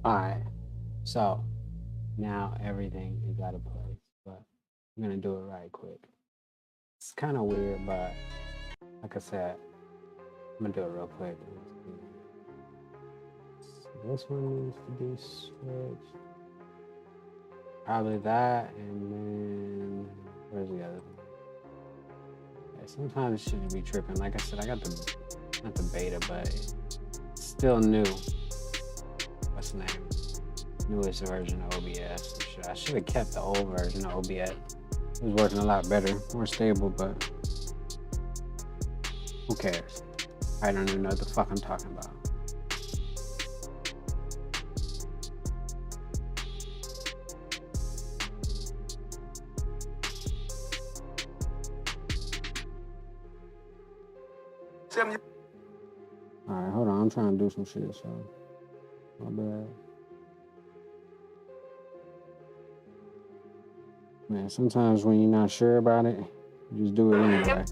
Alright, so now everything is out of place, but I'm gonna do it right quick. It's kind of weird, but like I said, I'm gonna do it real quick. So this one needs to be switched. Probably that, and then where's the other thing? Yeah, sometimes it shouldn't be tripping. Like I said, I got the not the beta, but it's still new. What's the name? Newest version of OBS. I should have kept the old version of OBS. It was working a lot better, more stable, but who cares? I don't even know what the fuck I'm talking about. Alright, hold on. I'm trying to do some shit, so my bad. Man, sometimes when you're not sure about it, you just do it anyway.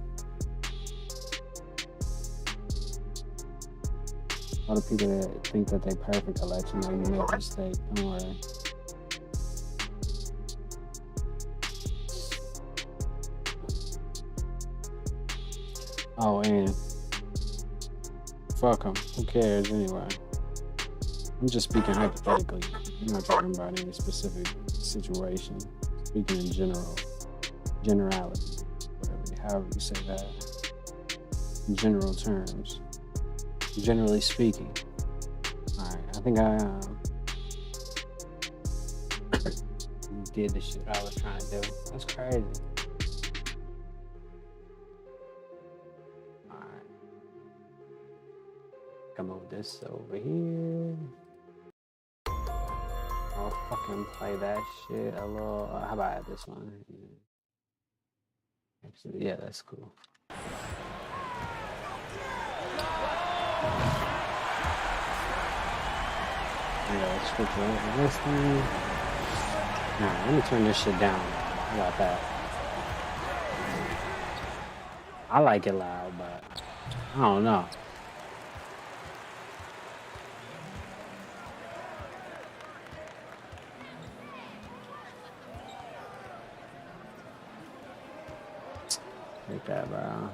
All the people that think that they perfect, I'll let you know you made a mistake. Don't worry. Oh, and fuck them. Who cares anyway? I'm just speaking hypothetically. I'm not talking about any specific situation. Speaking in generality, whatever, however you say that. In general terms. Generally speaking. Alright, I think I did the shit I was trying to do. That's crazy. Alright. Come over this over here. I'll fucking play that shit a little. How about this one? Actually, yeah, that's cool. Yeah, switch over this thing. Nah, let me turn this shit down. How about that? I like it loud, but I don't know. Take that, bro.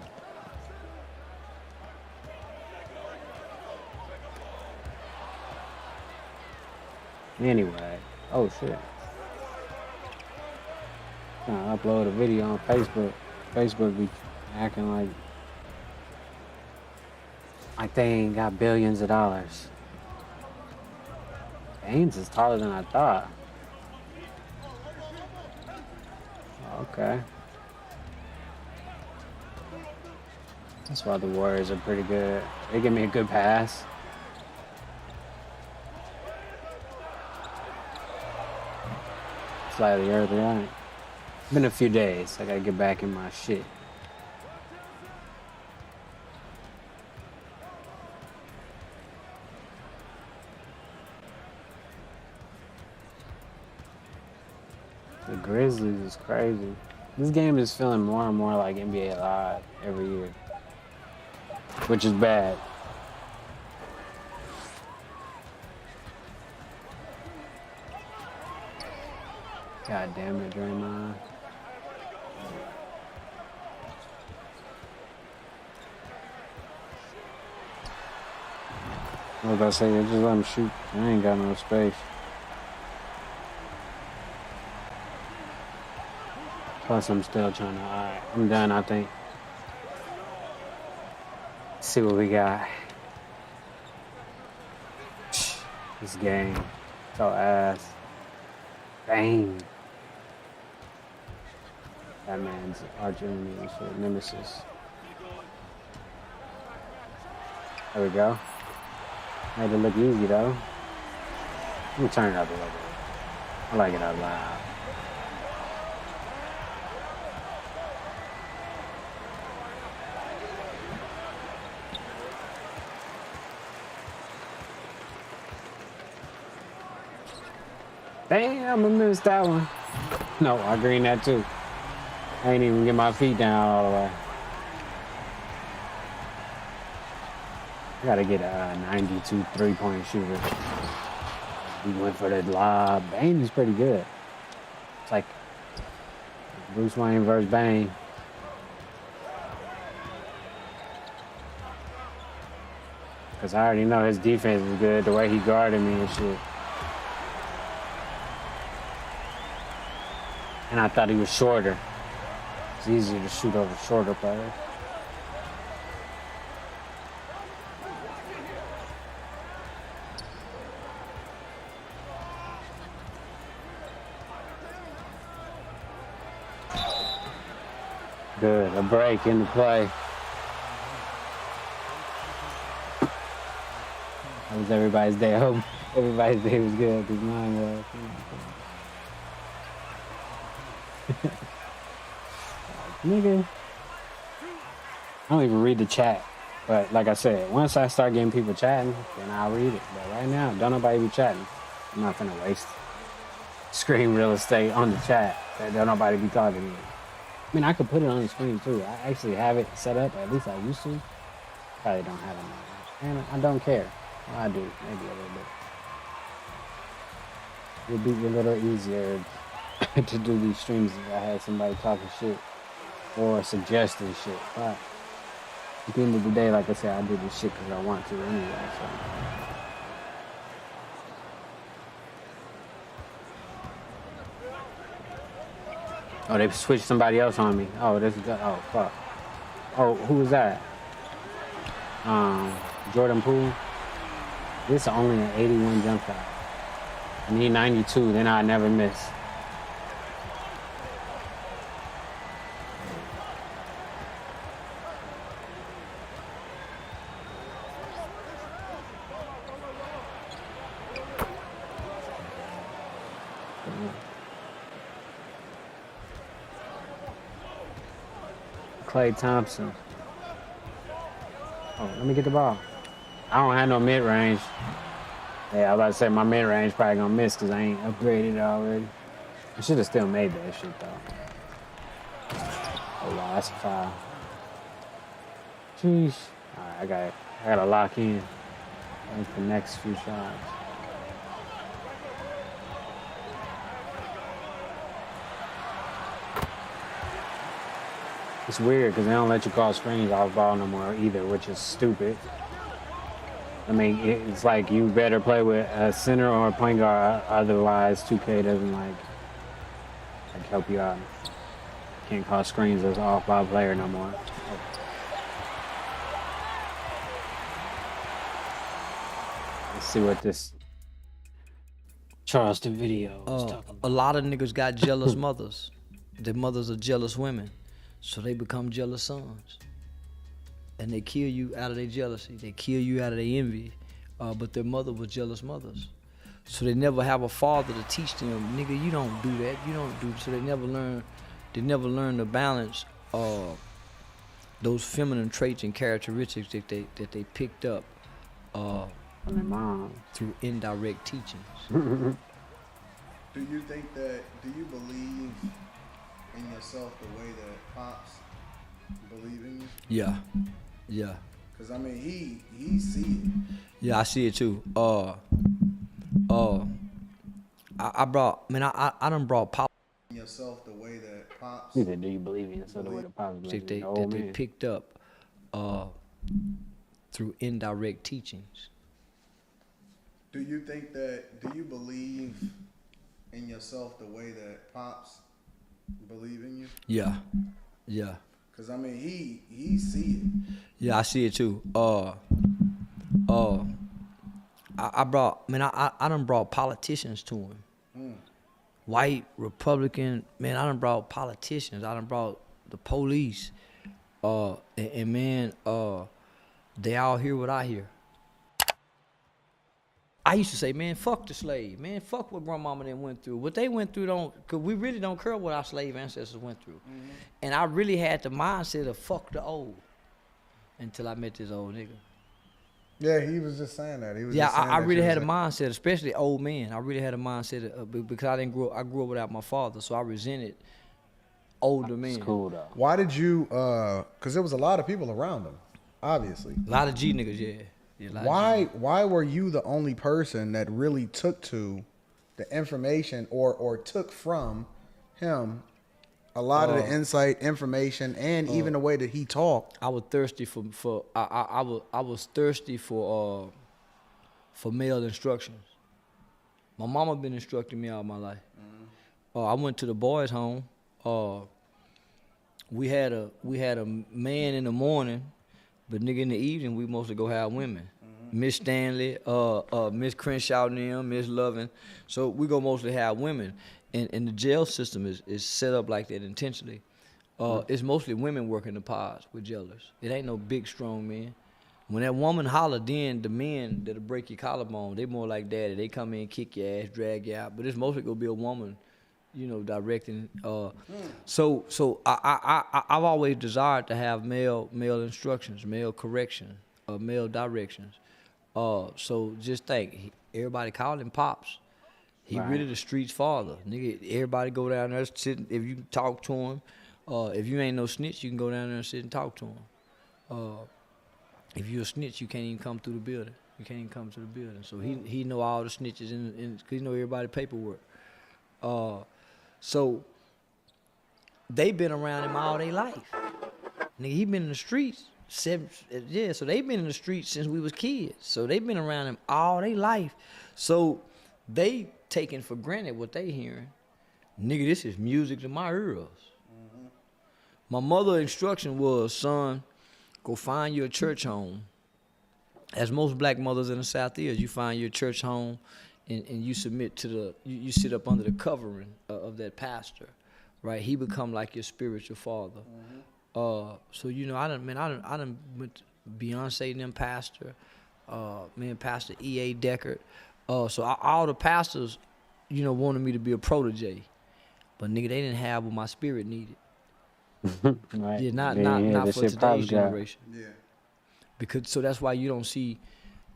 Anyway, oh shit. Trying to upload a video on Facebook. Facebook be acting like they ain't got billions of dollars. Ains is taller than I thought. Okay. That's why the Warriors are pretty good. They give me a good pass. Slightly early on. It's been a few days. I gotta get back in my shit. The Grizzlies is crazy. This game is feeling more and more like NBA Live every year, which is bad. God damn it, Draymond. What was I saying? Just let him shoot. I ain't got no space. Plus, I'm still trying to. Alright, I'm done, I think. Let's see what we got. This game. So ass. Bang. That man's arch enemy and shit. Nemesis. There we go. Made it look easy though. Let me turn it up a little bit. I like it out loud. Damn, I missed that one. No, I greened that too. I ain't even get my feet down all the way. I gotta get a 92 three-point shooter. He went for the lob. Bane is pretty good. It's like Bruce Wayne versus Bane. Because I already know his defense is good, the way he guarded me and shit. And I thought he was shorter. It's easier to shoot over shorter players. Good, a break in the play. That was everybody's day. I hope everybody's day was good, because mine was. Nigga. I don't even read the chat. But like I said, once I start getting people chatting, then I'll read it. But right now, don't nobody be chatting. I'm not gonna waste screen real estate on the chat. That don't nobody be talking to me. I mean, I could put it on the screen too. I actually have it set up. At least I used to. Probably don't have it now. And I don't care. Well, I do, maybe a little bit. It would be a little easier to do these streams if I had somebody talking shit or suggesting shit. But at the end of the day, like I said, I do this shit because I want to anyway. So. Oh, they switched somebody else on me. Oh, this is good. Oh, fuck. Oh, who was that? Jordan Poole. This is only an 81 jump shot. I need 92, then I never miss. Klay Thompson. Oh, let me get the ball. I don't have no mid-range. Yeah, I was about to say my mid-range probably gonna miss because I ain't upgraded it already. I should have still made that shit though. Oh wow, that's a foul. Jeez. Alright, I gotta lock in. Make the next few shots. It's weird because they don't let you call screens off ball no more either, which is stupid. I mean, it's like you better play with a center or a point guard, otherwise 2K doesn't like help you out. Can't call screens as off ball player no more. Let's see what this Charleston video is talking about. A lot of niggas got jealous mothers. Their mothers are jealous women. So they become jealous sons. And they kill you out of their jealousy. They kill you out of their envy. But their mother was jealous mothers. So they never have a father to teach them, nigga, you don't do that. You don't do. So they never learn the balance of those feminine traits and characteristics that they picked up from their mom through indirect teachings. Do you think that, do you believe in yourself the way that Pops believe in you? Yeah. Cause I mean, he see it. Yeah, I see it too. I done brought Pop In yourself the way that Pops. Either do you believe in yourself the way the Pops believe that they picked up through indirect teachings. Do you think that, do you believe in yourself the way that Pops believe in you? Yeah. Cause I mean, he see it. Yeah, I see it too. I done brought politicians to him. White, Republican, man, I done brought politicians. I done brought the police. And man, they all hear what I hear. I used to say, man, fuck the slave. Man, fuck what grandmama and them went through. What they went through because we really don't care what our slave ancestors went through. Mm-hmm. And I really had the mindset of fuck the old until I met this old nigga. Yeah, he was just saying that. He was I really had a mindset, especially old men. I really had a mindset because I grew up without my father, so I resented older men. It's cool though. Why did you, because there was a lot of people around him, obviously. A lot of G niggas, yeah. Elijah. Why were you the only person that really took to the information or took from him a lot of the insight, information, and even the way that he talked? I was thirsty I was thirsty for male instructions. My mama been instructing me all my life. I went to the boys' home. We had a man in the morning, but nigga in the evening we mostly go have women. Miss Stanley, Miss Crenshaw and them, Miss Loving. So we go mostly have women. And the jail system is set up like that intentionally. It's mostly women working the pods with jailers. It ain't no big, strong men. When that woman holler, then the men that'll break your collarbone, they more like daddy. They come in, kick your ass, drag you out. But it's mostly gonna be a woman, directing. So I've always desired to have male instructions, male correction, male directions. So just think, everybody called him Pops. He really the streets father. Nigga, everybody go down there, sit, if you talk to him, if you ain't no snitch, you can go down there and sit and talk to him. If you a snitch, you can't even come through the building. You can't even come to the building. So he know all the snitches cause he know everybody paperwork. So they been around him all their life. Nigga, he been in the streets. So they been in the streets since we was kids. So they been around him all their life. So they taking for granted what they hearing. Nigga, this is music to my ears. My mother's instruction was, son, go find you a church home. As most black mothers in the South is, you find your church home and you submit to you sit up under the covering of that pastor, right? He become like your spiritual father. So I done went to Beyonce and them pastor, Pastor E.A. Deckard. So all the pastors, wanted me to be a protege, but nigga, they didn't have what my spirit needed. Right. Yeah, not for today's generation. Yeah. So that's why you don't see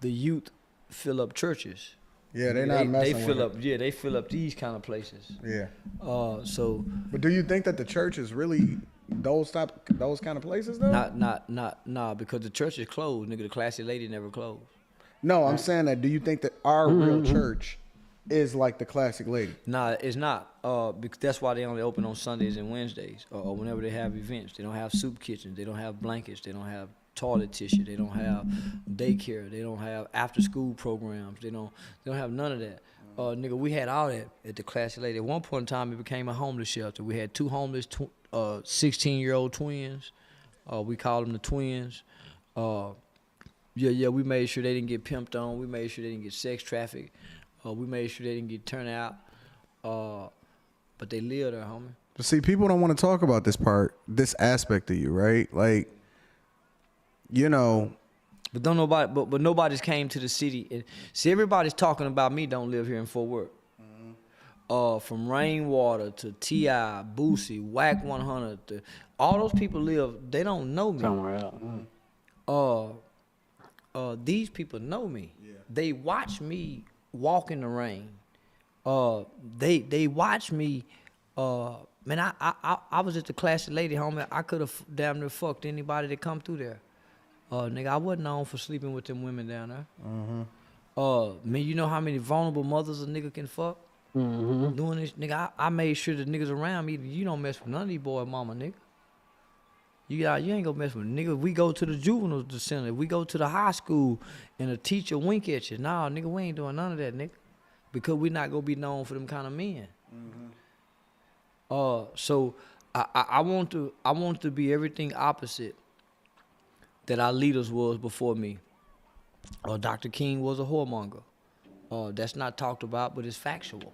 the youth fill up churches. Yeah, they're not messing with it. Yeah, they fill up these kind of places. Yeah. But do you think that the church is really those kind of places though? Nah, because the church is closed, nigga. The Classy Lady never closed. No, I'm saying that. Do you think that our real church is like the Classic Lady? Nah, it's not. Because that's why they only open on Sundays and Wednesdays, or whenever they have events. They don't have soup kitchens. They don't have blankets. They don't have toilet tissue. They don't have daycare. They don't have after school programs. They don't have none of that. Nigga, we had all that at the Classy Lady. At one point in time, it became a homeless shelter. We had two homeless 16-year-old twins. We called them the twins. We made sure they didn't get pimped on. We made sure they didn't get sex trafficked. We made sure they didn't get turned out. But they lived there, homie. But see, people don't want to talk about this aspect of you, right? Like, But but nobody's came to the city. And see, everybody's talking about me don't live here in Fort Worth. From Rainwater to T.I., Boosie, Whack 100, all those people live, they don't know me. Somewhere else. These people know me. Yeah. They watch me walk in the rain. They watch me. Man, I was at the Classy Lady, homie. I could have damn near fucked anybody that come through there. Nigga, I wasn't known for sleeping with them women down there. Man, you know how many vulnerable mothers a nigga can fuck? Doing this, nigga, I made sure the niggas around me, you don't mess with none of these boy mama, nigga. You ain't gonna mess with nigga. We go to the juvenile center. We go to the high school and a teacher wink at you. Nah, nigga, we ain't doing none of that, nigga. Because we not gonna be known for them kind of men. So I want to be everything opposite that our leaders was before me. Dr. King was a whoremonger. That's not talked about, but it's factual.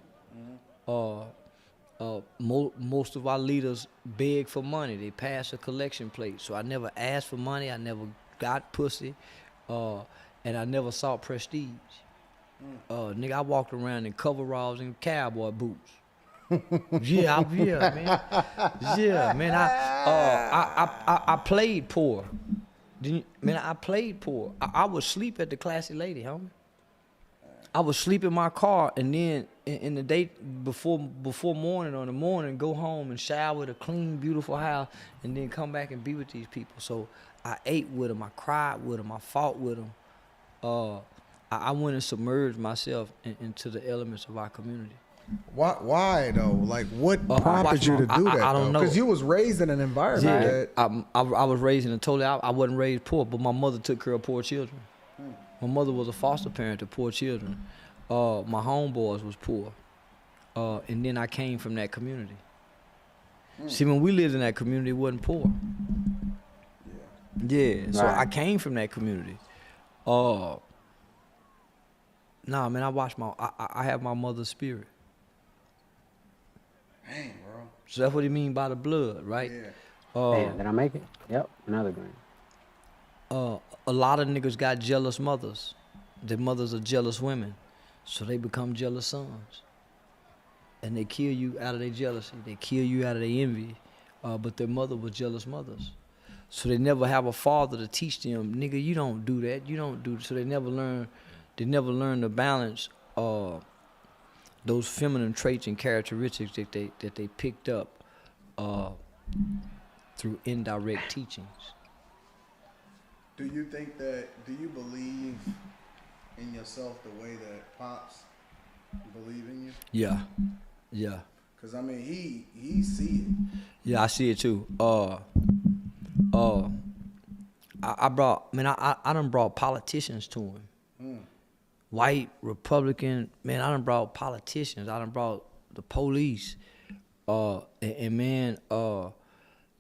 Most of our leaders beg for money. They pass a collection plate. So I never asked for money. I never got pussy. And I never sought prestige. Nigga, I walked around in coveralls and cowboy boots. Yeah, man. Yeah, man. I played poor. I played poor. I would sleep at the Classy Lady, homie. I would sleep in my car, and then in the day before morning or in the morning, go home and shower at a clean, beautiful house, and then come back and be with these people. So I ate with them, I cried with them, I fought with them. I went and submerged myself into the elements of our community. Why though? Like, what I prompted watched you to my- do I that? don't know. Because you was raised in an environment that. I was raised in I wasn't raised poor, but my mother took care of poor children. My mother was a foster parent to poor children. My homeboys was poor. And then I came from that community. See, when we lived in that community, it wasn't poor. Yeah, so Right. I came from that community. Nah, man, I have my mother's spirit. Dang, bro. So that's what he mean by the blood, right? Yeah. Damn, did I make it? Yep, another green. A lot of niggas got jealous mothers. Their mothers are jealous women, so they become jealous sons. And they kill you out of their jealousy. They kill you out of their envy. But their mother was jealous mothers. So they never have a father to teach them, nigga, you don't do that. You don't do. So they never learn to balance those feminine traits and characteristics that they picked up through indirect teachings. Do you believe in yourself the way that Pops believe in you? Yeah. Because, I mean, he see it. Yeah, I see it too. I done brought politicians to him. White, Republican, man, I done brought politicians. I done brought the police. And man,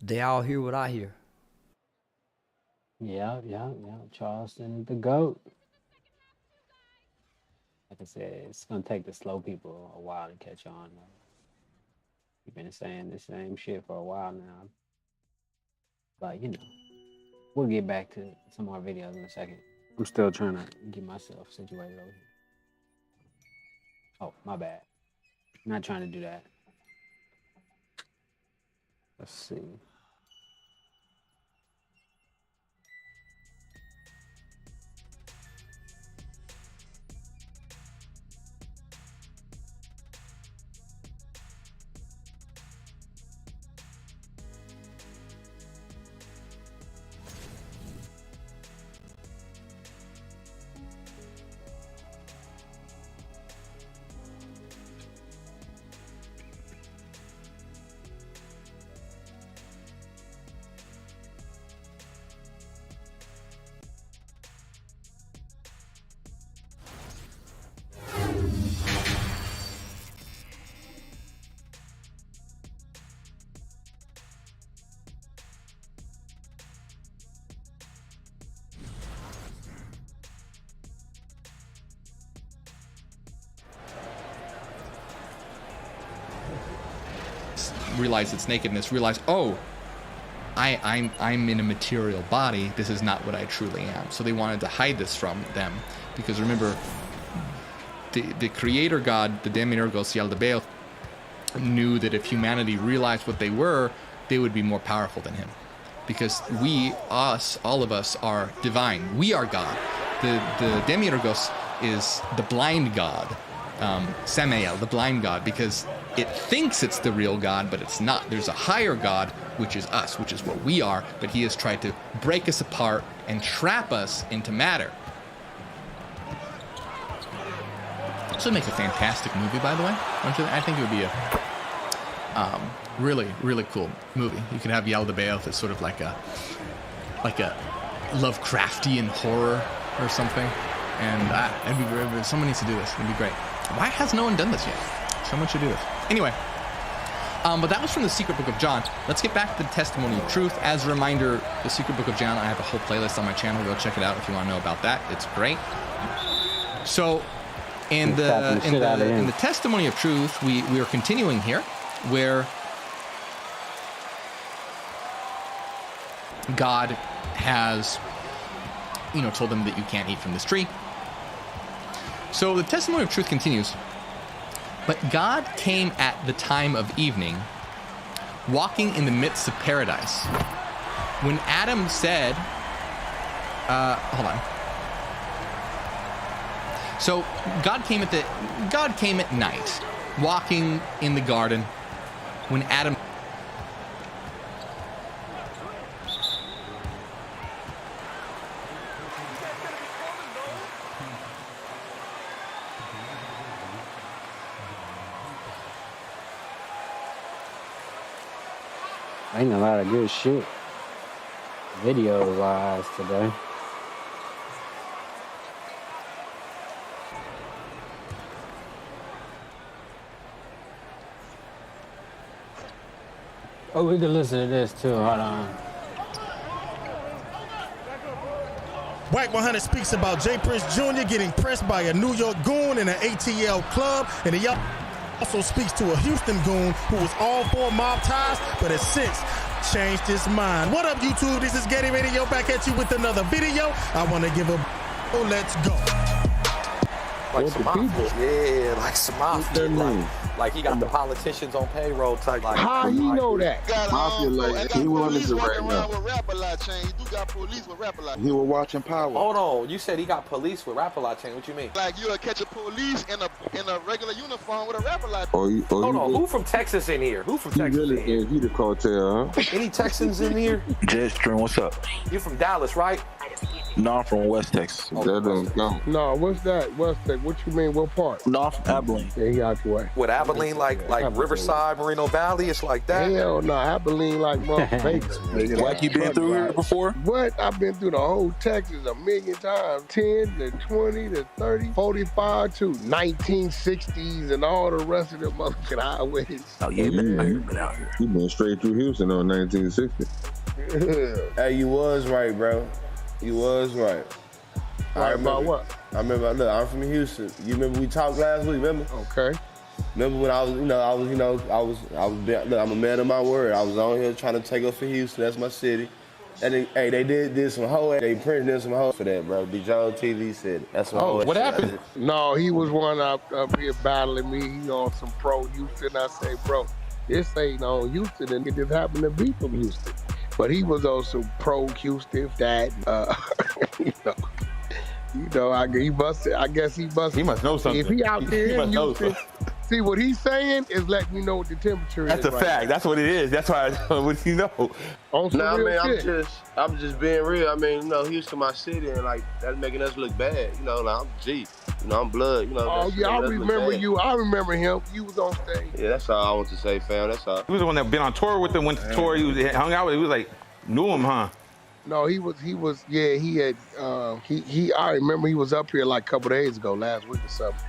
they all hear what I hear. Yeah. Charleston, the GOAT. Like I said, it's gonna take the slow people a while to catch on. You've been saying the same shit for a while now. But we'll get back to some more videos in a second. I'm still trying to get myself situated over here. Oh, my bad. Not trying to do that. Let's see. Realize its nakedness, realize, oh, I'm in a material body. This is not what I truly am. So they wanted to hide this from them, because remember, the creator god, the Demiurgos Yaldabaoth, knew that if humanity realized what they were, they would be more powerful than him. Because all of us are divine. We are God. The Demiurgos is the blind god, Samael, the blind god, because it thinks it's the real God, but it's not. There's a higher God, which is us, which is what we are, but he has tried to break us apart and trap us into matter. This would make a fantastic movie, by the way. Don't you? I think it would be a really, really cool movie. You could have Yaldabaoth as sort of like a Lovecraftian horror or something. And it'd be great. Someone needs to do this. It'd be great. Why has no one done this yet? Someone should do this. Anyway, but that was from the Secret Book of John. Let's get back to the Testimony of Truth. As a reminder, the Secret Book of John, I have a whole playlist on my channel. Go check it out if you want to know about that. It's great. So, in the Testimony of Truth, we are continuing here, where God has, told them that you can't eat from this tree. So the Testimony of Truth continues. But God came at the time of evening, walking in the midst of paradise. When Adam said, hold on. So God came at night, walking in the garden. When Adam Ain't a lot of good shit video wise today. Oh, we can listen to this too. Hold on. Wack 100 speaks about J. Prince Jr. getting pressed by a New York goon in an ATL club, and he also speaks to a Houston goon who was all for mob ties, but has since changed his mind. What up, YouTube? This is Getty Radio back at you with another video. I want to give a let's go. Like some mafia. Yeah, like some mafia. Like he got the politicians on payroll type. Like, how he know that? Mafia like he was right now. He was watching Power. Hold on, you said he got police with Rap-A-Lot chain. What you mean? Like you'll catch a police in a regular uniform with a Rap-A-Lot. Hold on, who from Texas in here? Who from Texas really in here? He the cartel, huh? Any Texans in here? Jestrin, what's up? You from Dallas, right? No, I'm from West Texas. That don't count. No, what's that? What's that? What you mean? What part? No, I'm from Abilene. Yeah, he out the way. With Abilene, like Riverside, Moreno Valley, it's like that. Hell no, Abilene like Vegas. Wack, you been through here before? What? I've been through the whole Texas a million times. 10 to 20 to 30, 45 to 1960s and all the rest of the motherfucking highways. Oh, yeah, you been out here. He been straight through Houston on 1960. Hey, you was right, bro. You was right. Right about what? I remember. Look, I'm from Houston. You remember we talked last week? Remember? Okay. Remember when look, I'm a man of my word. I was on here trying to take up for Houston. That's my city. And they did some hoe. They printed some hoe for that, bro. B. Jones TV said it. That's some hoe. What happened? No, he was one up here battling me. He on some pro Houston. I say, bro, this ain't on Houston, and it just happened to be from Houston. But he was also pro Houston. That I guess he must. He must know something. If he out there in Houston, see what he's saying is letting me know what the temperature That's is. a fact. That's what it is. That's why. What you know? On some real shit. I'm just being real. I mean, Houston, my city, and like that's making us look bad. Like I'm G. I'm blood. Oh yeah, I remember you. I remember him. You was on stage. Yeah, that's all I want to say, fam. That's all. He was the one that been on tour with him. Went to tour. He was hung out with. He was like knew him, huh? No, he was. Yeah, he had. I remember he was up here like a couple days ago, last week or something.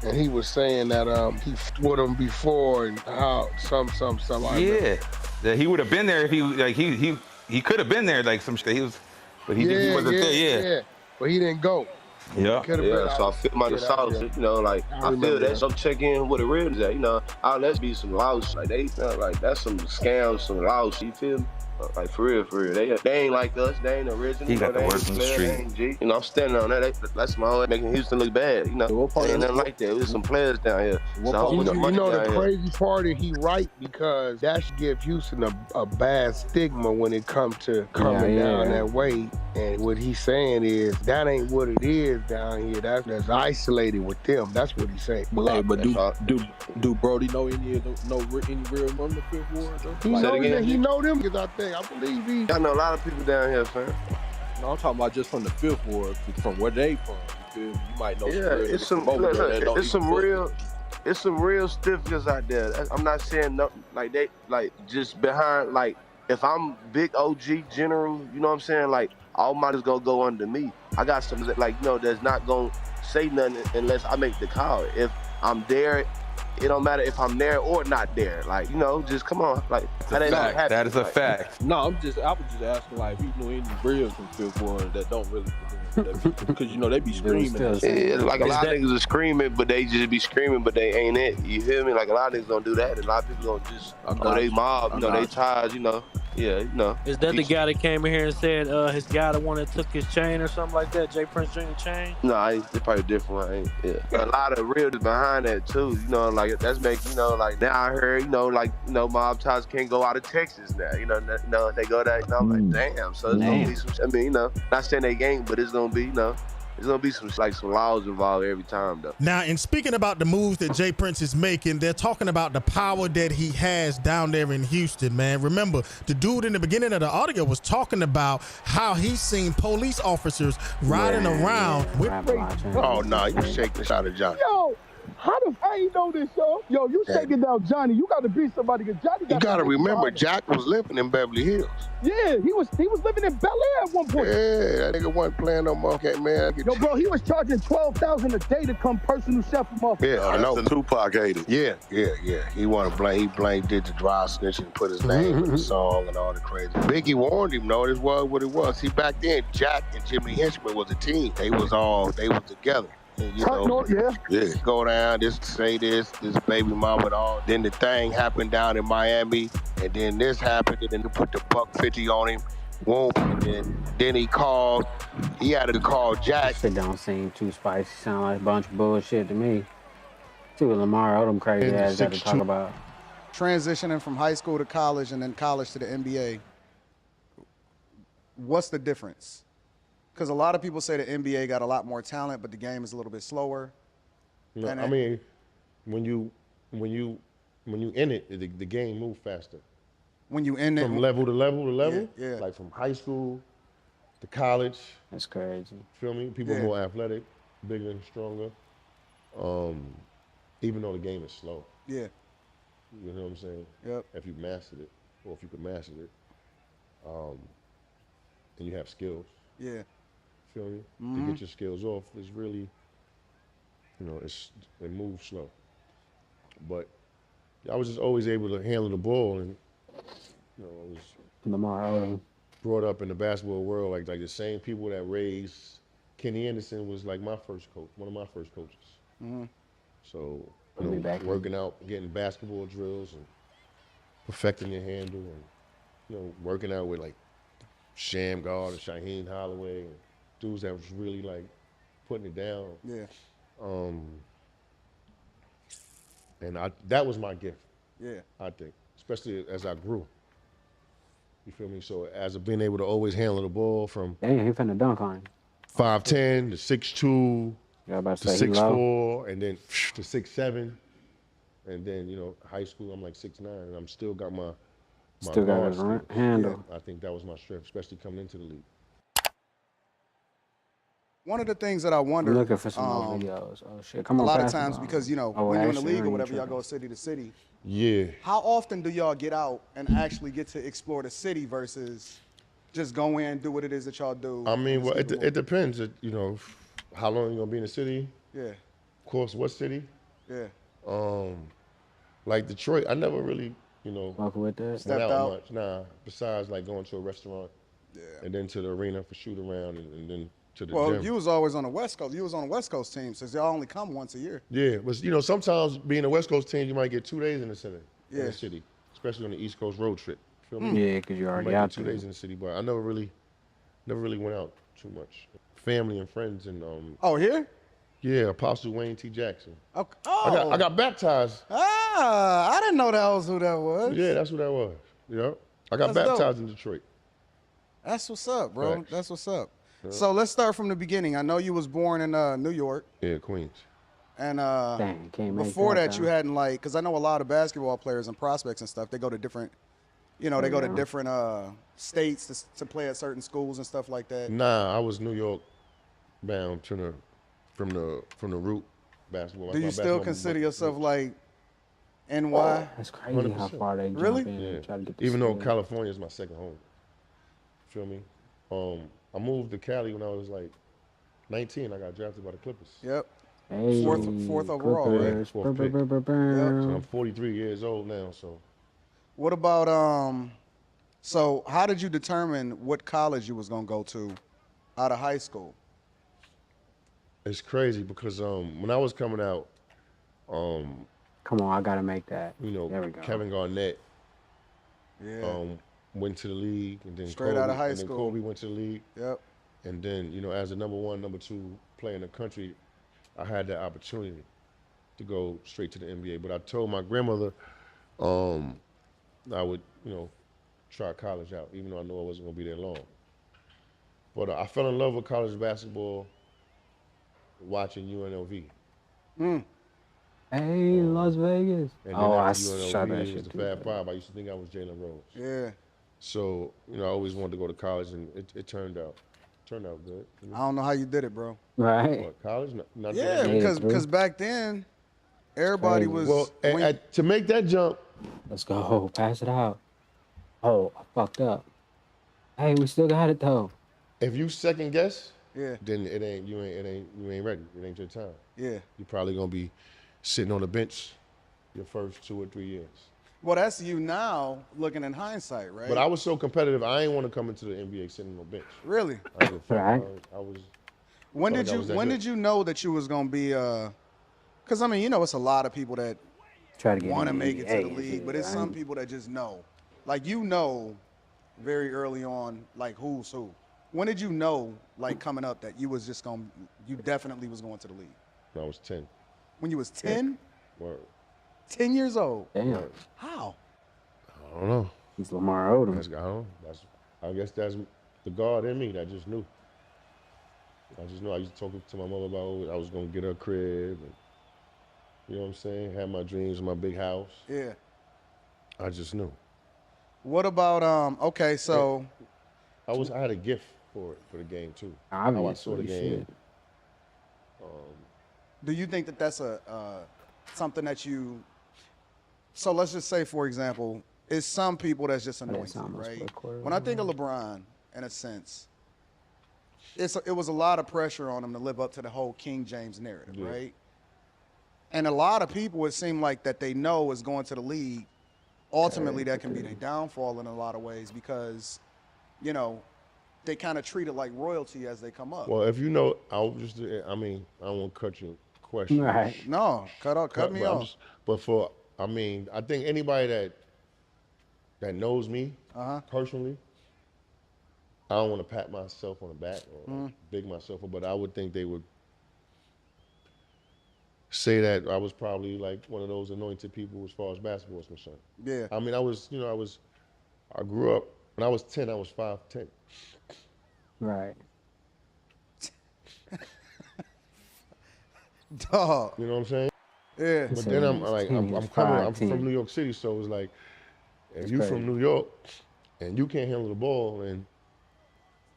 And he was saying that he with him before and how some. Yeah, that he would have been there if he could have been there like some shit. He was, but he wasn't there. Yeah, but he didn't go. Yeah. So I feel my sauce. I feel that. So check in what it really is at. Let's be some louse. Like like that's some scams, some louse. You feel me? Like for real. They ain't like us. They ain't original. He got the words in the street. I'm standing on that. That's my own making Houston look bad. Ain't nothing like that. There's some players down here. The crazy part is he right because that should give Houston a bad stigma when it comes to coming down that way. And what he's saying is that ain't what it is down here. That's isolated with them. That's what he's saying. Hey, but do Brody know any real from the Fifth Ward? He know them because I believe I know a lot of people down here, fam. No, I'm talking about just from the Fifth Ward, from where they from. You might know. Yeah, it's some real stiffness out there. I'm not saying nothing like they just behind if I'm big OG general, you know what I'm saying? Like all might just go under me. I got some that's not gonna say nothing unless I make the call. If I'm there, it don't matter if I'm there or not there. Just come on. That is a fact. No, I was just asking if you know any real from Fifth Ward that don't really because they be screaming. Yeah, like a lot of niggas are screaming, but they just be screaming, but they ain't it. You feel me? Like a lot of niggas don't do that. A lot of people don't just they mob, they ties, Yeah, Is that the guy that came in here and said his guy the one that took his chain or something like that, J. Prince Jr. chain? No, it's probably different. A lot of real is behind that too. That's making now I heard mob ties can't go out of Texas now. They go there. I'm like, damn. So it's gonna be some. Not saying they ain't, but it's gonna be There's gonna be some laws involved every time, though. Now, in speaking about the moves that J. Prince is making, they're talking about the power that he has down there in Houston, man. Remember, the dude in the beginning of the audio was talking about how he's seen police officers riding around with. Oh no, you shake the shot of John. Yo, how the fuck ain't know this, yo. Yo, you shaking down Johnny. You got to beat somebody because Johnny got. You got to remember, Jack was living in Beverly Hills. Yeah, he was living in Bel Air at one point. Yeah, that nigga wasn't playing no more. Okay, man. Yo, bro, he was charging $12,000 a day to come personal chef him up. Yeah, I know. The Tupac hated. Yeah. He wanted to blame. He blamed did the dry snitch and put his name in the song and all the crazy. Biggie warned him. No, this was what it was. See, back then, Jack and Jimmy Henchman was a team. They was together. And, you know, go down, this baby mama and all. Then the thing happened down in Miami, and then this happened, and then they put the $150 on him. Whoop, and then he had to call Jack. Shit don't seem too spicy. Sound like a bunch of bullshit to me. See what Lamar Odom crazy ass got to talk about. Transitioning from high school to college and then college to the NBA. What's the difference? Because a lot of people say the NBA got a lot more talent, but the game is a little bit slower. No, I mean, when you in it, the game moves faster. When you in it, from level to level to level, yeah. Like from high school to college. That's crazy. Feel me? People more athletic, bigger and stronger. Even though the game is slow. Yeah. You know what I'm saying? Yep. If you mastered it, or if you could master it, and you have skills. Yeah. Feel me? To get your skills off is really, you know, it moves slow. But I was just always able to handle the ball, and you know, I was Lamar Odom brought up in the basketball world like the same people that raised Kenny Anderson was like my first coach, one of my first coaches. So you know, working out, getting basketball drills, and perfecting your handle, and you know, working out with like Sham God and Shaheem Holloway, and dudes that was really like putting it down. Yeah. And that was my gift. Yeah. I think, especially as I grew. You feel me? So as being able to always handle the ball from he finna dunk on him. 5'10" to 6'2", to 6'4", and then to 6'7", and then you know high school I'm like 6'9", and I'm still got my still got his handle. Yeah, I think that was my strength, especially coming into the league. One of the things that I wonder. I'm looking for some more videos. Oh shit! Come on. A lot of times because you know when you're in the league or whatever, y'all go city to city. Yeah. How often do y'all get out and actually get to explore the city versus just go in, do what it is that y'all do? I mean, well, it depends. You know, how long you gonna be in the city? Yeah. Of course, what city? Yeah. Like Detroit, I never really, you know, with that. Went out much. Nah. Besides like going to a restaurant. Yeah. And then to the arena for shoot around, and then to the well, gym. you was always on the West Coast. You was on the West Coast team, since y'all only come once a year. Yeah, but you know, sometimes being a West Coast team, you might get 2 days in the city. Yeah. In the city, especially on the East Coast road trip. Feel me? Yeah, because you're already might out get 2 there. days in the city, but I never really went out too much. Family and friends and Oh, here? Yeah, Apostle Wayne T. Jackson. Okay. I got baptized. I didn't know that was who that was. Yeah, that's who that was. Yeah, I got That's baptized dope. in Detroit. That's what's up, bro. Facts. That's what's up. Yeah. So let's start from the beginning. I know you was born in New York. Yeah, Queens. And Dang, can't make before that, that, you hadn't like, because I know a lot of basketball players and prospects and stuff, they go to different, you know, they go to different states to play at certain schools and stuff like that. Nah, I was New York bound to from the root basketball. Do you still consider yourself like NY? That's crazy how far they Really? jump in and try to get the Even though school. California is my second home. Feel me? I moved to Cali when I was like 19. I got drafted by the Clippers. Yep. Hey, Fourth overall, right? Clippers. Fourth pick. Yep. So I'm 43 years old now. So What about so how did you determine what college you was gonna go to out of high school? it's crazy because when I was coming out, Come on, I gotta make that. you know, There we go. Kevin Garnett Yeah. went to the league, and then Straight Kobe, out of high and then school. Kobe went to the league. Yep. And then, you know, as a number 1, number 2 player in the country, I had that opportunity to go straight to the NBA. But I told my grandmother I would, you know, try college out, even though I knew I wasn't going to be there long. But I fell in love with college basketball watching UNLV. Hey, Las Vegas. And then Oh, I after UNLV, shot that it was shit the too. Fab Five. I used to think I was Jalen Rose. Yeah. So, you know, I always wanted to go to college, and it turned out good. I don't know how you did it, bro. Right. What, college? Not Yeah, doing it? because back then, Everybody crazy. was Well, to make that jump. Let's go. Pass it out. Oh, I fucked up. Hey, we still got it though. If you second guess, Yeah. then you ain't ready. It ain't your time. Yeah. You're probably gonna be sitting on the bench your first 2 or 3 years. Well, that's you now looking in hindsight, right? But I was so competitive, I ain't want to come into the NBA sitting on the bench. Really? I was. Right. I was. When felt did like I you was that when good. did you know that you was gonna be because I mean, you know, it's a lot of people that Try to get want to in the make it to the NBA, league, but it's right? some people that just know. Like you know very early on, like who's who. When did you know, like coming up, that you was just you definitely was going to the league? When I was 10. When you was 10? Word. 10 years old? Damn. Word. How? I don't know. He's Lamar Odom. I don't know. I guess that's the God in me that just knew. I just knew. I used to talk to my mother about I was gonna get her a crib, and you know what I'm saying. Have my dreams, my big house. Yeah. I just knew. What about okay, so I had a gift for the game too. How I saw the Obviously, game. shit. do you think that that's a something that you so let's just say, for example, it's some people that's just anointed, right? When I think of LeBron, in a sense, it was a lot of pressure on him to live up to the whole King James narrative, Yeah. right? And a lot of people, it seemed like that they know is going to the league. Ultimately, that can be their downfall in a lot of ways because, you know, they kind of treat it like royalty as they come up. Well, if you know, I don't want to cut your question. Right. No, cut me but I'm off. just- but I think anybody that knows me personally, I don't want to pat myself on the back or big myself up, but I would think they would say that I was probably like one of those anointed people as far as basketball is concerned. Yeah. I mean, I grew up, when I was 10, I was 5'10". Right. Dog. You know what I'm saying? Yeah. But then I'm from New York City, so it's like, if you from New York and you can't handle the ball, and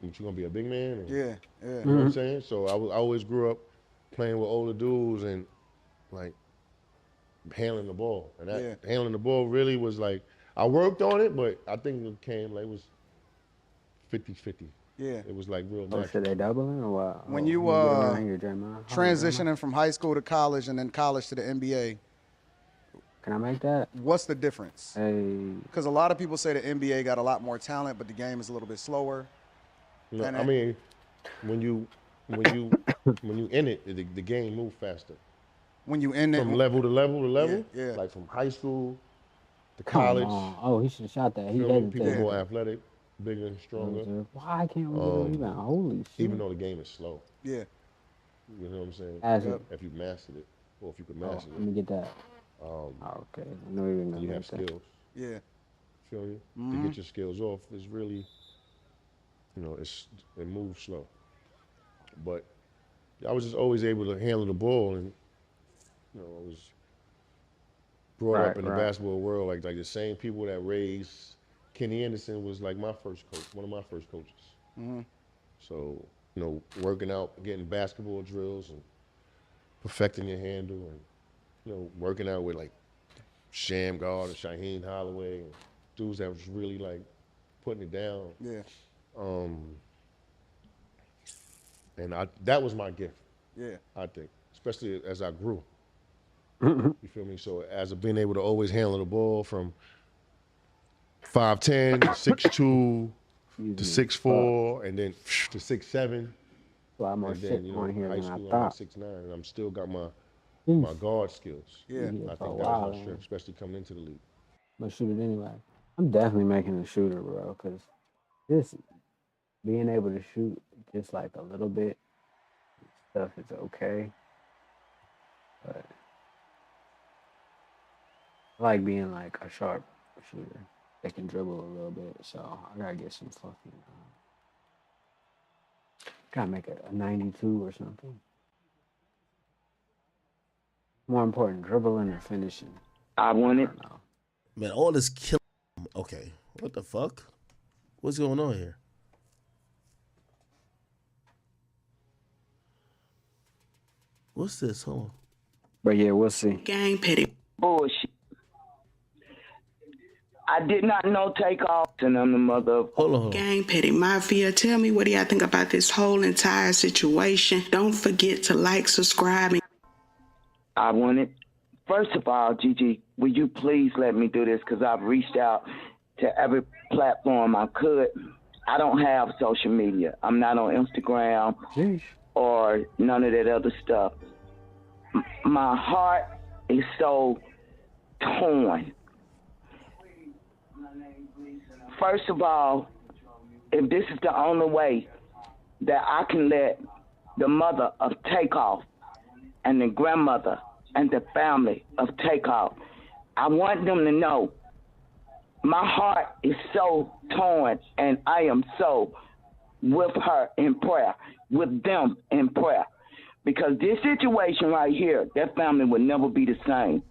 you gonna be a big man? Yeah, yeah. You know what I'm saying? So I always grew up playing with older dudes and like handling the ball. And that handling the ball really was like, I worked on it, but I think it came like it was 50-50. Yeah. It was like real Oh, natural. should they doubling or what? When Oh, you get around here, Draymond. transitioning from high school to college and then college to the NBA, Can I make that? what's the difference? Hey. Because a lot of people say the NBA got a lot more talent, but the game is a little bit slower. No, And I mean, when you in it, the game move faster. When you in it, From level to level to level, yeah. like from high school to Come college. on. Oh, he should have shot that. He Feel me? hesitated. People more athletic, bigger and stronger. Why can't we get a rebound? Holy shit. Even though the game is slow. Yeah. You know what I'm saying? As it- If you mastered it, or if you could Oh, master let me get that. it, Okay. I know you're gonna you make have that. skills. Yeah. Feel me? To get your skills off is really, it moves slow. But I was just always able to handle the ball, and I was brought up in the basketball world like the same people that raised Kenny Anderson was like my first coach, one of my first coaches. Mm-hmm. So working out, getting basketball drills, and perfecting your handle, and working out with like Sham God and Shaheem Holloway and dudes that was really like putting it down. Yeah. And that was my gift. Yeah. I think, especially as I grew. You feel me? So as of being able to always handle the ball from 5'10", 6'2", to 6'4", and then to 6'7". A lot more And shit then, on here high than school, I I'm thought. like 6'9", and I'm still got my guard skills. Yeah. I think that was Wow, my strength, especially coming into the league. But shoot it anyway. I'm definitely making a shooter, bro, because this being able to shoot just like a little bit stuff is okay. But I like being like a sharp shooter that can dribble a little bit. So I gotta get some fucking gotta make it a 92 or something. More important, dribbling or finishing. I want it. I don't know. Man, all this killing. Okay, what the fuck? What's going on here? What's this? Hold on. But yeah, we'll see. Gang petty bullshit. I did not know Takeoff, and I'm the mother of Gang Petty Mafia. Tell me, what do y'all think about this whole entire situation? Don't forget to like, subscribe. I wanted, first of all, Gigi, will you please let me do this? Because I've reached out to every platform I could. I don't have social media. I'm not on Instagram or none of that other stuff. My heart is so torn. First of all, if this is the only way that I can let the mother of Takeoff and the grandmother and the family of Takeoff, I want them to know my heart is so torn, and I am so with her in prayer, with them in prayer. Because this situation right here, that family will never be the same.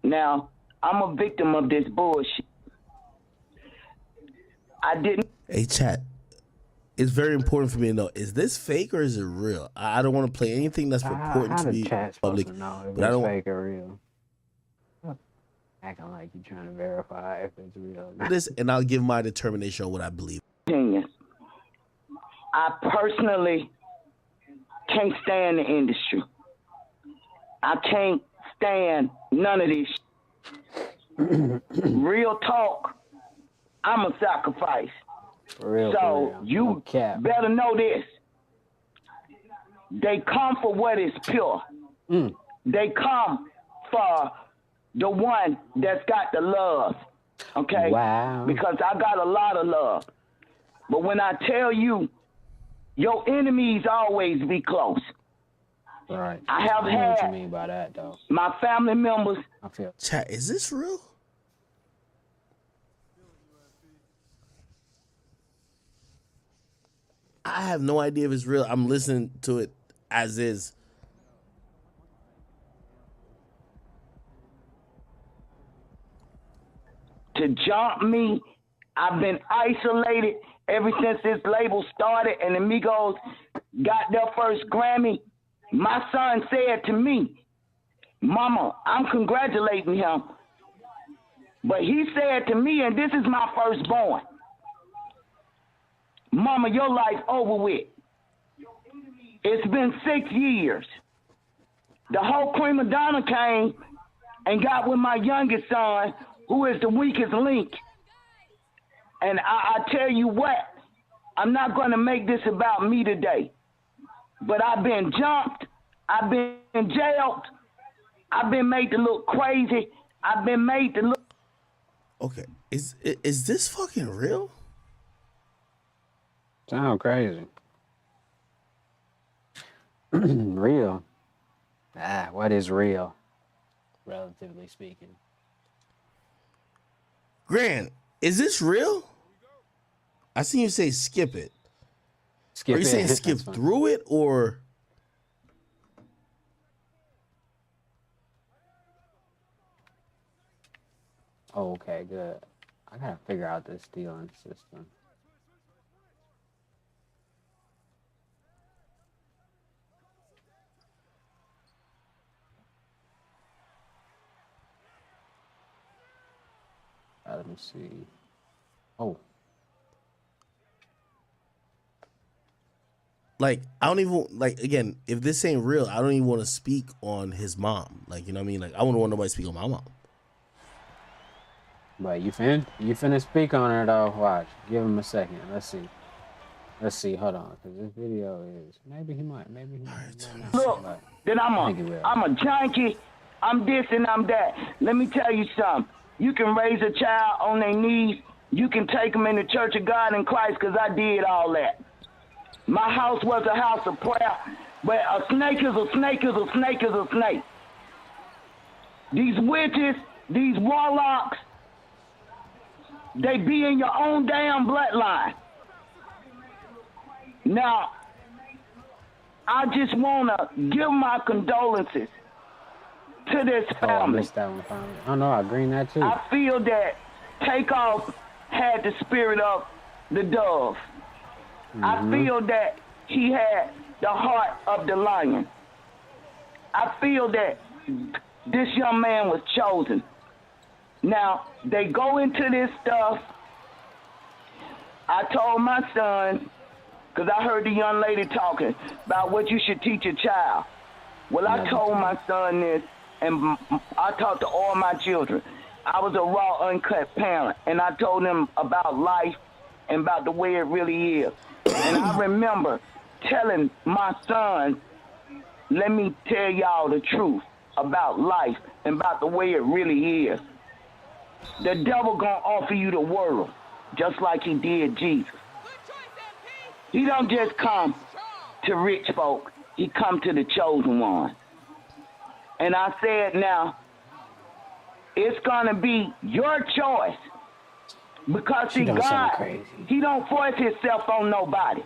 Now, I'm a victim of this bullshit. I didn't. Hey, chat. It's very important for me to know: is this fake or is it real? I don't want to play anything that's important to be public. But I don't fake or real. Acting like you're trying to verify if it's real. This, and I'll give my determination on what I believe. I personally can't stand the industry. I can't stand none of this. Real talk. I'm a sacrifice. So you better know this. They come for what is pure. They come for the one that's got the love. Okay? Wow. Because I got a lot of love. But when I tell you, your enemies always be close. Right. I have know had what you mean by that, though. my family members. I feel. Chat, is this real? I have no idea if it's real. I'm listening to it as is. To jump me, I've been isolated ever since this label started and the Migos got their first Grammy. My son said to me, Mama, I'm congratulating him. But he said to me, and this is my firstborn, Mama, your life over with. It's been 6 years. The whole prima donna came and got with my youngest son, who is the weakest link. And I tell you what, I'm not going to make this about me today. But I've been jumped. I've been jailed. I've been made to look crazy. I've been made to look. Okay, is this fucking real? Sound crazy. Real. What is real? Relatively speaking. Grant, is this real? I seen you say skip it. Skip Are you it. saying skip through it or? Oh, okay, good. I gotta figure out this stealing system. Let me see. Oh. Like, I don't even, like, again, if this ain't real, I don't even want to speak on his mom. Like, you know what I mean? Like, I wouldn't want nobody to speak on my mom. But you finna speak on her, though. Watch. Give him a second. Let's see. Hold on. Because this video is, maybe he might. Look, then I'm a junkie. I'm this and I'm that. Let me tell you something. You can raise a child on their knees. You can take them in the Church of God in Christ, because I did all that. My house was a house of prayer, but a snake is a snake is a snake is a snake. These witches, these warlocks, they be in your own damn bloodline. Now, I just want to give my condolences to this family. Oh, I missed that one finally. Oh no, I green that too. I feel that Takeoff had the spirit of the dove. I feel that he had the heart of the lion. I feel that this young man was chosen. Now, they go into this stuff. I told my son, because I heard the young lady talking about what you should teach a child. Well, I told my son this, and I talked to all my children. I was a raw, uncut parent, and I told them about life and about the way it really is. And I remember telling my son, let me tell y'all the truth about life and about the way it really is. The devil gonna offer you the world, just like he did Jesus. He don't just come to rich folk, he come to the chosen one. And I said now, it's gonna be your choice. Because see, God, he don't force himself on nobody.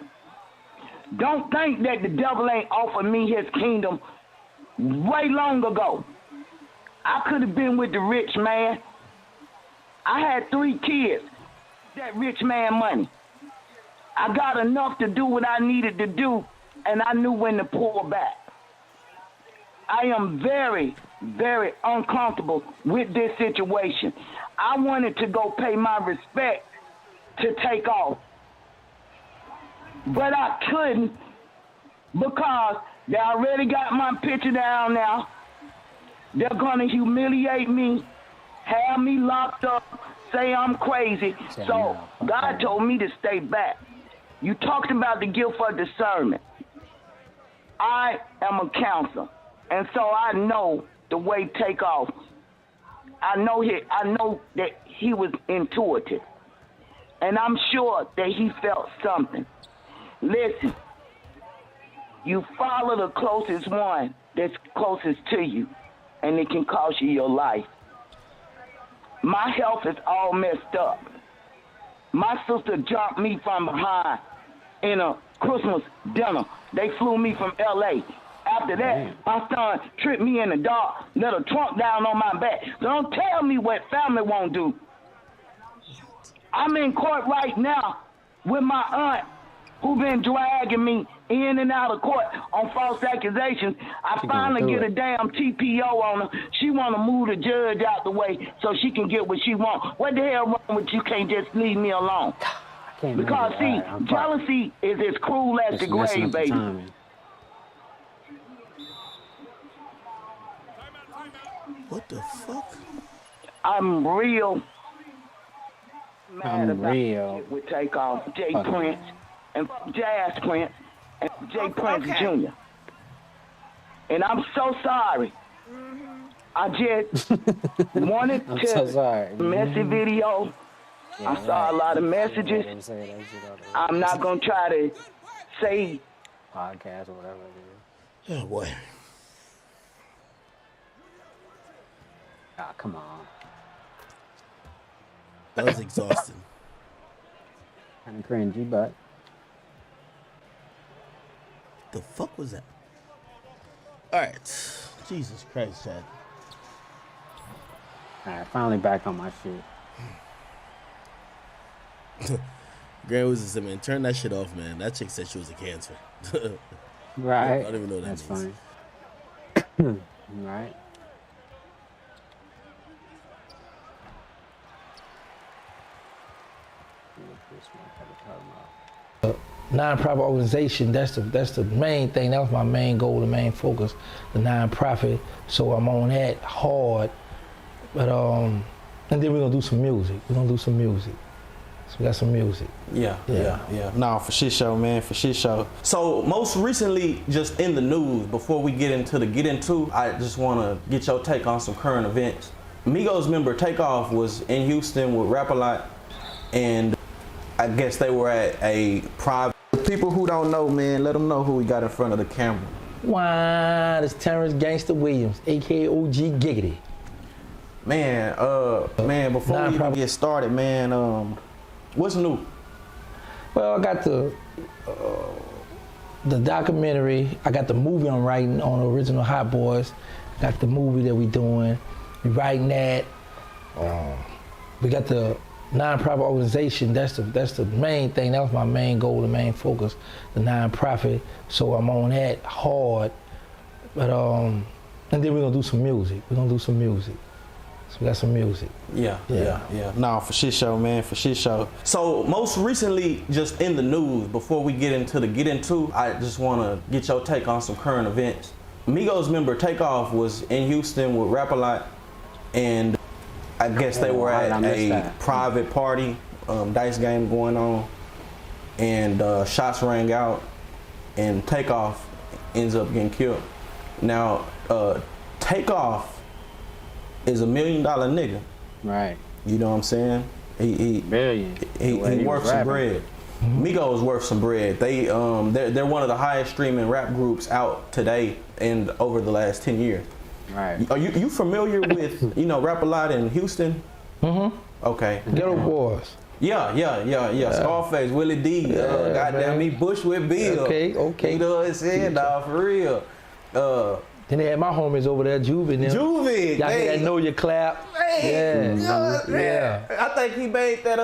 Don't think that the devil ain't offered me his kingdom way long ago. I could have been with the rich man. I had 3 kids, that rich man money. I got enough to do what I needed to do, and I knew when to pull back. I am very, very uncomfortable with this situation. I wanted to go pay my respect to Takeoff, but I couldn't because they already got my picture down now. They're gonna humiliate me, have me locked up, say I'm crazy. So God told me to stay back. You talked about the gift of discernment. I am a counselor, and so I know the way Takeoff. I know that he was intuitive, and I'm sure that he felt something. Listen, you follow the closest one that's closest to you, and it can cost you your life. My health is all messed up. My sister jumped me from behind in a Christmas dinner. They flew me from L.A. After that, my son tripped me in the dark, let a trunk down on my back. So don't tell me what family won't do. I'm in court right now with my aunt who been dragging me in and out of court on false accusations. I finally get a damn TPO on her. She want to move the judge out the way so she can get what she want. What the hell wrong with you? Can't just leave me alone? Because see, jealousy is as cruel as the grave, baby. What the fuck? I'm real mad about shit with Takeoff, Jay Prince, and Jazz Prince, and Jay Prince Jr. And I'm so sorry. I just wanted to messy video. I saw a lot of messages. I'm not gonna try to say podcast or whatever it is. Oh boy. Ah, come on. That was exhausting. Kind of cringy, but. The fuck was that? All right. Jesus Christ, Chad. All right, finally back on my shit. Grant was just, man, turn that shit off, man. That chick said she was a cancer. Right. I don't even know what that That's means. fine. Right. Non-profit organization, that's the main thing. That was my main goal, the main focus, the non-profit. So I'm on that hard. But and then we're gonna do some music. So we got some music. Yeah. No, for shit show, man, for shit show. So most recently, just in the news, before we get into, I just wanna get your take on some current events. Migos member Takeoff was in Houston with Rap-A-Lot, and I guess they were at a private. People who don't know, man, let them know who we got in front of the camera. Wow, it's Terrence Gangsta Williams, aka OG Giggity. Man, before we even get started, man, what's new? Well, I got the documentary. I got the movie I'm writing on the original Hot Boys. Got the movie that we doing. We writing that. We got the non-profit organization. That's the main thing. That was my main goal, the main focus, the non-profit. So I'm on that hard. But And then we're gonna do some music. So we got some music. Yeah. No, for shit show, man, for shit show. So most recently, just in the news, before we get into, I just want to get your take on some current events. Migos member Takeoff was in Houston with Rap-A-Lot, and I guess they were at a private party, dice game going on, and shots rang out, and Takeoff ends up getting killed. Now, Takeoff is $1 million nigga. Right. You know what I'm saying? He worth some bread. Migos worth some bread. They're one of the highest streaming rap groups out today and over the last 10 years. Right. Are you familiar with Rap-A-Lot in Houston? Okay. Ghetto Boys. Yeah. Scarface, Willie D. Goddamn me, Bushwick Bill. Okay. You know what I'm saying, dog, for real. Then they had my homies over there, Juvie. Juvie, y'all hey. Know your clap. Hey, yeah. I think he made that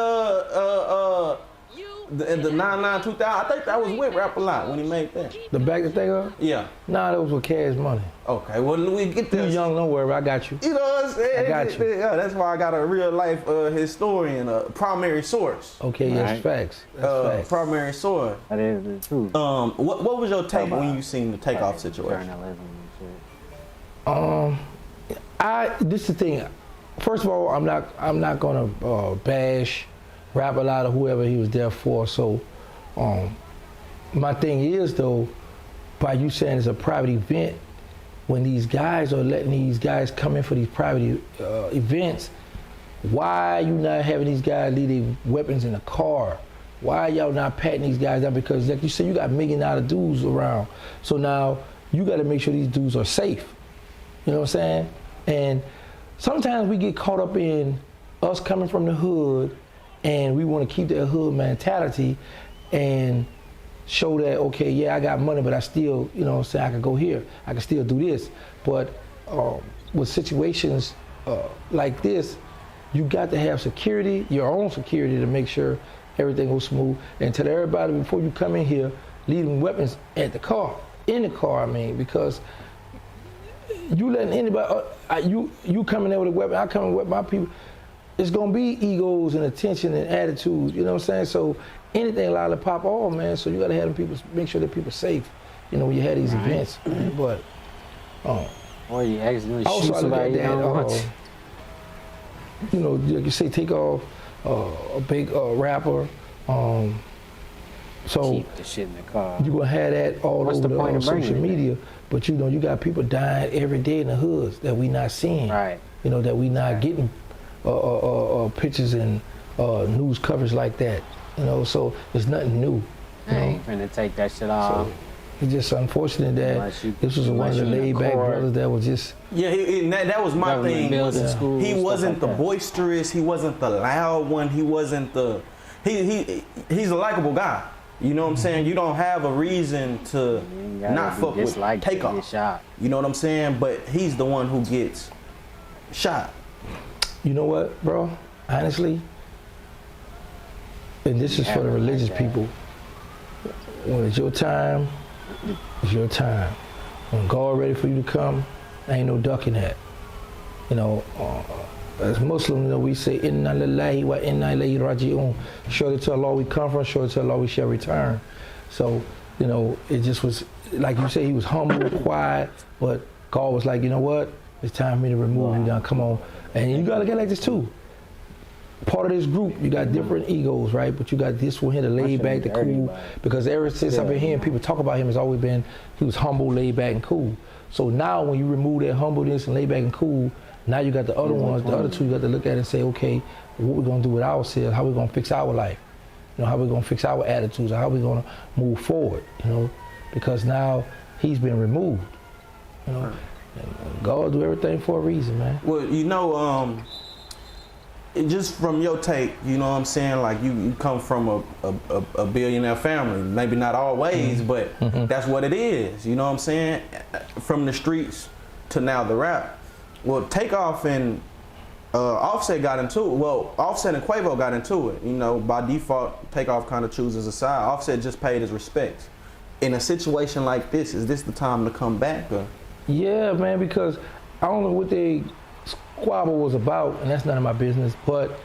the 99 2000. I think that was with Rap-A-Lot when he made that. The back the thing up? Yeah. Nah, that was with Cash Money. Okay, well we get this. You young, don't worry, I got you. You know what I'm saying? I got you. Yeah, that's why I got a real life historian, a primary source. Okay, yes, facts. That's facts. Primary source. That is the truth. What was your take when you seen the Takeoff situation? This is the thing. First of all, I'm not gonna bash Rap-A-Lot or whoever he was there for. So, my thing is though, by you saying it's a private event, when these guys are letting these guys come in for these private events, why are you not having these guys leave their weapons in the car? Why are y'all not patting these guys down? Because like you said, you got $1 million dudes around. So now you got to make sure these dudes are safe. You know what I'm saying? And sometimes we get caught up in us coming from the hood and we want to keep that hood mentality and show that, okay, yeah, I got money, but I still, you know what I'm saying, I can go here. I can still do this. But with situations like this, you got to have security, your own security, to make sure everything goes smooth. And tell everybody before you come in here, leaving weapons at the car, in the car, I mean, because you letting anybody, you coming in with a weapon, I come in with my people, it's gonna be egos and attention and attitudes, you know what I'm saying? So anything allowed to pop off, man, so you gotta have them people, make sure that people safe, you know, when you have these events, man. But, or you accidentally also shoot somebody you know, like you say, Takeoff, a big rapper, so keep the shit in the car. You're gonna have that all over the social media, but you know, you got people dying every day in the hoods that we not seeing. Right. You know, that we not getting pictures and news coverage like that. You know, so it's nothing new. I ain't finna take that shit off. So it's just unfortunate that this was one of the laid back brothers that was just. Yeah, that was my thing. He wasn't the boisterous. He wasn't the loud one. He wasn't the. He's a likable guy. You know what I'm saying? You don't have a reason to not fuck with Takeoff. You know what I'm saying? But he's the one who gets shot. You know what, bro? Honestly, and this is for the religious people. When it's your time, it's your time. When God ready for you to come, ain't no ducking that. You know, as Muslims, you know, we say, Inna lillahi wa inna ilayhi raji'un. Surely to Allah we come from, surely to Allah we shall return. So, you know, it just was, like you say, he was humble, quiet, but God was like, you know what? It's time for me to remove you now, come on. And you gotta get like this too. Part of this group, you got different egos, right? But you got this one here, the laid back, the cool. Because ever since I've been hearing people talk about him, it's always been, he was humble, laid back, and cool. So now when you remove that humbleness and laid back and cool, now you got the other ones, the other two you got to look at and say, okay, what we gonna do with ourselves? How we gonna fix our life? You know, how we gonna fix our attitudes? How we gonna move forward? You know, because now he's been removed. You know, and God do everything for a reason, man. Well, you know, just from your take, you know what I'm saying? Like you come from a billionaire family, maybe not always, but that's what it is. You know what I'm saying? From the streets to now the rap. Well, Takeoff and Offset got into it. Well, Offset and Quavo got into it. You know, by default, Takeoff kind of chooses a side. Offset just paid his respects. In a situation like this, is this the time to come back? Or Yeah, man, because I don't know what they squabble was about, and that's none of my business. But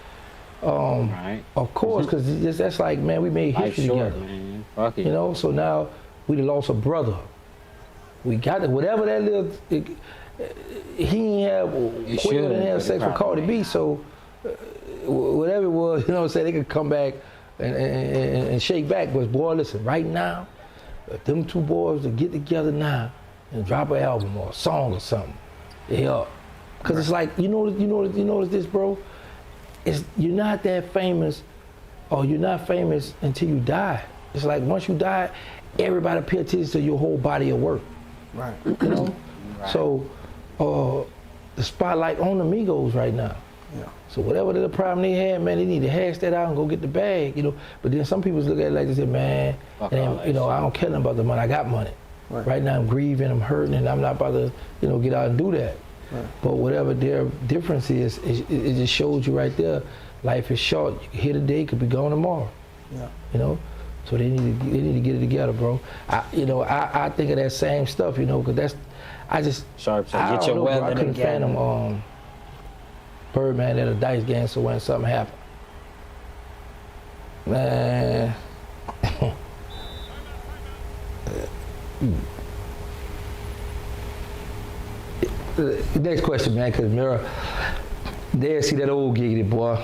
of course, because that's like, man, we made history together. Man. Fuck it. You know, so now we lost a brother. We got it. Whatever that little, he didn't have, Quavo didn't have sex with Cardi B, so whatever it was, you know what I'm saying, they could come back and shake back. But boy, listen, right now, if them two boys to get together now and drop an album or a song or something, they up. Cause it's like, you notice this, bro? You're not that famous, or you're not famous until you die. It's like once you die, everybody pay attention to your whole body of work. Right. You know? So the spotlight on the Migos right now. Yeah. So whatever the problem they had, man, they need to hash that out and go get the bag, you know. But then some people look at it like they say, man, you know, I don't care nothing about the money, I got money. Right now I'm grieving, I'm hurting, and I'm not about to, you know, get out and do that. Right. But whatever their difference is, it just shows you right there, life is short. You can hit a day, could be gone tomorrow. Yeah. You know? So they need to get it together, bro. I think of that same stuff, you know, because Sharp said, I get your weather I couldn't fathom Birdman at a dice game, so when something happened, man. Next question, man, because Mira, they see that old giggity boy.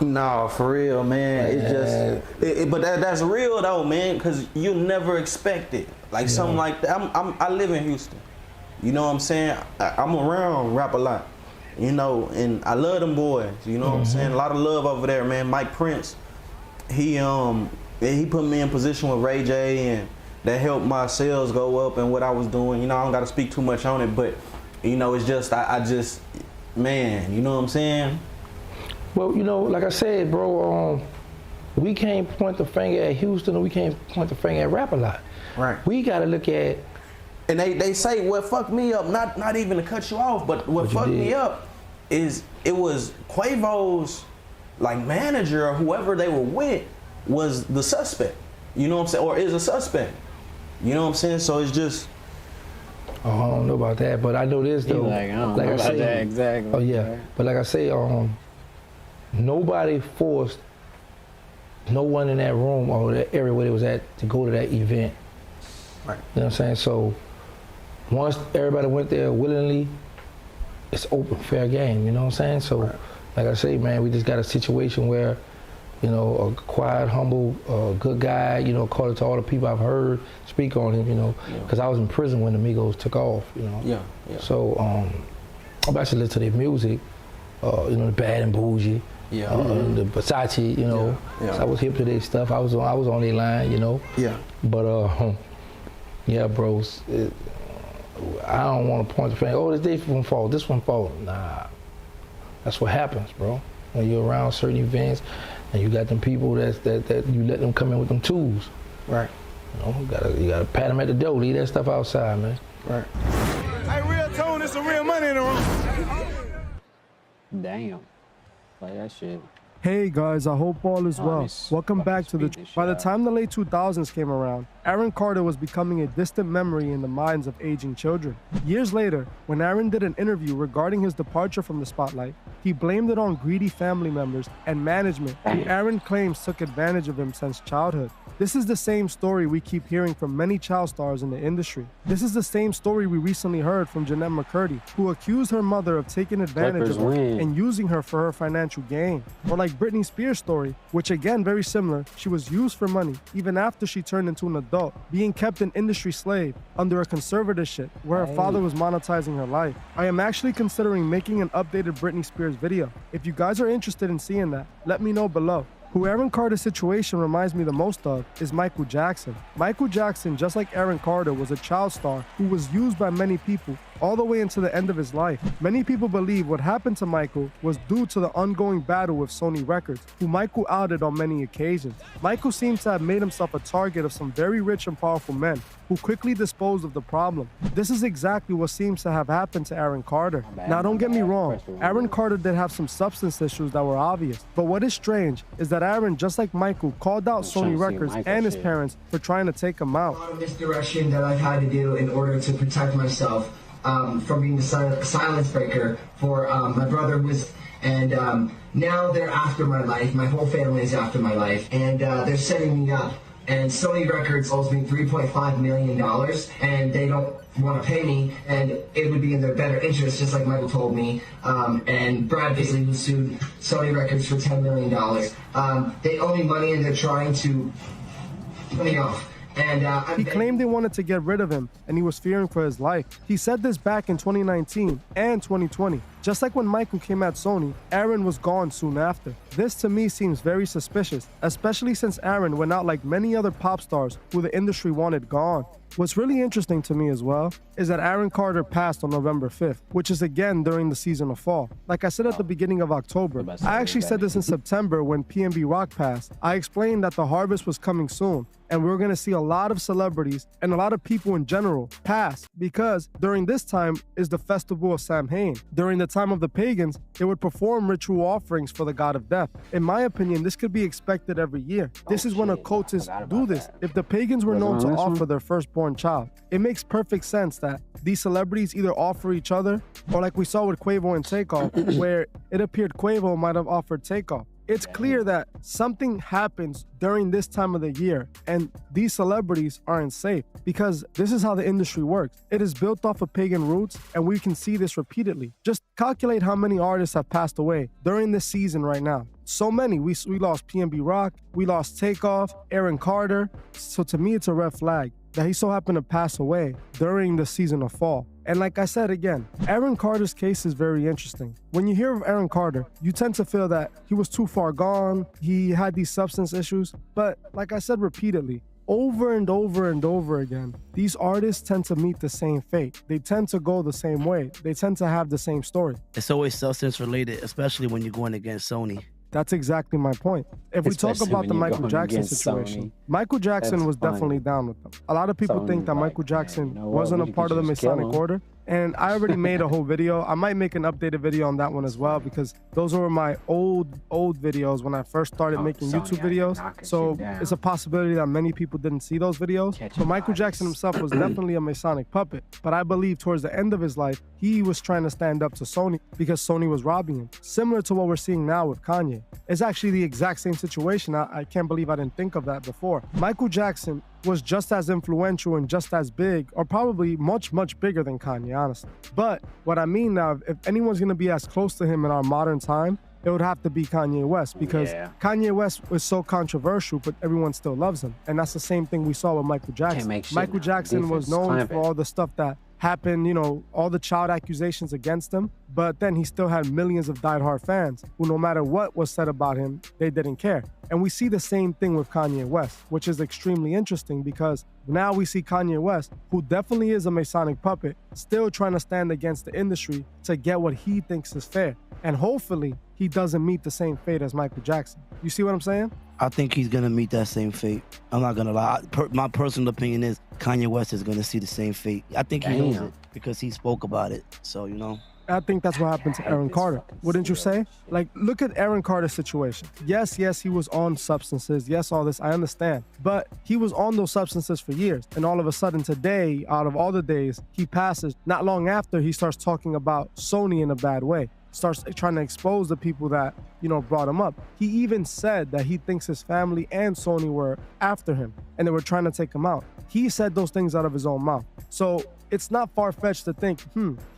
No, for real, man. It's just, but that's real though, man, because you never expect it. Like something like that. I live in Houston. You know what I'm saying? I'm around rap a lot, you know, and I love them boys. You know what I'm saying? A lot of love over there, man. Mike Prince, he put me in position with Ray J, and that helped my sales go up and what I was doing. You know, I don't got to speak too much on it, but you know, it's just I just, man, you know what I'm saying? Well, you know, like I said, bro, we can't point the finger at Houston, and we can't point the finger at Rap a Lot. Right. We got to look at. And they say what fucked me up, not even to cut you off, but what fucked me up is it was Quavo's like manager or whoever they were with was the suspect. You know what I'm saying? Or is a suspect. You know what I'm saying? So it's just. Oh, I don't know about that, but I know this though. I don't know about that exactly. Oh yeah, but like I say, nobody forced no one in that room or that area where they was at to go to that event. Right. You know what I'm saying? So once everybody went there willingly, it's open, fair game. You know what I'm saying? So, like I say, man, we just got a situation where, you know, a quiet, humble, good guy, you know, according to all the people I've heard speak on him, you know, because I was in prison when the Migos took off, you know. Yeah. So, I actually listened to their music, you know, the Bad and Bougie, the Versace, you know. So I was hip to their stuff. I was on their line, you know. Yeah. But, yeah, bros, I don't want to point the finger, oh, this one fault, this one fault. Nah, that's what happens, bro. When you're around certain events, and you got them people that you let them come in with them tools. Right. You know, you gotta pat them at the door, leave that stuff outside, man. Right. Hey, real tone, there's some real money in the room. Damn. Play that shit. Hey guys, I hope all is well. Welcome back to the. By the time the late 2000s came around, Aaron Carter was becoming a distant memory in the minds of aging children. Years later, when Aaron did an interview regarding his departure from the spotlight, he blamed it on greedy family members and management who Aaron claims took advantage of him since childhood. This is the same story we keep hearing from many child stars in the industry. This is the same story we recently heard from Jennette McCurdy, who accused her mother of taking advantage of her and using her for her financial gain. Or like Britney Spears' story, which again very similar, she was used for money even after she turned into an adult, being kept an industry slave under a conservatorship where her father was monetizing her life. I am actually considering making an updated Britney Spears video. If you guys are interested in seeing that, let me know below. Who Aaron Carter's situation reminds me the most of is Michael Jackson. Michael Jackson, just like Aaron Carter, was a child star who was used by many people all the way into the end of his life. Many people believe what happened to Michael was due to the ongoing battle with Sony Records, who Michael outed on many occasions. Michael seems to have made himself a target of some very rich and powerful men who quickly disposed of the problem. This is exactly what seems to have happened to Aaron Carter. Now, don't get me wrong, Aaron Carter did have some substance issues that were obvious, but what is strange is that Aaron, just like Michael, called out Sony Records and his parents for trying to take him out. A lot of misdirection that I've had to do in order to protect myself from being a silence breaker for my brother and now they're after my life. My whole family is after my life, and they're setting me up. And Sony Records owes me $3.5 million, and they don't want to pay me, and it would be in their better interest, just like Michael told me. And Brad Paisley who sued Sony Records for $10 million. They owe me money, and they're trying to put me off. And he claimed they wanted to get rid of him, and he was fearing for his life. He said this back in 2019 and 2020. Just like when Michael came at Sony, Aaron was gone soon after. This to me seems very suspicious, especially since Aaron went out like many other pop stars who the industry wanted gone. What's really interesting to me as well is that Aaron Carter passed on November 5th, which is again during the season of fall. Like I said at the beginning of October, I actually said this in September when PNB Rock passed. I explained that the harvest was coming soon, and we were going to see a lot of celebrities and a lot of people in general pass, because during this time is the festival of Samhain. During the time of the pagans, they would perform ritual offerings for the god of death. In my opinion, this could be expected every year. This is when occultists do this. If the pagans were known to offer their firstborn child, it makes perfect sense that these celebrities either offer each other, or like we saw with Quavo and Takeoff, where it appeared Quavo might have offered Takeoff. It's clear that something happens during this time of the year, and these celebrities aren't safe, because this is how the industry works. It is built off of pagan roots, and we can see this repeatedly. Just calculate how many artists have passed away during this season right now. So many. We lost PNB Rock, we lost Takeoff, Aaron Carter. So to me, it's a red flag that he so happened to pass away during the season of fall. And like I said again, Aaron Carter's case is very interesting. When you hear of Aaron Carter, you tend to feel that he was too far gone, he had these substance issues, but like I said repeatedly, over and over and over again, these artists tend to meet the same fate. They tend to go the same way. They tend to have the same story. It's always substance related, especially when you're going against Sony. That's exactly my point. If we talk about the Michael Jackson situation, Michael Jackson was definitely down with them. A lot of people think that Michael Jackson wasn't a part of the Masonic Order. And I already made a whole video. I might make an updated video on that one as well, because those were my old videos when I first started making YouTube videos. So it's a possibility that many people didn't see those videos. But Michael Jackson himself was definitely a Masonic puppet. But I believe towards the end of his life, he was trying to stand up to Sony because Sony was robbing him. Similar to what we're seeing now with Kanye. It's actually the exact same situation. I can't believe I didn't think of that before. Michael Jackson was just as influential and just as big, or probably much, much bigger than Kanye, honestly. But what I mean now, if anyone's gonna be as close to him in our modern time, it would have to be Kanye West, because Kanye West was so controversial, but everyone still loves him. And that's the same thing we saw with Michael Jackson. Michael Jackson was known for all the stuff that happened, you know, all the child accusations against him, but then he still had millions of diehard fans who, no matter what was said about him, they didn't care. And we see the same thing with Kanye West, which is extremely interesting, because now we see Kanye West, who definitely is a Masonic puppet, still trying to stand against the industry to get what he thinks is fair. And hopefully he doesn't meet the same fate as Michael Jackson. You see what I'm saying? I think he's gonna meet that same fate. I'm not gonna lie. My personal opinion is Kanye West is gonna see the same fate. I think he knows it because he spoke about it. So, you know. I think that's what happened to Aaron Carter. Wouldn't you say? Like, look at Aaron Carter's situation. Yes, he was on substances. Yes, all this, I understand. But he was on those substances for years. And all of a sudden today, out of all the days, he passes. Not long after, he starts talking about Sony in a bad way. Starts trying to expose the people that, you know, brought him up. He even said that he thinks his family and Sony were after him and they were trying to take him out. He said those things out of his own mouth. So it's not far-fetched to think,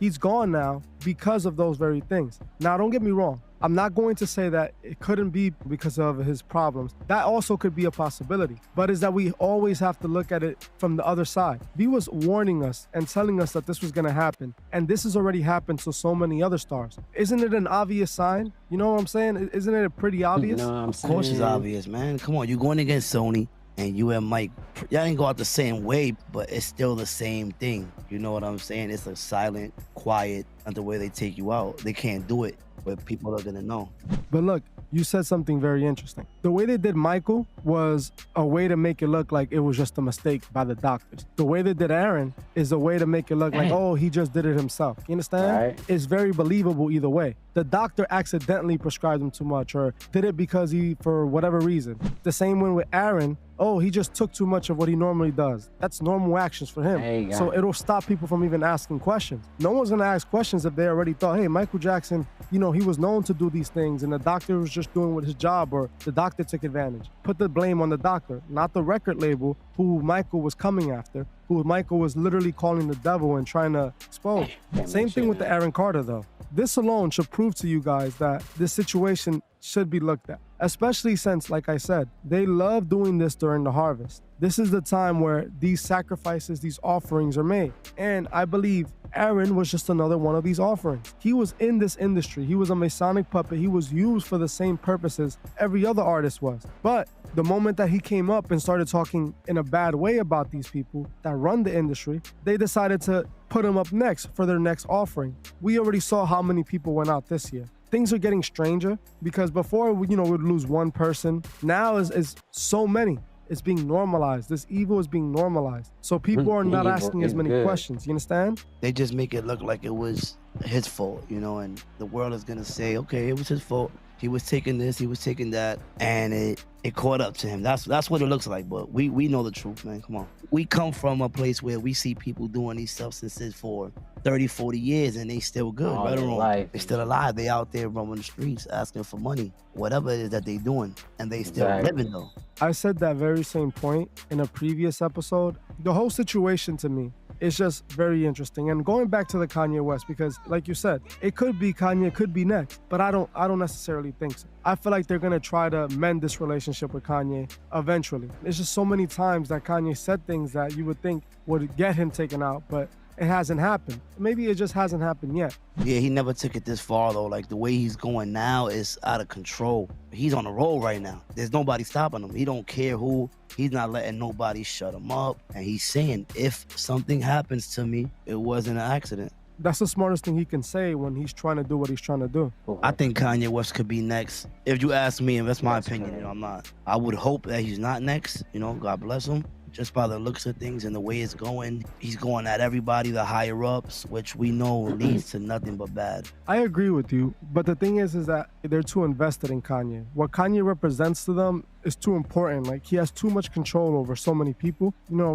he's gone now because of those very things. Now, don't get me wrong. I'm not going to say that it couldn't be because of his problems. That also could be a possibility. But is that we always have to look at it from the other side. He was warning us and telling us that this was going to happen. And this has already happened to so many other stars. Isn't it an obvious sign? You know what I'm saying? Isn't it pretty obvious? Of course it's obvious, man. Come on, you're going against Sony. and you and Mike, y'all didn't go out the same way, but it's still the same thing. You know what I'm saying? It's a silent, quiet, and the way they take you out. They can't do it, but people are gonna know. But look, you said something very interesting. The way they did Michael was a way to make it look like it was just a mistake by the doctors. The way they did Aaron is a way to make it look like, oh, he just did it himself. You understand? Right. It's very believable either way. The doctor accidentally prescribed him too much or did it because for whatever reason. The same way with Aaron, oh, he just took too much of what he normally does. That's normal actions for him. So it'll stop people from even asking questions. No one's gonna ask questions if they already thought, hey, Michael Jackson, he was known to do these things and the doctor was just doing with his job, or the doctor took advantage. Put the blame on the doctor, not the record label who Michael was coming after, who Michael was literally calling the devil and trying to expose. Same thing with the Aaron Carter though. This alone should prove to you guys that this situation should be looked at, especially since, like I said, they love doing this during the harvest. This is the time where these sacrifices, these offerings are made. And I believe Aaron was just another one of these offerings. He was in this industry. He was a Masonic puppet. He was used for the same purposes every other artist was. But the moment that he came up and started talking in a bad way about these people that run the industry, they decided to put him up next for their next offering. We already saw how many people went out this year. Things are getting stranger because before, we'd lose one person. Now is so many. It's being normalized. This evil is being normalized. So people are not asking as many questions. You understand? They just make it look like it was his fault, and the world is gonna say, okay, it was his fault. He was taking this, he was taking that, and it caught up to him. That's what it looks like, but we know the truth, man. Come on. We come from a place where we see people doing these substances for 30, 40 years, and they still good, right or wrong. They still alive. They out there roaming the streets asking for money, whatever it is that they doing, and they still living though. I said that very same point in a previous episode. The whole situation to me is just very interesting. And going back to the Kanye West, because like you said, it could be Kanye, could be next, but I don't necessarily think so. I feel like they're gonna try to mend this relationship with Kanye eventually. There's just so many times that Kanye said things that you would think would get him taken out, but it hasn't happened. Maybe it just hasn't happened yet. Yeah, he never took it this far though. Like the way he's going now is out of control. He's on a roll right now. There's nobody stopping him. He don't care who. He's not letting nobody shut him up. And he's saying, if something happens to me, it wasn't an accident. That's the smartest thing he can say when he's trying to do what he's trying to do. I think Kanye West could be next. If you ask me, and that's my opinion, I'm not. I would hope that he's not next. God bless him. Just by the looks of things and the way it's going, he's going at everybody, the higher ups, which we know leads to nothing but bad. I agree with you, but the thing is that they're too invested in Kanye. What Kanye represents to them is too important. Like, he has too much control over so many people.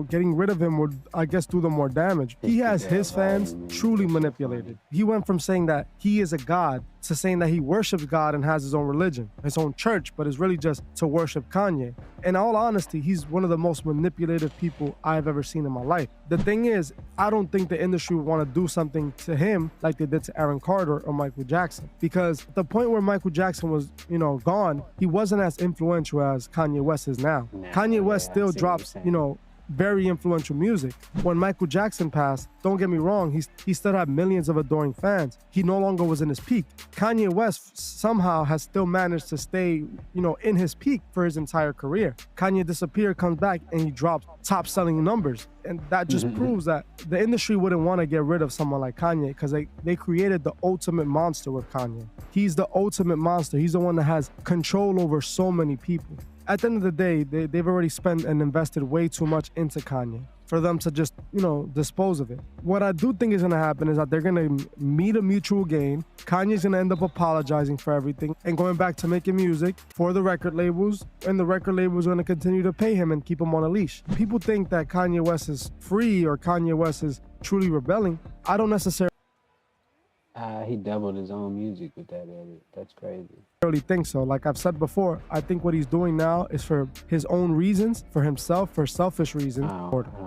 Getting rid of him would, I guess, do them more damage. He has his fans truly manipulated. He went from saying that he is a god to saying that he worships God and has his own religion, his own church, but it's really just to worship Kanye. In all honesty, he's one of the most manipulative people I've ever seen in my life. The thing is, I don't think the industry would want to do something to him like they did to Aaron Carter or Michael Jackson. Because at the point where Michael Jackson was, gone, he wasn't as influential as Kanye West is now. Kanye West still drops, very influential music. When Michael Jackson passed, don't get me wrong, he still had millions of adoring fans. He no longer was in his peak. Kanye West somehow has still managed to stay, in his peak for his entire career. Kanye disappeared, comes back, and he drops top-selling numbers. And that just proves that the industry wouldn't want to get rid of someone like Kanye because they created the ultimate monster with Kanye. He's the ultimate monster. He's the one that has control over so many people. At the end of the day, they've already spent and invested way too much into Kanye for them to just, dispose of it. What I do think is going to happen is that they're going to meet a mutual gain. Kanye's going to end up apologizing for everything and going back to making music for the record labels, and the record labels are going to continue to pay him and keep him on a leash. People think that Kanye West is free or Kanye West is truly rebelling. I don't necessarily he doubled his own music with that edit. That's crazy. I really think so. Like I've said before, I think what he's doing now is for his own reasons, for himself, for selfish reasons.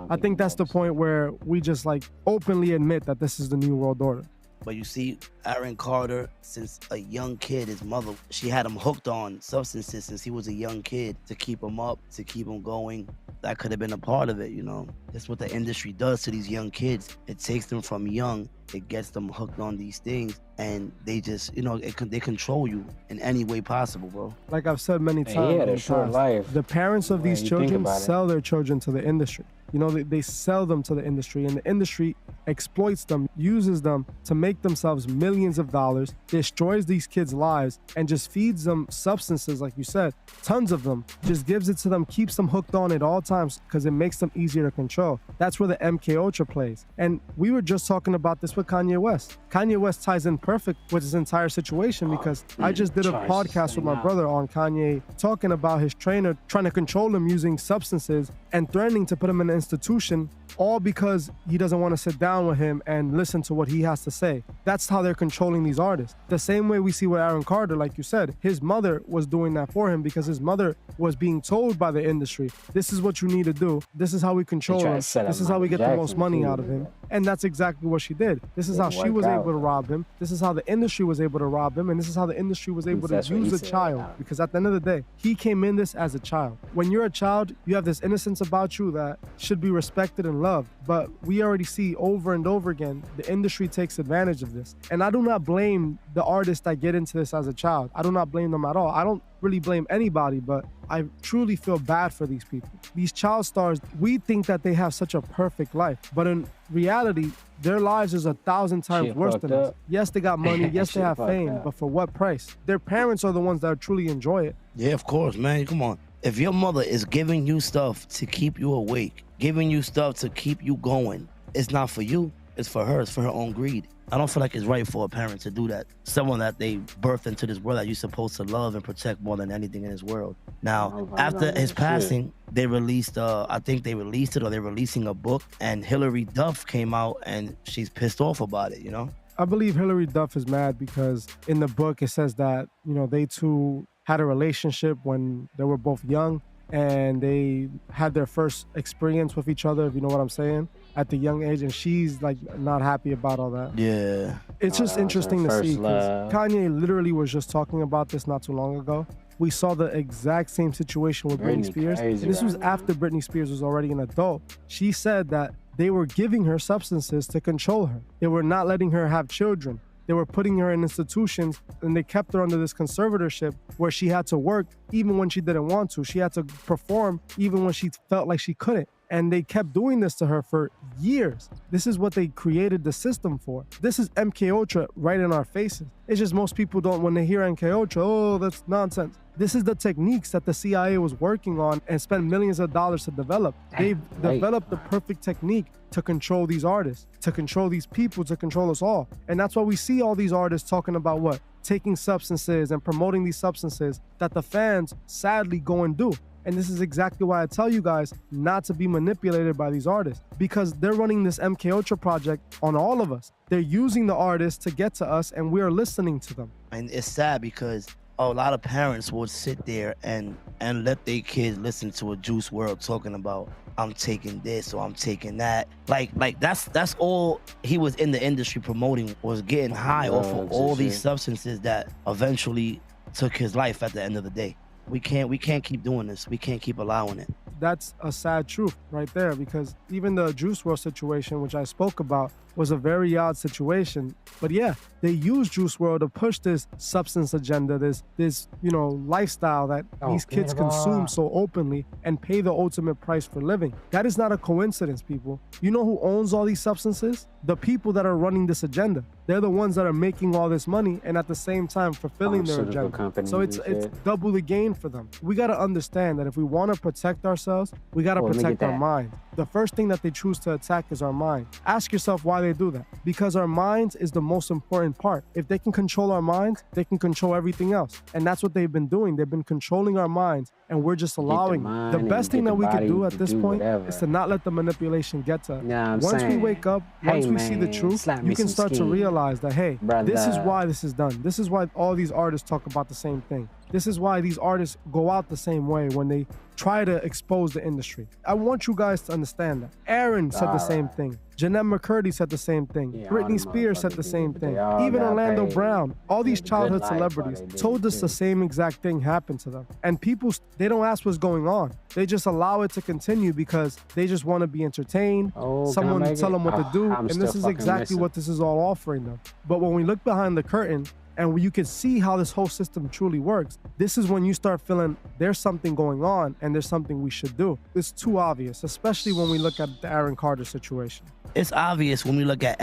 I think that's the point where we just openly admit that this is the new world order. But you see, Aaron Carter, since a young kid, his mother, she had him hooked on substances since he was a young kid to keep him up, to keep him going. that could have been a part of it, you know. That's what the industry does to these young kids. It takes them from young, it gets them hooked on these things, and they just, you know, they control you in any way possible, bro. Like I've said many times, he had a short life. The parents of these you think children about it. sell their children to the industry. You know, they sell them to the industry, and the industry exploits them, uses them to make themselves millions of dollars, destroys these kids' lives, and just feeds them substances, like you said, tons of them, just gives it to them, keeps them hooked on at all times because it makes them easier to control. That's where the MK Ultra plays. And we were just talking about this with Kanye West. Kanye West ties in perfect with his entire situation because I just did a podcast with my brother on Kanye talking about his trainer trying to control him using substances and threatening to put him in an institution, all because he doesn't want to sit down with him and listen to what he has to say. That's how they're controlling these artists. The same way we see with Aaron Carter, like you said, his mother was doing that for him because his mother was being told by the industry, this is what you need to do. This is how we control him. This is how we get the most money out of him. And that's exactly what she did. This is how she was able to rob him. This is how the industry was able to rob him. And this is how the industry was able to use a child. Because at the end of the day, he came in this as a child. When you're a child, you have this innocence about you that should be respected and loved. But we already see over and over again, the industry takes advantage of this. And I do not blame the artists that get into this as a child. I do not blame them at all. I don't really blame anybody, but I truly feel bad for these people. These child stars, we think that they have such a perfect life, but in reality, their lives is 1,000 times worse than us. Yes, they got money. Yes, they have fame, but for what price? Their parents are the ones that truly enjoy it. Yeah, of course, man. Come on. If your mother is giving you stuff to keep you awake, giving you stuff to keep you going, it's not for you. It's for her. It's for her own greed. I don't feel like it's right for a parent to do that. Someone that they birthed into this world that you're supposed to love and protect more than anything in this world. Now, after his passing, they released, I think they released it or they're releasing a book, and Hillary Duff came out and she's pissed off about it, you know? I believe Hillary Duff is mad because in the book it says that, you know, they two had a relationship when they were both young and they had their first experience with each other, if you know what I'm saying, at the young age, and she's like not happy about all that. Yeah. It's just interesting to see because Kanye literally was just talking about this not too long ago. We saw the exact same situation with Britney Spears. This was after Britney Spears was already an adult. She said that they were giving her substances to control her. They were not letting her have children. They were putting her in institutions and they kept her under this conservatorship where she had to work even when she didn't want to. She had to perform even when she felt like she couldn't. And they kept doing this to her for years. This is what they created the system for. This is MK Ultra right in our faces. It's just most people don't, when they hear MK Ultra, oh, that's nonsense. This is the techniques that the CIA was working on and spent millions of dollars to develop. They've developed the perfect technique to control these artists, to control these people, to control us all. And that's why we see all these artists talking about what? Taking substances and promoting these substances that the fans sadly go and do. And this is exactly why I tell you guys not to be manipulated by these artists, because they're running this MK Ultra project on all of us. They're using the artists to get to us and we're listening to them. And it's sad because a lot of parents would sit there and let their kids listen to a Juice WRLD talking about, I'm taking this or I'm taking that. Like that's all he was in the industry promoting, was getting high off of all these substances that eventually took his life at the end of the day. We can't keep doing this. We can't keep allowing it. That's a sad truth right there, because even the Juice WRLD situation, which I spoke about, was a very odd situation. But yeah, they used Juice WRLD to push this substance agenda, this lifestyle that these kids consume so openly and pay the ultimate price for living. That is not a coincidence, people. You know who owns all these substances? The people that are running this agenda. They're the ones that are making all this money and at the same time fulfilling their agenda. So it's double the gain for them. We got to understand that if we want to protect ourselves, we got to protect our mind. The first thing that they choose to attack is our mind. Ask yourself why they do that. Because our minds is the most important part. If they can control our minds, they can control everything else. And that's what they've been doing. They've been controlling our minds and we're just allowing it. The best thing that we can do at this point is to not let the manipulation get to us. Once we wake up, once we see the truth, you can start to realize that, hey, this is why this is done. This is why all these artists talk about the same thing. This is why these artists go out the same way when they try to expose the industry. I want you guys to understand that. Aaron said the same thing. Jeanette McCurdy said the same thing. Yeah, all Britney them Spears said the motherfuckers same did, thing. they all Even got Orlando paid. Brown. All these Good childhood life while celebrities they did told it, us the too. same exact thing happened to them. And people, they don't ask what's going on. They just allow it to continue because they just want to be entertained. Oh, can I Someone make tell it? them what to do. I'm And still this is fucking exactly missing. what this is all offering them. But when we look behind the curtain, and you can see how this whole system truly works, this is when you start feeling there's something going on and there's something we should do. It's too obvious, especially when we look at the Aaron Carter situation. It's obvious when we look at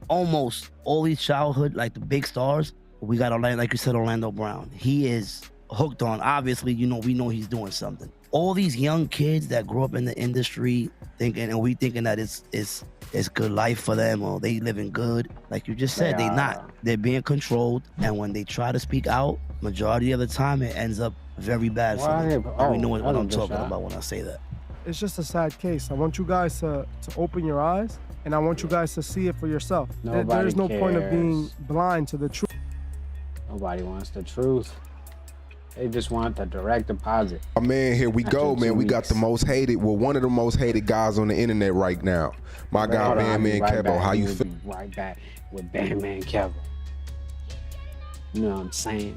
almost all these childhood, like the big stars. We got Orlando, like you said, Orlando Brown. He is hooked on, obviously, we know he's doing something. All these young kids that grew up in the industry we thinking that it's good life for them or they living good. Like you just said, they're being controlled. And when they try to speak out, majority of the time it ends up very bad for them. And we know what I'm talking about when I say that. It's just a sad case. I want you guys to open your eyes and I want you guys to see it for yourself. There's no point of being blind to the truth. Nobody wants the truth. They just want the direct deposit. Oh, man, here we go, man. We got the most hated, one of the most hated guys on the internet right now. My guy, Hold on, I'll be Bandman right Kevo. back. How you We'll feel? be right back with Bandman Kevo. You know what I'm saying?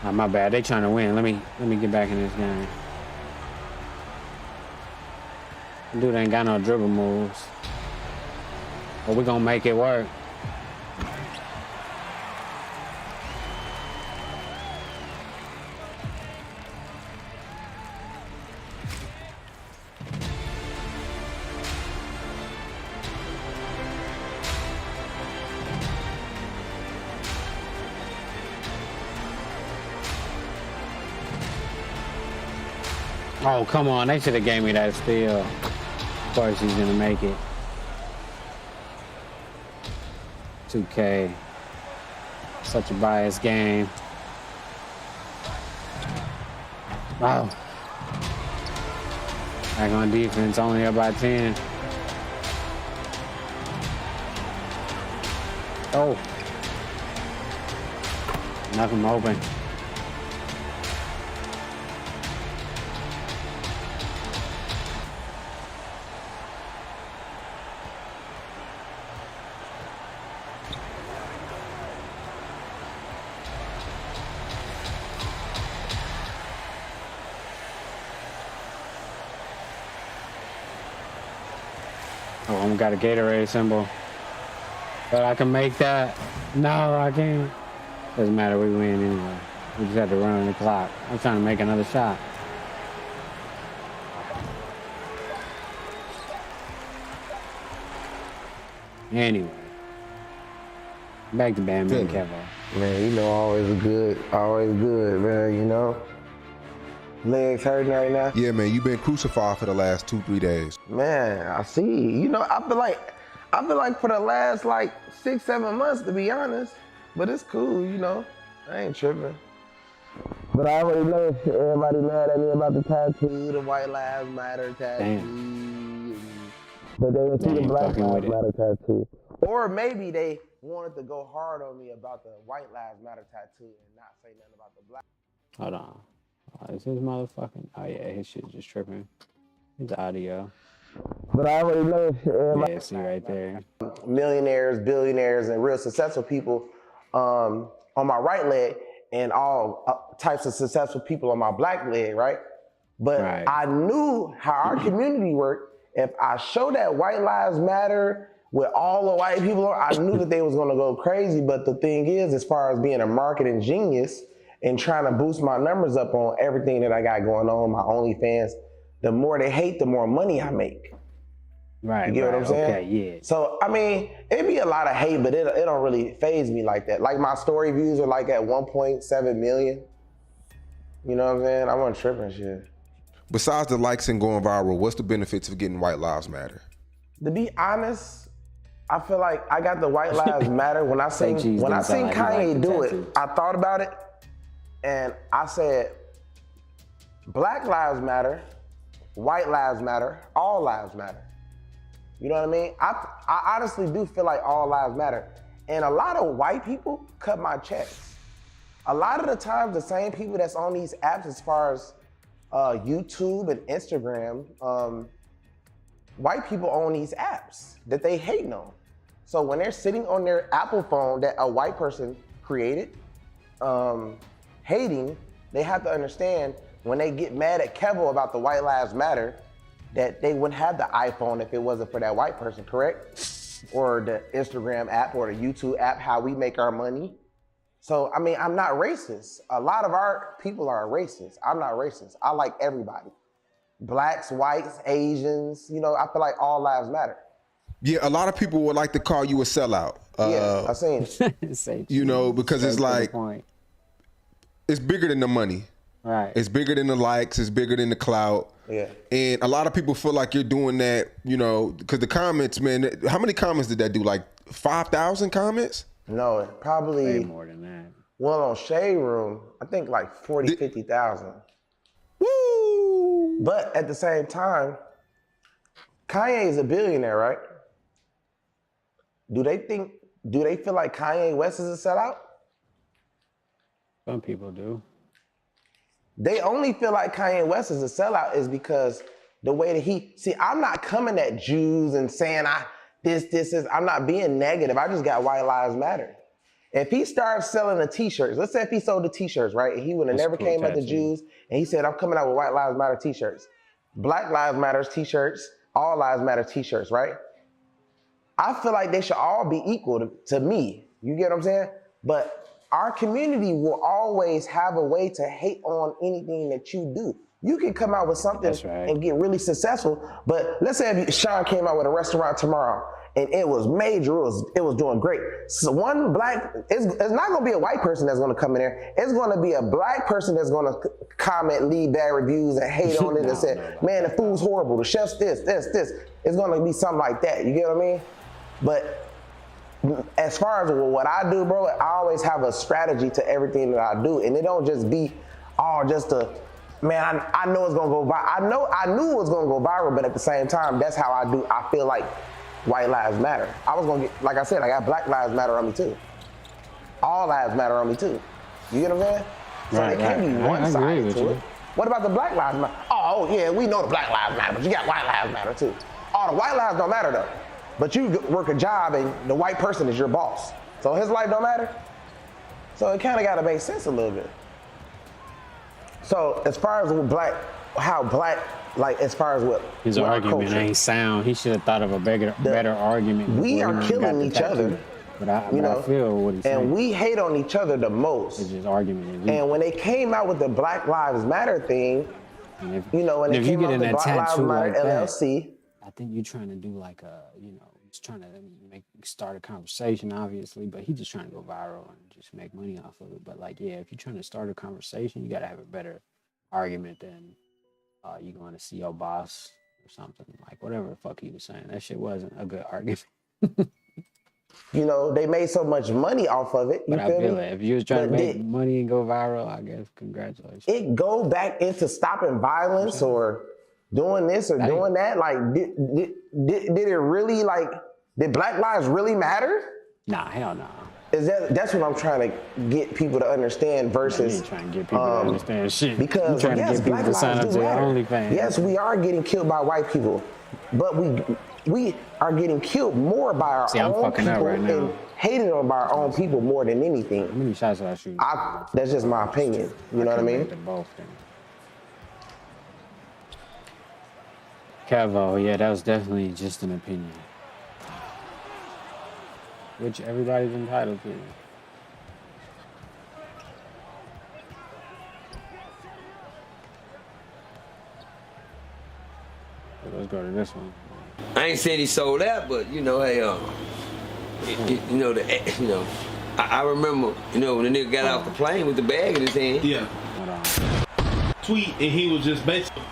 Oh, my bad. They trying to win. Let me get back in this game. Dude ain't got no dribble moves. But we gonna make it work. Oh, come on. They should have gave me that steal. Of course he's gonna make it. 2K. Such a biased game. Wow. Back on defense, only up by 10. Oh. Nothing open. Oh, I got a Gatorade symbol. But I can make that. No, I can't. Doesn't matter. We win anyway. We just have to run on the clock. I'm trying to make another shot. Anyway. Back to Batman Kevo. Man, you know, always good, man, you know. Legs hurting right now. Yeah, man, you've been crucified for the last 2-3 days. Man, I see. You know, I feel like for the last like 6-7 months, to be honest. But it's cool, you know. I ain't tripping. But I already know everybody mad at me about the tattoo, the White Lives Matter tattoo. But they didn't see the Black Lives Matter tattoo. Or maybe they wanted to go hard on me about the White Lives Matter tattoo and not say nothing about the black. Hold on. Is his motherfucking... Oh, yeah, his shit just tripping. His audio. But I already know everybody... Yeah, see right there. Millionaires, billionaires, and real successful people on my right leg and all types of successful people on my black leg, right? But I knew how our community worked. If I show that White Lives Matter with all the white people, I knew that they was gonna go crazy. But the thing is, as far as being a marketing genius and trying to boost my numbers up on everything that I got going on, my OnlyFans, the more they hate, the more money I make. Right. You get what I'm saying? Okay, yeah. So, I mean, it'd be a lot of hate, but it don't really faze me like that. Like my story views are like at 1.7 million. You know what I'm saying? I wasn't tripping shit. Besides the likes and going viral, what's the benefits of getting White Lives Matter? To be honest, I feel like I got the White Lives Matter. When I seen Kanye do it, I thought about it and I said, Black Lives Matter, White Lives Matter, all lives matter. You know what I mean? I honestly do feel like all lives matter. And a lot of white people cut my checks. A lot of the times, the same people that's on these apps as far as YouTube and Instagram, white people own these apps that they hating on. So when they're sitting on their Apple phone that a white person created, hating, they have to understand when they get mad at Kevo about the White Lives Matter, that they wouldn't have the iPhone if it wasn't for that white person, correct? Or the Instagram app or the YouTube app, how we make our money. So, I mean, I'm not racist. A lot of our people are racist. I'm not racist. I like everybody. Blacks, whites, Asians, you know, I feel like all lives matter. Yeah, a lot of people would like to call you a sellout. Yeah, I seen. You know, because it's like, it's bigger than the money. Right. It's bigger than the likes. It's bigger than the clout. Yeah. And a lot of people feel like you're doing that, you know, because the comments, man, how many comments did that do? Like 5,000 comments? No, probably way more than that. Well, on Shade Room, I think like 40, 50,000. Woo! But at the same time, Kanye is a billionaire, right? Do they feel like Kanye West is a sellout? Some people do. They only feel like Kanye West is a sellout is because the way that see, I'm not coming at Jews and saying I'm not being negative. I just got White Lives Matter. If he starts selling the t-shirts, let's say if he sold the t-shirts, right? And he would have never came at the Jews and he said, I'm coming out with White Lives Matter t-shirts. Black Lives Matter t-shirts, all lives matter t-shirts, right? I feel like they should all be equal to me. You get what I'm saying? But our community will always have a way to hate on anything that you do. You can come out with something and get really successful, but let's say if Sean came out with a restaurant tomorrow and it was major, it was doing great. So one black, it's not gonna be a white person that's gonna come in there. It's gonna be a black person that's gonna comment, leave bad reviews and hate on it and say, man, the food's horrible, the chef's this. It's gonna be something like that, you get what I mean? But as far as what I do, bro, I always have a strategy to everything that I do. And it don't just be all just man, I know it's gonna go viral. I knew it was gonna go viral, but at the same time, that's how I do. I feel like White Lives Matter. I was gonna get, like I said, I got Black Lives Matter on me too. All lives matter on me too. You get what I'm saying? So it can't be one side to it. What about the Black Lives Matter? Oh yeah, we know the Black Lives Matter, but you got White Lives Matter too. Oh, the white lives don't matter though. But you work a job and the white person is your boss. So his life don't matter? So it kind of got to make sense a little bit. So as far as how black, like as far as what his argument ain't sound. He should have thought of a better argument. We are killing each other. But I feel what he's saying. And we hate on each other the most. It's just argument. And when they came out with the Black Lives Matter thing, when they came out with the Black Lives Matter LLC. I think you're trying to do like he's trying to start a conversation, obviously, but he's just trying to go viral and just make money off of it. But like, yeah, if you're trying to start a conversation, you gotta have a better argument than you going to see your boss or something. Like whatever the fuck he was saying, that shit wasn't a good argument. They made so much money off of it. You But I feel feel me? like if you was trying to make money and go viral, I guess congratulations. It go back into stopping violence or doing this or doing that. Like, did it really did Black Lives really matter? Nah, hell no. That's what I'm trying to get people to understand versus You ain't trying to get people to understand shit. Because You trying to yes, get people Black to sign lives up do to your matter. OnlyFans. Yes, we are getting killed by white people, but we are getting killed more by our See, I'm own fucking people up right now. and hated on by our own people more than anything. How many shots did I shoot? That's just my opinion. You know what I mean? Both Cavo, yeah, that was definitely just an opinion, which everybody's entitled to. So let's go to this one. I ain't saying he sold out, but hey, I remember, when the nigga got off the plane with the bag in his hand. Yeah. Tweet and he was just basically.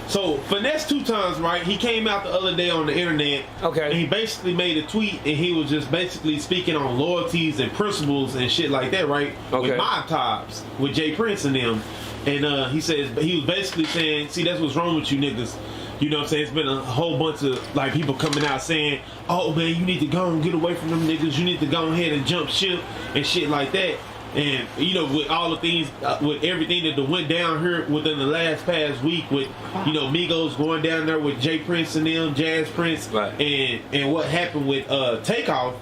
So Finesse 2 Times, right? He came out the other day on the internet. Okay. And he basically made a tweet and he was just basically speaking on loyalties and principles and shit like that, right? Okay. With Mob Ties, with Jay Prince and them. And he says he was basically saying, see, that's what's wrong with you niggas. You know what I'm saying? It's been a whole bunch of people coming out saying, oh man, you need to go and get away from them niggas. You need to go ahead and jump ship and shit like that. And with all the things, with everything that went down here within the past week, with Migos going down there with Jay Prince and them, Jazz Prince, right. and what happened with Takeoff,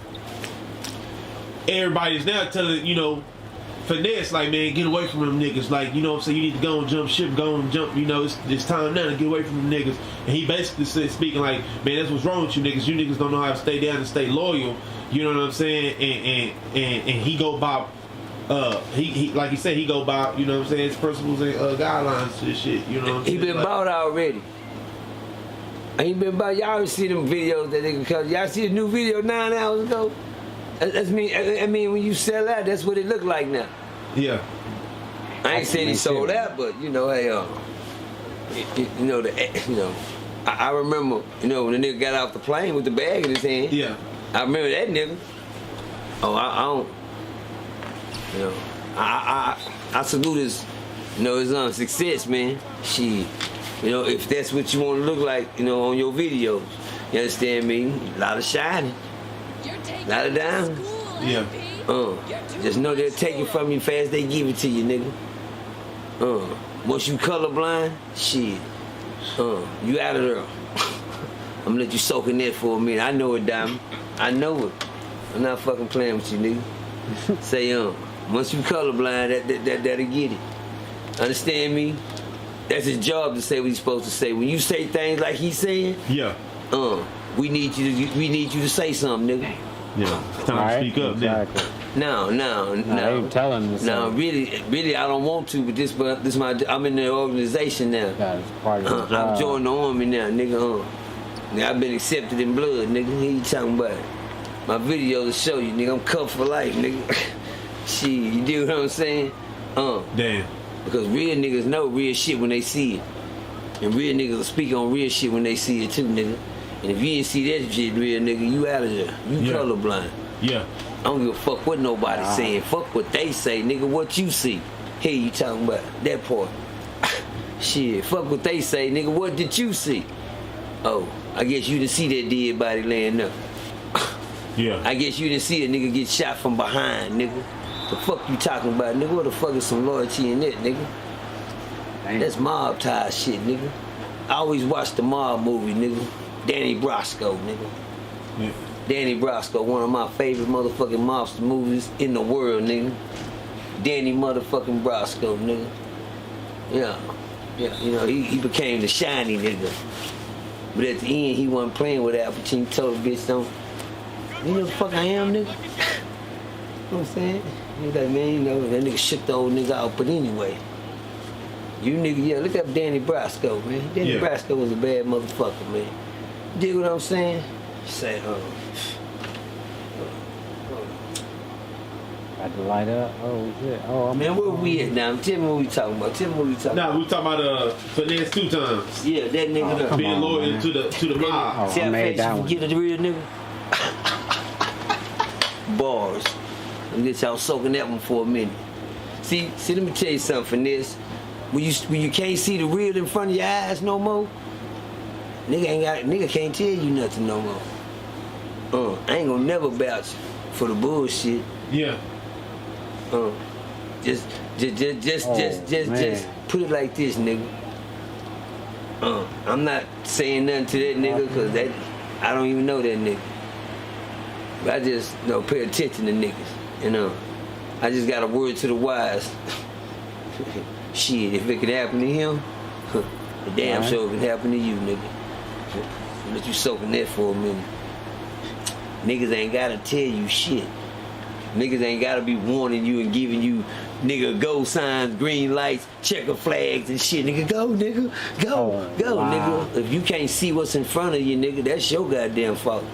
everybody's now telling Finesse, like, man, get away from them niggas. Like, you know what I'm saying? You need to go and jump ship, go and jump, it's time now to get away from them niggas. And he basically said, speaking like, man, that's what's wrong with you niggas. You niggas don't know how to stay down and stay loyal. You know what I'm saying? And he go by, he like he said, he go by, you know what I'm saying, his principles and guidelines to this shit. You know what I'm saying? He been bought already. He been bought. Y'all see them videos that nigga cut. Y'all see the new video 9 hours ago? I mean, when you sell out, that's what it look like now. Yeah. I ain't saying he sold out, but hey, I remember, when the nigga got off the plane with the bag in his hand. Yeah. I remember that nigga. Oh, I don't. I salute his, his success, man. Shit. If that's what you want to look like, on your videos. You understand me? A lot of shining. A lot of diamonds. Yeah. Just know they'll take it from you fast they give it to you, nigga. Once you colorblind, shit. You out of there. I'm gonna let you soak in that for a minute. I know it, Diamond. I know it. I'm not fucking playing with you, nigga. Say, once you colorblind, that'll get it. Understand me? That's his job to say what he's supposed to say. When you say things like he's saying, yeah. We need you to say something, nigga. Yeah, it's time to speak up now. No. You telling us. No, really, I don't want to. But this my. I'm in the organization now. Part of the I'm joining the army now, nigga. I've been accepted in blood, nigga. What you talking about? My video to show you, nigga. I'm cut for life, nigga. Shit, you do what I'm saying? Damn. Because real niggas know real shit when they see it, and real niggas will speak on real shit when they see it too, nigga. And if you didn't see that shit, real nigga, you out of there. You colorblind. Yeah. I don't give a fuck what nobody saying. Fuck what they say, nigga. What you see? Here you talking about that part. Shit. Fuck what they say, nigga. What did you see? Oh, I guess you didn't see that dead body laying up. Yeah. I guess you didn't see a nigga get shot from behind, nigga. The fuck you talking about, nigga? What the fuck is some loyalty in that, nigga? That's mob tie shit, nigga. I always watch the mob movie, nigga. Danny Brasco, nigga. Yeah. Danny Brasco, one of my favorite motherfucking mobster movies in the world, nigga. Danny motherfucking Brasco, nigga. Yeah. He became the shiny nigga. But at the end, he wasn't playing with Al Pacino. Told the bitch, You know what the fuck I am, nigga? You know what I'm saying? You like, man, you know, that nigga shook the old nigga out, but anyway. You nigga, yeah, look up Danny Brasco, man. Danny Brasco was a bad motherfucker, man. You dig what I'm saying? Say, Got the light up. Oh, shit. Oh, man, where we at now? Tell me what we talking about. Nah, we talking about Finesse 2 times. Yeah, that nigga being loyal to the mob. See how fast you forget the real nigga? Bars. Let me get y'all soaking that one for a minute. See, let me tell you something, Finesse. When you can't see the real in front of your eyes no more, nigga can't tell you nothing no more. I ain't gonna never vouch for the bullshit. Yeah. Just put it like this, nigga. I'm not saying nothing to that nigga because I don't even know that nigga. But I just pay attention to niggas. I just got a word to the wise. Shit, if it could happen to him, the damn sure it could happen to you, nigga. Let you soak in that for a minute. Niggas ain't gotta tell you shit. Niggas ain't gotta be warning you and giving you nigga go signs, green lights, checker flags and shit. Nigga, go, nigga. Go, nigga. If you can't see what's in front of you, nigga, that's your goddamn fault.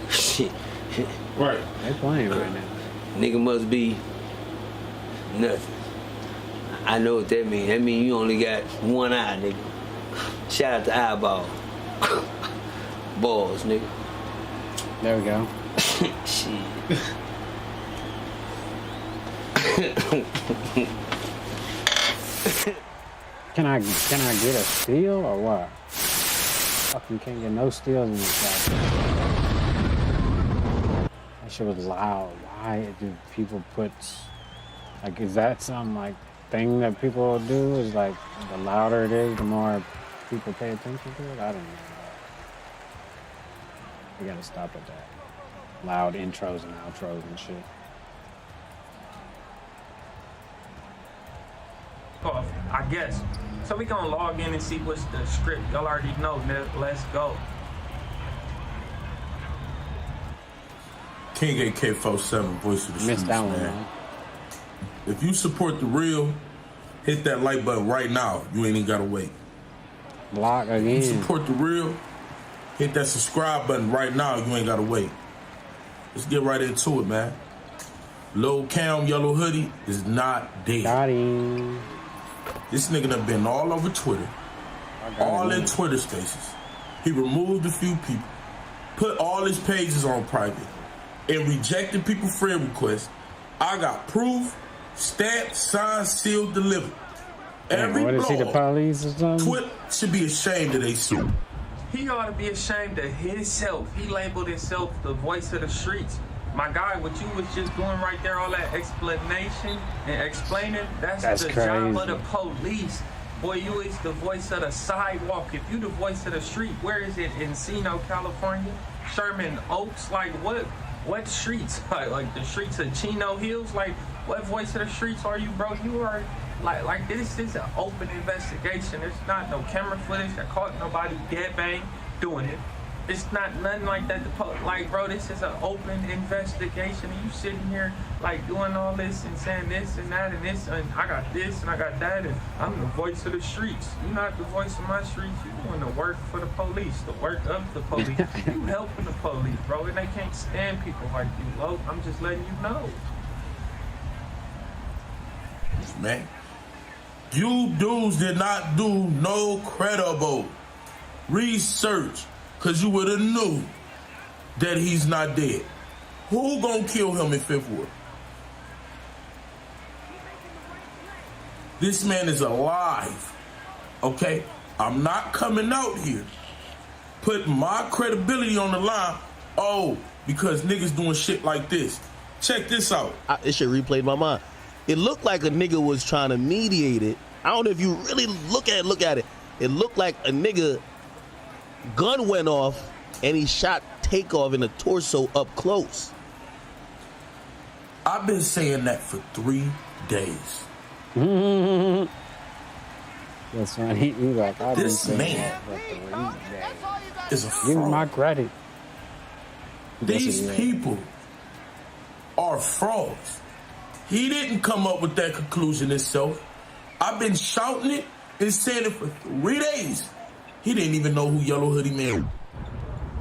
Shit. Right. They playing right now. Nigga must be nothing. I know what that means. That means you only got one eye, nigga. Shout out to eyeball. Balls, nigga. There we go. Shit. Can I get a steal or what? Fucking can't get no steals in this guy. That shit was loud. Why do people put is that some thing that people do? Is the louder it is, the more people pay attention to it? I don't know. We gotta stop at that. Loud intros and outros and shit. Off, I guess. So we gonna log in and see what's the script. Y'all already know, let's go. King AK47, voice of the streets, man. If you support the real, hit that like button right now. You ain't even gotta wait. Block again. If you support the real, hit that subscribe button right now. You ain't gotta wait. Let's get right into it, man. Lil Cam Yellow Hoodie is not dead. Got him. This nigga done been all over Twitter, all in Twitter spaces. He removed a few people, put all his pages on private, and rejected people's friend requests. I got proof, stamped, signed, sealed, delivered. Every what is he, the police or something? Twitter should be ashamed of they suit. He ought to be ashamed of himself. He labeled himself the voice of the streets. My guy, what you was just doing right there, all that explanation and explaining, that's the crazy. job of the police. Boy, you is the voice of the sidewalk. If you the voice of the street, where is it? Encino, California? Sherman Oaks? What streets? Like the streets of Chino Hills? Like, what voice of the streets are you, bro? You are like this is an open investigation. There's not no camera footage that caught nobody dead bang doing it. It's not nothing like that. Bro, this is an open investigation. And you sitting here doing all this and saying this and that and this and I got this and I got that and I'm the voice of the streets. You're not the voice of my streets. You're doing the work for the police, the work of the police. You helping the police, bro, and they can't stand people like you, Lo. I'm just letting you know. Man, you dudes did not do no credible research. Cause you would have knew that he's not dead. Who gonna kill him in Fifth Ward? This man is alive, okay? I'm not coming out here putting my credibility on the line, because niggas doing shit like this. Check this out. It should replay in my mind. It looked like a nigga was trying to mediate it. I don't know if you really look at it. It looked like a nigga gun went off and he shot Takeoff in the torso up close. I've been saying that for 3 days. That's right. He this man is a fraud. Give me my credit. These people are frauds. He didn't come up with that conclusion himself. I've been shouting it and saying it for 3 days. He didn't even know who Yellow Hoodie Man was.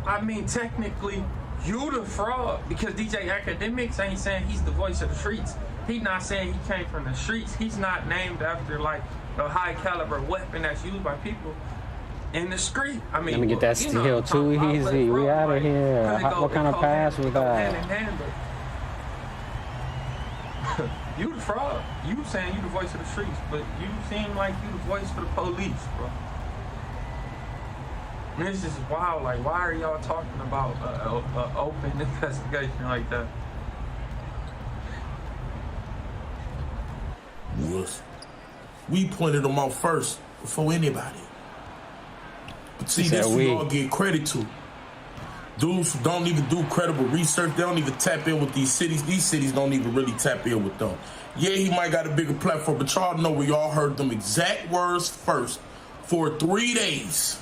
I mean, technically, you the fraud because DJ Academics ain't saying he's the voice of the streets. He's not saying he came from the streets. He's not named after like a high caliber weapon that's used by people in the street. I mean, let me get that steel too easy. We out of here. What kind of pass was that? You the fraud. You saying you the voice of the streets, but you seem like you the voice for the police, bro. And this is wild. Like, why are y'all talking about open investigation like that? We pointed them out first before anybody. But see, this we all get credit to. Dudes who don't even do credible research, they don't even tap in with these cities. These cities don't even really tap in with them. Yeah, he might got a bigger platform, but y'all know we all heard them exact words first for 3 days.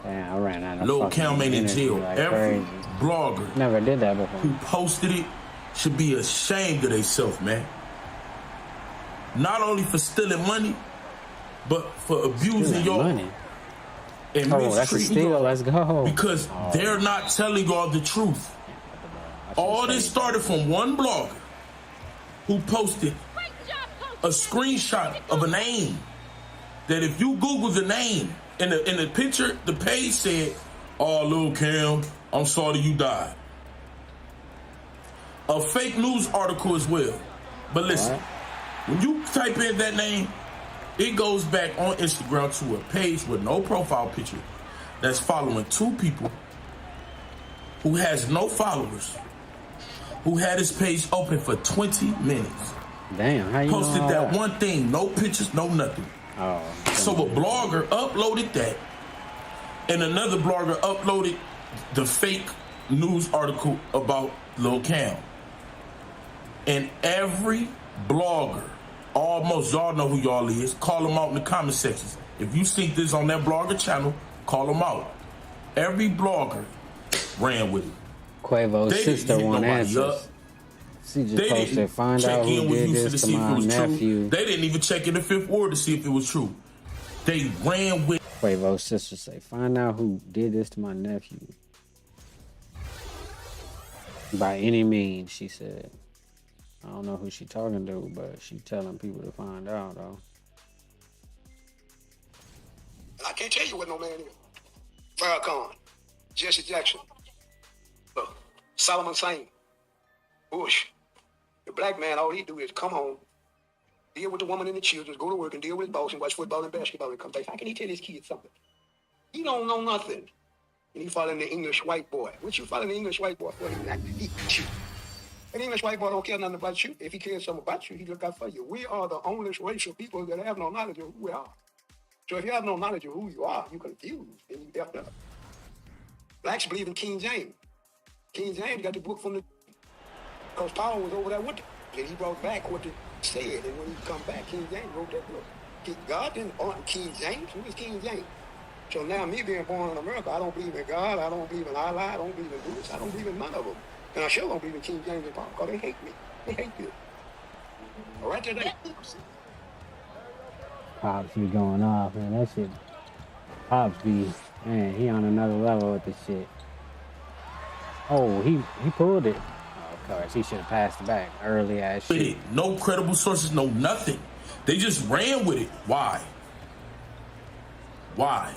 Damn, I ran out of Lil Cam ain't in jail. Like Every crazy. blogger never did that before who posted it should be ashamed of themselves, man. Not only for stealing money, but for abusing y'all. And that's a steal. Let's go. Because they're not telling y'all the truth. All this started from one blogger who posted a screenshot of a name that if you Google the name in the picture, the page said, "Oh, Lil Cam, I'm sorry you died." A fake news article as well. But listen, when you type in that name, it goes back on Instagram to a page with no profile picture that's following 2 people who has no followers, who had his page open for 20 minutes. Damn, how you posted know that one thing, no pictures, no nothing. So a blogger uploaded that, and another blogger uploaded the fake news article about Lil Cam. And every blogger, almost, y'all know who y'all is, call them out in the comment sections. If you see this on that blogger channel, call them out. Every blogger ran with it. Quavo's sister want answers. She just posted, find out who did this to my nephew. They didn't even check in the 5th ward to see if it was true. They ran with Quavo's sister say, find out who did this to my nephew. By any means, she said. I don't know who she talking to, but she telling people to find out, though. I can't tell you what no man is. Farrakhan, Jesse Jackson, Solomon Sane, Bush. The black man, all he do is come home, deal with the woman and the children, go to work and deal with his boss and watch football and basketball and come back. How can he tell his kids something? He don't know nothing. And he following the English white boy. What you following the English white boy for? He eat you. An English white boy don't care nothing about you. If he cares something about you, he look out for you. We are the only racial people that have no knowledge of who we are. So if you have no knowledge of who you are, you're confused and you deaf up. Blacks believe in King James. King James got the book from the... Because Paul was over there with him. And he brought back what they said. And when he come back, King James wrote that book. God didn't born King James. Who is King James? So now me being born in America, I don't believe in God. I don't believe in Allah. I don't believe in Buddhists. I don't believe in none of them. And I sure don't believe in King James and Paul because they hate me. They hate you. All right today. Pops be going off, man. That shit. Pops be, man, he on another level with this shit. Oh, he pulled it. Oh, of course, he should have passed it back. Early ass shit. No credible sources, no nothing. They just ran with it. Why? Why?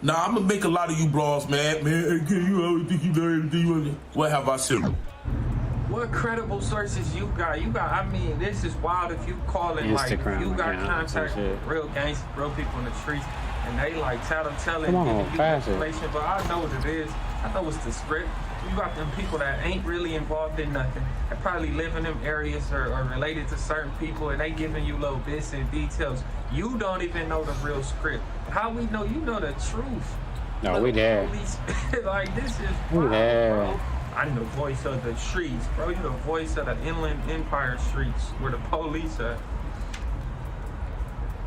Now, I'm going to make a lot of you blogs mad. Man, you always think you know everything. What have I said? What credible sources you got? I mean, this is wild if you call it Instagram, like, you got accounts and contact with real gangsters, real people in the streets, and they like telling Come on, giving you pass it. information, but I know what it is. I know it's the script. You got them people that ain't really involved in nothing, that probably live in them areas or related to certain people, and they giving you little bits and details. You don't even know the real script. How we know? You know the truth. No, we there. Like, this is We wild, there. bro. I'm the voice of the streets, bro. You're the voice of the Inland Empire streets, where the police are.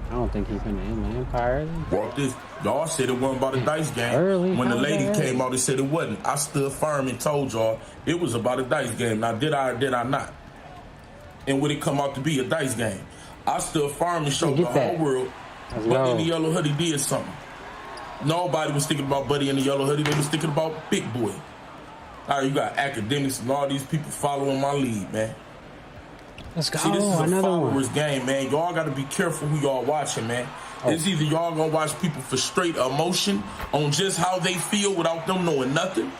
I don't think he's gonna end the Empire. Walk this. Y'all said it wasn't about a dice game. When the lady came out, they said it wasn't. I stood firm and told y'all it was about a dice game. Now, did I or did I not? And would it come out to be a dice game? I stood firm and showed the whole world Buddy in the Yellow Hoodie did something. Nobody was thinking about Buddy in the Yellow Hoodie. They was thinking about Big Boy. All right, you got academics and all these people following my lead, man. Let's go. See, this is a followers game, man. Y'all got to be careful who y'all watching, man. It's either y'all gonna watch people for straight emotion on just how they feel without them knowing nothing.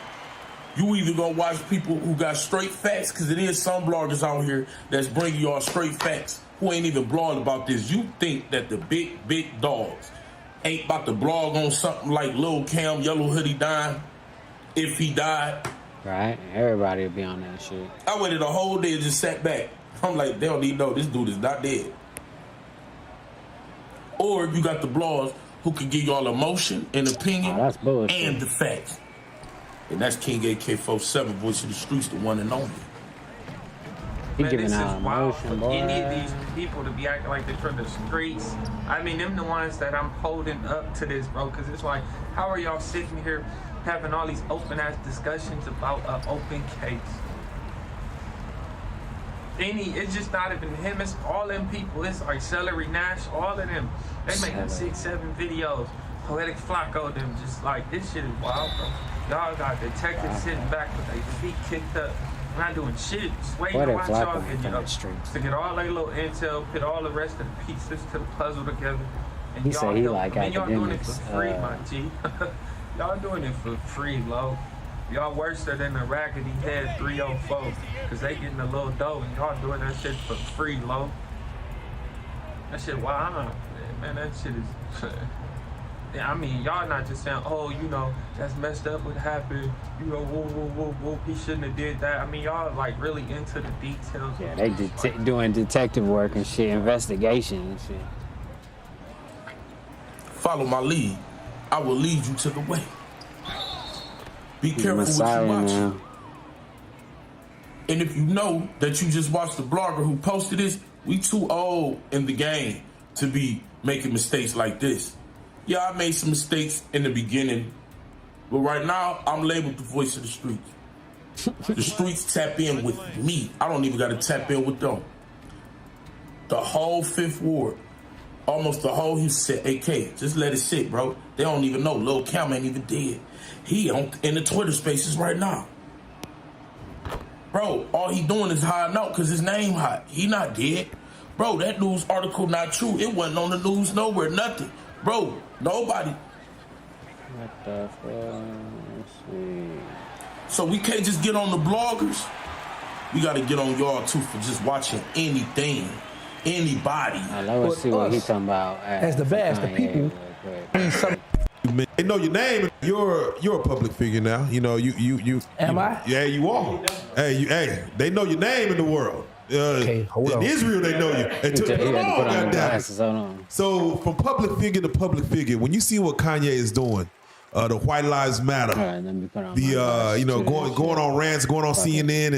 You either gonna watch people who got straight facts, because it is some bloggers out here that's bringing y'all straight facts who ain't even blogging about this. You think that the big dogs ain't about to blog on something like Lil Cam, Yellow Hoodie dying if he died? Right, everybody will be on that shit. I waited a whole day and just sat back. I'm like, they don't even know this dude is not dead. Or you got the blogs who can give y'all emotion and opinion and the facts. And that's King AK-47, voice of the streets, the one and only. He Man, giving this out is wild emotion, for boy. any of these people to be acting like they're from the streets. I mean, them the ones that I'm holding up to this, bro, because it's like, how are y'all sitting here having all these open-ass discussions about an open case? It's just not even him, it's all them people. It's like Celery Nash, all of them. They making 6, 7 videos. Poetic Flacco, them just like, this shit is wild, bro. Y'all got detectives sitting back with their feet kicked up, not doing shit, just waiting to watch y'all get up to get all their little intel, put all the rest of the pieces to the puzzle together. And He y'all said he help- like I mean, y'all doing it for academics, free, my G. Y'all doing it for free, low. Y'all worse than the Raggedy Head 304, because they getting a little dough, and y'all doing that shit for free, low. That shit, wow, man, that shit is... Yeah, I mean, y'all not just saying, oh, you know, that's messed up what happened, you know, whoop, whoop, whoop, whoop, he shouldn't have did that. I mean, y'all like really into the details. Yeah, they doing detective work and shit, investigation and shit. Follow my lead. I will lead you to the way. Be He's careful what Messiah you watch. now. And if you know that you just watched the blogger who posted this, we too old in the game to be making mistakes like this. Yeah, I made some mistakes in the beginning, but right now I'm labeled the voice of the streets. The streets tap in with me. I don't even got to tap in with them. The whole 5th Ward, almost the whole Houston said, AK, just let it sit, bro. They don't even know. Lil Cam ain't even dead. He in the Twitter spaces right now. Bro, all he doing is hiding out because his name hot. He not dead. Bro, that news article not true. It wasn't on the news nowhere, nothing. Bro, nobody. What the fuck? Let's see. So we can't just get on the bloggers. We got to get on y'all too for just watching anything, anybody. Let's see what he talking about. As the best, the people. They know your name. You're a public figure now. You know you. Am I? Yeah, you are. Hey, they know your name in the world. Okay, hold on. In Israel, they know you. He had to put on the glasses. Hold on. So from public figure to public figure, when you see what Kanye is doing, the White Lives Matter, Let me put on going on rants, going on CNN,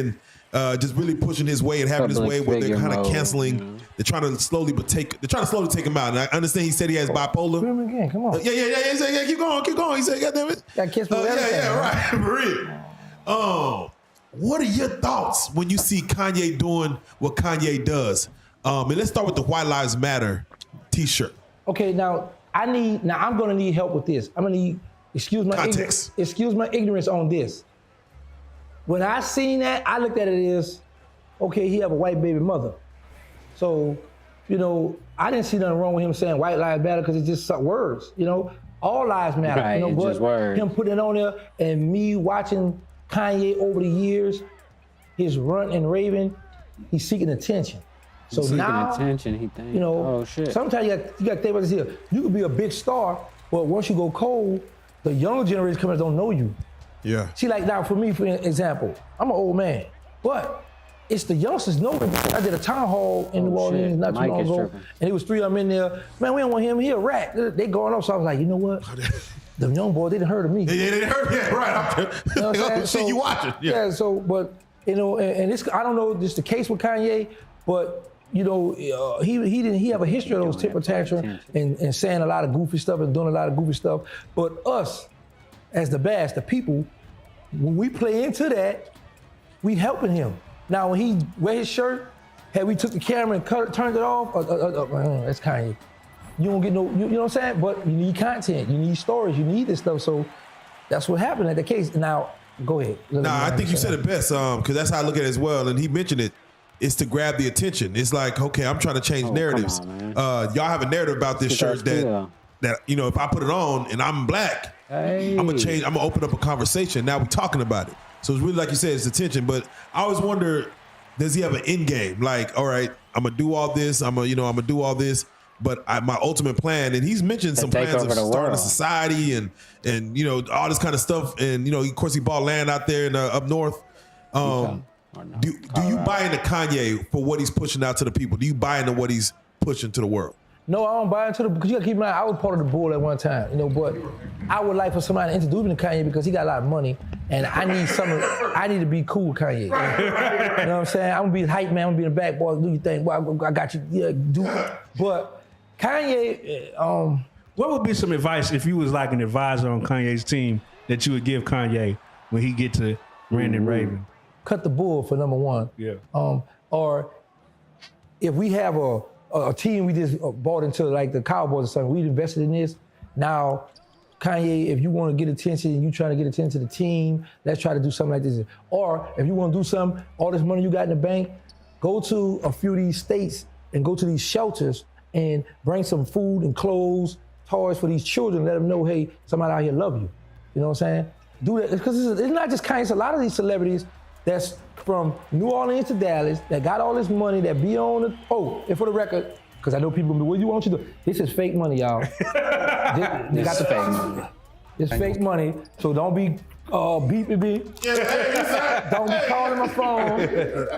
and just really pushing his way and having his way, where they're kind of canceling. They're trying to slowly take him out. And I understand he said he has bipolar. Put him again. Come on. Yeah. He said, yeah, keep going. He said, God damn it. Got kiss with right. For real. What are your thoughts when you see Kanye doing what Kanye does? And let's start with the White Lives Matter T-shirt. Okay, now I'm gonna need help with this. I'm gonna need excuse my ignorance on this. When I seen that, I looked at it as, okay, he have a white baby mother. So, I didn't see nothing wrong with him saying white lives matter because it's just words, all lives matter. Right, it's just words. Him putting it on there and me watching Kanye over the years, his run and raving, he's seeking attention. So now, attention, he thinks, oh shit. Sometimes you got to think about this here. You could be a big star, but once you go cold, the younger generation coming don't know you. Yeah. See, like now for me, for example, I'm an old man, but it's the youngsters know me. I did a town hall in New Orleans not too long ago, and it was 3 of them in there. Man, we don't want him here, rat. They going up, so I was like, you know what? The young boy, they didn't heard of me. They didn't heard, yeah, right. You know what I'm saying? So you watch it. Yeah. So, but, and it's, I don't know if this is the case with Kanye, but you know, he have a history of those temper tantrums and saying a lot of goofy stuff and doing a lot of goofy stuff. But us, as the Bash, the people, when we play into that, we helping him. Now, when he wear his shirt, had we took the camera and turned it off, that's Kanye. You don't get no, you know what I'm saying? But you need content, you need stories, you need this stuff. So that's what happened at the case. Now, go ahead. I think you said it best, because that's how I look at it as well. And he mentioned it. It's to grab the attention. It's like, okay, I'm trying to change narratives. Y'all have a narrative about this shirt that you know, if I put it on and I'm black, I'm gonna open up a conversation. Now we're talking about it. So it's really, like you said, it's attention. But I always wonder, does he have an end game? Like, all right, I'm gonna do all this. I'm gonna do all this. But my ultimate plan, and he's mentioned some plans of starting a society and you know, all this kind of stuff. And you know, of course, he bought land out there in up north. Do you buy into Kanye for what he's pushing out to the people? Do you buy into what he's pushing to the world? No, I don't buy into the, because you gotta keep in mind, I was part of the bull at one time, you know, but I would like for somebody to introduce me to Kanye because he got a lot of money and I need to be cool with Kanye. You know what I'm saying? I'm gonna be the hype man, I'm gonna be the back boy, do your thing, boy, I got you, yeah, do it. But Kanye, what would be some advice if you was like an advisor on Kanye's team that you would give Kanye when he get to Brandon Raven? Cut the bull for number one. Yeah. Or if we have a team we just bought into, like the Cowboys or something, we invested in this. Now, Kanye, if you want to get attention and you trying to get attention to the team, let's try to do something like this. Or if you want to do something, all this money you got in the bank, go to a few of these states and go to these shelters and bring some food and clothes, toys for these children. Let them know, hey, somebody out here love you. You know what I'm saying? Do that, because it's not just Kanye. It's a lot of these celebrities that's from New Orleans to Dallas that got all this money that be on the, and for the record, because I know people be, what you want you to do? This is fake money, y'all. They got the fake money. It's fake money, so don't be beeping me. Don't be calling my phone,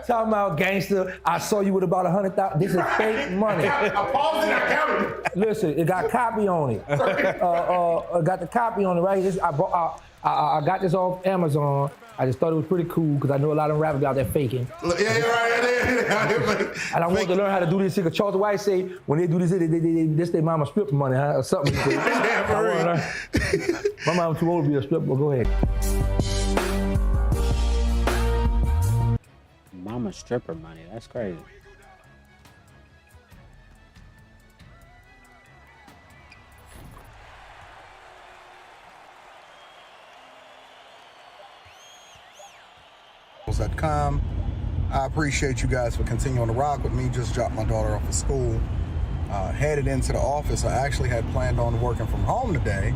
talking about gangster, I saw you with about 100,000. This is fake money. I paused it, I counted it. Listen, it got copy on it. Got the copy on it, right? I got this off Amazon. I just thought it was pretty cool because I know a lot of them rappers out there faking. Yeah, right. And I want to learn how to do this shit. Because Charles White say when they do this, this their mama strip money, huh? Or something. My mom too old to be a stripper. Go ahead. Mama stripper money. That's crazy. I appreciate you guys for continuing to rock with me. Just dropped my daughter off of school. Headed into the office. I actually had planned on working from home today,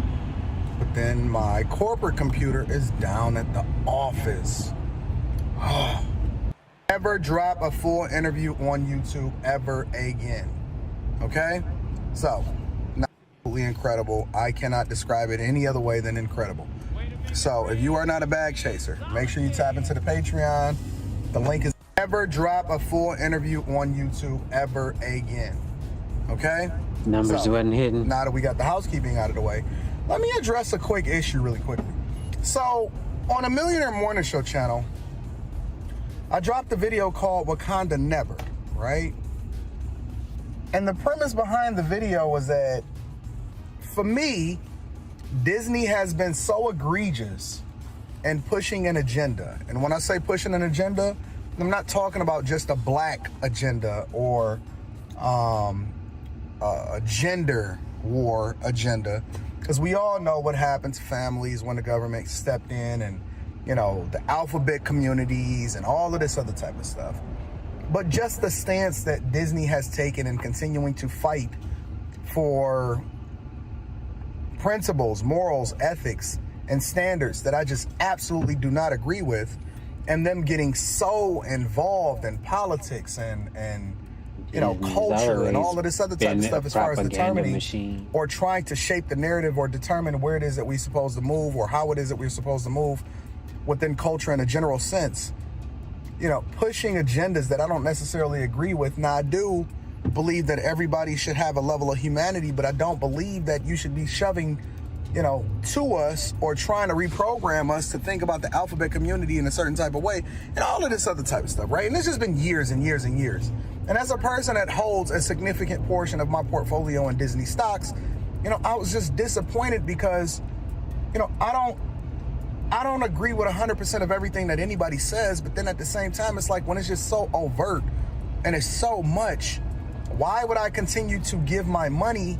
but then my corporate computer is down at the office. Never drop a full interview on YouTube ever again. Okay? So, absolutely incredible. I cannot describe it any other way than incredible. So if you are not a bag chaser, make sure you tap into the Patreon. The link is never drop a full interview on YouTube ever again. Okay? Numbers wasn't hidden. Now that we got the housekeeping out of the way, let me address a quick issue really quickly. So on a Millionaire Morning Show channel, I dropped a video called Wakanda Never, right? And the premise behind the video was that, for me, Disney has been so egregious in pushing an agenda. And when I say pushing an agenda, I'm not talking about just a black agenda or a gender war agenda. Because we all know what happens to families when the government stepped in and, you know, the alphabet communities and all of this other type of stuff. But just the stance that Disney has taken in continuing to fight for principles, morals, ethics, and standards that I just absolutely do not agree with, and them getting so involved in politics and you know, culture and all of this other type of stuff as far as determining or trying to shape the narrative or determine where it is that we're supposed to move or how it is that we're supposed to move within culture in a general sense. You know, pushing agendas that I don't necessarily agree with. Now, I do believe that everybody should have a level of humanity, but I don't believe that you should be shoving, you know, to us or trying to reprogram us to think about the alphabet community in a certain type of way and all of this other type of stuff, right? And it's just been years and years and years. And as a person that holds a significant portion of my portfolio in Disney stocks, you know, I was just disappointed because, you know, I don't agree with 100% of everything that anybody says, but then at the same time, it's like when it's just so overt and it's so much, why would I continue to give my money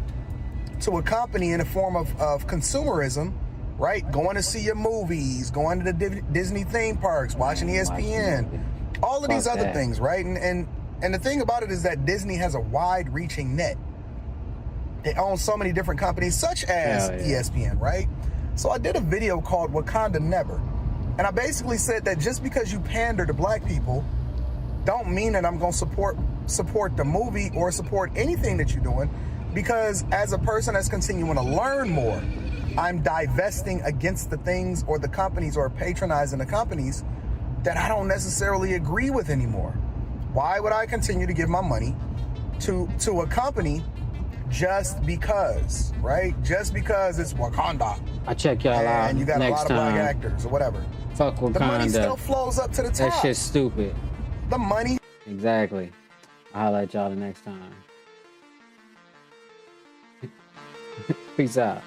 to a company in the form of consumerism, right? Going to see your movies, going to the Disney theme parks, watching ESPN, all of these other things, right? And the thing about it is that Disney has a wide-reaching net. They own so many different companies, such as ESPN, right? So I did a video called Wakanda Never. And I basically said that just because you pander to black people, don't mean that I'm gonna support the movie or support anything that you're doing, because as a person that's continuing to learn more, I'm divesting against the things or the companies or patronizing the companies that I don't necessarily agree with anymore. Why would I continue to give my money to a company just because, right? Just because it's Wakanda. I check y'all out and you got next a lot time. of black actors or whatever. Fuck Wakanda. The money still flows up to the top. That shit's stupid. The money. Exactly. I'll highlight y'all the next time. Peace out.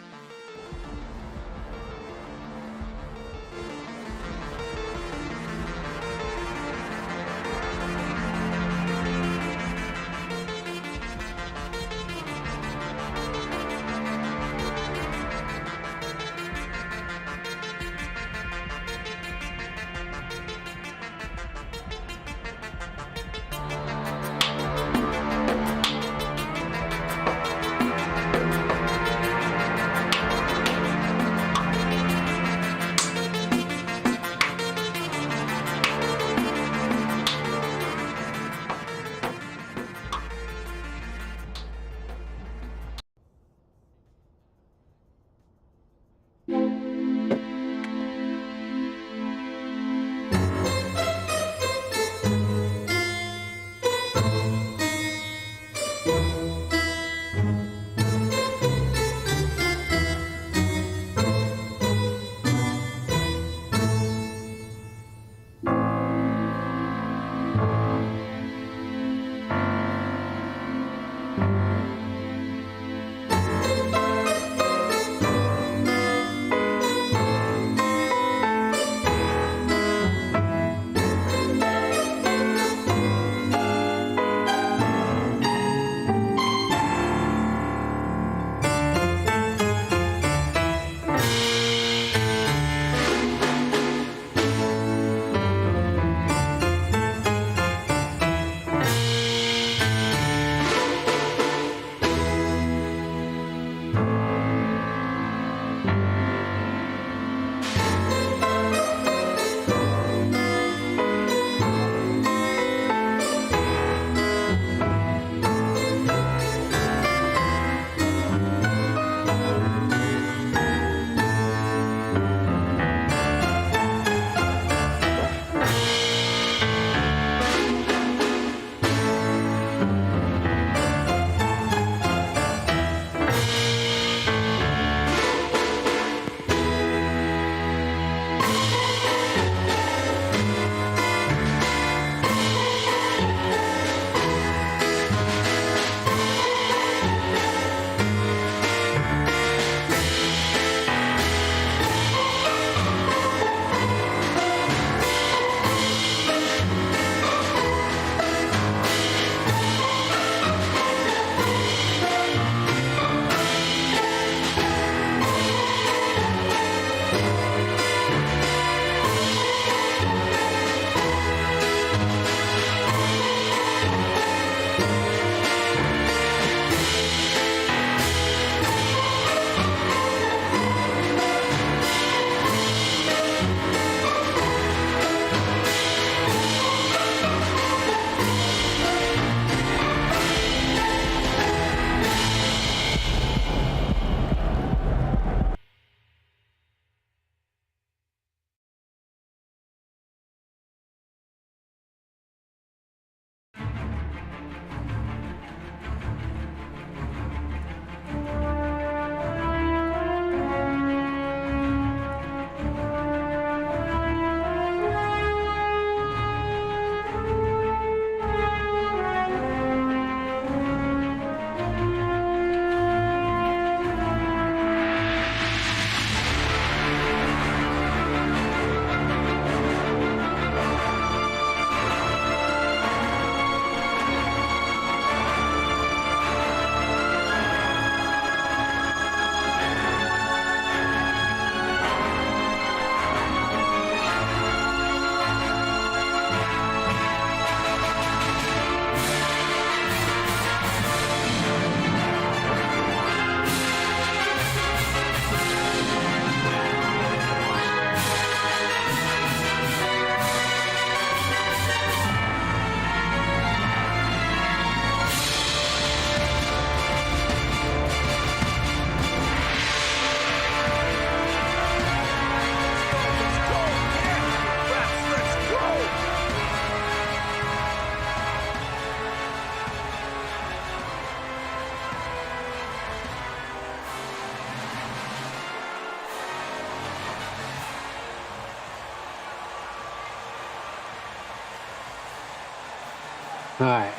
All right.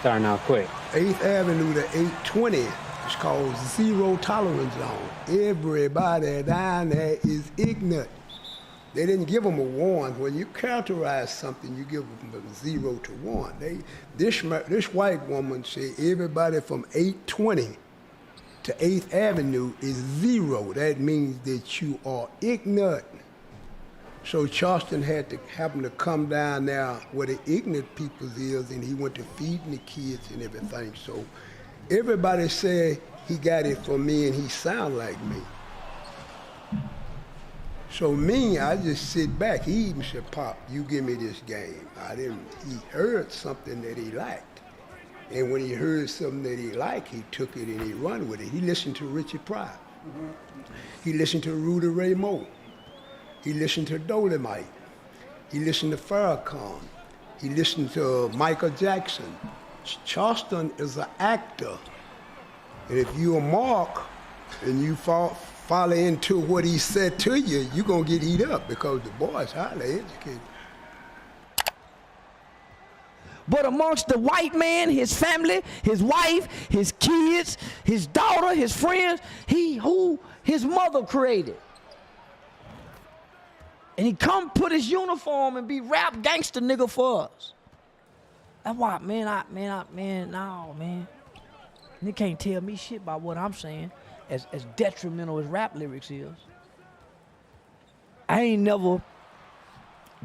Starting out quick. 8th Avenue to 820 is called Zero Tolerance Zone. Everybody down there is ignorant. They didn't give them a 1. When you characterize something, you give them a 0 to 1. This white woman said everybody from 820 to 8th Avenue is 0. That means that you are ignorant. So Charleston happened to come down there where the ignorant people is, and he went to feeding the kids and everything. So everybody said he got it from me and he sound like me. So me, I just sit back. He even said, Pop, you give me this game. He heard something that he liked. And when he heard something that he liked, he took it and he run with it. He listened to Richard Pryor. He listened to Rudy Ray Moore. He listened to Dolomite. He listened to Farrakhan. He listened to Michael Jackson. Charleston is an actor. And if you're a mark and you follow into what he said to you, you're going to get eat up because the boy's highly educated. But amongst the white man, his family, his wife, his kids, his daughter, his friends, who his mother created. And he come put his uniform and be rap gangster nigga for us. That's why, man. They can't tell me shit about what I'm saying, as detrimental as rap lyrics is. I ain't never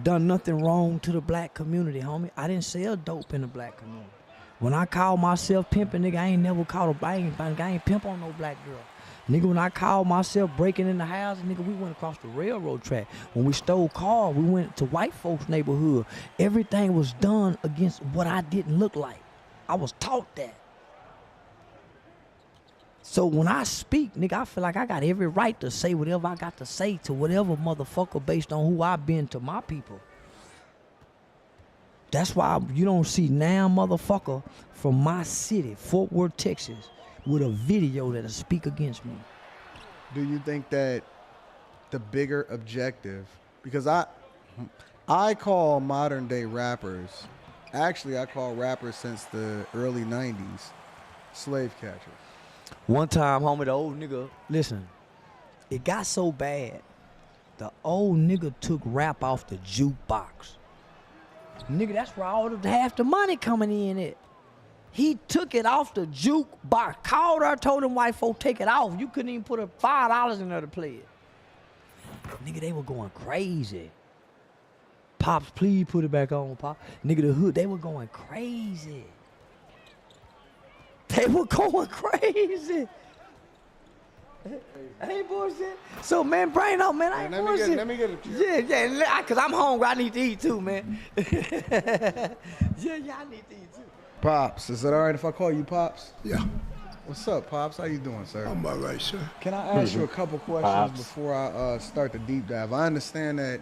done nothing wrong to the black community, homie. I didn't sell dope in the black community. When I call myself pimping, nigga, I ain't never called I ain't pimp on no black girl. Nigga, when I called myself breaking in the house, nigga, we went across the railroad track. When we stole cars, we went to white folks' neighborhood. Everything was done against what I didn't look like. I was taught that. So when I speak, nigga, I feel like I got every right to say whatever I got to say to whatever motherfucker based on who I've been to my people. That's why you don't see now motherfucker from my city, Fort Worth, Texas, with a video that'll speak against me. Do you think that the bigger objective, because I call modern day rappers, actually I call rappers since the early 90s, slave catchers. One time, homie, the old nigga, listen, it got so bad, the old nigga took rap off the jukebox. Nigga, that's where half the money coming in at. He took it off the jukebox. Called her, told them white folk take it off. You couldn't even put $5 in there to play it. Nigga, they were going crazy. Pops, please put it back on, Pop. Nigga, the hood, they were going crazy. They were going crazy. I ain't bullshit. So, man, brain up, man. I ain't bullshit. Let me get it. Yeah, because I'm hungry. I need to eat too, man. yeah, I need to eat too. Pops, is it all right if I call you Pops? Yeah. What's up, Pops? How you doing, sir? I'm all right, sir. Can I ask you a couple questions before I start the deep dive? I understand that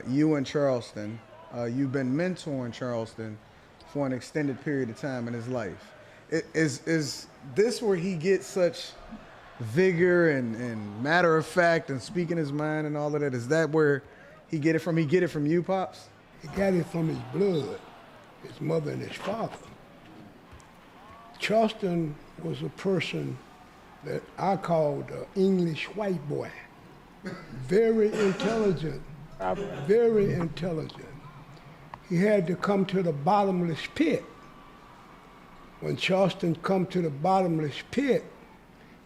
you in Charleston, you've been mentoring Charleston for an extended period of time in his life. Is this where he gets such vigor and matter of fact and speaking his mind and all of that? Is that where he get it from? He get it from you, Pops? He got it from his blood, his mother and his father. Charleston was a person that I called the English white boy. Very intelligent, very intelligent. He had to come to the bottomless pit. When Charleston come to the bottomless pit,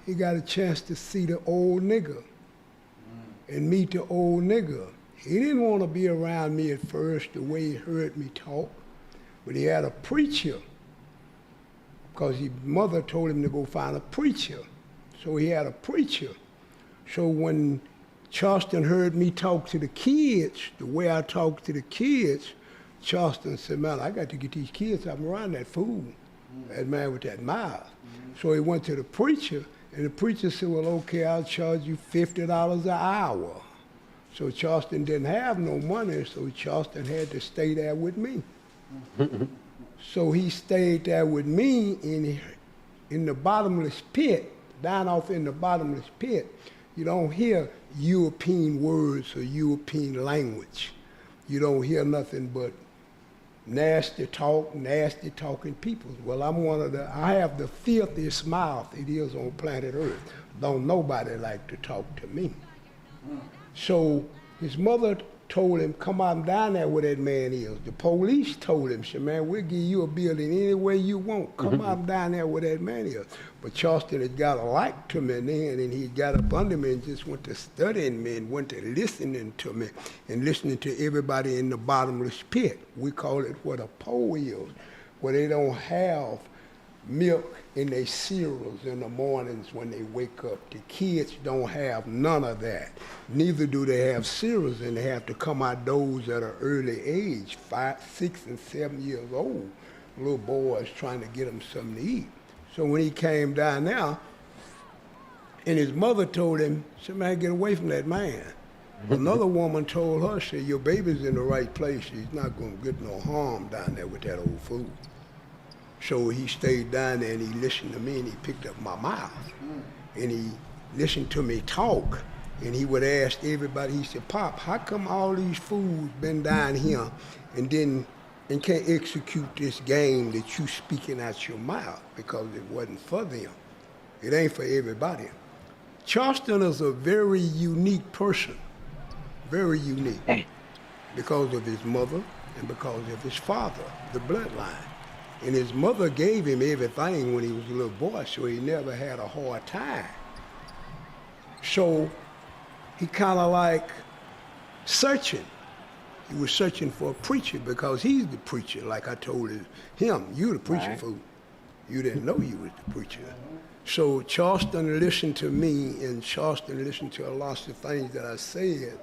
he got a chance to see the old nigga and meet the old nigga. He didn't want to be around me at first the way he heard me talk, but he had a preacher because his mother told him to go find a preacher. So he had a preacher. So when Charleston heard me talk to the kids, the way I talk to the kids, Charleston said, man, I got to get these kids out around that fool, that man with that mouth. So he went to the preacher, and the preacher said, well, okay, I'll charge you $50 an hour. So Charleston didn't have no money, so Charleston had to stay there with me. So he stayed there with me in the bottomless pit, down off in the bottomless pit. You don't hear European words or European language. You don't hear nothing but nasty talk, nasty talking people. Well, I have the filthiest mouth it is on planet Earth. Don't nobody like to talk to me. So his mother told him, come on down there where that man is. The police told him, said, man, we'll give you a building any way you want. Come on down there where that man is. But Charleston had got a like to me then, and he got up under me and just went to studying me and went to listening to me and listening to everybody in the bottomless pit. We call it what a pole is, where they don't have milk in their cereals in the mornings when they wake up. The kids don't have none of that. Neither do they have cereals, and they have to come out those at an early age, 5, 6, and 7 years old. Little boys trying to get them something to eat. So when he came down there, and his mother told him, said, man, get away from that man. Another woman told her, said, your baby's in the right place. He's not going to get no harm down there with that old fool. So he stayed down there and he listened to me and he picked up my mouth. And he listened to me talk. And he would ask everybody, he said, Pop, how come all these fools been down here and can't execute this game that you speaking out your mouth? Because it wasn't for them. It ain't for everybody. Charleston is a very unique person. Very unique. Because of his mother and because of his father, the bloodline. And his mother gave him everything when he was a little boy, so he never had a hard time. So he kind of like searching. He was searching for a preacher because he's the preacher, like I told him, you the preacher fool. You didn't know you was the preacher. So Charleston listened to me, and Charleston listened to a lot of things that I said,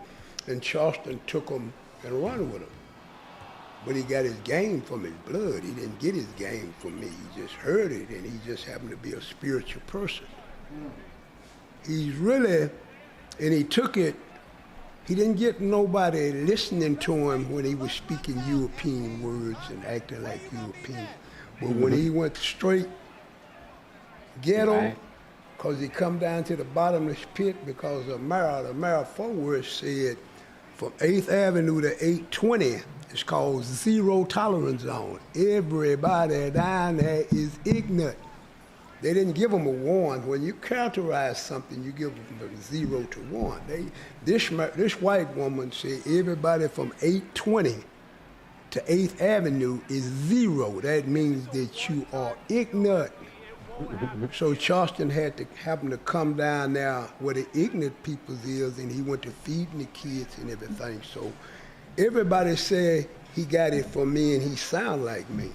and Charleston took them and run with them. But he got his game from his blood. He didn't get his game from me. He just heard it, and he just happened to be a spiritual person. He's really, and he took it, he didn't get nobody listening to him when he was speaking European words and acting like European. But when he went straight ghetto, because he come down to the bottomless pit because of the Mara forward said, from 8th Avenue to 820, it's called zero tolerance zone. Everybody down there is ignorant. They didn't give them a 1. When you characterize something, you give them a 0 to 1. This white woman said everybody from 820 to 8th Avenue is 0. That means that you are ignorant. So Charleston happened to come down there where the ignorant people is, and he went to feeding the kids and everything. So everybody said he got it from me and he sound like me.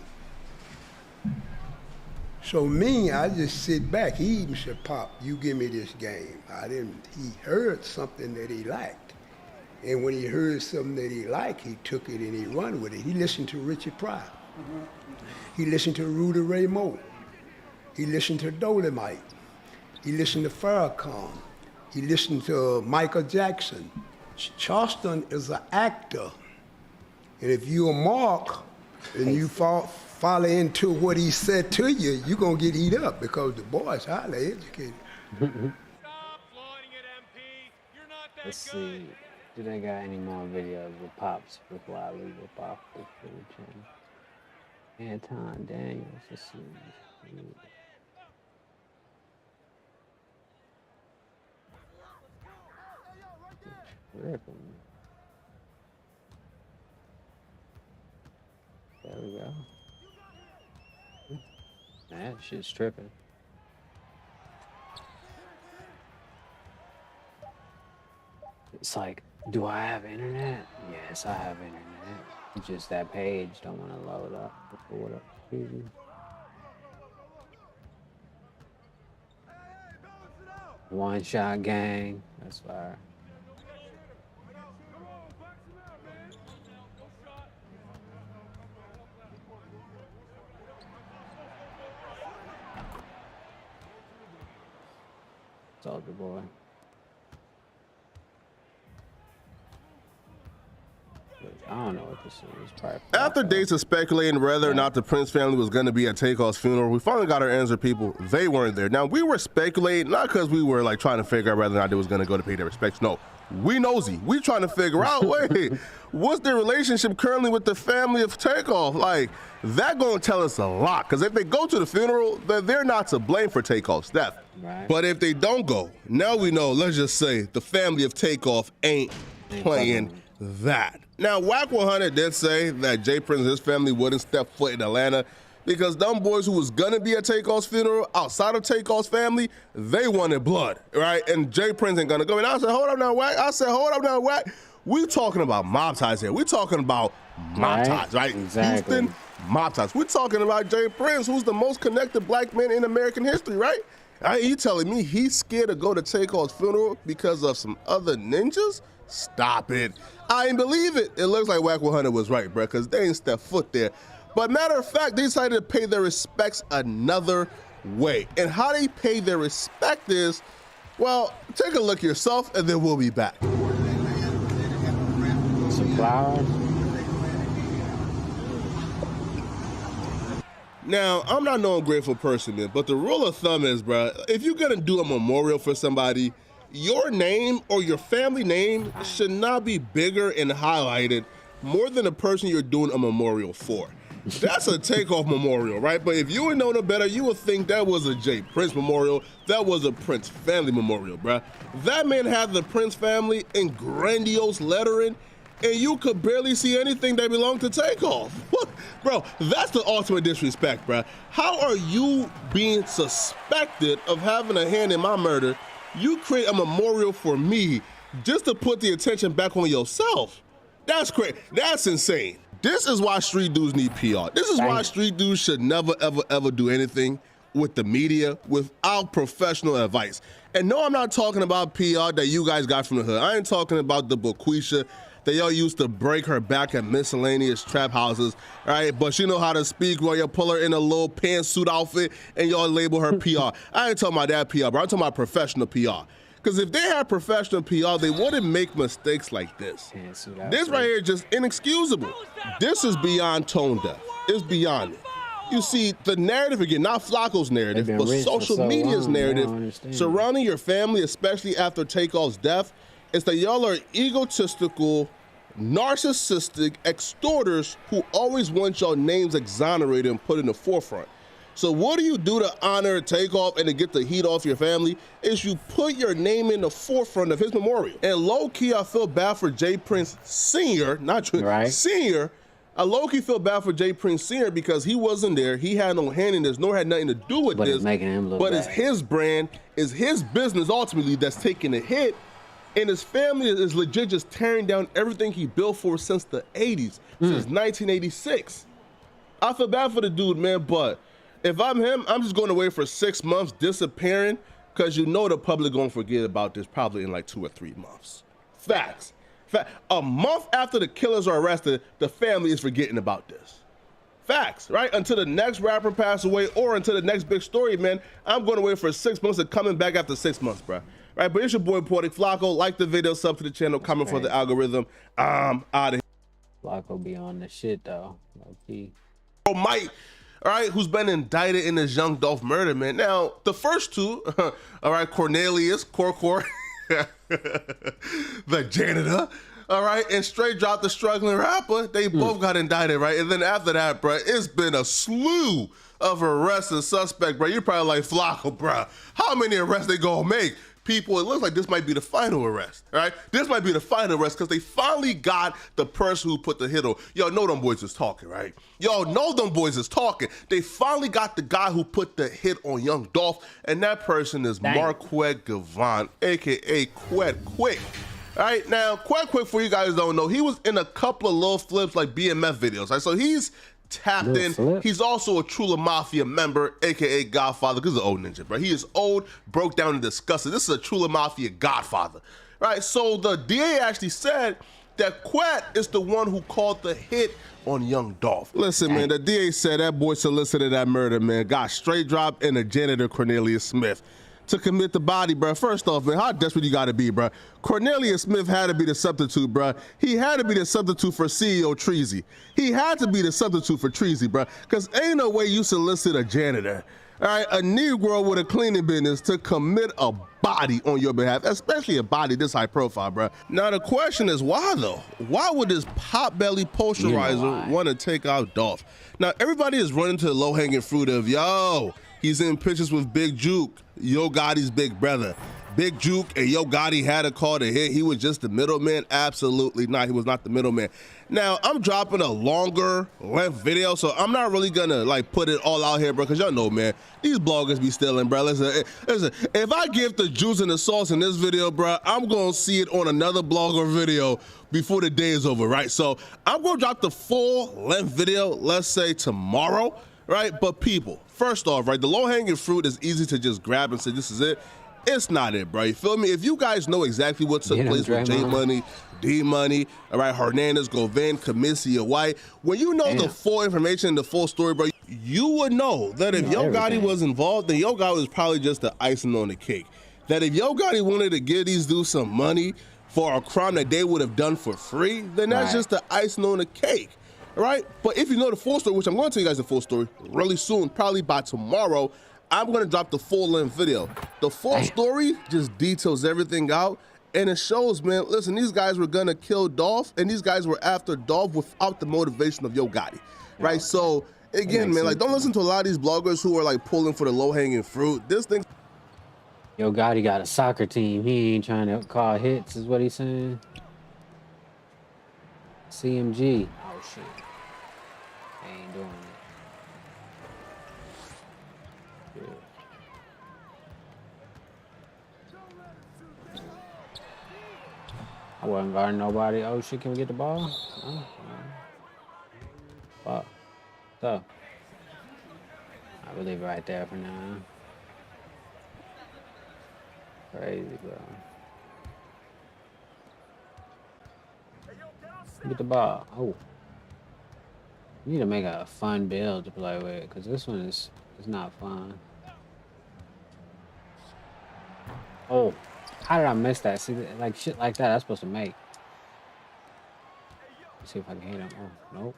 So me, I just sit back. He even said, Pop, you give me this game. He heard something that he liked. And when he heard something that he liked, he took it and he run with it. He listened to Richie Pryor. He listened to Rudy Ray Moore. He listened to Dolomite. He listened to Farrakhan. He listened to Michael Jackson. Charleston is an actor. And if you're a mark and you follow into what he said to you, you're going to get eat up because the boy's highly educated. Let's see. Do they got any more videos of Pops before I leave up off the channel? Anton Daniels. Let's see. Tripping. There we go. Man, that shit's tripping. It's like, do I have internet? Yes, I have internet. It's just that page don't want to load up before whatever reason. One shot gang. That's fire. Soldier boy. I don't know what this is. Probably After days of speculating whether or not the Prince family was going to be at Takeoff's funeral, we finally got our answer, people. They weren't there. Now, we were speculating, not because we were like trying to figure out whether or not they was going to go to pay their respects. No, We nosy. We trying to figure out, wait, what's their relationship currently with the family of Takeoff? Like, that gonna tell us a lot. Because if they go to the funeral, then they're not to blame for Takeoff's death. Right. But if they don't go, now we know, let's just say, the family of Takeoff ain't playing that. Now, Wack 100 did say that Jay Prince and his family wouldn't step foot in Atlanta because them boys who was gonna be at Takeoff's funeral outside of Takeoff's family, they wanted blood, right? And Jay Prince ain't gonna go. And I said, hold up now, Wack. We talking about mob ties here. We talking about mob ties, right? Exactly. Houston, mob ties. We're talking about Jay Prince, who's the most connected black man in American history, right? You telling me he's scared to go to Takeoff's funeral because of some other ninjas? Stop it. I ain't believe it. It looks like Wack 100 was right, bro, because they ain't stepped foot there. But matter of fact, they decided to pay their respects another way. And how they pay their respect is, well, take a look yourself, and then we'll be back. Some flowers. Now, I'm not no ungrateful person, man, but the rule of thumb is, bro, if you're gonna do a memorial for somebody, your name or your family name should not be bigger and highlighted more than the person you're doing a memorial for. That's a Takeoff memorial, right? But if you would know no better, you would think that was a Jay Prince memorial. That was a Prince family memorial, bro. That man had the Prince family in grandiose lettering, and you could barely see anything that belonged to Takeoff. What? Bro, that's the ultimate disrespect, bro. How are you being suspected of having a hand in my murder? You create a memorial for me just to put the attention back on yourself. That's crazy. That's insane. This is why street dudes need PR. This is why street dudes should never, ever, ever do anything with the media without professional advice. And no, I'm not talking about PR that you guys got from the hood. I ain't talking about the Boquisha that y'all used to break her back at miscellaneous trap houses, right? But she know how to speak while you pull her in a little pantsuit outfit and y'all label her PR. I ain't talking about that PR, bro. I'm talking about professional PR. Because if they had professional PR, they wouldn't make mistakes like this. This right here is just inexcusable. This is beyond tone deaf. It's beyond it. You see, the narrative again, not Flacco's narrative, but social media's narrative surrounding your family, especially after Takeoff's death, is that y'all are egotistical, narcissistic extorters who always want your names exonerated and put in the forefront. So what do you do to honor Takeoff and to get the heat off your family? Is you put your name in the forefront of his memorial. And low-key, I feel bad for Jay Prince Sr., Senior. I low-key feel bad for Jay Prince Sr. because he wasn't there. He had no hand in this, nor had nothing to do with this. But it's his brand, it's his business ultimately that's taking a hit. And his family is legit just tearing down everything he built for since the 80s, since 1986. I feel bad for the dude, man, but if I'm him, I'm just going away for 6 months, disappearing, because you know the public going to forget about this probably in like 2 or 3 months. Facts. A month after the killers are arrested, the family is forgetting about this. Facts, right? Until the next rapper pass away or until the next big story, man, I'm going away for 6 months and coming back after 6 months, bro. Right, but it's your boy Poetic Flacco. Like the video, sub to the channel, comment for the algorithm. I'm out of here. Flacco be on the shit though. Okay. Oh, Mike, all right, who's been indicted in this Young Dolph murder, man. Now, the first two, all right, Cornelius, Corcor, the janitor, all right, and Straight Drop, the struggling rapper, they both got indicted, right? And then after that, bro, it's been a slew of arrests and suspects, bro. You're probably like, Flacco, bro, how many arrests they gonna make? People, it looks like this might be the final arrest, right? This might be the final arrest because they finally got the person who put the hit on. Y'all know them boys is talking, right? Y'all know them boys is talking. They finally got the guy who put the hit on Young Dolph, and that person is Marquette Gavant, a.k.a. Quet Quick. All right, now, Quet Quick, for you guys don't know, he was in a couple of little flips like BMF videos, right? So he's tapped in. He's also a Trula Mafia member, aka Godfather, because he's an old ninja, bro. He is old, broke down and disgusted. This is a Trula Mafia Godfather, right? So the DA actually said that Quet is the one who called the hit on Young Dolph. Listen, man, the DA said that boy solicited that murder, man, got Straight Drop and the janitor Cornelius Smith to commit the body, bro. First off, man, how desperate you gotta be, bro? Cornelius Smith had to be the substitute, bro. He had to be the substitute for CEO Treasy. He had to be the substitute for Treasy, bro, because ain't no way you solicit a janitor, all right, a Negro with a cleaning business to commit a body on your behalf, especially a body this high profile, bro. Now the question is why though? Why would this Potbelly posterizer want to take out Dolph? Now everybody is running to the low-hanging fruit of, yo, he's in pictures with Big Juke, Yo Gotti's big brother. Big Juke and Yo Gotti had a call to hit. He was just the middleman. Absolutely not. He was not the middleman. Now, I'm dropping a longer length video, so I'm not really gonna like put it all out here, bro, because y'all know, man, these bloggers be stealing, bro. Listen, if I give the juice and the sauce in this video, bro, I'm gonna see it on another blogger video before the day is over, right? So I'm gonna drop the full length video, let's say tomorrow, right? But people, first off, right, the low-hanging fruit is easy to just grab and say, this is it. It's not it, bro. You feel me? If you guys know exactly what took place with J Money, D Money, all right, Hernandez, Govan, Camissia, White, when you know the full information, the full story, bro, you would know that if Yo Gotti was involved, then Yo Gotti was probably just the icing on the cake. That if Yo Gotti wanted to give these dudes some money for a crime that they would have done for free, then that's just the icing on the cake, right? But if you know the full story, which I'm going to tell you guys the full story really soon, probably by tomorrow, I'm going to drop the full-length video. The full story just details everything out, and it shows, man, listen, these guys were going to kill Dolph, and these guys were after Dolph without the motivation of Yo Gotti, right? So, again, man, like, don't listen to a lot of these bloggers who are, like, pulling for the low-hanging fruit. This thing... Yo Gotti got a soccer team. He ain't trying to call hits, is what he's saying. CMG. Oh, shit. They ain't doing it. I wasn't guarding nobody. Oh shit, can we get the ball? Oh, fuck. So, I will leave it right there for now. Crazy, bro. Get the ball. Oh. You need to make a fun build to play with, because this one is not fun. Oh. How did I miss that? See, like shit like that, I'm supposed to make. Let's see if I can hit him. Oh, nope.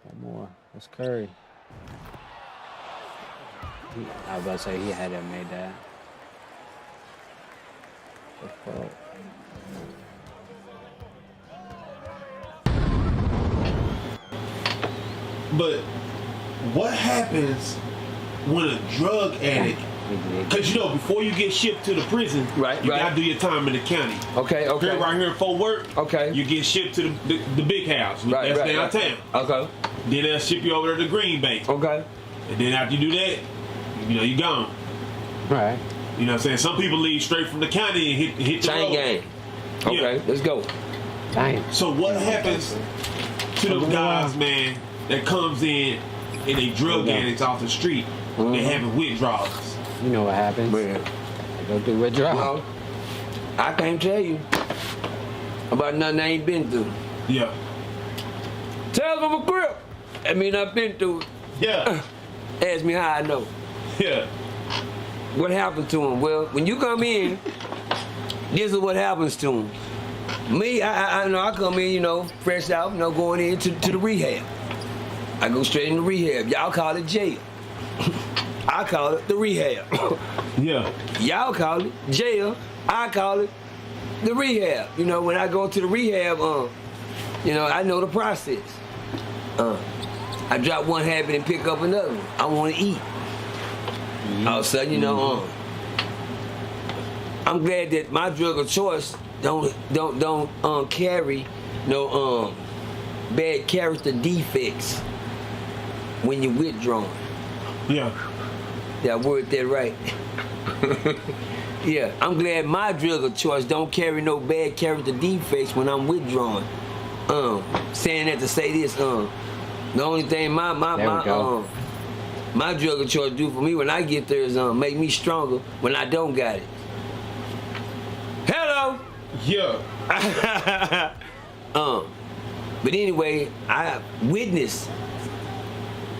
One more. That's Curry. I was about to say he had to have made that. But what happens when a drug addict? Because you know, before you get shipped to the prison, you gotta do your time in the county. Okay. Here, right here in Fort Worth, you get shipped to the big house. That's downtown. Okay. Then they'll ship you over to the Green Bay. Okay. And then after you do that, you know, you're gone. Right. You know what I'm saying? Some people leave straight from the county and hit the Chain road. gang. Okay, let's go. Damn. So what happens to those guys, man, that comes in and they drug addicts off the street? They having withdrawals. You know what happens. They go through withdrawal. Well, I can't tell you about nothing I ain't been through. Yeah. Tell them I'm a grip. I mean, I've been through it. Yeah. Ask me how I know. Yeah. What happened to him? Well, when you come in, this is what happens to him. Me, I know I come in, you know, fresh out, you know, going into the rehab. I go straight into rehab. Y'all call it jail. I call it the rehab. Yeah. Y'all call it jail. I call it the rehab. You know, when I go to the rehab, you know, I know the process. I drop one habit and pick up another one. I want to eat. All of a sudden, you know, I'm glad that my drug of choice don't carry no bad character defects when you're withdrawing. Yeah. Yeah, I worded that right. Yeah, I'm glad my drug of choice don't carry no bad character defects when I'm withdrawing. Saying that to say this, the only thing my drug of choice do for me when I get there is make me stronger when I don't got it. Hello. Yeah. But anyway, I witnessed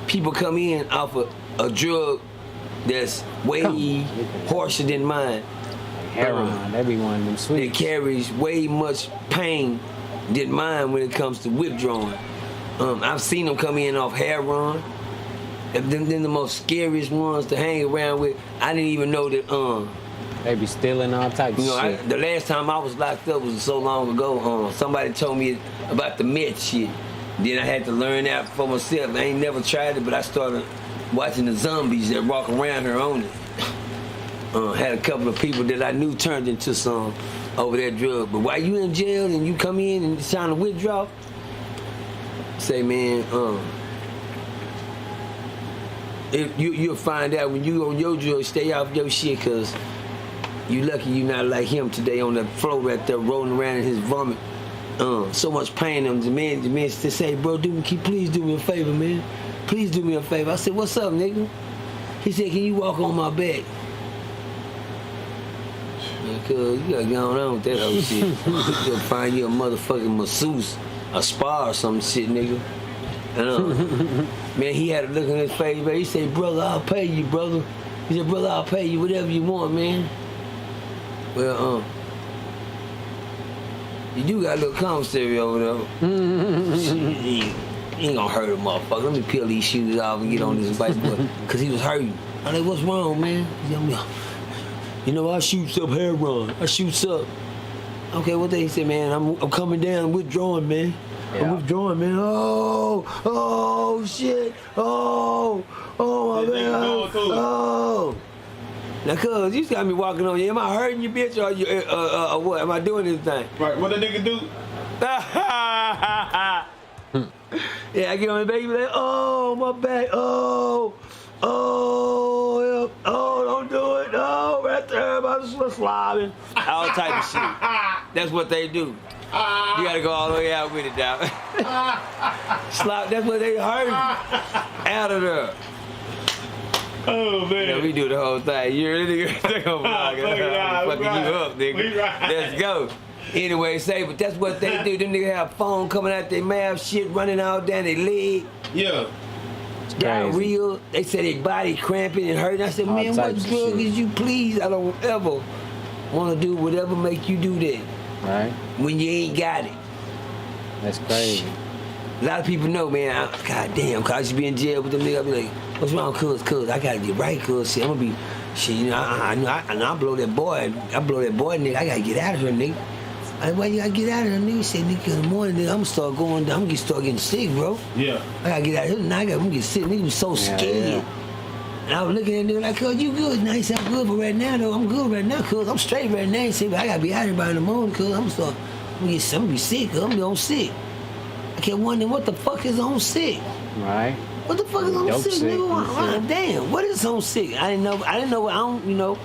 people come in off of a drug that's way harsher than mine. Heroin, they be one of them sweet. It carries way much pain than mine when it comes to withdrawing. I've seen them come in off heroin. them the most scariest ones to hang around with. I didn't even know that. They be stealing all types of shit. The last time I was locked up was so long ago. Somebody told me about the meth shit. Then I had to learn that for myself. I ain't never tried it, but I started watching the zombies that walk around here on it. Had a couple of people that I knew turned into some over that drug. But while you in jail and you come in and trying to withdraw, say, man, you'll find out when you on your drug, stay off your shit, because you lucky you not like him today on the floor right there rolling around in his vomit. So much pain. The man to say, bro, please do me a favor, man. Please do me a favor. I said, what's up, nigga? He said, can you walk on my back? Cuz you gotta get on with that whole shit. You gotta find you a motherfucking masseuse, a spa or some shit, nigga. And man, he had a look on his face, man. He said, brother, I'll pay you, brother. He said, brother, I'll pay you whatever you want, man. Well, you do got a little commissary over there. Shit, he ain't gonna hurt a motherfucker. Let me peel these shoes off and get on this bike, cause he was hurting. I like, what's wrong, man? He said, you know, I shoots up heroin. I shoots up. Okay, what they say, man? I'm coming down, withdrawing, man. Yeah. I'm withdrawing, man. Oh, shit. Oh, my man. Oh. Now, cuz, you got me walking on you. Am I hurting you, bitch, or what? Am I doing anything? Right, what the nigga do? Yeah, I get on the baby like, oh, my back. Oh, don't do it. Oh, right there, about to slobbing. All type of shit. That's what they do. You gotta go all the way out with it, dog. Slop, that's what they hurt. Out of there. Oh, man. Yeah, we do the whole thing. You really fucking you up, nigga. Let's go. Anyway, but that's what they do. Them niggas have foam coming out their mouth, shit running all down their leg. Yeah. Diarrhea. They said their body cramping and hurting. I said, man, what drug is you? Please, I don't ever want to do whatever make you do that. Right. When you ain't got it. That's crazy. A lot of people know, man. God damn, cause I used to be in jail with them niggas. I be like, what's wrong, cuz? I gotta get right, cuz. I'm gonna be, shit, you know, I blow that boy. I blow that boy, nigga. I gotta get out of here, nigga. Like, why you gotta get out of here, nigga? He said, nigga, in the morning, nigga, I'm gonna start getting sick, bro. Yeah. I gotta get out of here. Now I'm gonna get sick. Nigga was so scared. Yeah. And I was looking at nigga like, cuz, you good? Now he said, I'm good for right now, though. I'm good right now, cuz. I'm straight right now. He said, but I gotta be out here by in the morning, cuz. I'm gonna be sick, cuz. I'm gonna be on sick. I kept wondering, what the fuck is on sick? Right. What the fuck is on sick, nigga? Damn, what is on sick? I didn't know. I don't, you know.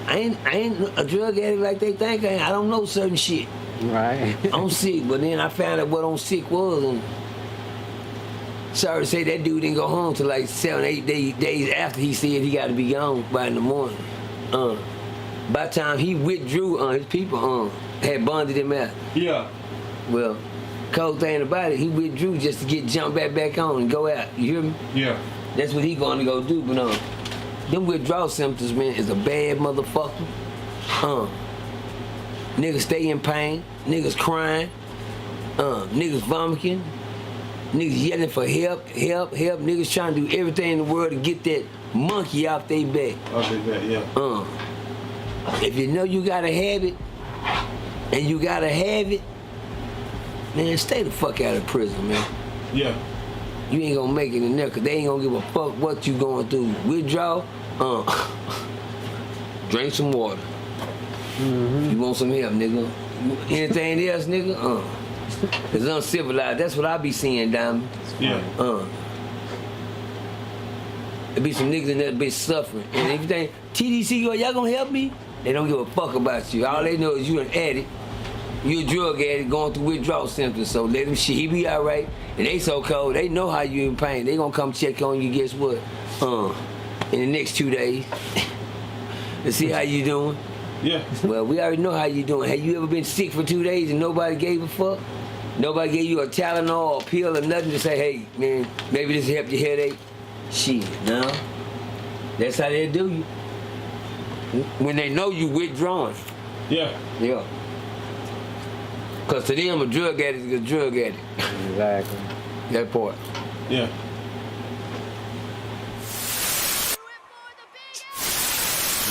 I ain't a drug addict like they think I ain't. I don't know certain shit. Right. On sick, but then I found out what on sick was, and sorry to say that dude didn't go home till like 7-8 days after he said he got to be gone by in the morning. By the time he withdrew, his people had bonded him out. Yeah. Well, cold thing about it, he withdrew just to get jumped back on and go out. You hear me? Yeah. That's what he going to go do, but them withdrawal symptoms, man, is a bad motherfucker. Niggas stay in pain, niggas crying, niggas vomiting, niggas yelling for help, niggas trying to do everything in the world to get that monkey off their back. Off their back, yeah. If you know you gotta have it, and you gotta have it, man, stay the fuck out of prison, man. Yeah. You ain't gonna make it in there, cause they ain't gonna give a fuck what you going through. Withdraw, drink some water. Mm-hmm. You want some help, nigga. Anything else, nigga? It's uncivilized. That's what I be seeing, Diamond. Yeah. There be some niggas in that bitch suffering. And if you think, TDC, y'all gonna help me? They don't give a fuck about you. All they know is you an addict. You a drug addict going through withdrawal symptoms. So let him shit. He be all right. And they so cold. They know how you in pain. They gonna come check on you. Guess what? In the next 2 days, to see how you doing. Yeah. Well, we already know how you doing. Have you ever been sick for 2 days and nobody gave a fuck? Nobody gave you a Tylenol or a pill or nothing to say, hey, man, maybe this will help your headache? Shit, no. That's how they do you. When they know you withdrawing. Yeah. Yeah. Because to them, a drug addict is a drug addict. Exactly. That part. Yeah.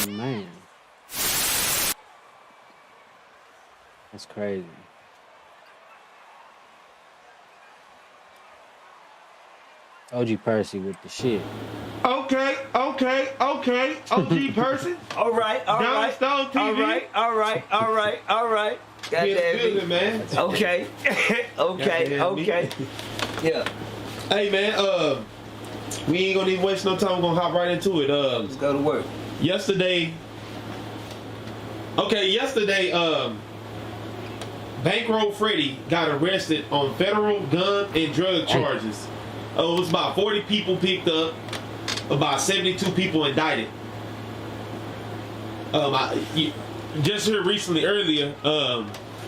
Man. That's crazy. OG Percy with the shit. Okay. OG person. All right. Stone TV. All right. God damn it, man. Okay. Yeah. Hey, man. We ain't gonna even waste no time. We're gonna hop right into it. Let's go to work. Yesterday, Bankroll Freddie got arrested on federal gun and drug charges. It was about 40 people picked up, about 72 people indicted. Just heard recently earlier,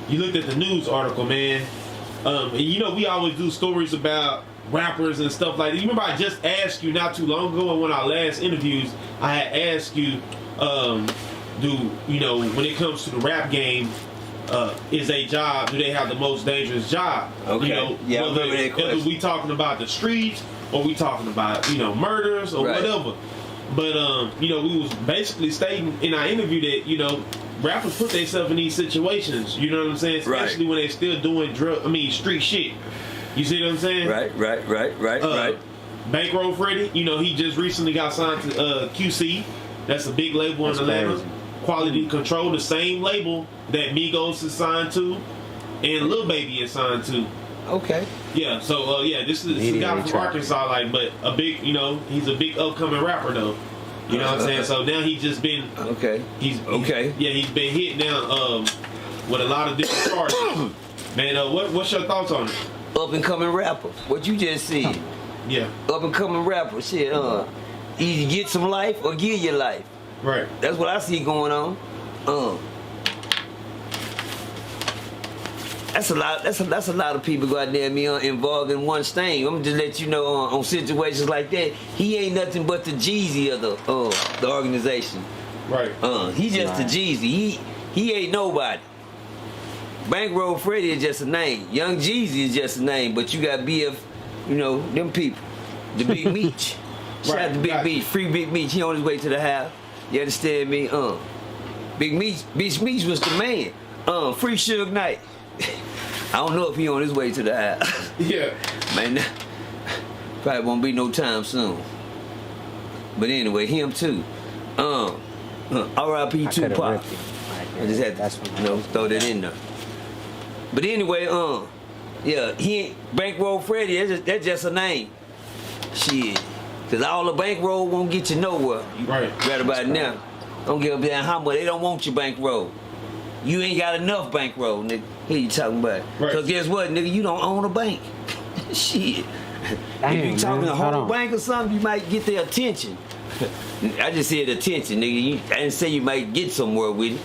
you looked at the news article, man. And you know, we always do stories about rappers and stuff like that. You remember I just asked you not too long ago in one of our last interviews, I had asked you, when it comes to the rap game, is a job, do they have the most dangerous job? Okay. Whether we talking about the streets or we talking about, murders or whatever. But, we was basically stating in our interview that, rappers put themselves in these situations, you know what I'm saying? Especially when they still doing street shit. You see what I'm saying? Right. Bankroll Freddie, he just recently got signed to QC. That's a big label in Atlanta. Crazy. Quality Control, the same label that Migos is signed to and Lil Baby is signed to. Okay. Yeah, so this is a guy from Arkansas, but a big, he's a big upcoming rapper though. You know what I'm saying? So now he's just been he's been hit now with a lot of different charges. Man, what's your thoughts on it? Up and coming rapper. What you just said. Yeah. Up and coming rapper. Shit. Either get some life or give your life. Right. That's what I see going on. That's a lot. That's a lot of people out there involved in one thing. I'm just let you know on situations like that. He ain't nothing but the Jeezy of the organization. Right. He just the Jeezy. He ain't nobody. Bankroll Freddie is just a name. Young Jeezy is just a name. But you got BF, them people. The Big Meech. Shout out to Big Meech. Free Big Meech. He on his way to the house. You understand me? Big Meech was the man. Free Suge Knight. I don't know if he on his way to the house. Yeah. Man, probably won't be no time soon. But anyway, him too. R.I.P. Tupac. I just had to throw that in there. But anyway, he ain't Bankroll Freddie. That's just a name. Shit. Cause all the bankroll won't get you nowhere. Right about now. Don't give a damn how much. They don't want your bankroll. You ain't got enough bankroll, nigga. Here you talking about. Right. Cause guess what, nigga? You don't own a bank. Shit. If you talking a whole bank or something, you might get their attention. I just said attention, nigga. I didn't say you might get somewhere with it.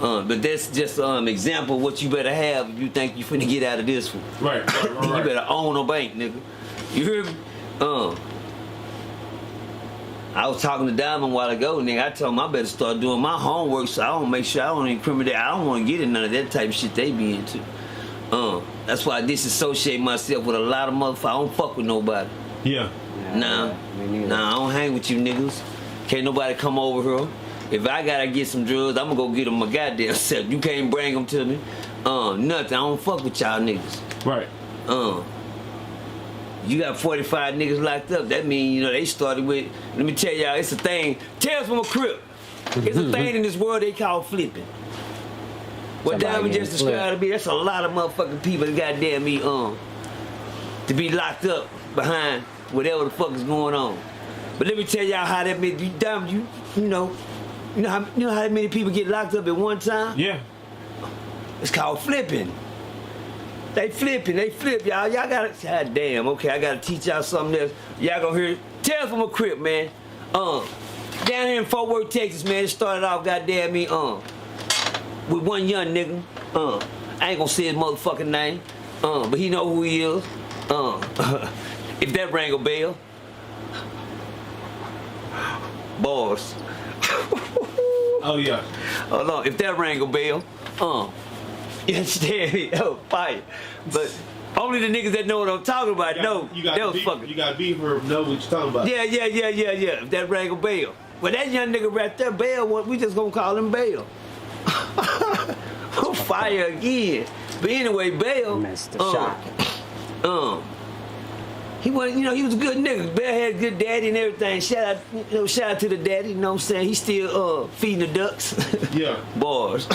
But that's just an example of what you better have if you think you finna get out of this one. Right. You better own a bank, nigga. You hear me? I was talking to Diamond a while ago, nigga. I told him I better start doing my homework so I don't make sure I don't incriminate. I don't want to get in none of that type of shit they be into. That's why I disassociate myself with a lot of motherfuckers. I don't fuck with nobody. Yeah. Nah, I don't hang with you niggas. Can't nobody come over here. If I gotta get some drugs, I'm gonna go get them my goddamn self. You can't bring them to me. Nothing. I don't fuck with y'all niggas. Right. You got 45 niggas locked up. That mean, they started with, let me tell y'all, it's a thing. Tales from a Crip. It's a thing in this world they call flipping. What Diamond just described to me, that's a lot of motherfucking people that goddamn me, to be locked up behind whatever the fuck is going on. But let me tell y'all how that many, Diamond, you know how many people get locked up at one time? Yeah. It's called flipping. They flip, y'all. Y'all gotta, god damn, okay, I gotta teach y'all something else. Y'all gonna hear Tales from a Crip, man. Down here in Fort Worth, Texas, man, it started off, goddamn me, with one young nigga. I ain't gonna say his motherfucking name. But he know who he is. If that rang a bell. Bars. Oh, yeah. Hold on, if that rang a bell, you understand me? Fire. But only the niggas that know what I'm talking about know. You got to be her know what you're talking about. Yeah. If that rang a bell. Well, that young nigga right there, Bell, we just gonna call him Bell. Fire again. But anyway, Bell missed the shot. He was, he was a good nigga. Bell had a good daddy and everything. Shout out to the daddy. You know what I'm saying? He's still feeding the ducks. Yeah. Bars.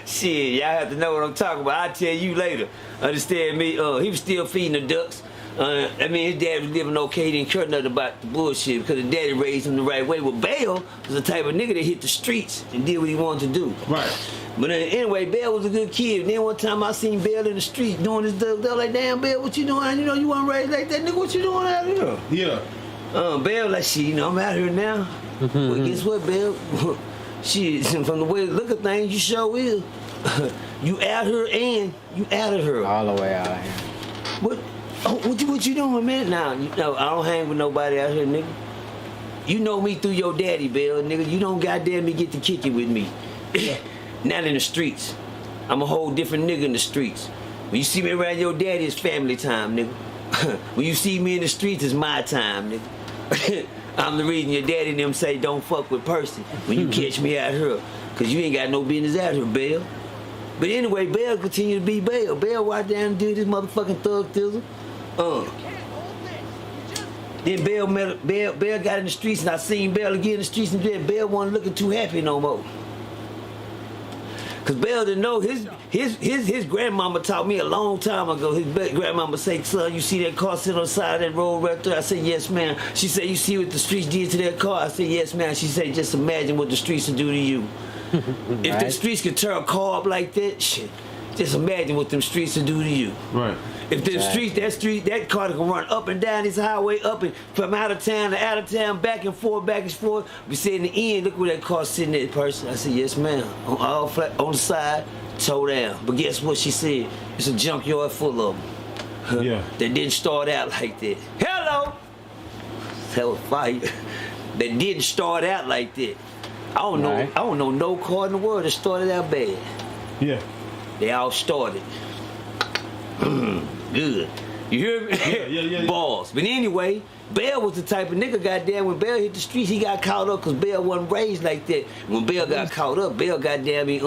Shit, y'all have to know what I'm talking about. I'll tell you later. Understand me? He was still feeding the ducks. His dad was living okay. He didn't care nothing about the bullshit because his daddy raised him the right way. Well, Bell was the type of nigga that hit the streets and did what he wanted to do. Right. But anyway, Bell was a good kid. And then one time I seen Bell in the street doing his stuff. They were like, damn, Bell, what you doing? You weren't raised like that, nigga. What you doing out here? Yeah. Bell like, shit, I'm out here now. Well, guess what, Bell? Shit, from the way to look at things, you sure will. You out here and you out of here. All the way out of here. What you doing, man? Now, I don't hang with nobody out here, nigga. You know me through your daddy, Bell, nigga. You don't goddamn me get to kick it with me. Not in the streets. I'm a whole different nigga in the streets. When you see me around your daddy, it's family time, nigga. When you see me in the streets, it's my time, nigga. I'm the reason your daddy and them say don't fuck with Percy when you catch me out here. Cause you ain't got no business out here, Bell. But anyway, Bell continued to be Bell. Bell walked down and did his motherfucking thug thizzle. Then Bell got in the streets and I seen Bell again in the streets and then Bell wasn't looking too happy no more. Cause Bell didn't know his grandmama taught me a long time ago. His grandmama said, son, you see that car sitting on the side of that road right there? I said, yes, ma'am. She said, you see what the streets did to that car? I said, yes, ma'am. She said, just imagine what the streets will do to you. If the streets could tear a car up like that, shit, just imagine what them streets will do to you. Right. If the that car can run up and down this highway, up and from out of town to out of town, back and forth. We said in the end, look where that car sitting there, person. I said, yes, ma'am. All flat on the side, towed down. But guess what she said? It's a junkyard full of them. Yeah. That didn't start out like that. Hello. That was fire. That didn't start out like that. I don't know no car in the world that started out bad. Yeah. They all started. Good. You hear me? Yeah. Balls. But anyway, Bell was the type of nigga, goddamn, when Bell hit the streets, he got caught up because Bell wasn't raised like that. When Bell got caught up, Bell goddamn, he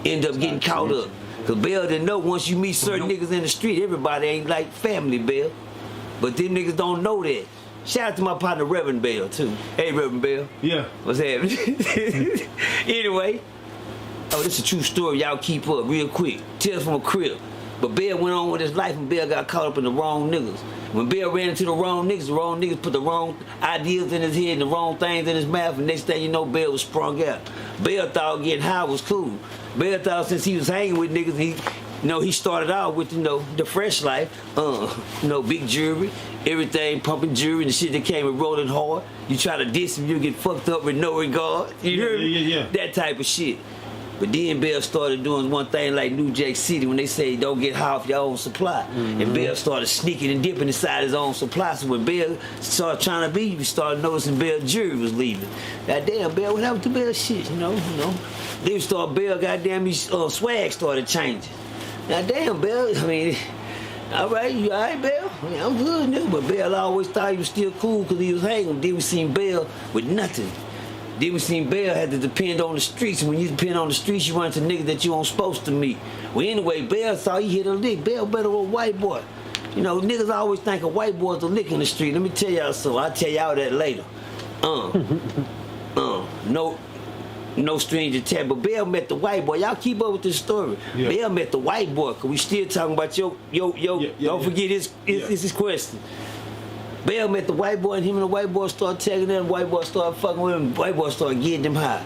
ended up getting caught up. Because Bell didn't know once you meet certain niggas in the street, everybody ain't like family, Bell. But them niggas don't know that. Shout out to my partner, Reverend Bell, too. Hey, Reverend Bell. Yeah. What's happening? Anyway. Oh, this is a true story. Y'all keep up real quick. Tales from a crib. But Bell went on with his life and Bell got caught up in the wrong niggas. When Bell ran into the wrong niggas put the wrong ideas in his head and the wrong things in his mouth, and next thing you know, Bell was sprung out. Bell thought getting high was cool. Bell thought since he was hanging with niggas, he started out with, the fresh life, big jewelry, everything, pumping jewelry, and the shit that came with rolling hard. You try to diss him, you get fucked up with no regard. You hear me? Yeah. That type of shit. But then Bell started doing one thing like New Jack City when they say don't get high off your own supply. Mm-hmm. And Bell started sneaking and dipping inside his own supply. So when Bell started trying to be, we started noticing Bell jewelry was leaving. Goddamn, Bell, what happened to Bell shit, Then we started Bell, goddamn, his swag started changing. Goddamn, Bell, all right, you all right, Bell? Yeah, I'm good, nigga. But Bell always thought he was still cool because he was hanging. Then we seen Bell with nothing. Then we seen Bell had to depend on the streets. And when you depend on the streets, you run into niggas that you aren't supposed to meet. Well, anyway, Bell saw he hit a lick. Bell better than a white boy. Niggas always think a white boy's a lick in the street. Let me tell y'all something. I'll tell y'all that later. No stranger tell. But Bell met the white boy. Y'all keep up with this story. Yeah. Bell met the white boy, because we still talking about don't forget his question. Bell met the white boy, and him and the white boy started tagging them. The white boy started fucking with him. The white boy started getting them high.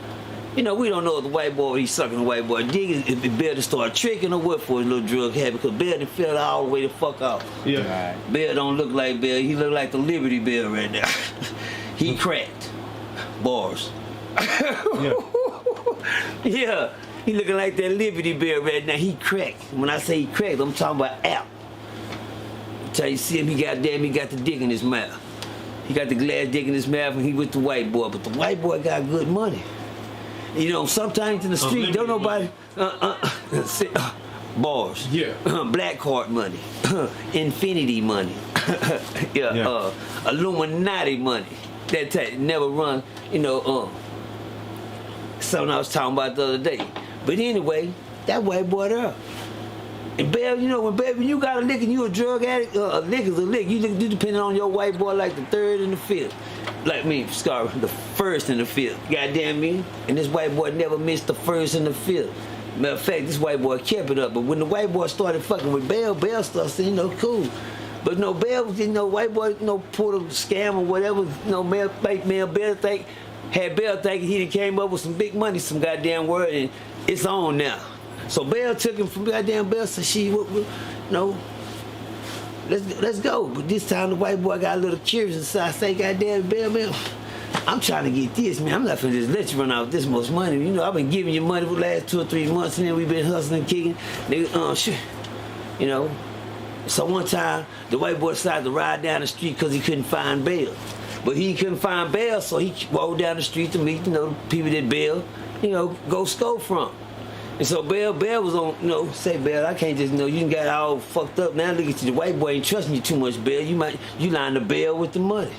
We don't know if the white boy, he's sucking the white boy dick, if Bell just started tricking or what for his little drug habit, because Bell done fell all the way the fuck off. Yeah. Right. Bell don't look like Bell. He look like the Liberty Bell right now. He cracked. Bars. Yeah. He looking like that Liberty Bell right now. He cracked. When I say he cracked, I'm talking about out. Till you see him, he got the dick in his mouth. He got the glass dick in his mouth, and he with the white boy. But the white boy got good money. Sometimes in the street, don't nobody bars. Yeah. Black card money, infinity money, Illuminati money. That type, never run, something I was talking about the other day. But anyway, that white boy there. And Bell, when you got a lick and you a drug addict, a lick is a lick. You depending on your white boy like the third and the fifth. Like me, Scar, the first and the fifth. Goddamn me. And this white boy never missed the first and the fifth. Matter of fact, this white boy kept it up. But when the white boy started fucking with Bell started saying, cool. But no, Bell, white boy, pulled a scam or whatever, fake Bell had Bell thinking he came up with some big money, some goddamn word, and it's on now. So Bell took him from goddamn Bell, said, let's go. But this time the white boy got a little curious inside. I say, goddamn Bell, man, I'm trying to get this, man. I'm not finna just let you run out with this much money. I've been giving you money for the last 2 or 3 months, and then we've been hustling, kicking. Nigga, shit. So one time, the white boy decided to ride down the street because he couldn't find Bell. But he couldn't find Bell, so he walked down the street to meet, the people that Bell, go scope from. And so Bell was on, say, Bell, I can't just, you done got all fucked up. Now look at you, the white boy ain't trusting you too much, Bell. You lying to Bell with the money.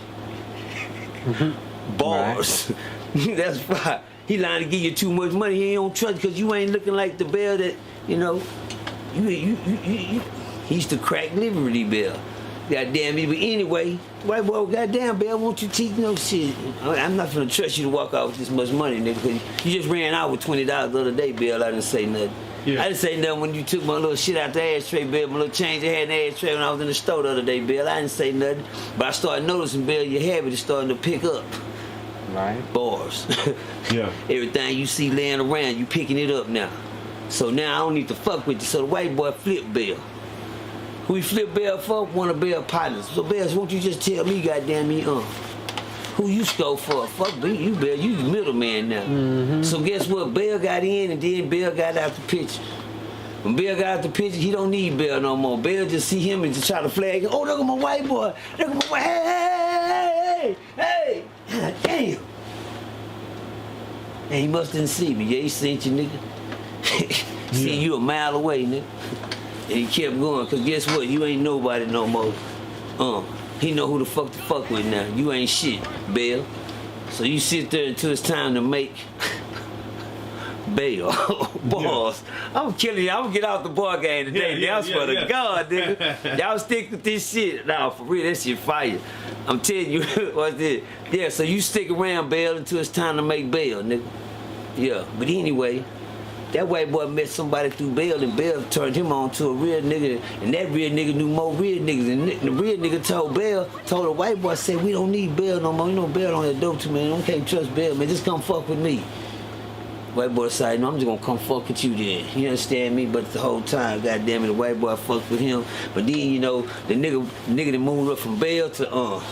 Bars. Right. That's right. He lying to give you too much money. He ain't don't trust because you ain't looking like the Bell that, he used to crack Liberty Bell. Goddamn me. But anyway, white boy, goddamn Bell, won't you teach shit? I'm not gonna trust you to walk out with this much money, nigga, because you just ran out with $20 the other day, Bell. I didn't say nothing. Yeah. I didn't say nothing when you took my little shit out the ashtray, Bell. My little change I had in the ashtray when I was in the store the other day, Bell. I didn't say nothing. But I started noticing, Bell, your habit is starting to pick up. Right. Bars. Yeah. Everything you see laying around, you picking it up now. So now I don't need to fuck with you. So the white boy flipped Bell. Who he flipped Bell for? One of Bell's partners. So Bell, won't you just tell me, goddamn me, who you scope for? Fuck me, you Bell, you the middleman now. Mm-hmm. So guess what? Bell got in and then Bell got out the picture. When Bell got out the picture, he don't need Bell no more. Bell just see him and just try to flag him. Oh, look at my white boy. Look at my white. Hey. God damn. And he must didn't see me. Yeah, he seen you, nigga. See you a mile away, nigga. And he kept going, because guess what? You ain't nobody no more. He know who the fuck with now. You ain't shit, Bell. So you sit there until it's time to make bail. Boss. Yeah. I'm killing you. I'm gonna get out the ball game today. That's for the God, nigga. Y'all stick with this shit. Nah, for real, that shit fire. I'm telling you, what's this? Yeah, so you stick around, Bell, until it's time to make bail, nigga. Yeah, but anyway, that white boy met somebody through Bell, and Bell turned him on to a real nigga, and that real nigga knew more real niggas, and the real nigga told the white boy, said, we don't need Bell no more. You know, Bell don't have dope to me, man. I can't trust Bell, man. Just come fuck with me. White boy decided, no, I'm just gonna come fuck with you then. You understand me? But the whole time, goddamn it, the white boy fucked with him. But then, you know, the nigga that moved up from Bell to,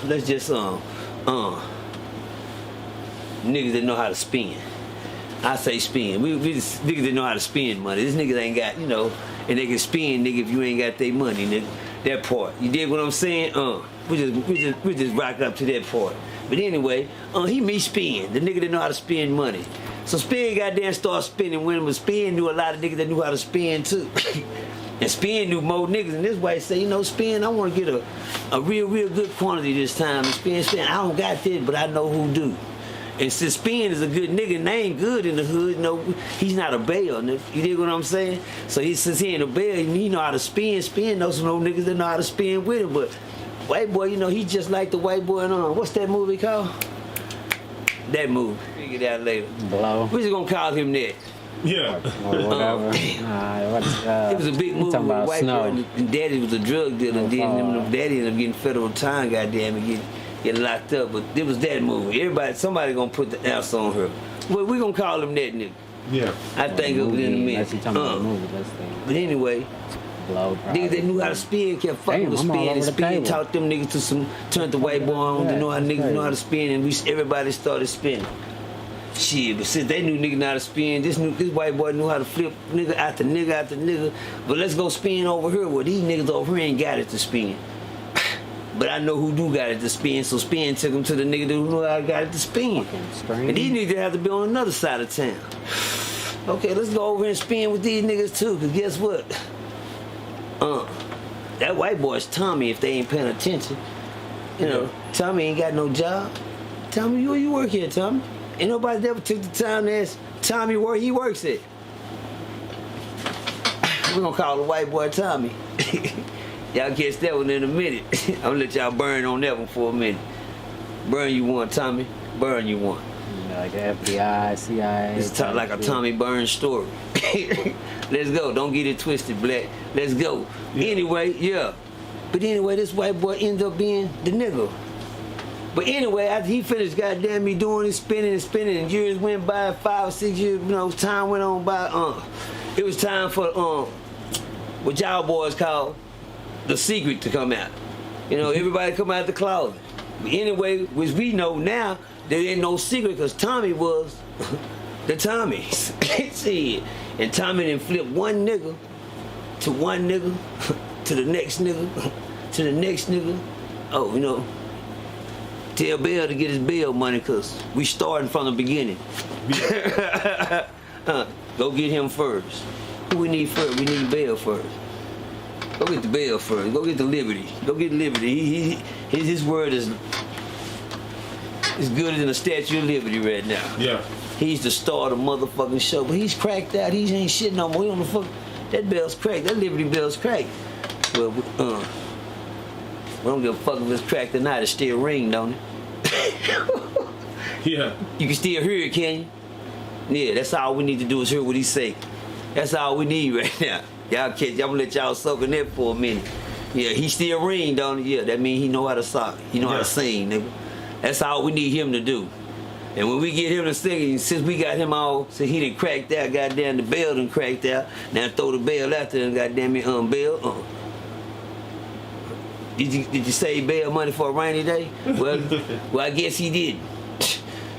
let's just, niggas that know how to spin. I say spin. We just niggas that know how to spend money. This niggas ain't got, you know, and they can spin, nigga, if you ain't got their money, nigga. That part. You dig what I'm saying? We just rock up to that part. But anyway, he me Spin, the nigga that know how to spend money. So Spin goddamn started spending when but Spin knew a lot of niggas that knew how to spend too. And Spin knew more niggas, and this way say, you know, Spin, I want to get a real good quantity this time. And Spin, I don't got this, but I know who do. And since Spin is a good nigga, name good in the hood, you know, he's not a bail, nigga. You dig what I'm saying? So since he ain't a bail, he know how to spin. Spin knows some old niggas that know how to spin with him. But white boy, you know, he just like the white boy in what's that movie called? That movie. Figure it out later. Blow. We're just gonna call him that. Yeah. Whatever. It was a big movie with a white boy, and daddy was a drug dealer, and then daddy ended up getting federal time, goddamn it, get locked up. But it was that movie. Somebody gonna put the ounce on her. Well, we gonna call him that nigga. Yeah. I think of it in a minute. But anyway, niggas that knew how to spin kept fucking with Spin, and Spin taught them niggas to turned the white boy on to know how niggas know how to spin, and everybody started spinning. Shit, but since they knew niggas know how to spin, this white boy knew how to flip nigga after nigga after nigga. But let's go spin over here where these niggas over here ain't got it to spin. But I know who do got it to spin, so Spin took him to the nigga who knew how to got it to spin. And these niggas have to be on another side of town. Okay, let's go over and spin with these niggas too, because guess what? That white boy's Tommy if they ain't paying attention. You know, Tommy ain't got no job. Tommy, where you work here, Tommy? Ain't nobody ever took the time to ask Tommy where he works at. We're gonna call the white boy Tommy. Y'all catch that one in a minute. I'm gonna let y'all burn on that one for a minute. Burn you one, Tommy. Burn you one. Like the FBI, CIA. It's like a Tommy Burns story. Let's go. Don't get it twisted, Black. Let's go. Anyway, yeah. But anyway, this white boy ended up being the nigga. But anyway, after he finished goddamn me doing it, spinning and years went by, 5 or 6 years, time went on by, it was time for what y'all boys call The Secret to come out. Everybody come out the closet. But anyway, which we know now, there ain't no secret because Tommy was the Tommy. See, and Tommy done flipped one nigga to the next nigga to the next nigga. Oh, tell Bill to get his bill money because we starting from the beginning. Go get him first. Who we need first? We need Bill first. Go get the Bill first. Go get the Liberty. Go get Liberty. His word is good as the Statue of Liberty right now. Yeah. He's the star of the motherfucking show, but he's cracked out. He ain't shit no more. He on the fuck. That bell's cracked. That Liberty bell's cracked. Well, we don't give a fuck if it's cracked or not. It still ring, don't it? Yeah. You can still hear it, can you? Yeah, that's all we need to do is hear what he say. That's all we need right now. Y'all catch. I'm gonna let y'all soak in that for a minute. Yeah, he still ring, don't he? Yeah, that mean he know how to sock. He know how to sing, nigga. That's all we need him to do. And when we get him to sing, since we got him all, since he done cracked out, goddamn the bell done cracked out. Now throw the bell after him, goddamn it, bell. Did you save bail money for a rainy day? Well, I guess he didn't.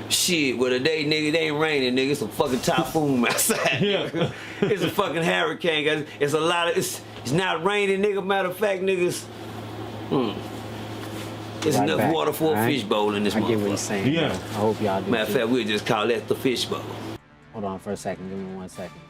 Shit, well today, nigga, it ain't raining, nigga. It's a fucking typhoon outside. Yeah. It's a fucking hurricane, guys. It's a lot of. It's not raining, nigga. Matter of fact, niggas. There's enough back. water for a fishbowl in this motherfucker. I get what he's saying. Yeah. I hope y'all do. Matter of fact, we'll just call that the fishbowl. Hold on for a second. Give me 1 second.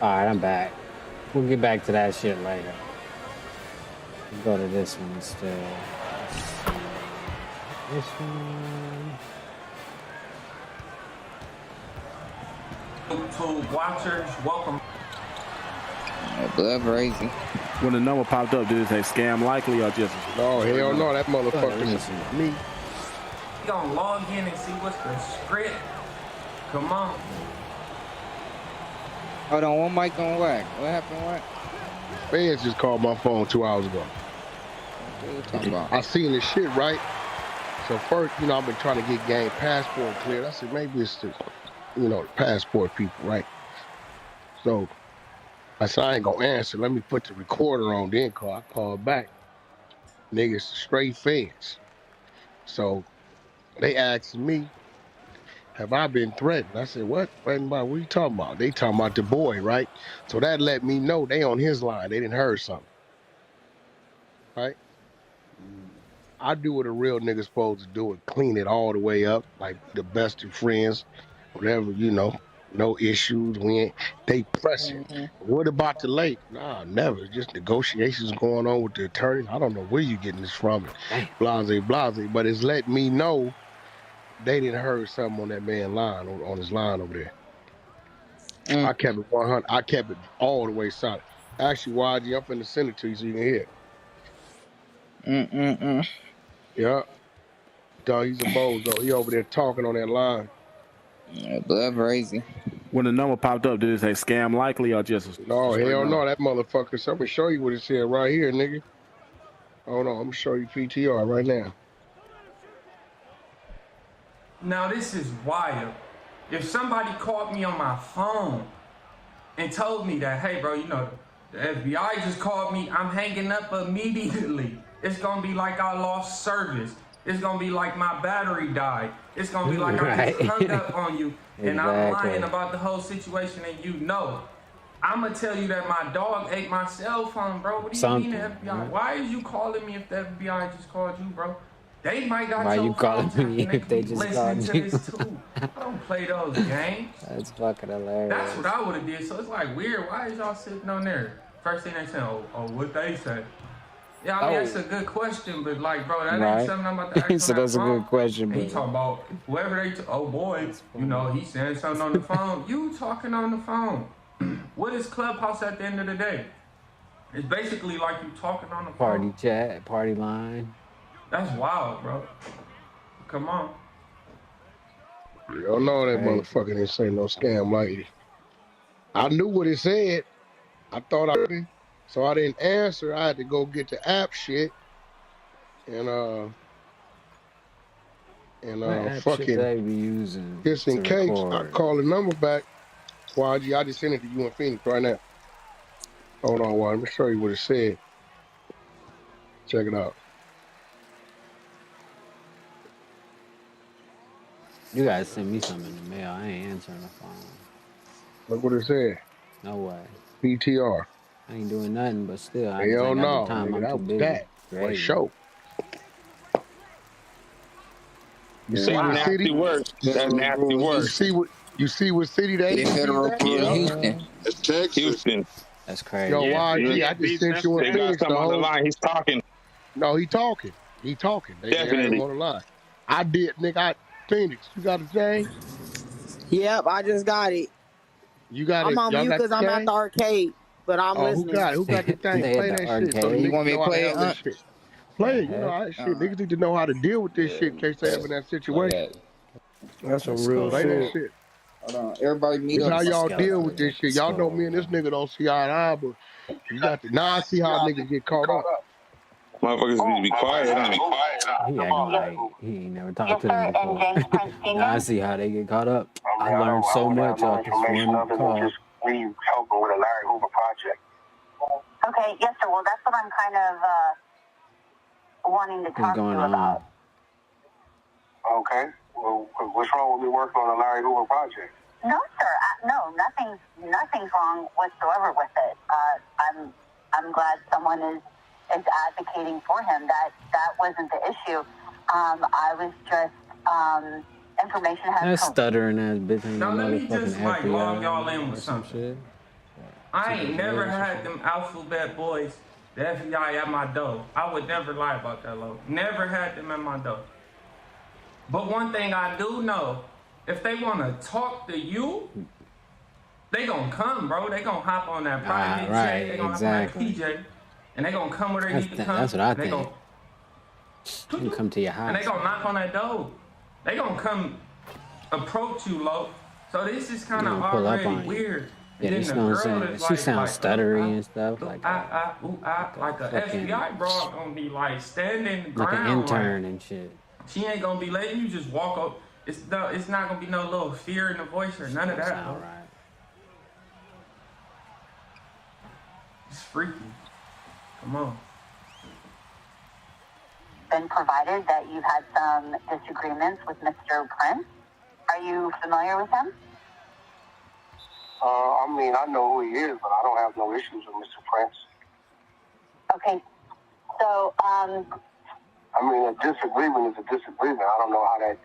Alright, I'm back. We'll get back to that shit later. We'll go to this one instead. This one. YouTube watchers, welcome. Blood crazy. When the number popped up, did it say scam likely or just? No, hell no, that motherfucker is me. You gonna log in and see what's the script? Come on. Hold on, one mic on whack. What happened? What? Fans just called my phone 2 hours ago. What are you talking about? I seen this shit, right? So first, I've been trying to get gang passport cleared. I said, maybe it's the, the passport people, right? So I said, I ain't gonna answer. Let me put the recorder on, then call. I called back. Niggas straight feds. So they asked me, have I been threatened? I said, what? Wait a minute, what are you talking about? They talking about the boy, right? So that let me know they on his line. They didn't heard something. Right? I do what a real nigga's supposed to do and clean it all the way up, like the best of friends, whatever, no issues. They pressing. What about the lake? Nah, never. Just negotiations going on with the attorney. I don't know where you getting this from. Blase. But it's letting me know they didn't heard something on that man line, on his line over there. I kept it 100. I kept it all the way solid. Actually, YG, I'm finna send it to you so you can hear it. Yeah. Dog, he's a bozo. He over there talking on that line. Blood crazy. When the number popped up, did it say scam likely or just? No, hell no. That motherfucker. So I'm gonna show you what it said right here, nigga. Hold on, I'm gonna show you PTR right now. Now this is wild. If somebody called me on my phone and told me that, hey bro, the FBI just called me, I'm hanging up immediately. It's gonna be like I lost service. It's gonna be like my battery died. It's gonna be like I just hung up on you and I'm lying about the whole situation and I'm gonna tell you that my dog ate my cell phone, bro. What do you mean the FBI? Why is you calling me if the FBI just called you, bro? They might got Why your you calling phone me if they just called to you? this too. I don't play those games. That's fucking hilarious. That's what I would have did. So it's like weird. Why is y'all sitting on there? First thing they say, oh, what they say. Yeah, I mean, that's a good question, but like, bro, that ain't something I'm about to ask. So that's a good question, bro. bro. He talking about whoever oh boy, he's saying something on the phone. You talking on the phone. What is Clubhouse at the end of the day? It's basically like you talking on the phone. Party chat, party line. That's wild, bro. Come on. You don't know that motherfucker didn't say no scam lady. I knew what it said. I thought I did. So I didn't answer. I had to go get the app shit. And fucking should they be using just in case I call the number back. YG, I just sent it to you in Phoenix right now. Hold on, let me show you what it said. Check it out. You guys send me something in the mail. I ain't answering the phone. Look what it said. No way. PTR. I ain't doing nothing, but still, I Hell ain't no, got the time. nigga, I'm that too was busy. that. For Crazy. sure. You see what nasty city? work. That's nasty work. You see what city they in? Houston. It's Texas. Houston. That's crazy. Yo, YG, I just sent you They a got Phoenix. something on the line. He's talking. No, he talking. He talking. They ain't Definitely. on the line. I did, nigga. Phoenix, you got the thing? Yep, I just got it. You got it. I'm on mute because I'm at the arcade, but I'm listening. Who got it? Who got the thing? Play that shit. So You want me to play it? Shit. Play it. You know, shit. Niggas need to know how to deal with this shit in case they ever in that situation. That's some real Play that shit. shit. Hold on, everybody meet This up. how y'all deal with this shit. Y'all know me and this nigga don't see eye to eye, but you got to. Now I see how niggas get caught up. Motherfuckers need to be quiet, huh? He acting like he ain't never talked to them before. Now I see how they get caught up. I learned so much off this one call. We helping with a Larry Hoover project. Okay, yes, sir. Well, that's what I'm kind of wanting to talk to you about. Okay. Well, what's wrong with me working on a Larry Hoover project? No, sir. No, nothing's wrong whatsoever with it. I'm glad someone is advocating for him. That wasn't the issue. I was just information has That stuttering ass bitch ain't Now no let me just motherfucking like log FBI y'all in or with some something. shit. I ain't never had them alphabet boys, the FBI at my door. I would never lie about that, low. Never had them at my door. But one thing I do know, if they want to talk to you, they gonna come, bro. They gonna hop on that private jet. They gonna hop on that PJ, and they gonna come where they need to come. That's what I They think. gonna- You can come to your And house. they gonna knock on that door. They gonna come approach you, low. So this is kind of Gonna pull up already on you. weird. Yeah, And this then know the what I'm girl saying. is She like, sounds stuttery and stuff like like a fucking- FBI broad gonna be like standing the like an ground. intern and shit. She ain't gonna be letting you just walk up. It's not gonna be no little fear in the voice or none of that. All Bro. right. It's freaky. Come on. been provided that you've had some disagreements with Mr. Prince. Are you familiar with him? I mean, I know who he is, but I don't have no issues with Mr. Prince. Okay. So, I mean, a disagreement is a disagreement. I don't know how that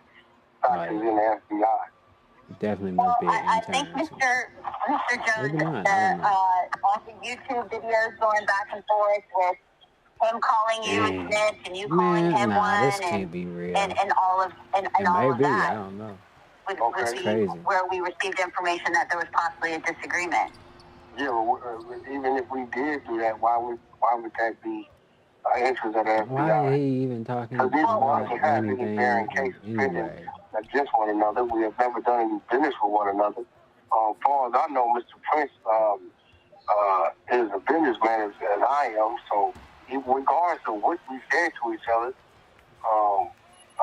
factors in the FBI. Definitely must be an I think Mr. Jones, on the YouTube videos going back and forth with him calling you a snitch and you calling him one, this can't be real. and all of all of that. I don't know. Would be crazy. where we received information that there was possibly a disagreement. Yeah, well, even if we did do that, why would that be an interest of the FBI? Why are he even talking Because these about ones have any bearing cases pending against one another. We have never done any business with one another. As far as I know, Mr. Prince is a businessman as I am, so regardless of what we said to each other,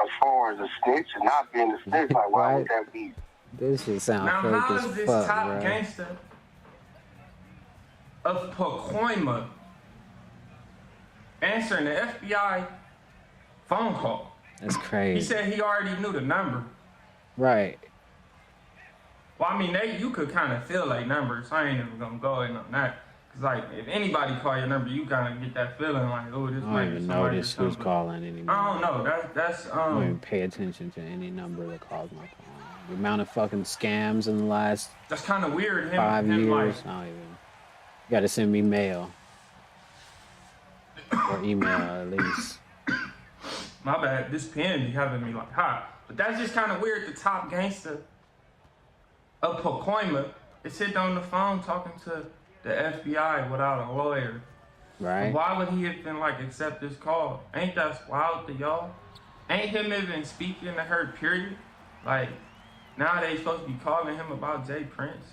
as far as a snitch and not being a snitch, like why would that be? This shit sound Now, fake how as is this fuck, top bro. gangster of Pacoima answering the FBI phone call? That's crazy. He said he already knew the number. Right. Well, I mean, you could kind of feel like numbers. I ain't even gonna go in on that. Cause like, if anybody call your number, you kind of get that feeling like, oh, this I might don't be even somebody. notice who's calling anymore. I don't know. That's I don't even pay attention to any number that calls my phone. The amount of fucking scams in the last That's kind of weird. 5 him years. like, I don't even. You gotta send me mail. Or email at least. my bad. This pen be having me like hot. But that's just kind of weird. The top gangster of Pacoima is sitting on the phone talking to the FBI without a lawyer. Right. Why would he even like accept this call? Ain't that wild to y'all? Ain't him even speaking to her, period? Like, now they supposed to be calling him about Jay Prince.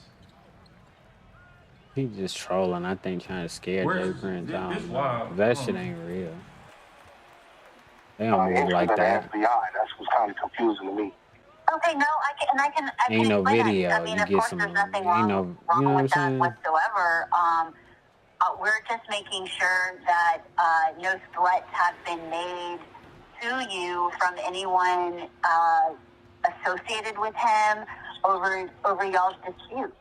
He just trolling, I think, trying to scare Jay Prince. I don't know. wild. That shit ain't real. They don't move like that. FBI, that's what's kind of confusing to me. Okay, no, I can Ain't no explain that. video. I mean, You of get course, some. there's nothing Ain't wrong, no. You know what I'm with that saying? whatsoever. We're just making sure that no threats have been made to you from anyone associated with him over y'all's dispute.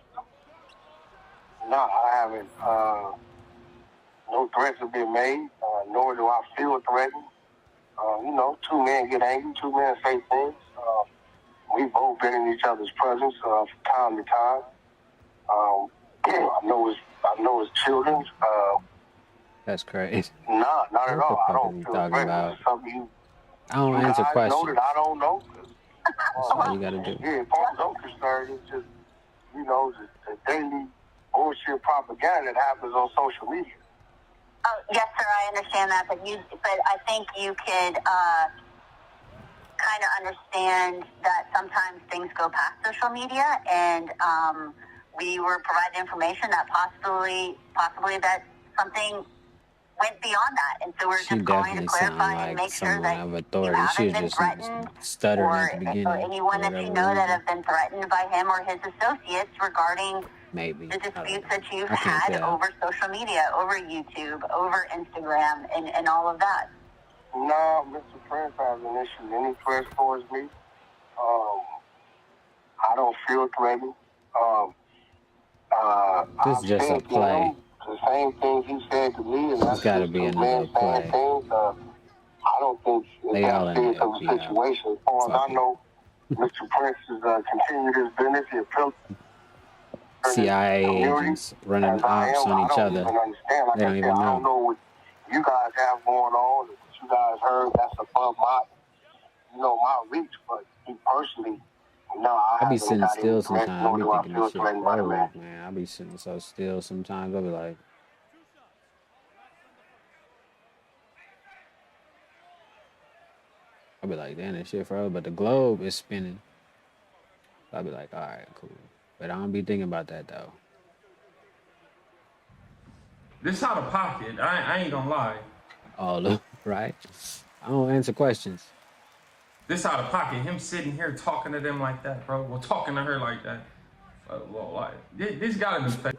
No, I haven't. No threats have been made, nor do I feel threatened. Two men get angry, two men say things. We've both been in each other's presence from time to time. I know his children. That's crazy. Nah, not at all. I don't you feel talking threatened. about? It's something you I don't guys answer know questions. that I don't know. That's all you gotta do. Yeah, as far as I'm concerned, it's just, the daily bullshit propaganda that happens on social media. Oh, yes, sir, I understand that, but I think you could kind of understand that sometimes things go past social media, and we were provided information that possibly that something went beyond that, and so we're She just calling to definitely clarify sounded and like make sure someone that of you authority. She haven't was been just threatened, stuttering at the beginning. or anyone that you know that have been threatened by him or his associates regarding Maybe. the disputes that you've I can't had tell. over social media, over YouTube, over Instagram, and all of that. No, Mr. Prince has an issue. Any threats towards me? I don't feel threatened. This is just a play. The same things he said to me, and There's got to be another play. I don't think it's They all that in serious the of a FBI. situation. As far as I know, Mr. Prince has continued his business. He appealed CIA agents running ops on each other. They don't even I don't know. know what you guys have going on, what you guys heard. That's above my reach. But me personally, no, I I be haven't sitting got still any threats, sometimes. I nor be do I thinking feel this shit threatened by the man. rogue, man. I be sitting so still sometimes. I be like, damn, this shit froze. But the globe is spinning. So I be like, all right, cool. But I don't be thinking about that though. this out of pocket. I ain't gonna lie. Oh, look, right? I don't answer questions. This out of pocket. Him sitting here talking to them like that, bro. Well, talking to her like that. Well, like this gotta be fake.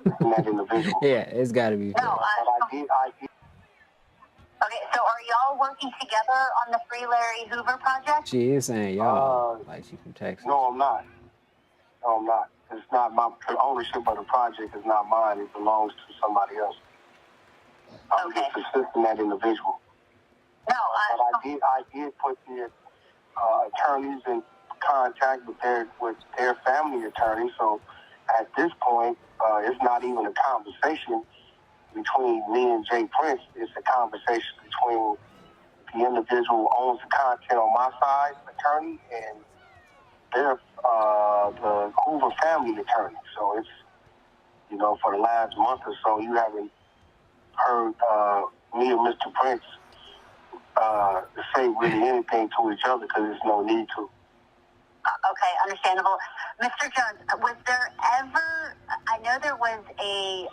Yeah, it's gotta be. No, okay, so are y'all working together on the Free Larry Hoover project? She is saying y'all, like she from Texas. No, I'm not. No, I'm not. It's not the ownership of the project is not mine. It belongs to somebody else. I'm just assisting that individual. No, but I did put the attorneys in contact with their family attorney. So at this point, it's not even a conversation between me and Jay Prince. It's a conversation between the individual who owns the content on my side, attorney, and their the Hoover family attorney. So it's, you know, for the last month or so, you haven't heard me and Mr. Prince say really anything to each other because there's no need to. Okay, understandable. Mr. Jones, was there ever, I know there was a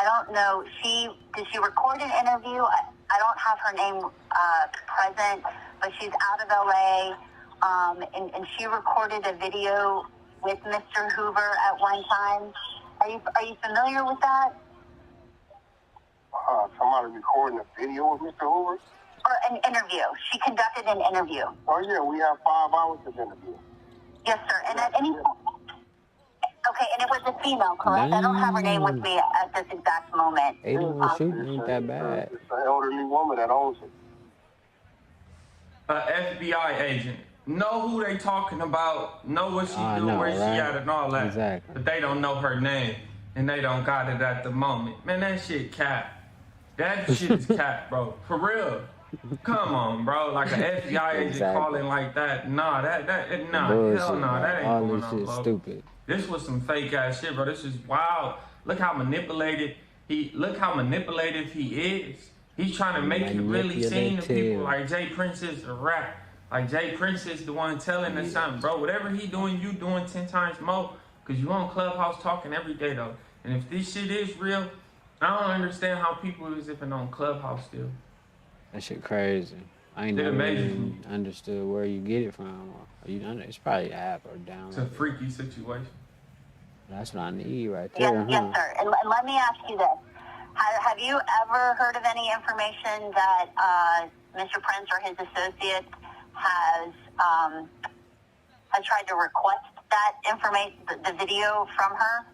I don't know, did she record an interview? I don't have her name present, but she's out of LA, and she recorded a video with Mr. Hoover at one time. Are you familiar with that? Somebody recording a video with Mr. Hoover? Or an interview. She conducted an interview. Oh, yeah, we have 5 hours of interview. Yes, sir. And at any point, okay, and it was a female, correct? I don't have her name with me at this exact moment. 8 of them shooting ain't that bad. It's an elderly woman that owns it. FBI agent. Know who they talking about, know what she do, where she at and all that. Exactly. But they don't know her name, and they don't got it at the moment. Man, that shit cap. That shit is cap, bro. For real. Come on, bro. Like an FBI agent calling like that. Nah, Bullshit, hell no, that ain't all going this on, shit bro. stupid. This was some fake ass shit, bro. This is wild. Look how manipulated he is. He's trying to make it really seem to people like Jay Prince is a rat. Like Jay Prince is the one telling us something, bro. Whatever he doing, you doing 10 times more. Cause you on Clubhouse talking every day though. And if this shit is real, I don't understand how people is even on Clubhouse still. That shit crazy. I ain't never even understood where you get it from. It's probably an app or download. It's a freaky situation. That's what I need right there, Yes, sir. And let me ask you this. Have you ever heard of any information that Mr. Prince or his associates has tried to request that information, the video from her?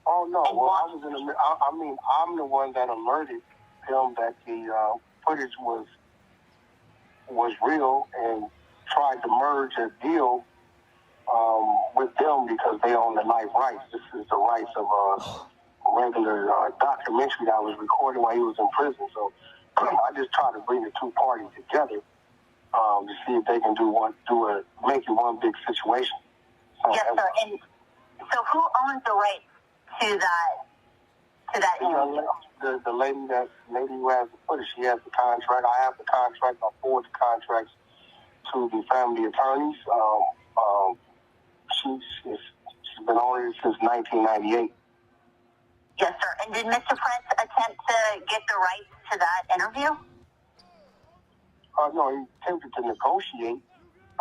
Oh, no. Well, I'm the one that alerted him that the footage was real and tried to merge a deal with them because they own the life rights. This is the rights of a regular documentary that was recorded while he was in prison. So I just try to bring the two parties together to see if they can make it one big situation. So yes, sir. And so who owns the rights to that interview? The lady who has the footage, she has the contract. I have the contract. I forward the contracts to the family attorneys. She's been on it since 1998. Yes, sir. And did Mr. Prince attempt to get the rights to that interview? No, he attempted to negotiate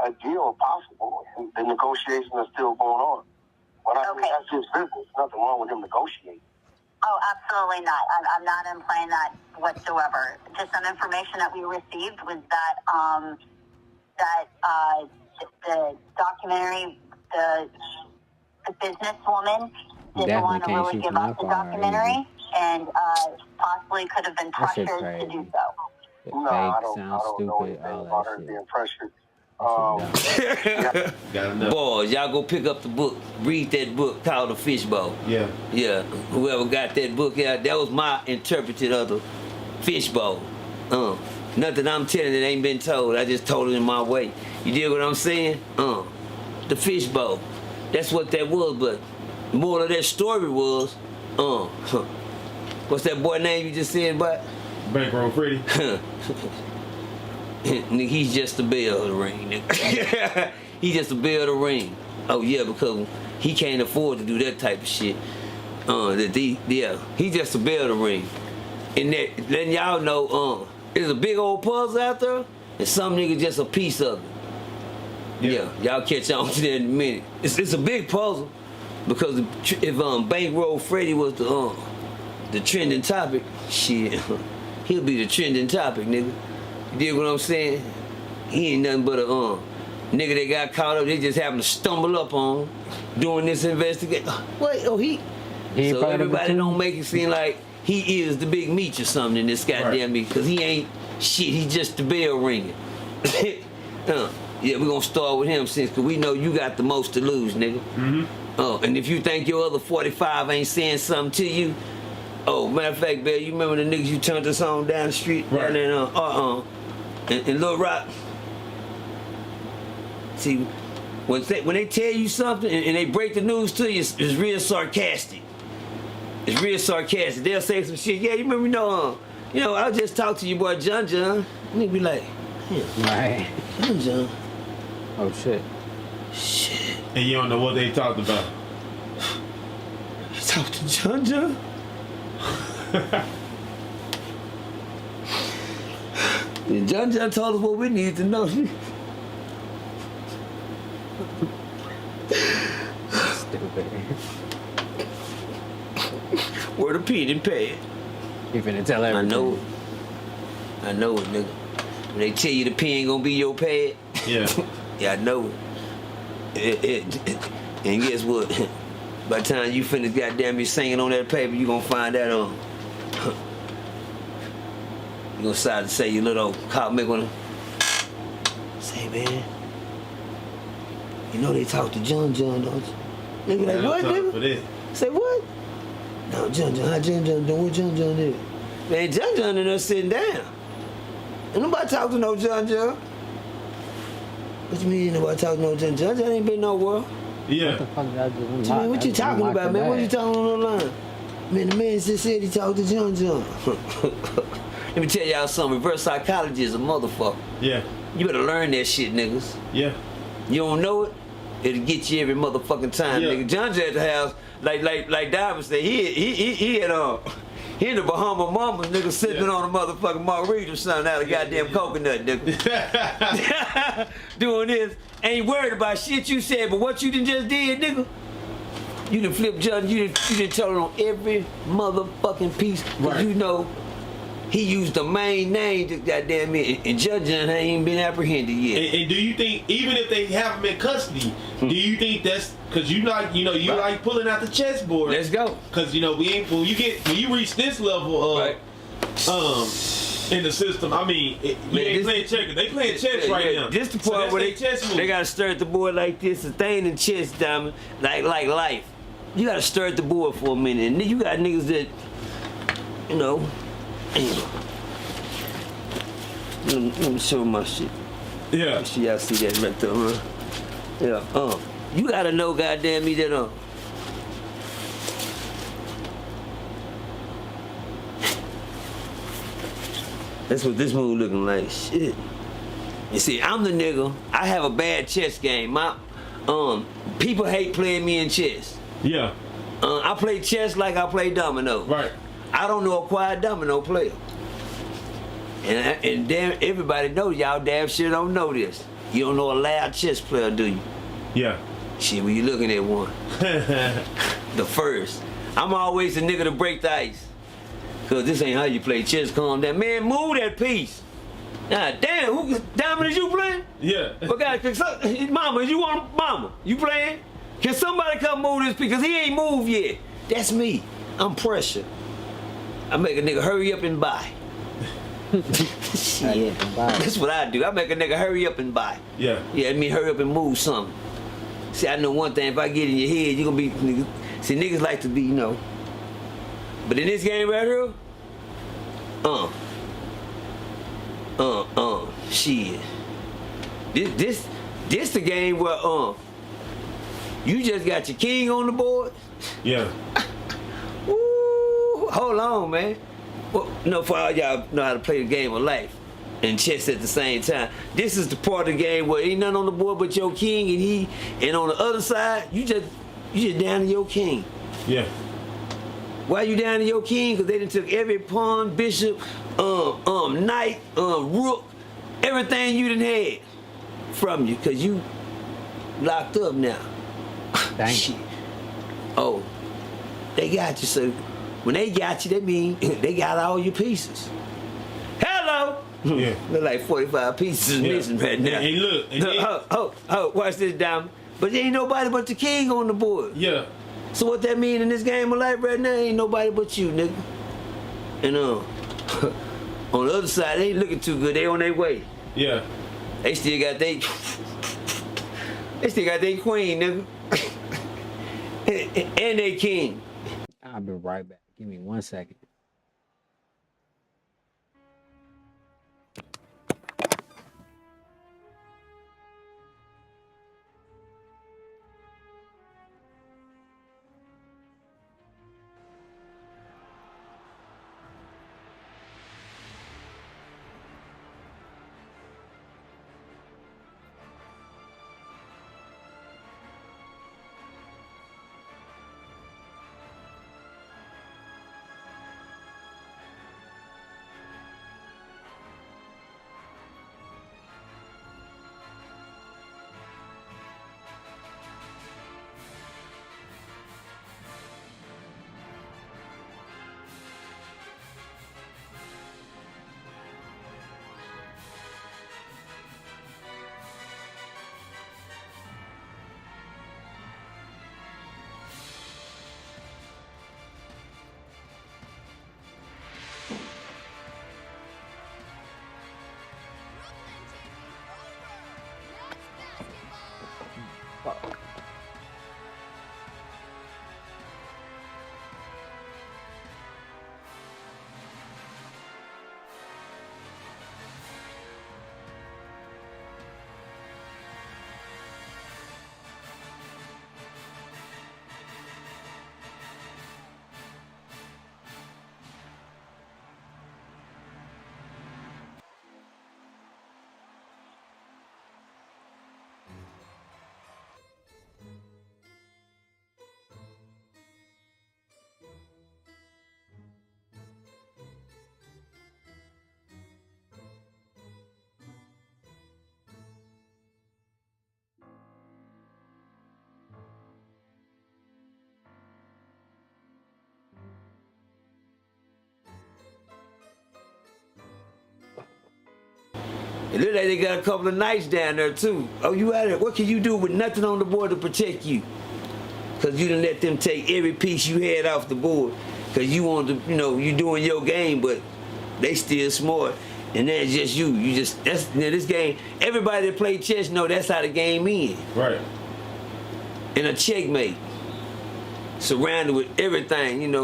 a deal if possible, and the negotiations are still going on. But I mean, that's his business. Nothing wrong with him negotiating. Oh, absolutely not. I'm not implying that whatsoever. Just some information that we received was that the documentary, the businesswoman didn't want to really give up the documentary, and possibly could have been pressured to do so. No, I don't know anything about her being pressured. Boys, y'all go pick up the book. Read that book called The Fishbowl. Yeah. Yeah. Whoever got that book out, that was my interpretation of the fishbowl. Nothing I'm telling that ain't been told. I just told it in my way. You dig what I'm saying? The fishbowl. That's what that was, but the moral of that story was, what's that boy name you just said about? Bankroll Freddy. He's just a bell of the ring, nigga. He's just a bell of the ring. Oh yeah, because he can't afford to do that type of shit. He's just a bell of the ring. And that letting y'all know, there's a big old puzzle out there, and some nigga just a piece of it. Yeah, y'all catch on to that in a minute. It's a big puzzle, because if Bankroll Freddy was the trending topic, shit, he'll be the trending topic, nigga. You dig what I'm saying? He ain't nothing but a nigga that got caught up. They just happened to stumble up on doing this investigation. Wait, so everybody don't make it seem like he is the big meat or something in this goddamn meat, because he ain't Shit, he just the bell ringer. Yeah, we're gonna start with him since, cause we know you got the most to lose, nigga. And if you think your other 45 ain't saying something to you, matter of fact, Bill, you remember the niggas you turned us on down the street? Right. Down there, in Little Rock? See, when they tell you something and they break the news to you, it's real sarcastic. It's real sarcastic. They'll say some shit. Yeah, you remember, I just talked to your boy John. Nigga be like, right. John. Oh shit. Shit. And you don't know what they talked about. You talked to John? John told us what we need to know. Stupid. Word of P didn't pay it. You finna tell everything. I know it, nigga. When they tell you the P ain't gonna be your pad, yeah, yeah, I know it. And guess what? By the time you finish goddamn me singing on that paper, you gonna find that you gonna decide to say your little cop make one. Say, man, you know they talk to John, don't you? Nigga like, what, nigga? Say what? No, John, how John doing? What John did? Man, John in there sitting down. Ain't nobody talk to no John. What you mean nobody talk to no John? John ain't been nowhere. Yeah. What you talking about, man? What you talking on the line? Man, the man just said he talked to John. Let me tell y'all something. Reverse psychology is a motherfucker. Yeah. You better learn that shit, niggas. Yeah. You don't know it? It'll get you every motherfucking time, nigga. John's at the house, like Diamond said, he in the Bahama Mamas, nigga, sipping on a motherfucking margarita or something out of goddamn coconut, nigga. Doing this, ain't worried about shit you said, but what you done just did, nigga. You done flipped John, you done tell him on every motherfucking piece, right. You know, he used the main name to goddamn it, and Judge ain't even been apprehended yet. And do you think, even if they have him in custody, do you think that's because you like pulling out the chessboard? Let's go. Because when you reach this level of in the system, I mean, you ain't playing checkers. They playing chess right now. This the part where they gotta stir at the board like this, a thing in chess, Diamond, like life. You gotta stir at the board for a minute, and then you got niggas that, let me show my shit. Yeah. Make sure y'all see that right there, huh? Yeah. You gotta know, goddamn me, that that's what this move looking like. Shit. You see, I'm the nigga. I have a bad chess game. My people hate playing me in chess. Yeah. I play chess like I play domino. Right. I don't know a quiet domino player. And damn, everybody knows y'all damn sure don't know this. You don't know a loud chess player, do you? Yeah. Shit, when you looking at one. The first. I'm always the nigga to break the ice. Cause this ain't how you play chess. Calm down. Man, move that piece. God damn, who Diamond is you playing? Yeah. But God, mama, you playing? Can somebody come move this piece? Cause he ain't moved yet. That's me. I'm pressure. I make a nigga hurry up and buy. Shit. That's what I do. I make a nigga hurry up and buy. Yeah. Yeah, I mean hurry up and move something. See, I know one thing, if I get in your head, you gonna be niggas. See, niggas like to be, But in this game right here, shit. This the game where you just got your king on the board. Yeah. Ooh, hold on, man. Well, for all y'all know how to play the game of life and chess at the same time. This is the part of the game where ain't nothing on the board but your king and on the other side, you just down to your king. Yeah. Why you down to your king? Because they done took every pawn, bishop, knight, rook, everything you done had from you, because you locked up now. Dang. Shit. Oh, they got you, so when they got you, that mean they got all your pieces. Hello! Yeah. They're like 45 pieces missing right now. And look, watch this, Diamond. But there ain't nobody but the king on the board. Yeah. So what that mean in this game of life right now, ain't nobody but you, nigga. And On the other side, they ain't looking too good. They on their way. Yeah. They still got they queen, nigga. And they king. I'll be right back. Give me 1 second. It look like they got a couple of knights down there too. Oh, you out there? What can you do with nothing on the board to protect you? Cause you done let them take every piece you had off the board. Cause you want to, you doing your game, but they still smart. And that's just you. This game, everybody that play chess know that's how the game is. Right. In a checkmate. Surrounded with everything,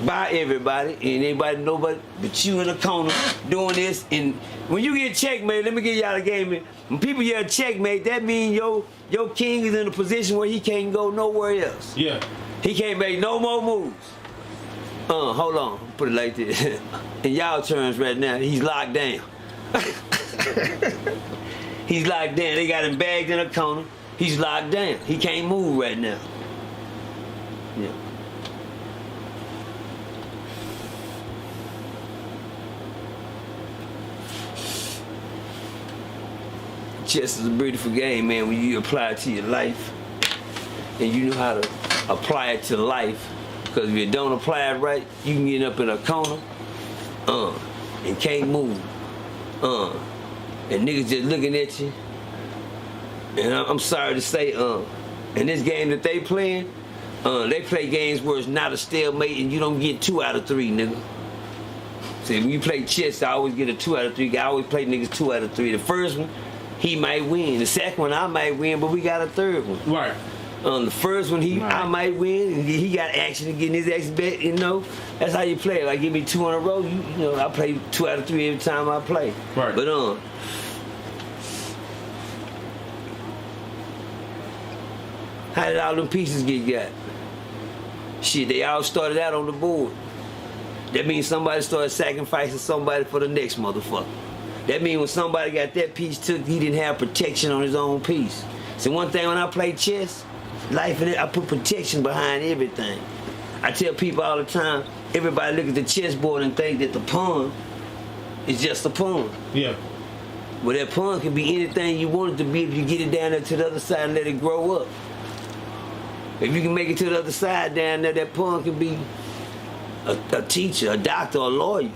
by everybody, and nobody but you in the corner doing this. And when you get checkmate, let me give y'all a game. When people yell checkmate, that means your king is in a position where he can't go nowhere else. Yeah. He can't make no more moves. Hold on, put it like this. In y'all terms right now, he's locked down. He's locked down. They got him bagged in a corner. He's locked down. He can't move right now. Yeah. Chess is a beautiful game, man, when you apply it to your life and you know how to apply it to life. Because if you don't apply it right, you can get up in a corner and can't move. And niggas just looking at you. And I'm sorry to say, in this game that they playing, they play games where it's not a stalemate and you don't get 2 out of 3, nigga. See, when you play chess, I always get a 2 out of 3. I always play niggas 2 out of 3. The first one, he might win. The second one, I might win, but we got a third one. Right. The first one, I might win, and he got action to get his X bet, That's how you play. Like, give me 2 in a row, I play 2 out of 3 every time I play. Right. But, how did all them pieces get got? Shit, they all started out on the board. That means somebody started sacrificing somebody for the next motherfucker. That means when somebody got that piece took, he didn't have protection on his own piece. So one thing when I play chess, life in it, I put protection behind everything. I tell people all the time, everybody look at the chessboard and think that the pawn is just a pawn. Yeah. Well, that pawn can be anything you want it to be if you get it down there to the other side and let it grow up. If you can make it to the other side down there, that pawn can be a teacher, a doctor, a lawyer.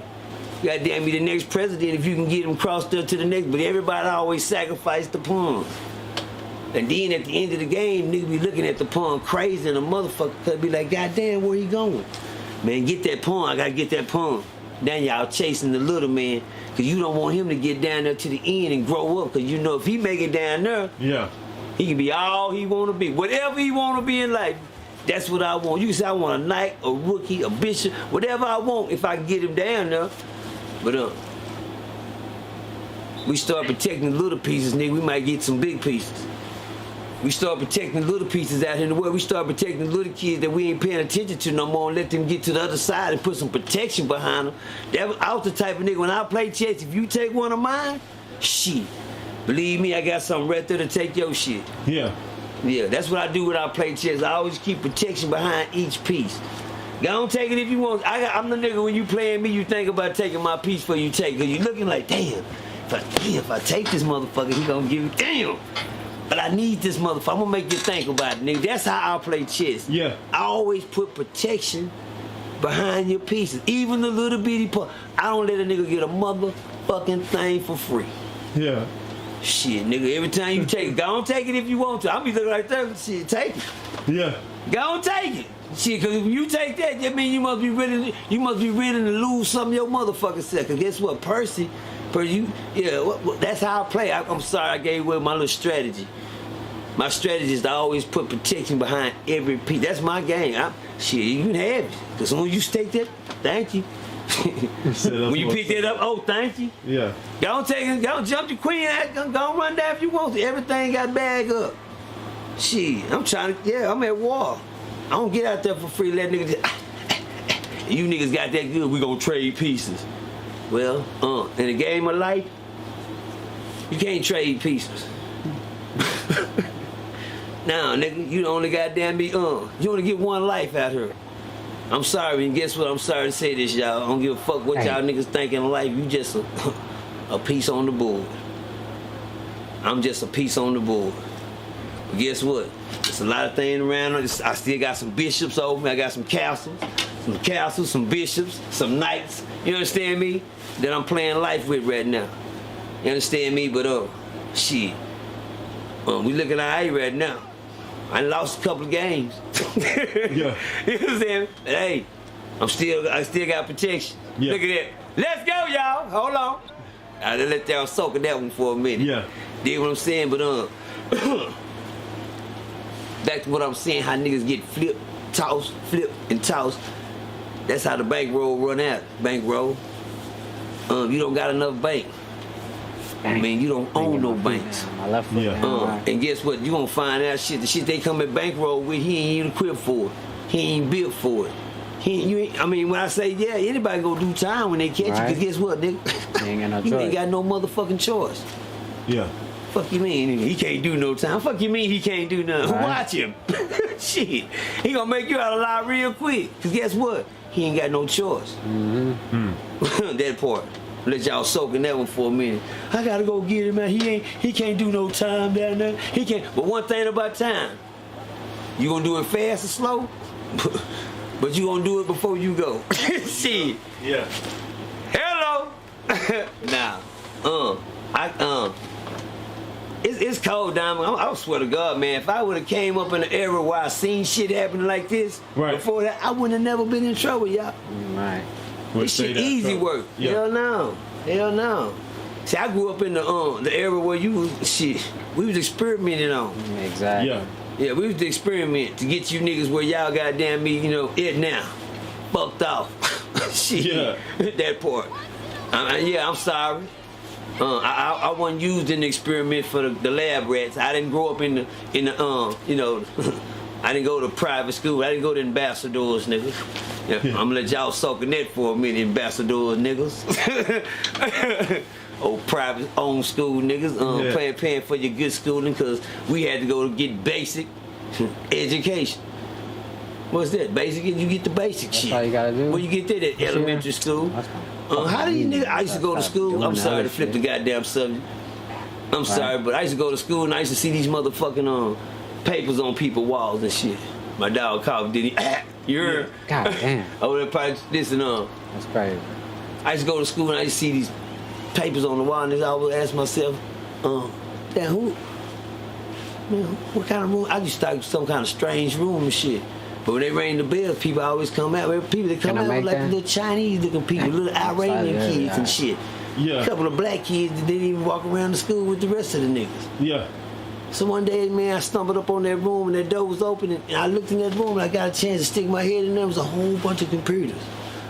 Goddamn, be the next president if you can get him crossed up to the next. But everybody always sacrifice the pawn. And then at the end of the game, nigga be looking at the pawn crazy and a motherfucker could be like, goddamn, where he going? Man, get that pawn. I gotta get that pawn. Now y'all chasing the little man because you don't want him to get down there to the end and grow up. Because you know if he make it down there, he can be all he want to be. Whatever he want to be in life, that's what I want. You can say I want a knight, a rookie, a bishop, whatever I want if I can get him down there. But we start protecting the little pieces, nigga, we might get some big pieces. We start protecting the little pieces out here in the world. We start protecting the little kids that we ain't paying attention to no more and let them get to the other side and put some protection behind them. I was the type of nigga, when I play chess, if you take one of mine, shit. Believe me, I got something right there to take your shit. Yeah, that's what I do when I play chess. I always keep protection behind each piece. Go on, take it if you want. I'm the nigga, when you playing me, you think about taking my piece before you take it. Because you looking like, damn, if I take this motherfucker, he gonna give me, damn. But I need this motherfucker. I'm gonna make you think about it, nigga. That's how I play chess. Yeah. I always put protection behind your pieces. Even the little bitty part. I don't let a nigga get a motherfucking thing for free. Yeah. Shit, nigga, every time you take it, go on take it if you want to. I'll be looking like that. Shit, take it. Yeah. Go on take it. Shit, cause if you take that means you must be ready to lose some of your motherfucking self. Cause guess what? Percy, that's how I play. I'm sorry I gave away my little strategy. My strategy is to always put protection behind every piece. That's my game. You can have it. Cause when you take that, thank you. When you pick that up, oh, thank you. Yeah. Go on take it, go on jump the queen, go on run down if you want to. Everything got bag up. Shit, I'm at war. I don't get out there for free, let niggas you niggas got that good, we gonna trade pieces. Well, in the game of life, you can't trade pieces. Nah, nigga, you only goddamn me, you only get one life out here. I'm sorry, and guess what? I'm sorry to say this, y'all. I don't give a fuck what y'all niggas think in life. You just a piece on the board. I'm just a piece on the board. But guess what? There's a lot of things around. I still got some bishops over me. I got some castles, some bishops, some knights. You understand me? That I'm playing life with right now. You understand me? But shit. We looking all right right now. I lost a couple of games. Yeah. You know what I'm saying? But hey, I still got protection. Yeah. Look at that. Let's go, y'all. Hold on. I let y'all soak in that one for a minute. Yeah. Dig what I'm saying? But back to what I'm saying, how niggas get flip, and toss. That's how the bankroll run out. Bankroll. You don't got enough bank. I mean, you don't own no banks. And guess what? You gonna find out shit. The shit they come at bankroll with, he ain't even equipped for it. He ain't built for it. When I say anybody go do time when they catch you, because guess what, nigga? You ain't got no motherfucking choice. Yeah. Fuck you mean he can't do no time? Fuck you mean he can't do nothing? Watch him. Shit. He gonna make you out a lot real quick. Because guess what? He ain't got no choice. That part. Let y'all soak in that one for a minute. I gotta go get him, man. He can't do no time down there. He can't. But one thing about time, you gonna do it fast or slow, but you gonna do it before you go. Shit. Yeah. Hello. It's cold, Diamond. I swear to God, man. If I would have came up in an era where I seen shit happening like this before that, I wouldn't have never been in trouble, y'all. Right. This shit easy work. Yeah. Hell no. See, I grew up in the era where we was experimenting on. Exactly. Yeah, we was experiment to get you niggas where y'all goddamn me, it now. Fucked off. Shit. Yeah. That part. I'm sorry. I wasn't used in the experiment for the lab rats. I didn't grow up in the I didn't go to private school. I didn't go to ambassadors, niggas. Yeah, I'm gonna let y'all soak in that for a minute, ambassadors, niggas. Old private owned school niggas, paying for your good schooling because we had to go to get basic education. What's that? Basic? You get the basic shit. That's all you gotta do. Well, you get that at elementary school. How do you niggas? I used to go to school. I'm sorry to flip the goddamn subject. I'm sorry, but I used to go to school and I used to see these motherfucking papers on people's walls and shit. My dog called me, did he? You're God damn. Oh, that probably this and That's crazy. I used to go to school and I used to see these papers on the wall and I would ask myself, what kind of room? I just thought some kind of strange room and shit. But when they ring the bells, people always come out. People that come out like little Chinese looking people, little Iranian kids and shit. Yeah. A couple of black kids that didn't even walk around the school with the rest of the niggas. Yeah. So one day, man, I stumbled up on that room and that door was open and I looked in that room and I got a chance to stick my head in there. There was a whole bunch of computers.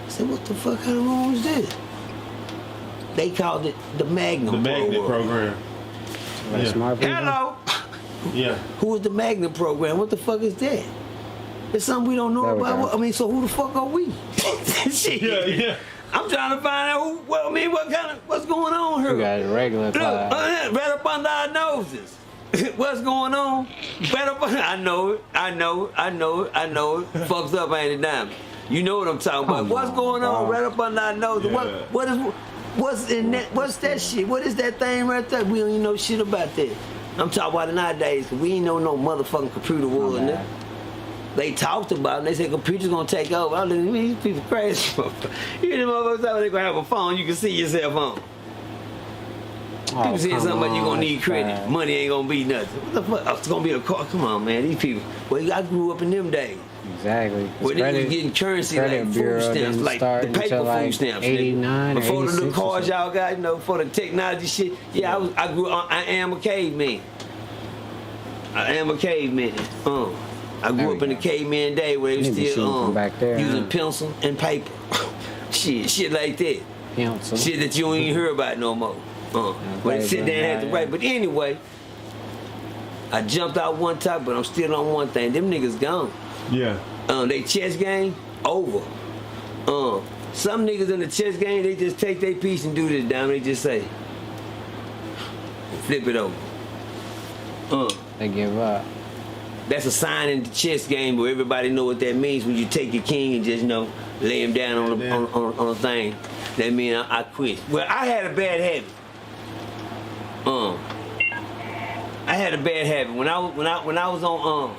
I said, what the fuck kind of room is this? They called it the Magnum program. Yeah. Hello. Yeah. Who is the Magnum program? What the fuck is that? It's something we don't know about. I mean, so who the fuck are we? Shit. Yeah. I'm trying to find out what's going on here? We got a regular class. Look, right up under our noses. What's going on? Right up under, I know it. Fucks up, ain't it, Diamond? You know what I'm talking about. What's going on right up under our noses? Yeah. What's in that? What's that shit? What is that thing right there? We don't even know shit about that. I'm talking about it nowadays, because we ain't know no motherfucking computer world, nigga. They talked about it, and they said computers gonna take over. I look at these people crazy. You hear them motherfuckers talking, they gonna have a phone, you can see yourself on. People saying something about you gonna need credit. Money ain't gonna be nothing. What the fuck? It's gonna be a car. Come on, man. These people. Well, I grew up in them days. Exactly. Where they was getting currency like food stamps, like the paper food stamps. 89 before the little 86 cars y'all got, you know, for the technology shit. Yeah, I grew up. I am a caveman. I grew up in the caveman day where they was still using pencil and paper. shit like that. Pencil. Shit that you don't even hear about no more. But sit there and have to write. But anyway, I jumped out one time, but I'm still on one thing. Them niggas gone. Yeah. They chess game over. Some niggas in the chess game, they just take their piece and do this down. They just say, flip it over. They give up. That's a sign in the chess game where everybody know what that means when you take your king and just lay him down on a thing. That means I quit. Well, I had a bad habit. I had a bad habit when I was on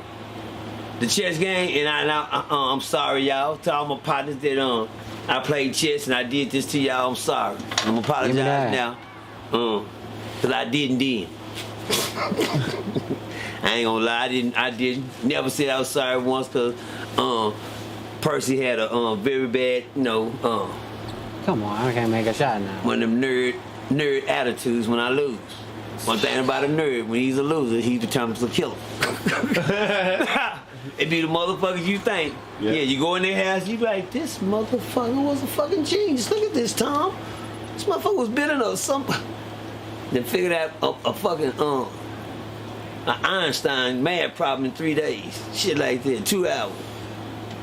the chess game, and I'm sorry, y'all, to all my partners that I played chess and I did this to y'all. I'm sorry. I'm apologize now, cause I didn't then. I ain't gonna lie, I didn't. Never said I was sorry once, cause Percy had a very bad, Come on, I can't make a shot now. One of them nerd attitudes when I lose. One thing about a nerd, when he's a loser, he determines to kill him. It be the motherfuckers you think. Yeah, you go in their house, you be like, this motherfucker was a fucking genius. Look at this, Tom. This motherfucker was better than something. Then figured out a fucking an Einstein math problem in 3 days. Shit like that, 2 hours.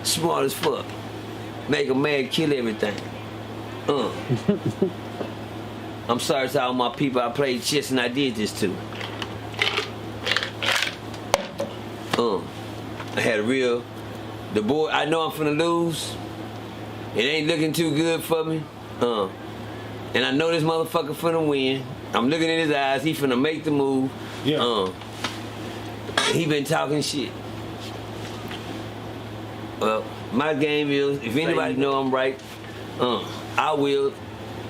Smart as fuck. Make a man kill everything. I'm sorry to all my people I played chess and I did this to. I had the board, I know I'm finna lose. It ain't looking too good for me. And I know this motherfucker finna win. I'm looking in his eyes, he finna make the move. Yeah. He been talking shit. Well, my game is, if anybody know I'm right, I will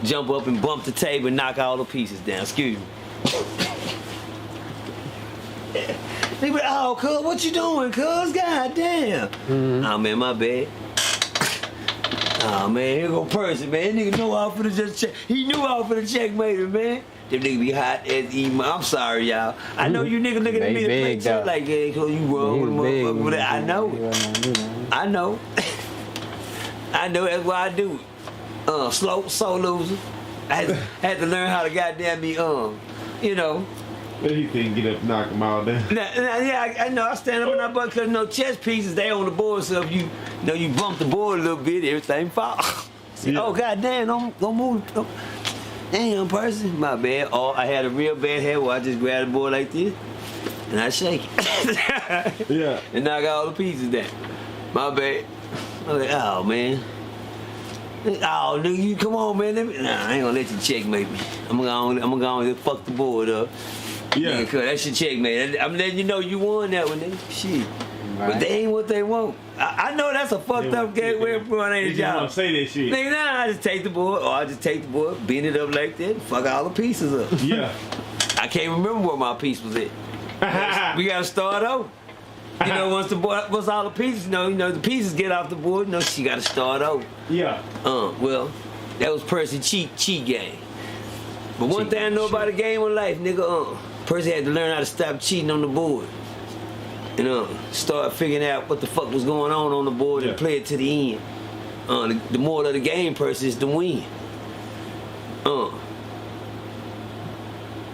jump up and bump the table and knock all the pieces down. Excuse me. They be like, oh, cuz, what you doing, cuz? God damn. Oh, man, my bad. Oh, man, here go Percy, man. Nigga know I was finna just check. He knew I was finna checkmate him, man. Them niggas be hot as email. I'm sorry, y'all. I know you niggas looking at me to play shit like that, cuz you wrong with a motherfucker. I know. I know. I know, that's why I do it. Slow loser. I had to learn how to goddamn be, But he couldn't get up and knock him all down. Yeah, I know. I stand up in that butt because chess pieces, they on the board, so if you bump the board a little bit, everything fall. Oh, goddamn, don't move. Damn, person, my bad. Oh, I had a real bad head where I just grab the board like this and I shake it. Yeah. And knock all the pieces down. My bad. I'm like, oh, man. Oh, nigga, you come on, man. Nah, I ain't gonna let you checkmate me. I'm gonna fuck the board up. Yeah. Nigga, that's your checkmate. I'm letting you know you won that one, nigga. Shit. Right. But they ain't what they want. I know that's a fucked up game where everyone ain't a job. Don't say that shit. Nigga, nah, I just take the board, or I just take the board, bend it up like that, fuck all the pieces up. Yeah. I can't remember where my piece was at. We gotta start over. once all the pieces, the pieces get off the board, she got to start over. Yeah. Well, that was Percy cheat game. But one thing I know about a game of life, nigga, Percy had to learn how to stop cheating on the board. Start figuring out what the fuck was going on the board and play it to the end. The moral of the game, Percy, is to win.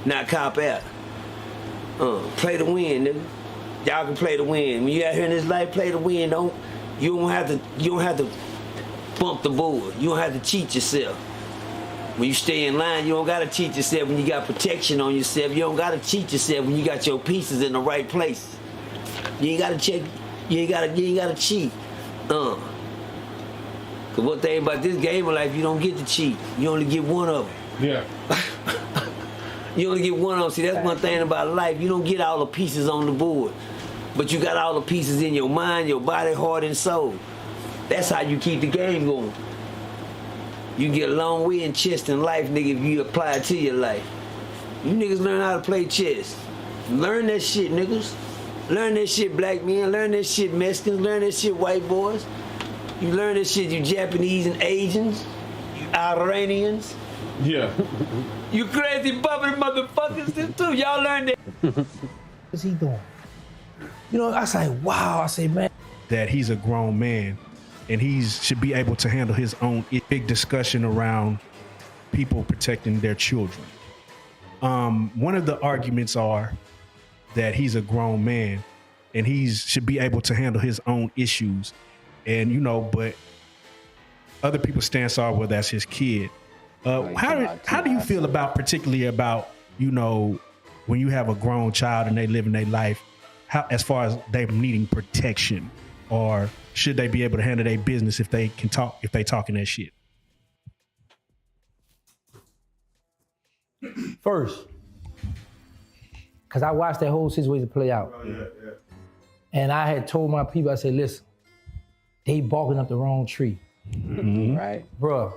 Not cop out. Play to win, nigga. Y'all can play to win. When you out here in this life, play to win. You don't have to bump the board. You don't have to cheat yourself. When you stay in line, you don't gotta cheat yourself when you got protection on yourself. You don't gotta cheat yourself when you got your pieces in the right place. You ain't gotta check. You ain't gotta cheat. Cause one thing about this game of life, you don't get to cheat. You only get one of them. Yeah. You only get one of them. See, that's one thing about life. You don't get all the pieces on the board, but you got all the pieces in your mind, your body, heart, and soul. That's how you keep the game going. You can get a long way in chess in life, nigga, if you apply it to your life. You niggas learn how to play chess. Learn that shit, niggas. Learn that shit, black men. Learn that shit, Mexicans. Learn that shit, white boys. You learn that shit, you Japanese and Asians. You Iranians. Yeah. You crazy bumping motherfuckers too. Y'all learn that. What's he doing? I say, wow. I say, man. That he's a grown man and he should be able to handle his own big discussion around people protecting their children. One of the arguments are that he's a grown man and he should be able to handle his own issues. And, but other people's stance are, well, that's his kid. How do you feel particularly about, when you have a grown child and they live in their life, as far as them needing protection, or should they be able to handle their business if they talking that shit? First, because I watched that whole situation play out. And I had told my people, I said, listen, they barking up the wrong tree. Mm-hmm. Right. Bruh,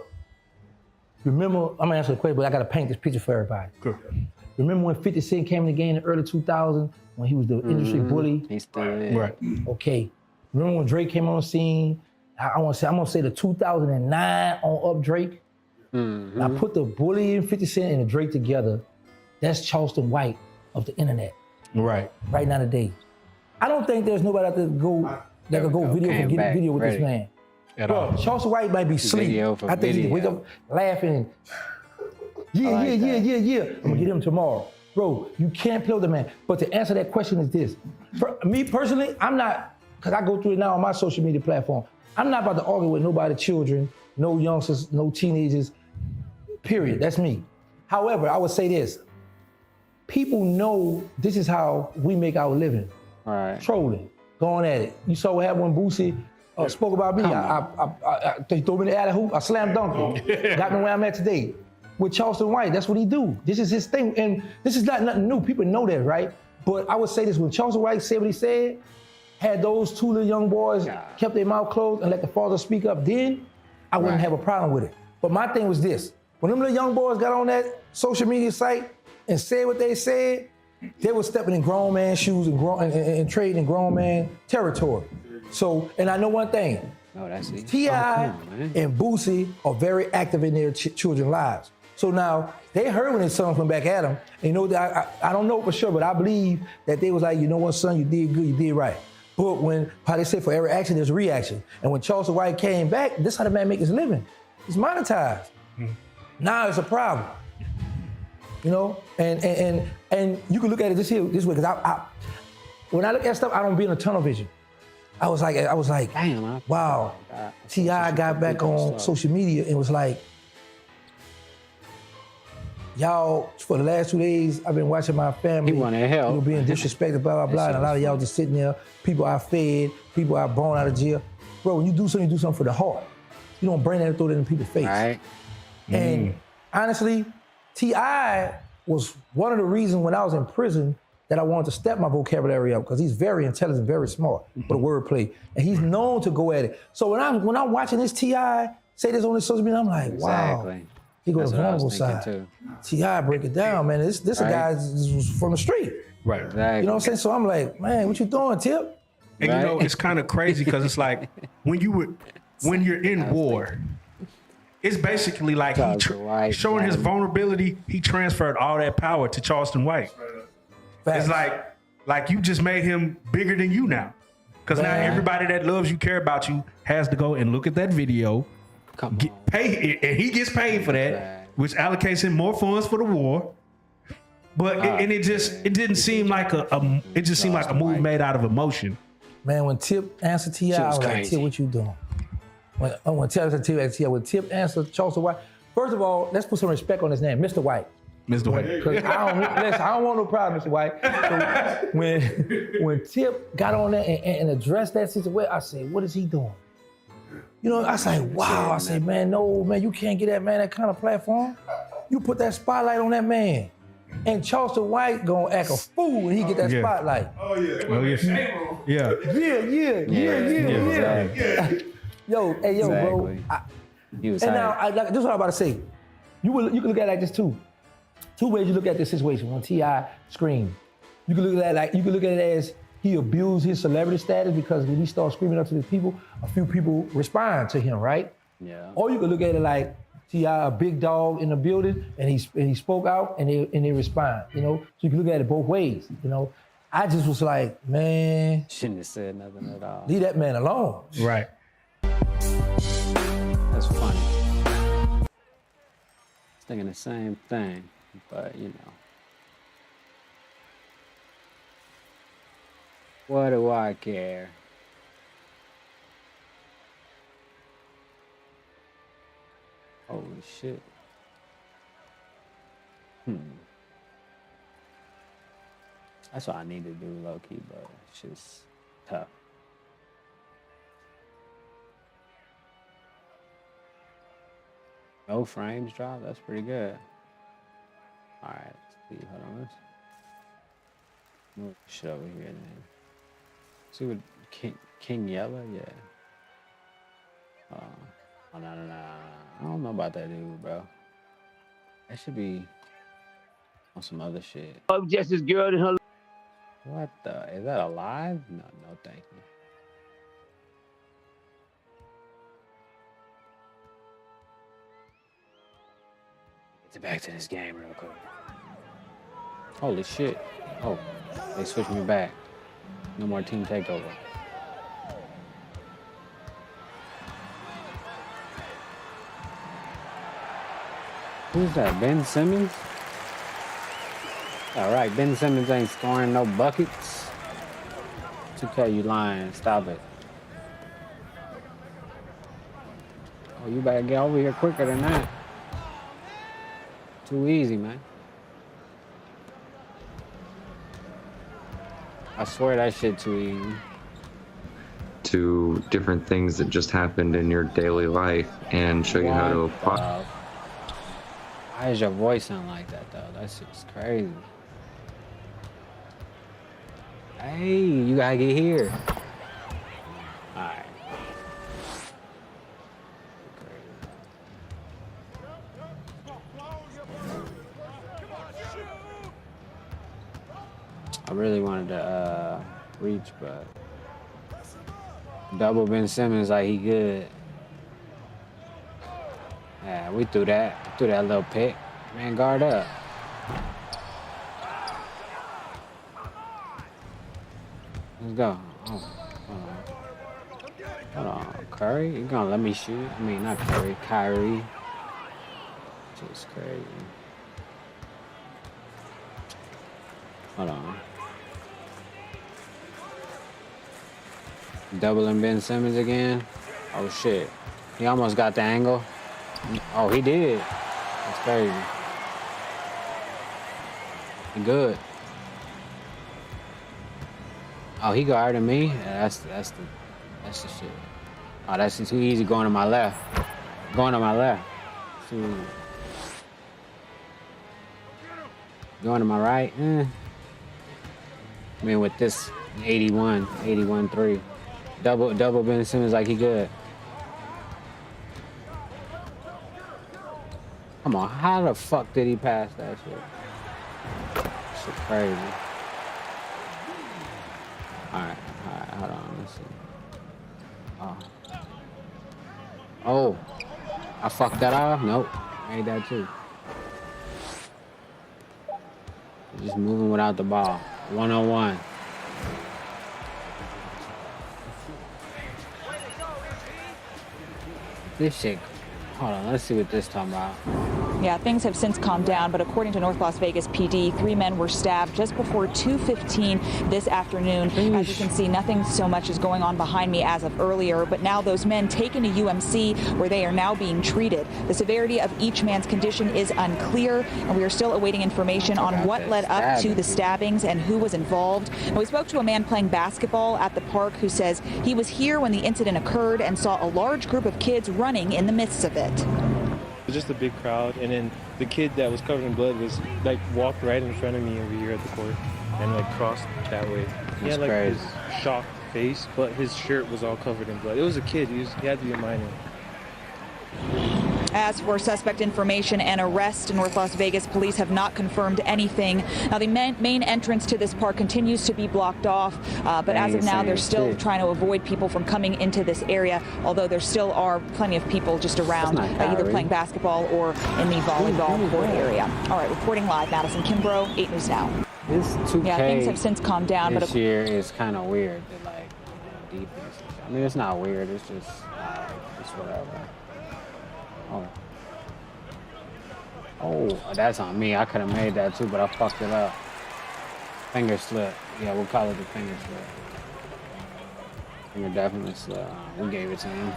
remember, I'm gonna answer the question, but I gotta paint this picture for everybody. Cool. Remember when 50 Cent came in the game in the early 2000s, when he was the industry bully? He's still in. Right. Okay. Remember when Drake came on the scene? I'm gonna say the 2009 on Up Drake. Mm-hmm. Now put the bully and 50 Cent and the Drake together. That's Charleston White of the internet. Right. Right now today. I don't think there's nobody out there that can go video with this man. Bro, Charleston White might be asleep. I think he wake up laughing. Yeah. I'm gonna get him tomorrow. Bro, you can't play with the man. But to answer that question is this. For me personally, I'm not, because I go through it now on my social media platform. I'm not about to argue with nobody, children, no youngsters, no teenagers, period. That's me. However, I would say this. People know this is how we make our living. All right. Trolling, going at it. You saw what happened when Boosie spoke about me. He threw me in the alley hoop. I slam dunked him. Got me where I'm at today. With Charleston White, that's what he do. This is his thing. And this is not nothing new. People know that, right? But I would say this, when Charleston White said what he said, had those two little young boys kept their mouth closed and let the father speak up, then I wouldn't have a problem with it. But my thing was this. When them little young boys got on that social media and said what they said, they were stepping in grown man shoes and trading in grown man territory. So, and I know one thing. Oh, that's it. T.I. and Boosie are very active in their children's lives. So now, they heard when his son come back at them, and that I don't know for sure, but I believe that they was like, you know what, son, you did good, you did right. But how they say for every action, there's a reaction. And when Charleston White came back, this is how the man make his living. He's monetized. Now it's a problem. And you can look at it this way, because when I look at stuff, I don't be in a tunnel vision. I was like, damn, wow. T.I. got back on social media and was like, y'all, for the last 2 days, I've been watching my family. He wanted help. Being disrespected, blah, blah, blah. And a lot of y'all just sitting there, people I fed, people I born out of jail. Bro, when you do something for the heart. You don't bring that and throw that in people's face. Right. And honestly, T.I. was one of the reasons when I was in prison that I wanted to step my vocabulary up, because he's very intelligent, very smart with the wordplay. And he's known to go at it. So when I'm watching this T.I. say this on his social media, I'm like, wow. Exactly. He goes to the vulnerable side. T.I. break it down, man. This a guy from the street. Right. Exactly. You know what I'm saying? So I'm like, man, what you doing, Tip? And you know, it's kind of crazy because it's like when you're in war, it's basically like showing his vulnerability. He transferred all that power to Charleston White. It's like you just made him bigger than you now. Because now everybody that loves you, care about you, has to go and look at that video, pay, and he gets paid for that, which allocates him more funds for the war. But it didn't seem like it just seemed like a move made out of emotion. Man, when Tip answered T.I., I was like, Tip, what you doing? When Tip answered T.I., when Tip answered Charleston White, first of all, let's put some respect on his name, Mr. White. Mr. White. Because I don't want no problem, Mr. White. So when Tip got on there and addressed that situation, I said, what is he doing? You know, I say, wow. I say, man, no, man, you can't get that man that kind of platform. You put that spotlight on that man. And Charleston White gonna act a fool when he get that spotlight. Oh yeah. Yeah. Yo, bro. This is what I'm about to say. You can look at it like this too. Two ways you look at this situation. When T.I. screamed, you can look at it as he abused his celebrity status because when he started screaming up to the people, a few people respond to him, right? Yeah. Or you can look at it like T.I. a big dog in the building and he spoke out and they respond. You know, so you can look at it both ways. You know, I just was like, man, shouldn't have said nothing at all. Leave that man alone. Right. That's funny. I was thinking the same thing, but you know. What do I care? Holy shit. That's what I need to do low key, but it's just tough. No frames drop, that's pretty good. Alright, let's see, hold on. Let's move shit over here then. See what King Yella? Yeah. Oh, no. I don't know about that dude, bro. That should be on some other shit. Oh, just this girl and her. What the? Is that alive? No, thank you. Get back to this game real quick. Holy shit. Oh, they switched me back. No more team takeover. Who's that? Ben Simmons? All right, Ben Simmons ain't scoring no buckets. 2K, you lying. Stop it. Oh, you better get over here quicker than that. Too easy, man. I swear that shit too easy. To different things that just happened in your daily life and show you how to apply. Why does your voice sound like that, though? That's just crazy. Hey, you gotta get here. Alright. I really wanted to reach, but double Ben Simmons like he good. Yeah, we threw that little pick. Man, guard up. Let's go. Oh, hold on. Curry? You gonna let me shoot? I mean, not Curry. Kyrie. Just crazy. Hold on. Doubling Ben Simmons again. Oh, shit. He almost got the angle. Oh, he did. That's crazy. He good. Oh, he guarded me. Yeah, that's the shit. Oh, that's too easy going to my left. Going to my left. Going to my right. I mean, with this 81-3. Double Ben Simmons like he good. Come on, how the fuck did he pass that shit? Shit crazy. Alright. Hold on, let's see. Oh, I fucked that off? Nope, made that too. Just moving without the ball. 1-on-1. This shit. Hold on, let's see what this talking about. Yeah, things have since calmed down, but according to North Las Vegas PD, 3 men were stabbed just before 2:15 this afternoon. As you can see, nothing so much is going on behind me as of earlier, but now those men taken to UMC where they are now being treated. The severity of each man's condition is unclear, and we are still awaiting information on what led up to the stabbings and who was involved. And we spoke to a man playing basketball at the park who says he was here when the incident occurred and saw a large group of kids running in the midst of it. Just a big crowd, and then the kid that was covered in blood was like walked right in front of me over here at the court and like crossed that way. He had like crazy. this shocked face, but his shirt was all covered in blood. It was a kid. He had to be a minor. As for suspect information and arrest, North Las Vegas police have not confirmed anything. Now, the main entrance to this park continues to be blocked off, but as of now, they're still trying to avoid people from coming into this area, although there still are plenty of people just around, either playing basketball or in the volleyball court area. All right, reporting live, Madison Kimbrough, 8 News Now. This 2K yeah, things have since calmed down, this but year is kind of weird. That like defense. I mean, it's not weird. It's just it's whatever. Oh, that's on me. I could have made that too, but I fucked it up. Finger slip. Yeah, we'll call it the finger slip. Finger definitely slip. We gave it to him.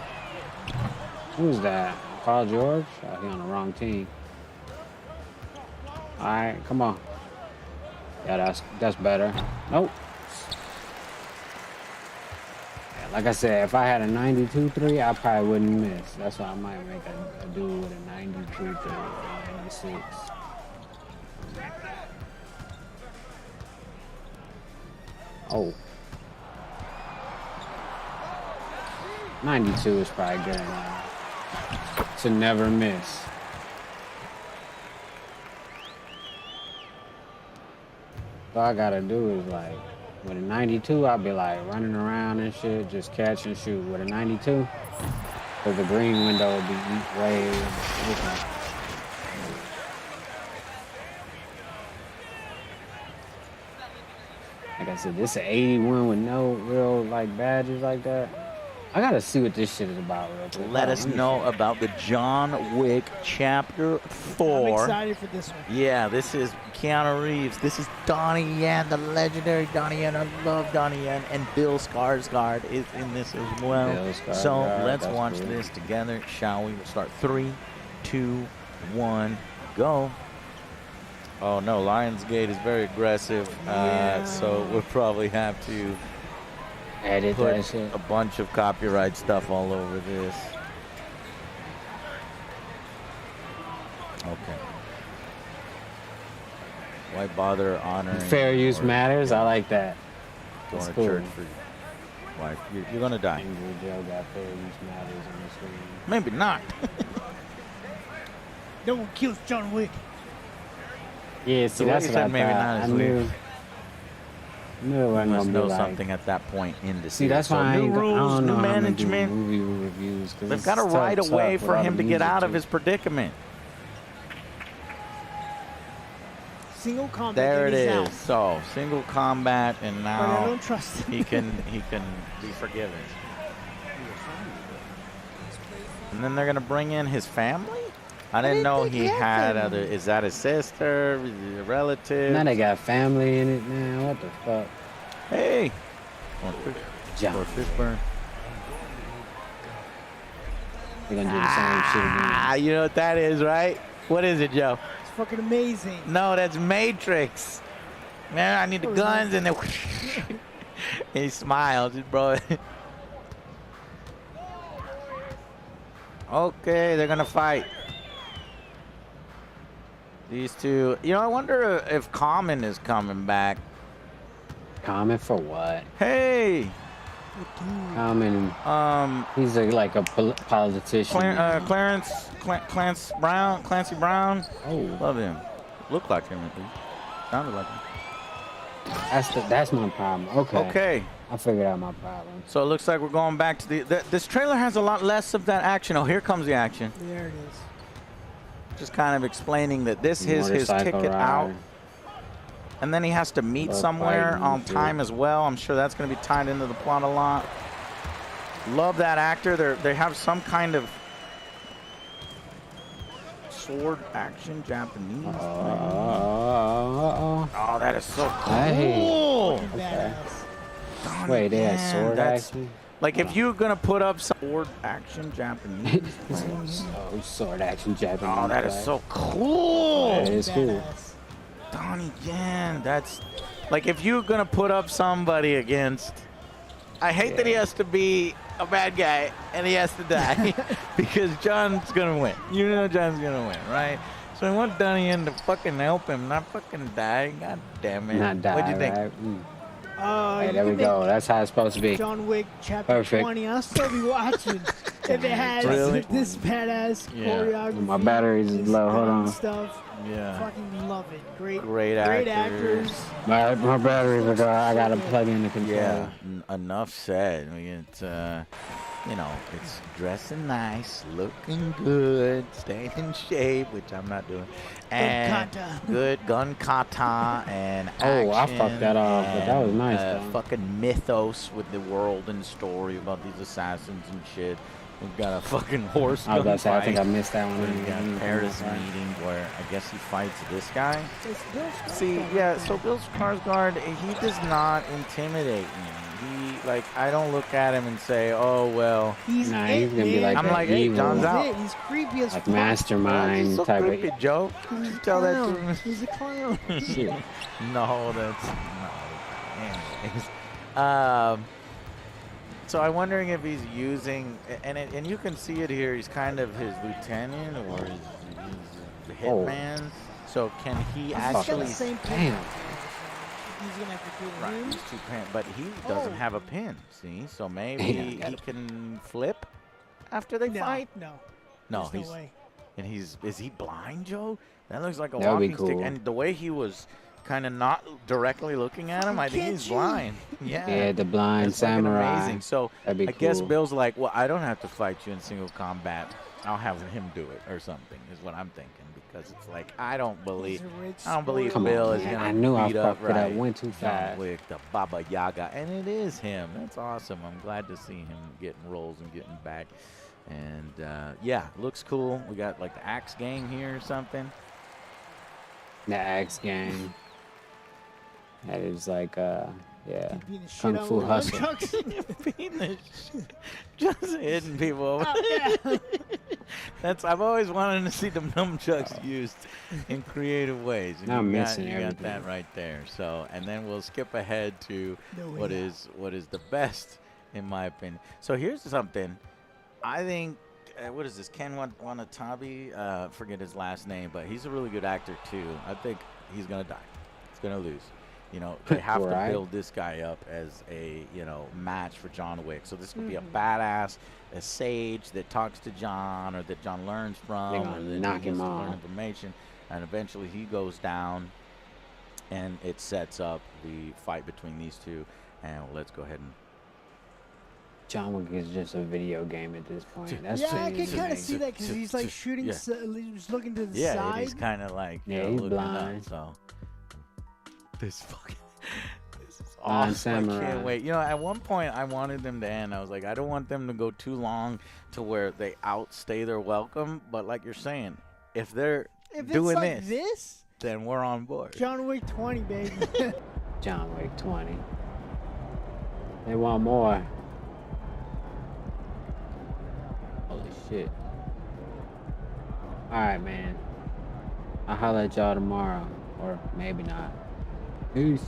Who's that? Paul George? Oh, he on the wrong team. All right, come on. Yeah, that's better. Nope. Like I said, if I had a 92-3, I probably wouldn't miss. That's why I might make a dude with a 93-3, 96. Oh. 92 is probably good enough to never miss. All I gotta do is like, with a 92, I'll be like running around and shit, just catch and shoot. With a 92, because the green window will be way open. Like I said, this is an 81 with no real like badges like that. I gotta see what this shit is about real quick. Let us know about the John Wick Chapter 4. I'm excited for this one. Yeah, this is Keanu Reeves. This is Donnie Yen, the legendary Donnie Yen. I love Donnie Yen. And Bill Skarsgård is in this as well. So let's watch this together, shall we? We'll start 3, 2, 1, go. Oh no, Lionsgate is very aggressive, so we'll probably have to edit put that shit. A bunch of copyright stuff all over this. Okay. Why bother honoring? Fair use matters. I like that. Going That's to cool. church for your wife. You're gonna die. Joe got fair use matters on the screen. Maybe not. No one kills John Wick. Yeah, see, So that's you what I said maybe thought. not I as knew. weird. It wasn't Must gonna know be like, something at that point in the see, series. that's So why I new ain't. rules, I don't know new how I'm gonna do management. movie reviews. They've got a right of way for him to get out of his predicament. Single combat. There it and he's is. out. So single combat, and But I now don't trust him. he can be forgiven. And then they're gonna bring in his family. I didn't know he had other. Is that his sister, a relative? Now they got family in it now. What the fuck? Hey, or John. Fishburne. They're gonna do the same shit again. Ah, you know what that is, right? What is it, Joe? It's fucking amazing. No, that's Matrix. Man, I need the guns, and then he smiles, bro. Okay, they're gonna fight. These two. You know, I wonder if Common is coming back. Common for what? Hey. Common. He's like a politician. Clancy Brown. Oh, love him. Looked like him at least. Sounded like him. That's my problem. Okay. Okay. I figured out my problem. So it looks like we're going back to this trailer has a lot less of that action. Oh, here comes the action. There it is. Just kind of explaining that this is his ticket out. And then he has to meet somewhere on time as well. I'm sure that's going to be tied into the plot a lot. Love that actor. They have some kind of sword action Japanese. Oh, that is so cool. Okay. Wait, they had sword action? Like if you're going to put up some sword action Japanese. Sword action Japanese. Oh, that is so cool. That is cool. Donnie Yen, that's like if you're gonna put up somebody against. I hate that he has to be a bad guy and he has to die because John's gonna win. You know John's gonna win, right? So I want Donnie Yen to fucking help him, not fucking die. God damn it! Not die. What'd you think? Right? Hey, there we go. That's how it's supposed to be. John Wick Chapter 20. I'll still be watching if it has this badass choreography. My battery's low. Hold on. Stuff. Yeah. Fucking love it. Great actors. My batteries are going. I gotta plug in the controller. Yeah. Enough said. I mean, it's it's dressing nice, looking good, staying in shape, which I'm not doing, and good gun kata and action. Oh, I fucked that off, but that was nice. Fucking mythos with the world and story about these assassins and shit. We've got a fucking horse gun I was about to say, fight. I think I missed that one. We got Paris meeting where I guess he fights this guy. See, yeah, so Bill Skarsgård, he does not intimidate me. I don't look at him and say, oh, well. He's gonna be like I'm like, hey, John's out. He's creepy as fuck. Mastermind so type creepy, of. Joe. Can you tell that to me? He's a clown. No, that's no. Anyways. So I'm wondering if he's using, and you can see it here, he's kind of his lieutenant or his hitman. Oh. So can he actually... Damn. He's gonna have to kill him. Right, he's two pin, but he doesn't have a pin, see? So maybe he can flip after they fight? No, There's no way. And is he blind, Joe? That looks like a That would be walking stick. cool. And the way he was kind of not directly looking at him, I think he's blind. Yeah, the blind That's fucking samurai. amazing. So That'd be I guess cool. Bill's like, well, I don't have to fight you in single combat. I'll have him do it or something, is what I'm thinking. Because it's like, I don't believe Come Bill on, is man. going to I knew I beat up fucked it up. Went too John fast. Wick, the Baba Yaga. And it is him. That's awesome. I'm glad to see him getting roles and getting back. And, yeah, looks cool. We got, like, the Axe Gang here or something. The Axe Gang. That is like, yeah. Beating the shit Kung out Fu of Hustle. Beating the shit. Just hitting people. Oh, yeah. I've always wanted to see the nunchucks used in creative ways. And I'm you missing got everything. that right there. So, and then we'll skip ahead to No way what out. is the best, in my opinion. So here's something. I think, what is this? Ken Watanabe? Forget his last name, but he's a really good actor too. I think he's gonna die. He's gonna lose. You know, they have to Right. build this guy up as a, match for John Wick. So this could be a badass, a sage that talks to John or that John learns from. They're gonna or that knock he gets him to learn off. information. And eventually he goes down and it sets up the fight between these two. And let's go ahead and... John Wick is just a video game at this point. That's Yeah, I too can easy. kind of see that because he's like shooting, yeah. he's looking to the Yeah, side. and he's kind of like Yeah, he's looking blind. up. So this fucking... This is Blind awesome. I samurai. can't wait. At one point I wanted them to end. I was like, I don't want them to go too long to where they outstay their welcome. But like you're saying, if they're If doing it's like this, then we're on board. John Wick 20, baby. John Wick 20. They want more. Holy shit. Alright, man. I'll holler at y'all tomorrow. Or maybe not. Peace.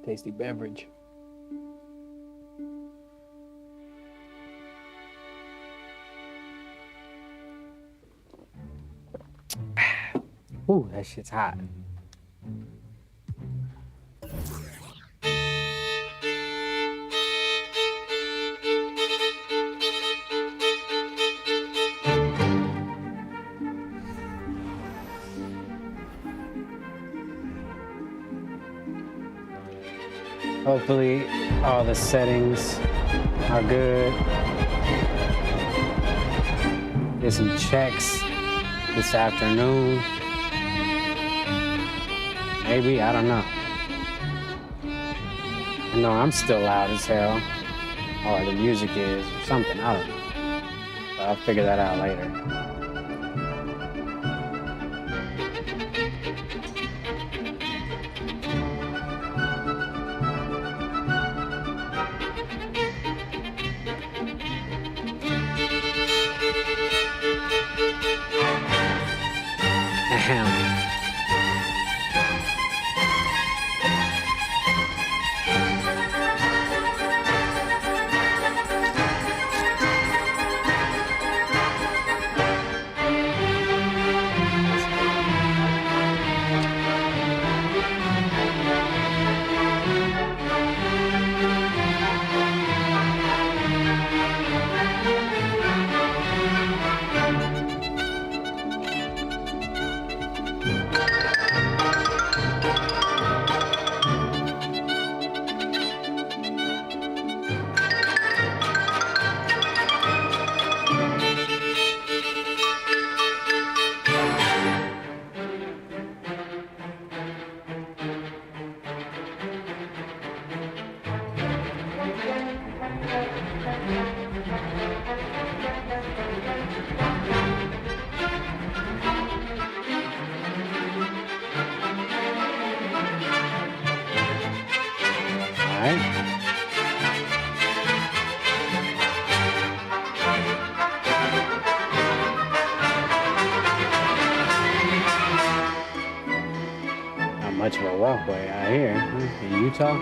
Tasty beverage. Ooh, that shit's hot. Hopefully all the settings are good. Did some checks this afternoon. Maybe, I don't know. I know I'm still loud as hell. Or the music is, or something, I don't know. But I'll figure that out later. Much of a walkway out here in Utah.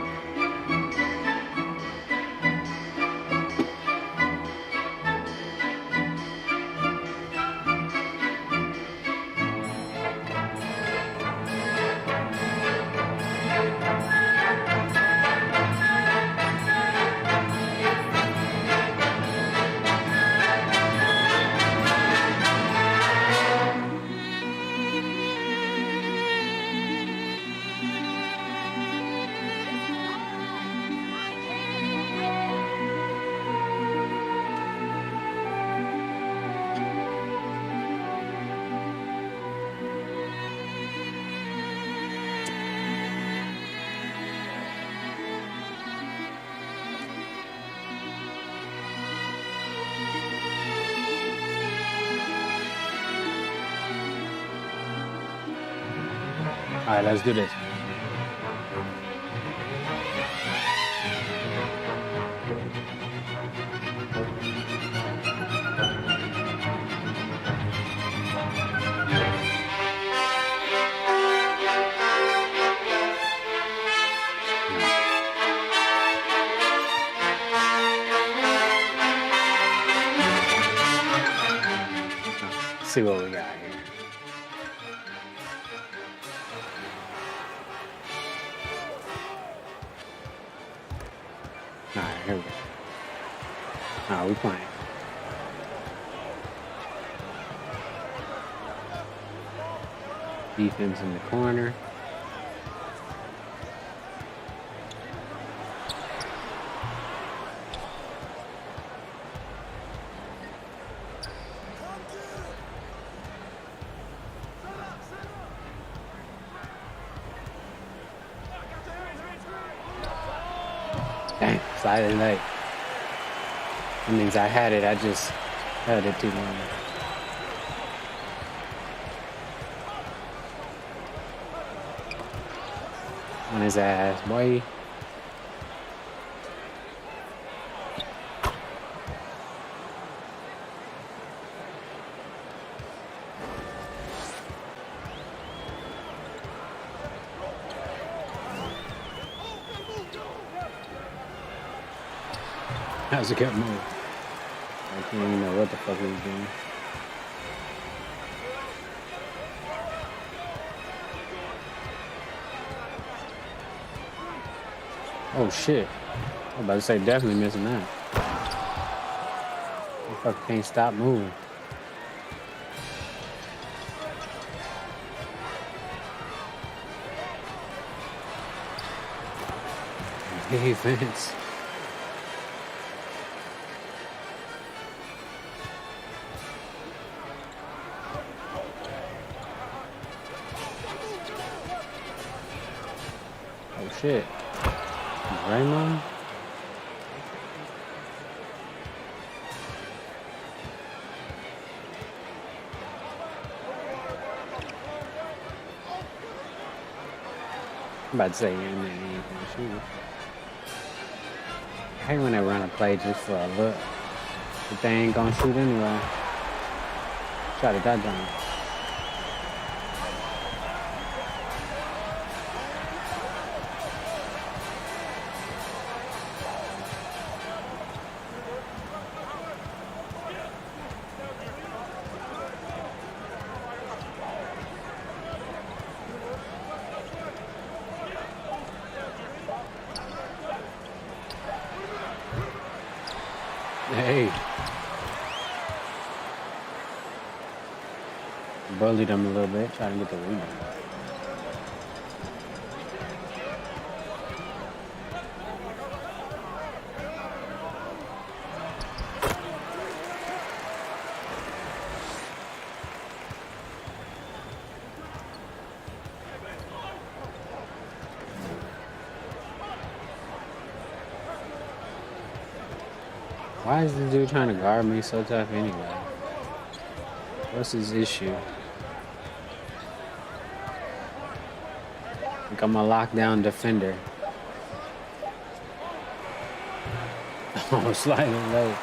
All right, let's do this. Let's see what we got here. Alright, here we go. Alright, we playing. Defense in the corner. Dang, sliding late. That means I had it, I just held it too long. On his ass, boy. That's a good move. I can't even know what the fuck he was doing. Oh shit. I'm about to say definitely missing that. You fucking can't stop moving. Defense. Oh shit. Raymond? I'm about to say anything. I hate when they run a play just for a look. But they ain't gonna shoot anyway. Shot a touchdown. Hey. Bullied him a little bit, trying to get the rebound. Why is this dude trying to guard me so tough anyway? What's his issue? Like I'm a lockdown defender. Oh, slightly late.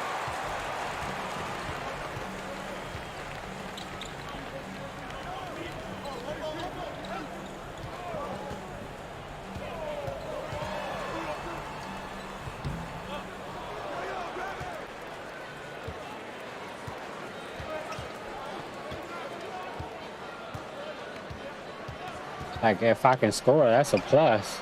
Like, if I can score, that's a plus.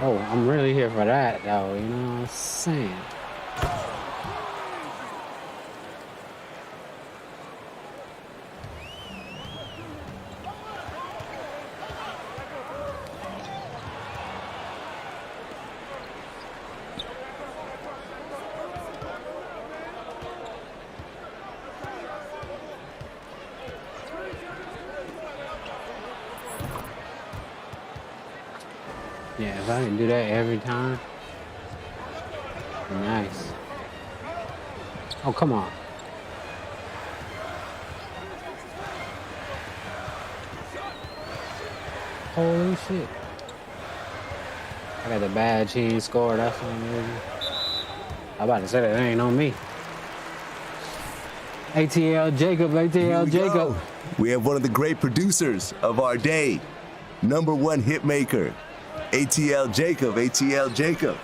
Oh, I'm really here for that, though, you know what I'm saying? Yeah, if I can do that every time, nice. Oh, come on. Holy shit. I got the badge, he ain't scored, that's what I'm reason. I'm about to say that ain't on me. ATL Jacob, ATL Jacob. We have one of the great producers of our day, #1 hit maker. ATL Jacob, ATL Jacob.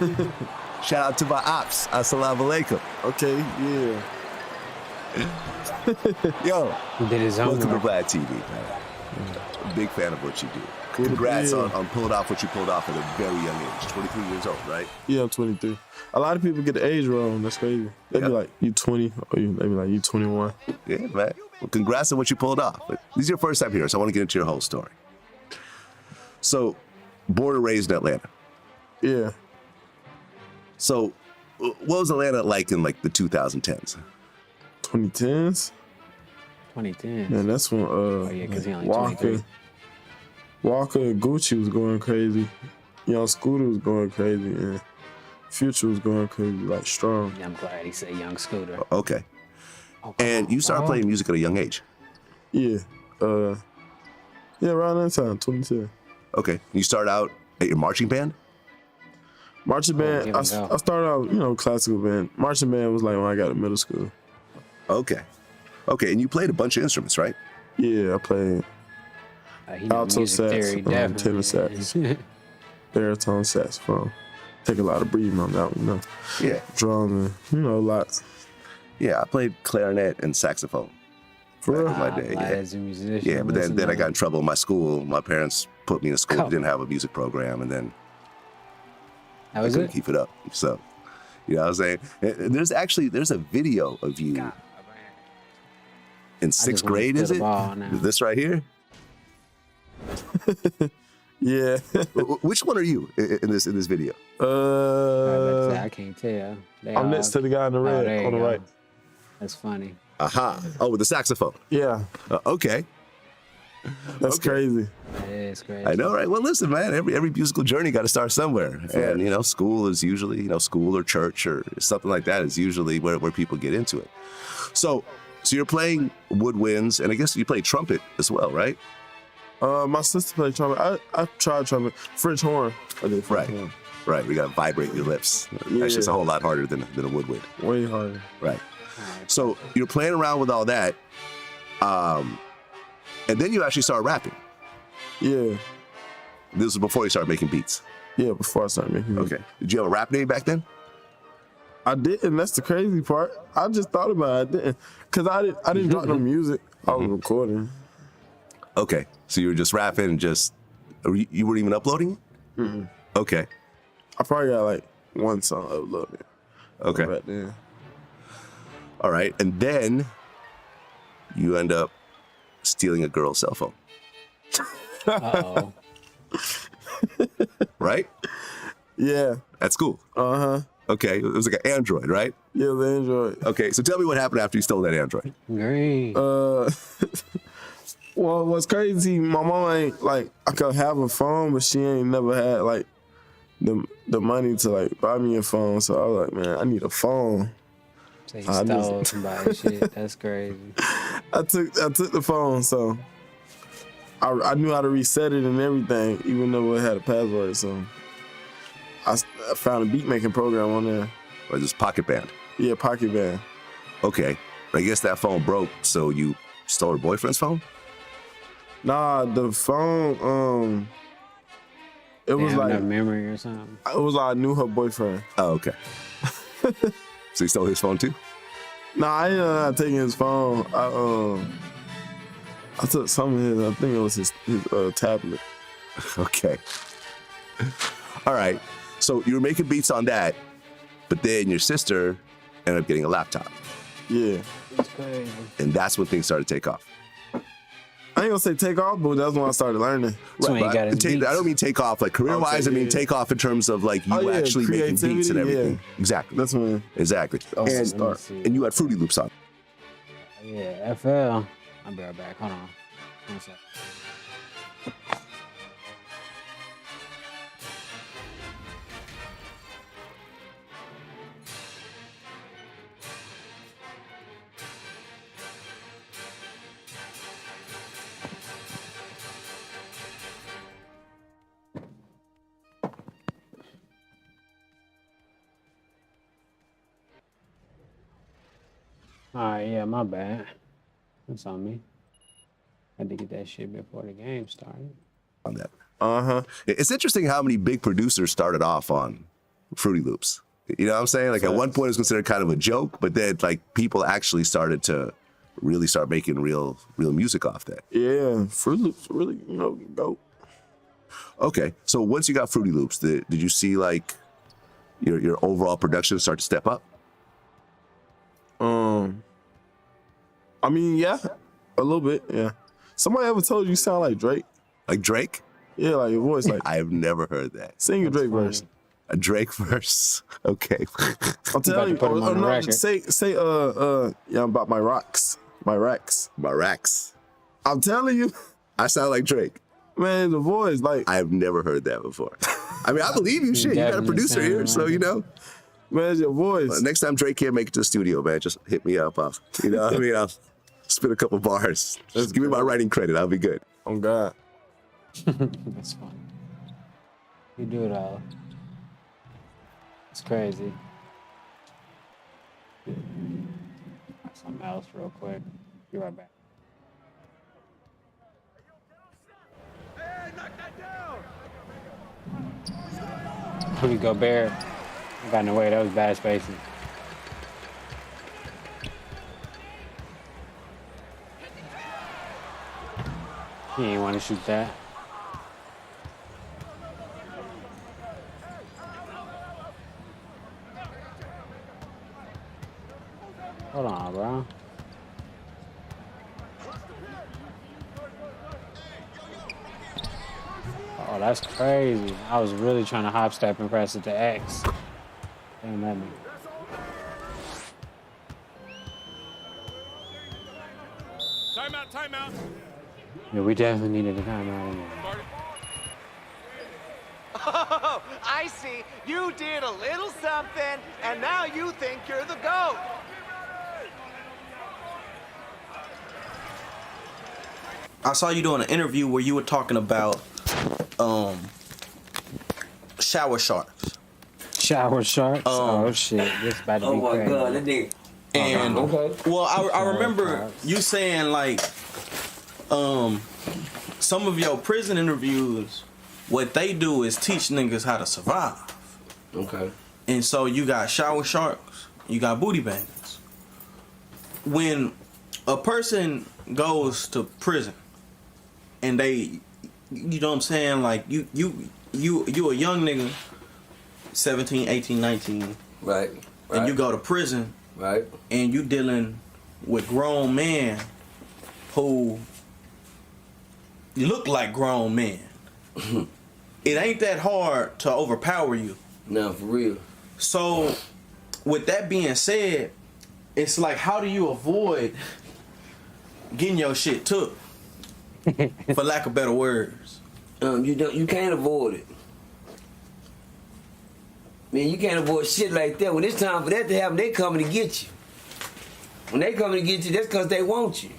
Shout out to my ops. Assalamu alaikum. Okay, yeah. Yo, he did his own welcome work. to Vlad TV, man. A big fan of what you do. Congrats on pulling off what you pulled off at a very young age. 23 years old, right? Yeah, I'm 23. A lot of people get the age wrong. That's crazy. They be like, you 20, or they be like, you 21. Yeah, man. Well, congrats on what you pulled off. But this is your first time here, so I want to get into your whole story. So, born and raised in Atlanta. Yeah. So, what was Atlanta like in like the 2010s? 2010s? 2010. Man, that's when yeah, 'cause he only 23. Walker and Gucci was going crazy. Young Scooter was going crazy, and Future was going crazy, like strong. I'm glad he said Young Scooter. Okay. And you started playing music at a young age? Yeah. Yeah, around that time, 2010. Okay. You started out at your marching band? Marching band, I started out, classical band. Marching band was like when I got to middle school. Okay. Okay, and you played a bunch of instruments, right? Yeah, I played He know alto music sax, theory, definitely. tenor sax, baritone saxophone. Take a lot of breathing on that one, you know. Yeah. Drum and, a lot. Yeah, I played clarinet and saxophone. For real? My day, As a musician, yeah, but then I got in trouble in my school. My parents put me in a school that didn't have a music program, and then that was I couldn't it. keep it up. So, you know what I'm saying? There's a video of you in sixth grade, is it? This right here? Yeah. Which one are you in this video? I can't tell. I'm next to the guy in the red on the right. That's funny. Aha. Oh, with the saxophone. Yeah. Okay. That's crazy. That is crazy. I know, right? Well, listen, man, every musical journey got to start somewhere. And, school is usually, school or church or something like that is usually where people get into it. So you're playing woodwinds, and I guess you play trumpet as well, right? My sister played trumpet. I tried trumpet. French horn. I did French horn. Right. We got to vibrate your lips. Yeah. That's just a whole lot harder than a woodwind. Way harder. Right. So you're playing around with all that. And then you actually start rapping. Yeah. This was before you started making beats. Yeah, before I started making beats. Okay. Did you have a rap name back then? I didn't. That's the crazy part. I just thought about it. I didn't. Because I didn't drop no music. I was recording. Okay. So you were just rapping and you weren't even uploading it? Mm-hmm. Okay. I probably got like one song uploaded. Okay. Right there. All right. And then you end up stealing a girl's cell phone. Uh-oh. Right? Yeah. At school? Uh-huh. Okay. It was like an Android, right? Yeah, the Android. Okay. So tell me what happened after you stole that Android. Great. Well, what's crazy, my mom ain't, like, I could have a phone, but she ain't never had, like, the money to, like, buy me a phone. So I was like, man, I need a phone. So he stole somebody's shit. That's crazy. I took the phone, so I knew how to reset it and everything, even though it had a password. So I found a beat making program on there. Or just Pocket Band? Yeah, Pocket Band. Okay. I guess that phone broke, so you stole her boyfriend's phone? Nah, the phone, it was Damn, like no memory or something. It was like I knew her boyfriend. Oh, okay. So you stole his phone too? Nah, I ended up not taking his phone. I took some of his. I think it was his tablet. Okay. All right. So you were making beats on that, but then your sister ended up getting a laptop. Yeah. That's crazy. And that's when things started to take off. I ain't gonna say take off, but that's when I started learning. Right, I don't mean take off like career-wise. I mean take off in terms of like you actually making beats and everything. Yeah. Exactly. That's when. Exactly. And you had Fruity Loops on. Yeah, FL. I'll be right back. Hold on. One sec. Alright, yeah, my bad. That's on me. I had to get that shit before the game started. On that. Uh-huh. It's interesting how many big producers started off on Fruity Loops. You know what I'm saying? Like at one point it was considered kind of a joke, but then like people actually started to really start making real music off that. Yeah, Fruity Loops really, dope. Okay. So once you got Fruity Loops, did you see like your overall production start to step up? I mean, yeah, a little bit, yeah. Somebody ever told you sound like Drake? Like Drake? Yeah, like your voice, like. I have never heard that. Sing a Drake verse. A Drake verse. Okay. I'm telling you. Say, yeah, about my rocks, my racks. I'm telling you. I sound like Drake. Man, the voice, like. I have never heard that before. I mean, I believe you. Shit, you got a producer here, so you know. Man, it's your voice. Next time Drake can't make it to the studio, man, just hit me up. I'll spit a couple bars. Just give me my writing credit. I'll be good. Oh, God. That's fun. You do it all. It's crazy. Something else real quick. Be right back. Rudy Gobert. I got in the way. That was bad spacing. He ain't want to shoot that. Hold on, bro. Oh, that's crazy. I was really trying to hop step and press it to X. Damn, that nigga. Timeout, timeout. Yeah, we definitely needed a timeout in there. Oh, I see. You did a little something, and now you think you're the GOAT. I saw you doing an interview where you were talking about shower sharks. Shower sharks? Oh shit, this about to be crazy. Oh my god, that nigga. And well, I remember you saying like some of your prison interviews, what they do is teach niggas how to survive. Okay. And so you got shower sharks, you got booty bangers. When a person goes to prison and they, you know what I'm saying, like you a young nigga, 17, 18, 19. Right. And you go to prison. Right. And you dealing with grown men who look like grown men. It ain't that hard to overpower you. No, for real. So, with that being said, it's like, how do you avoid getting your shit took? For lack of better words. You can't avoid it. Man, you can't avoid shit like that. When it's time for that to happen, they coming to get you. When they coming to get you, that's because they want you.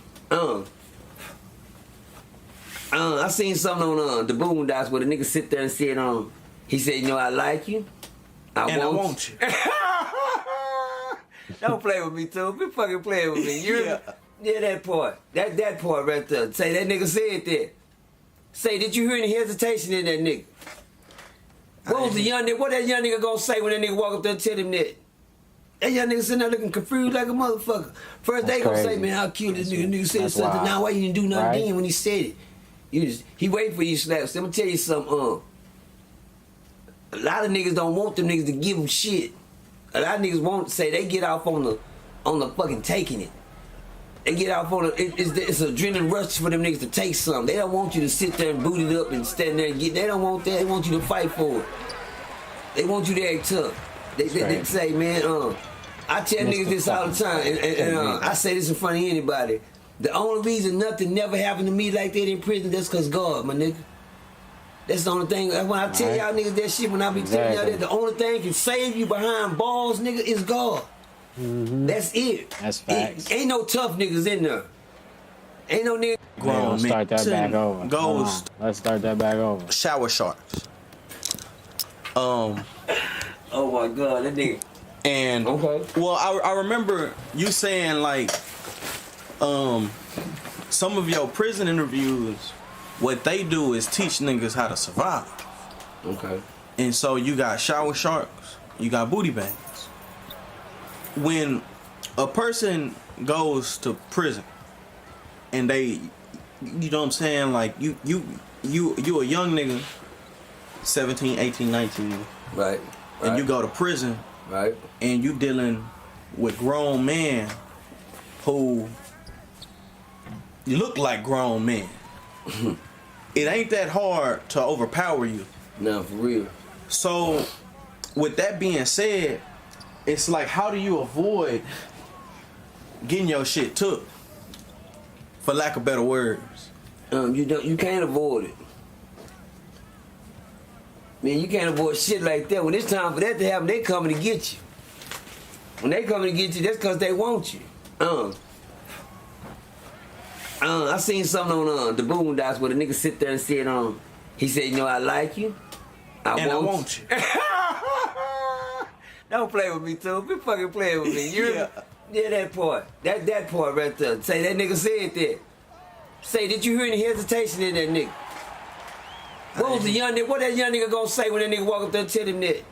I seen something on the Boondocks where the nigga sit there and said, he said, you know, I like you. I want you. Don't play with me, too. Quit fucking playing with me. Yeah, that part. That part right there. Say, that nigga said that. Say, did you hear any hesitation in that nigga? What that young nigga gonna say when that nigga walk up there and tell him that? That young nigga sitting there looking confused like a motherfucker. First they gonna say, man, how cute this nigga said something. Now why you didn't do nothing then when he said it? He waiting for you to slap. So I'm gonna tell you something. A lot of niggas don't want them niggas to give them shit. A lot of niggas want to say they get off on the fucking taking it. They get off on it's an adrenaline rush for them niggas to take something. They don't want you to sit there and boot it up and stand there and get. They don't want that. They want you to fight for it. They want you to act tough. They say, man, I tell niggas this all the time, and I say this in front of anybody. The only reason nothing never happened to me like that in prison, that's because God, my nigga. That's the only thing. When I tell y'all niggas that shit, when I be telling y'all that, the only thing can save you behind balls, nigga, is God. Mm-hmm. That's it. That's facts. Ain't no tough niggas in there. Ain't no nigga. Let's start that back over. Ghost. Let's start that back over. Shower sharks. Oh my god, that nigga. And well, I remember you saying like, some of your prison interviews, what they do is teach niggas how to survive. Okay. And so you got shower sharks, you got booty bangers. When a person goes to prison and they, you know what I'm saying, like you a young nigga, 17, 18, 19. Right. And you go to prison. Right. And you dealing with grown men who look like grown men. It ain't that hard to overpower you. No, for real. So, with that being said, it's like, how do you avoid getting your shit took? For lack of better words. You can't avoid it. Man, you can't avoid shit like that. When it's time for that to happen, they coming to get you. When they coming to get you, that's because they want you. I seen something on the Boondocks where the nigga sit there and said, he said, you know, I like you. I want you. Don't play with me, too. Quit fucking playing with me. Yeah, that part. That part right there. Say that nigga said that. Say, did you hear any hesitation in that nigga? What was the young nigga? What that young nigga gonna say when that nigga walk up there and tell him that?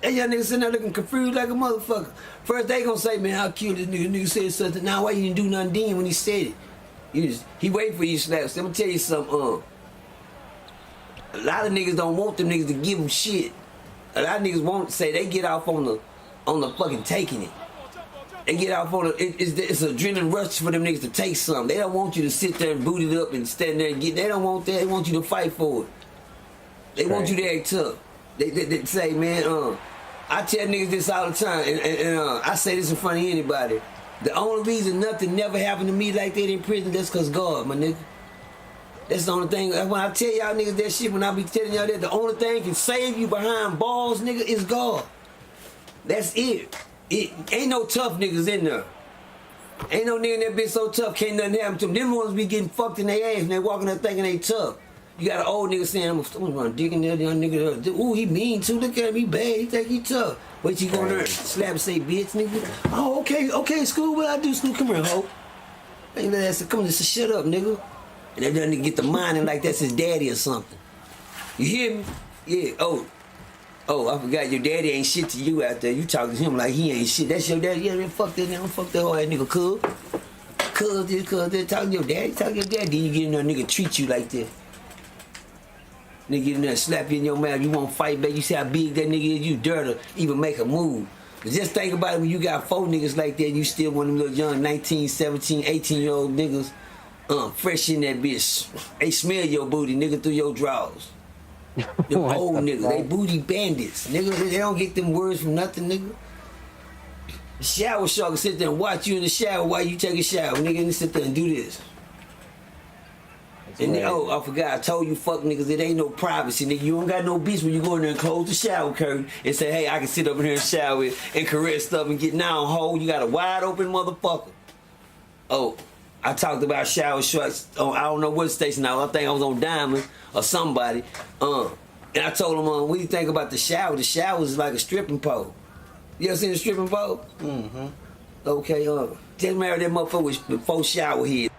That young nigga sitting there looking confused like a motherfucker. First they gonna say, man, how cute this nigga. Nigga said something. Now why you didn't do nothing then when he said it? He wait for you slaps. Let me tell you something. A lot of niggas don't want them niggas to give them shit. A lot of niggas won't say they get off on the fucking taking it. They get off on it's an adrenaline rush for them niggas to take something. They don't want you to sit there and boot it up and stand there and get. They don't want that. They want you to fight for it. They want you to act tough. They say, man, I tell niggas this all the time, and I say this in front of anybody. The only reason nothing never happened to me like that in prison, that's cause God, my nigga. That's the only thing. When I tell y'all niggas that shit, when I be telling y'all that, the only thing can save you behind balls, nigga, is God. That's it. Ain't no tough niggas in there. Ain't no nigga in that bitch so tough, can't nothing happen to them. Them ones be getting fucked in their ass and they walking there thinking they tough. You got an old nigga saying, I'm gonna dig in there, young nigga. Ooh, he mean too. Look at him, he bad. He think he tough. Wait, you go in there and slap and say, bitch, nigga. Oh, okay, school. What I do, school? Come here, hoe. Ain't that ass, come on, just shut up, nigga. And that nigga get the minding like that's his daddy or something. You hear me? Yeah. Oh, I forgot your daddy ain't shit to you out there. You talking to him like he ain't shit. That's your daddy. Yeah, man, fuck that nigga. Fuck that whole ass nigga. Cuz this, talking to your daddy. Talking to your daddy. Then you get in there, nigga treat you like that. Nigga get in there, slap you in your mouth. You won't fight back. You see how big that nigga is. You dare to even make a move. But just think about it when you got 4 niggas like that. You still one of them little young 19, 17, 18-year-old niggas. Fresh in that bitch. They smell your booty, nigga, through your drawers. Them old niggas, they booty bandits. Nigga, they don't get them words from nothing, nigga. The shower shark will sit there and watch you in the shower while you take a shower. Nigga, and sit there and do this. And then, I forgot, I told you fuck niggas, it ain't no privacy, nigga. You don't got no bitch when you go in there and close the shower curtain and say, hey, I can sit up in here and shower and caress stuff and get down hole. You got a wide open motherfucker. I talked about shower shorts on, I don't know what station I think I was on Diamond or somebody. And I told them, what do you think about the shower? The shower is like a stripping pole. You ever seen a stripping pole? Mm-hmm. Okay, just marry that motherfucker with 4 shower heads.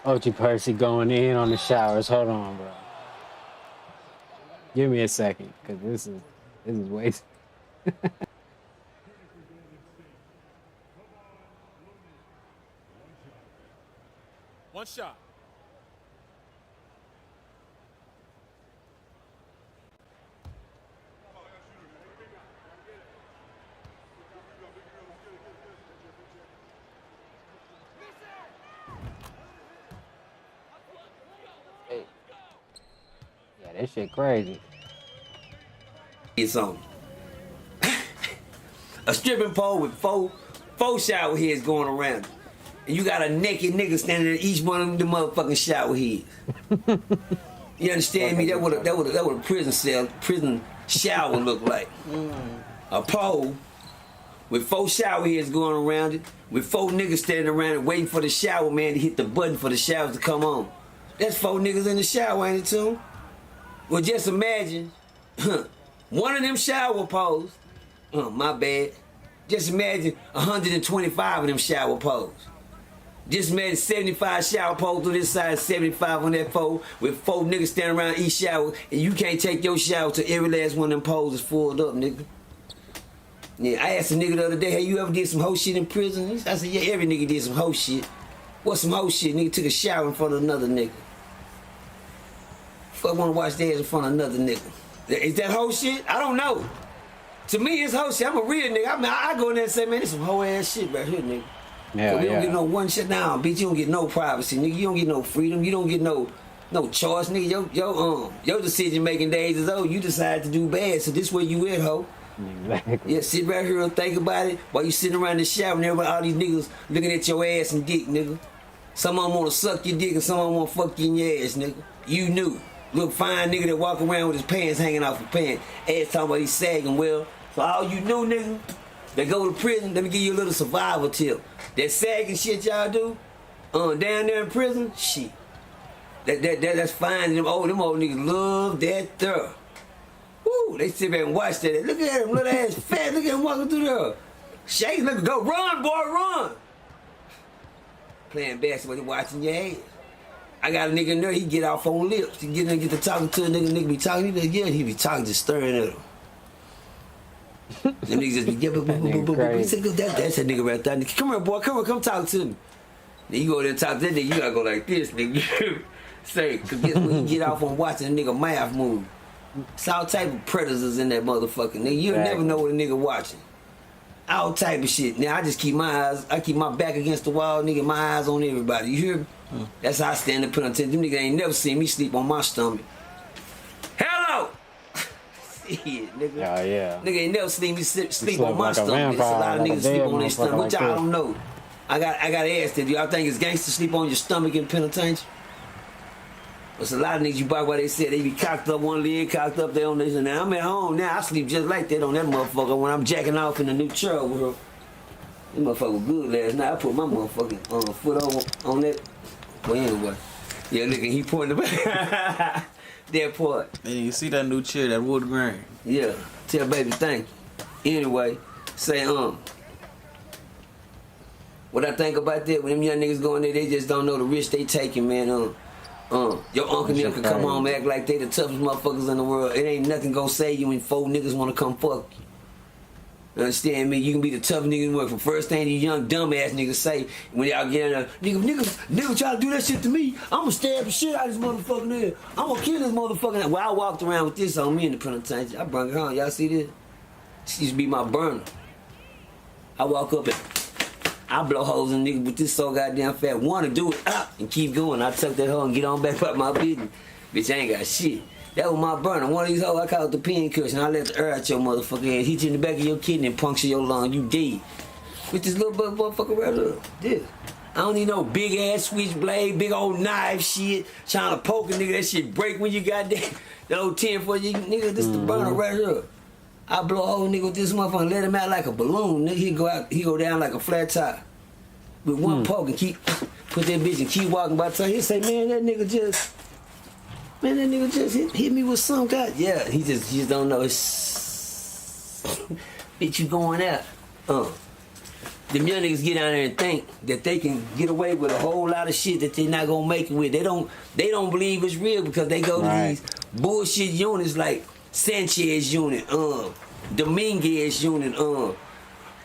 OG Percy going in on the showers. Hold on, bro. Give me a second, because this is waste. One shot. Hey. Yeah, that shit crazy. It's on. A stripping pole with four shower heads going around it. And you got a naked nigga standing in each one of them motherfucking shower heads. You understand me? That what a prison shower look like. A pole with 4 shower heads going around it, with 4 niggas standing around it waiting for the shower man to hit the button for the showers to come on. That's 4 niggas in the shower, ain't it, too? Well, just imagine one of them shower poles. My bad. Just imagine 125 of them shower poles. Just imagine 75 shower poles on this side, 75 on that pole, with 4 niggas standing around each shower, and you can't take your shower till every last one of them poles is full up, nigga. Yeah, I asked a nigga the other day, hey, you ever did some hoe shit in prison? I said, yeah, every nigga did some hoe shit. What's some hoe shit? Nigga took a shower in front of another nigga. Fuck wanna watch their ass in front of another nigga. Is that hoe shit? I don't know. To me, it's hoe shit. I'm a real nigga. I mean, I go in there and say, man, this some hoe ass shit right here, nigga. Yeah, we don't get no one shit down, bitch. You don't get no privacy, nigga. You don't get no freedom. You don't get no choice, nigga. Your decision making days is over. You decide to do bad, so this where you at, hoe. Exactly. Yeah, sit right here and think about it while you sitting around the shower and everybody, all these niggas looking at your ass and dick, nigga. Some of them want to suck your dick and some of them want to fuck you in your ass, nigga. You knew. Look, fine nigga that walk around with his pants hanging off his pants. Ass talking about he's sagging well. So all you knew, nigga, that go to prison, let me give you a little survival tip. That sagging shit y'all do, down there in prison, shit. That's fine. Them old niggas love that there. Woo, they sit back and watch that. Look at him, little ass fat. Look at him walking through there. Shake, nigga, go run, boy, run. Playing basketball, he watching your ass. I got a nigga in there, he get off on lips. He get in there, get to talking to a nigga be talking, he be like, yeah, he be talking, just staring at him. Them niggas just be, yeah, that's that nigga right there. Come here, boy, come talk to me. Then you go there and talk to that nigga, you gotta go like this, nigga. Say, cause guess when you get off on watching a nigga mouth move. It's all type of predators in that motherfucker, nigga. You'll never know what a nigga watching. All type of shit. Now I just keep my back against the wall, nigga, my eyes on everybody. You hear me? That's how I stand in penitentiary. Them niggas ain't never seen me sleep on my stomach. Hello! Shit, nigga. Yeah. Nigga ain't never seen me sleep on like my a stomach. There's a lot of vampire, like a niggas sleep dead on their stomach, motherfucker which like y'all this. don't know. I gotta ask that. Do y'all think it's gangster sleep on your stomach in penitentiary? There's a lot of niggas you buy what they said they be cocked up one leg, cocked up there on this and now I'm at home now. I sleep just like that on that motherfucker when I'm jacking off in the new truck with her. This motherfucker was good last night. I put my motherfucking foot on that. Well, anyway. Yeah, look, he pointing the back. That part. And you see that new chair, that wood grain. Yeah. Tell baby thank you. Anyway, say, what I think about that, when them young niggas go in there, they just don't know the risk they taking, man. Your uncle and them can come home and act like they the toughest motherfuckers in the world. It ain't nothing gonna save you when 4 niggas wanna come fuck you. You understand me? You can be the tough nigga in the world. For first thing these young dumbass niggas say when y'all get in there, nigga try to do that shit to me, I'ma stab the shit out of this motherfucking head. I'ma kill this motherfucking. Well, I walked around with this on me in the penitentiary. I brought it home. Y'all see this? This used to be my burner. I walk up and I blow holes in niggas with this so goddamn fat. Want to do it up and keep going. I tuck that hole and get on back up my business. Bitch, I ain't got shit. That was my burner. One of these hoes, I call it the pin cushion. I let the air out your motherfucking head, hit you in the back of your kidney and puncture your lung. You dead. With this little motherfucker right there. This. I don't need no big ass switchblade, big old knife shit. Trying to poke a nigga, that shit break when you got that old 10 for you. Nigga, this the burner right here. I blow a whole nigga with this motherfucker and let him out like a balloon. Nigga, he go down like a flat tire. With one poke and put that bitch and keep walking by the time. He'll say, man, that nigga just hit me with some guy. Yeah, he just don't know. It's bitch, you going out. Them young niggas get down there and think that they can get away with a whole lot of shit that they not gonna make it with. They don't believe it's real because they go to these bullshit units like Sanchez unit, Dominguez unit,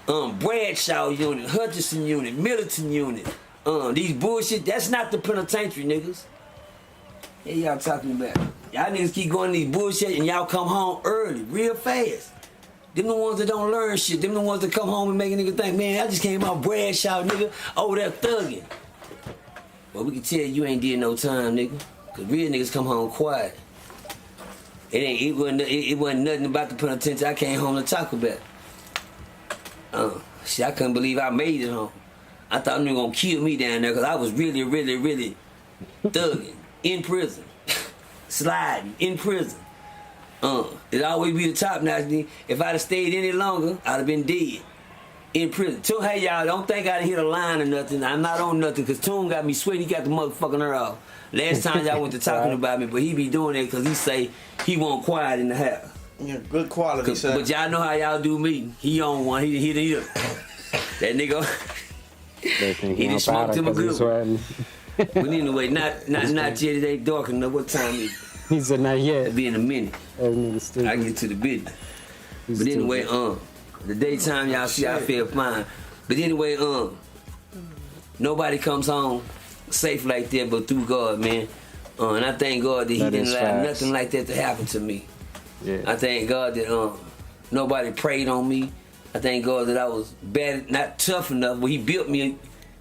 Bradshaw unit, Hutchinson unit, Middleton unit. These bullshit, that's not the penitentiary, niggas. Yeah, y'all talking about. Y'all niggas keep going to these bullshit and y'all come home early, real fast. Them the ones that don't learn shit. Them the ones that come home and make a nigga think, man, I just came out Bradshaw, nigga, over there thugging. Well, we can tell you ain't did no time, nigga. Cause real niggas come home quiet. It wasn't nothing about the penitentiary I came home to talk about. Shit, I couldn't believe I made it home. I thought they were gonna kill me down there because I was really, really, really thugging in prison, sliding in prison. It'd always be the top notch. If I'd have stayed any longer, I'd have been dead in prison. Tune, hey y'all, don't think I'd hit a line or nothing. I'm not on nothing because Tune got me sweating. He got the motherfucking her off. Last time y'all went to talking about me, but he be doing it because he say he want quiet in the house. Yeah, good quality, sir. But y'all know how y'all do me. He on one. He that nigga. He done smoked him a good one. But anyway, not yet. It ain't dark enough. What time is it? He said not yet. It'll be in a minute. I get to the business. But anyway, the daytime y'all see I feel fine. But anyway, nobody comes home safe like that but through God, man. And I thank God that He didn't allow nothing like that to happen to me. Yeah. I thank God that nobody preyed on me. I thank God that I was bad, not tough enough, but He built me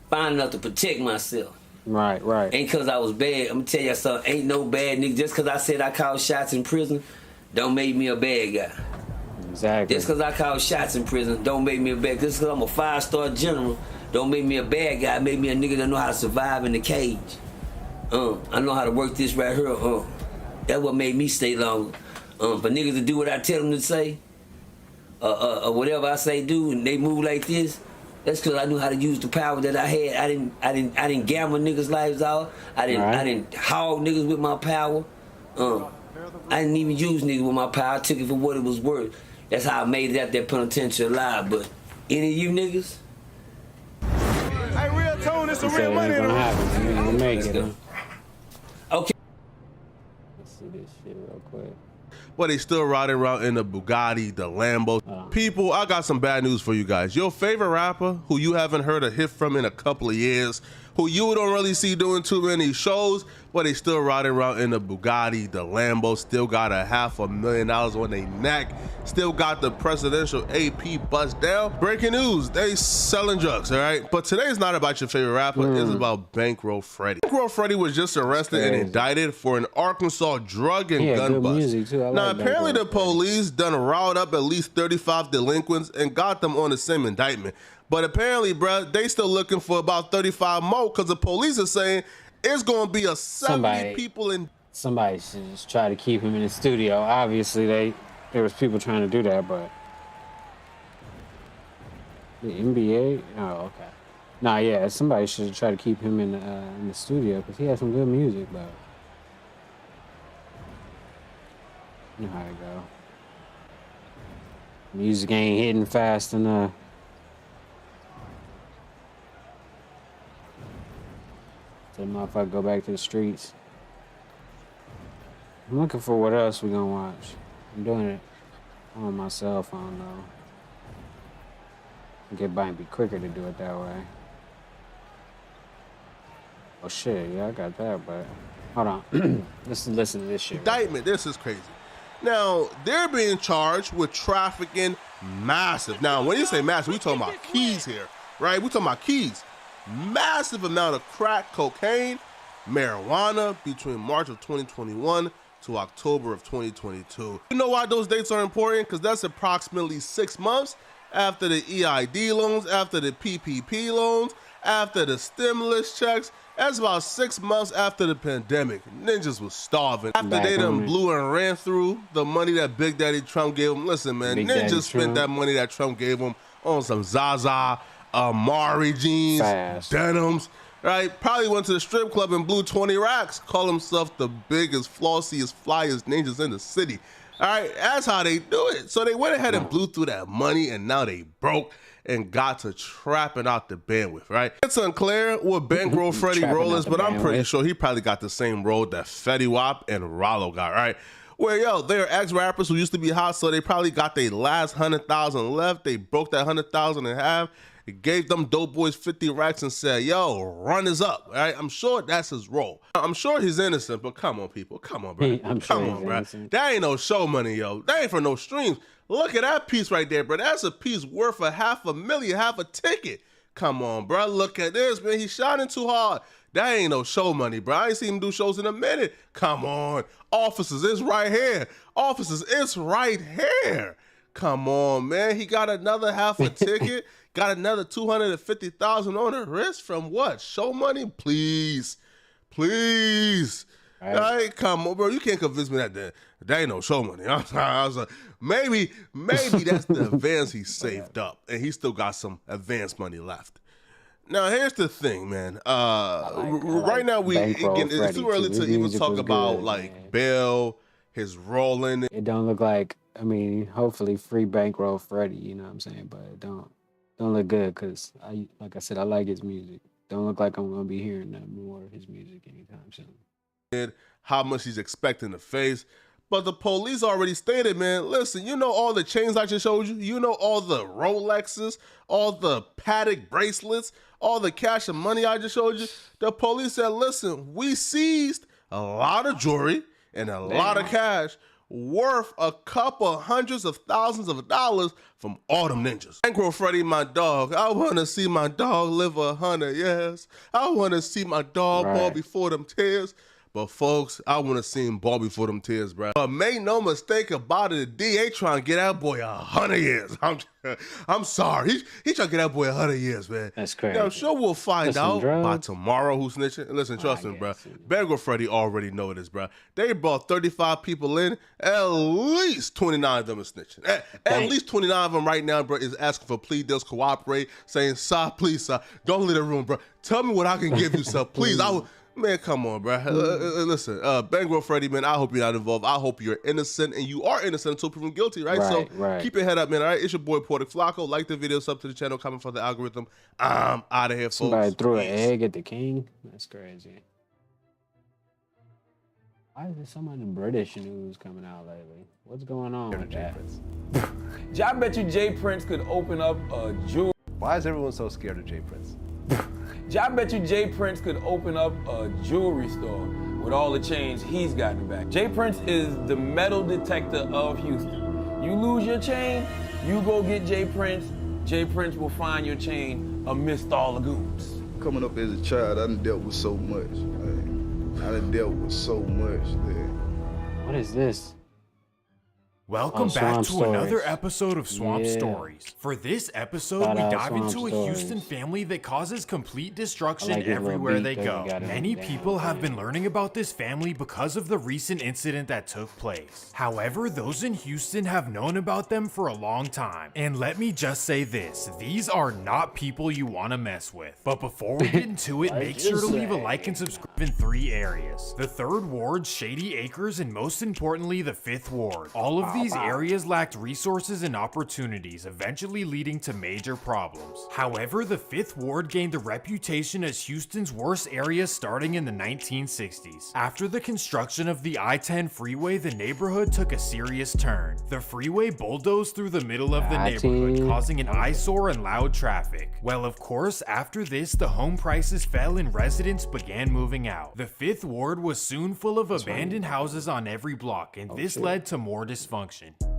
fine enough to protect myself. Right. Ain't cause I was bad. I'm gonna tell you something. Ain't no bad nigga. Just cause I said I called shots in prison, don't make me a bad guy. Exactly. Just cause I called shots in prison, don't make me a bad. Just cause I'm a 5-star general, don't make me a bad guy. Make me a nigga that know how to survive in the cage. I know how to work this right here. That's what made me stay longer. For niggas to do what I tell them to say, or whatever I say do, and they move like this. That's because I knew how to use the power that I had. I didn't gamble niggas' lives out. I didn't hog niggas with my power. I didn't even use niggas with my power. I took it for what it was worth. That's how I made it out that penitentiary alive. But Any of you niggas? Hey, real tone, it's He some said real it money ain't in gonna the happen. You ain't gonna make it. Huh? Okay. Let's see this shit real quick. But they still riding around in the Bugatti, the Lambo. People, I got some bad news for you guys. Your favorite rapper, who you haven't heard a hit from in a couple of years, who you don't really see doing too many shows, but they still riding around in the Bugatti, the Lambo, still got $500,000 on their neck, still got the presidential AP bust down. Breaking news, they selling drugs, all right? But today's not about your favorite rapper, it's about Bankroll Freddie. Bankroll Freddie was just arrested and indicted for an Arkansas drug and gun bust. Now, apparently the police done riled up at least 35 delinquents and got them on the same indictment. But apparently, bruh, they still looking for about 35 more because the police are saying it's going to be a 70 people in. Somebody should just try to keep him in the studio. Obviously, there was people trying to do that, but the NBA. Oh, okay. Nah, yeah, somebody should try to keep him in the studio because he has some good music, but you know how it go. Music ain't hitting fast enough. So motherfucker go back to the streets. I'm looking for what else we gonna watch. I'm doing it on my cell phone though. I think it might be quicker to do it that way. Oh shit, yeah, I got that, but hold on. Let's listen to this shit. Indictment, this is crazy. Now, they're being charged with trafficking massive. Now, when you say massive, we talking about keys here, right? We talking about keys. Massive amount of crack cocaine, marijuana between March of 2021 to October of 2022. You know why those dates are important? Because that's approximately 6 months after the EID loans, after the PPP loans, after the stimulus checks. That's about 6 months after the pandemic. Ninjas was starving. After they done blew and ran through the money that Big Daddy Trump gave them. Listen, man, Ninjas spent that money that Trump gave them on some Zaza, Amari jeans, denims, right? Probably went to the strip club and blew 20 racks. Call himself the biggest, flossiest, flyest ninjas in the city. All right, that's how they do it. So they went ahead and blew through that money, and now they broke and got to trapping out the bandwidth, right? It's unclear what Bankroll Freddie role is, but I'm pretty sure he probably got the same role that Fetty Wap and Rollo got, right? Where, yo, they're ex-rappers who used to be hot, so they probably got their last 100,000 left. They broke that 100,000 in half. It gave them dope boys 50 racks and said, yo, run is up, right? I'm sure that's his role. I'm sure he's innocent, but come on, people. Come on, bro. Come on, bro. That ain't no show money, yo. That ain't for no streams. Look at that piece right there, bro. That's a piece worth $500,000, half a ticket. Come on, bro. Look at this, man. He's shining too hard. That ain't no show money, bro. I ain't seen him do shows in a minute. Come on. Officers, it's right here. Officers, it's right here. Come on, man. He got another half a ticket. Got another $250,000 on the wrist from what? Show money? Please. Please. All right, come on, bro. You can't convince me that ain't no show money. I was like, maybe that's the advance he saved up, and he still got some advance money left. Now, here's the thing, man. Right now, it's too early to even talk about like bail, his role in it. It don't look like. I mean, hopefully, free Bankroll Freddie. You know what I'm saying? But it don't look good because like I said, I like his music. Don't look like I'm gonna be hearing that more of his music anytime soon. How much he's expecting to face. But the police already stated, man, listen, you know all the chains I just showed you? You know all the Rolexes, all the Patek bracelets, all the cash and money I just showed you? The police said, listen, we seized a lot of jewelry and a lot of cash worth a couple hundreds of thousands of dollars from all them ninjas. Bankroll Freddie, my dog. I want to see my dog live 100 years. I want to see my dog ball before them tears. But folks, I want to see him ball before them tears, bro. But make no mistake about it, the DA trying to get that boy 100 years. I'm sorry. He trying to get that boy 100 years, man. That's crazy. Now, I'm sure we'll find out by tomorrow who's snitching. Listen, trust me, bro. Bankroll Freddie already know this, bro. They brought 35 people in. At least 29 of them are snitching. At least 29 of them right now, bro, is asking for plea deals, cooperate, saying, sir, please, sir, don't leave the room, bro. Tell me what I can give you, sir. Please, Man, come on, bro. Listen, Bangor Freddy, man, I hope you're not involved. I hope you're innocent, and you are innocent until proven guilty, right? So keep your head up, man, all right? It's your boy, Porter Flacco. Like the video, sub to the channel, comment for the algorithm. I'm out of here, folks. Somebody threw an egg at the king? That's crazy. Why is there so much British news coming out lately? What's going on with that? I bet you Jay Prince could open up a jewelry. Why is everyone so scared of Jay Prince? I bet you Jay Prince could open up a jewelry store with all the chains he's gotten back. Jay Prince is the metal detector of Houston. You lose your chain, you go get Jay Prince. Jay Prince will find your chain amidst all the goons. Coming up as a child, I done dealt with so much. I done dealt with so much there. What is this? Welcome back to another episode of Swamp Stories. For this episode, we dive into a Houston family that causes complete destruction everywhere they go. Many people have been learning about this family because of the recent incident that took place. However, those in Houston have known about them for a long time. And let me just say this, these are not people you want to mess with. But before we get into it, make sure to leave a like and subscribe in 3 areas. The 3rd Ward, Shady Acres, and most importantly, the 5th Ward. All of these areas lacked resources and opportunities, eventually leading to major problems. However, the 5th Ward gained a reputation as Houston's worst area starting in the 1960s. After the construction of the I-10 freeway, the neighborhood took a serious turn. The freeway bulldozed through the middle of the neighborhood, causing an eyesore and loud traffic. Well, of course, after this, the home prices fell and residents began moving out. The 5th Ward was soon full of abandoned houses on every block, and this led to more dysfunction.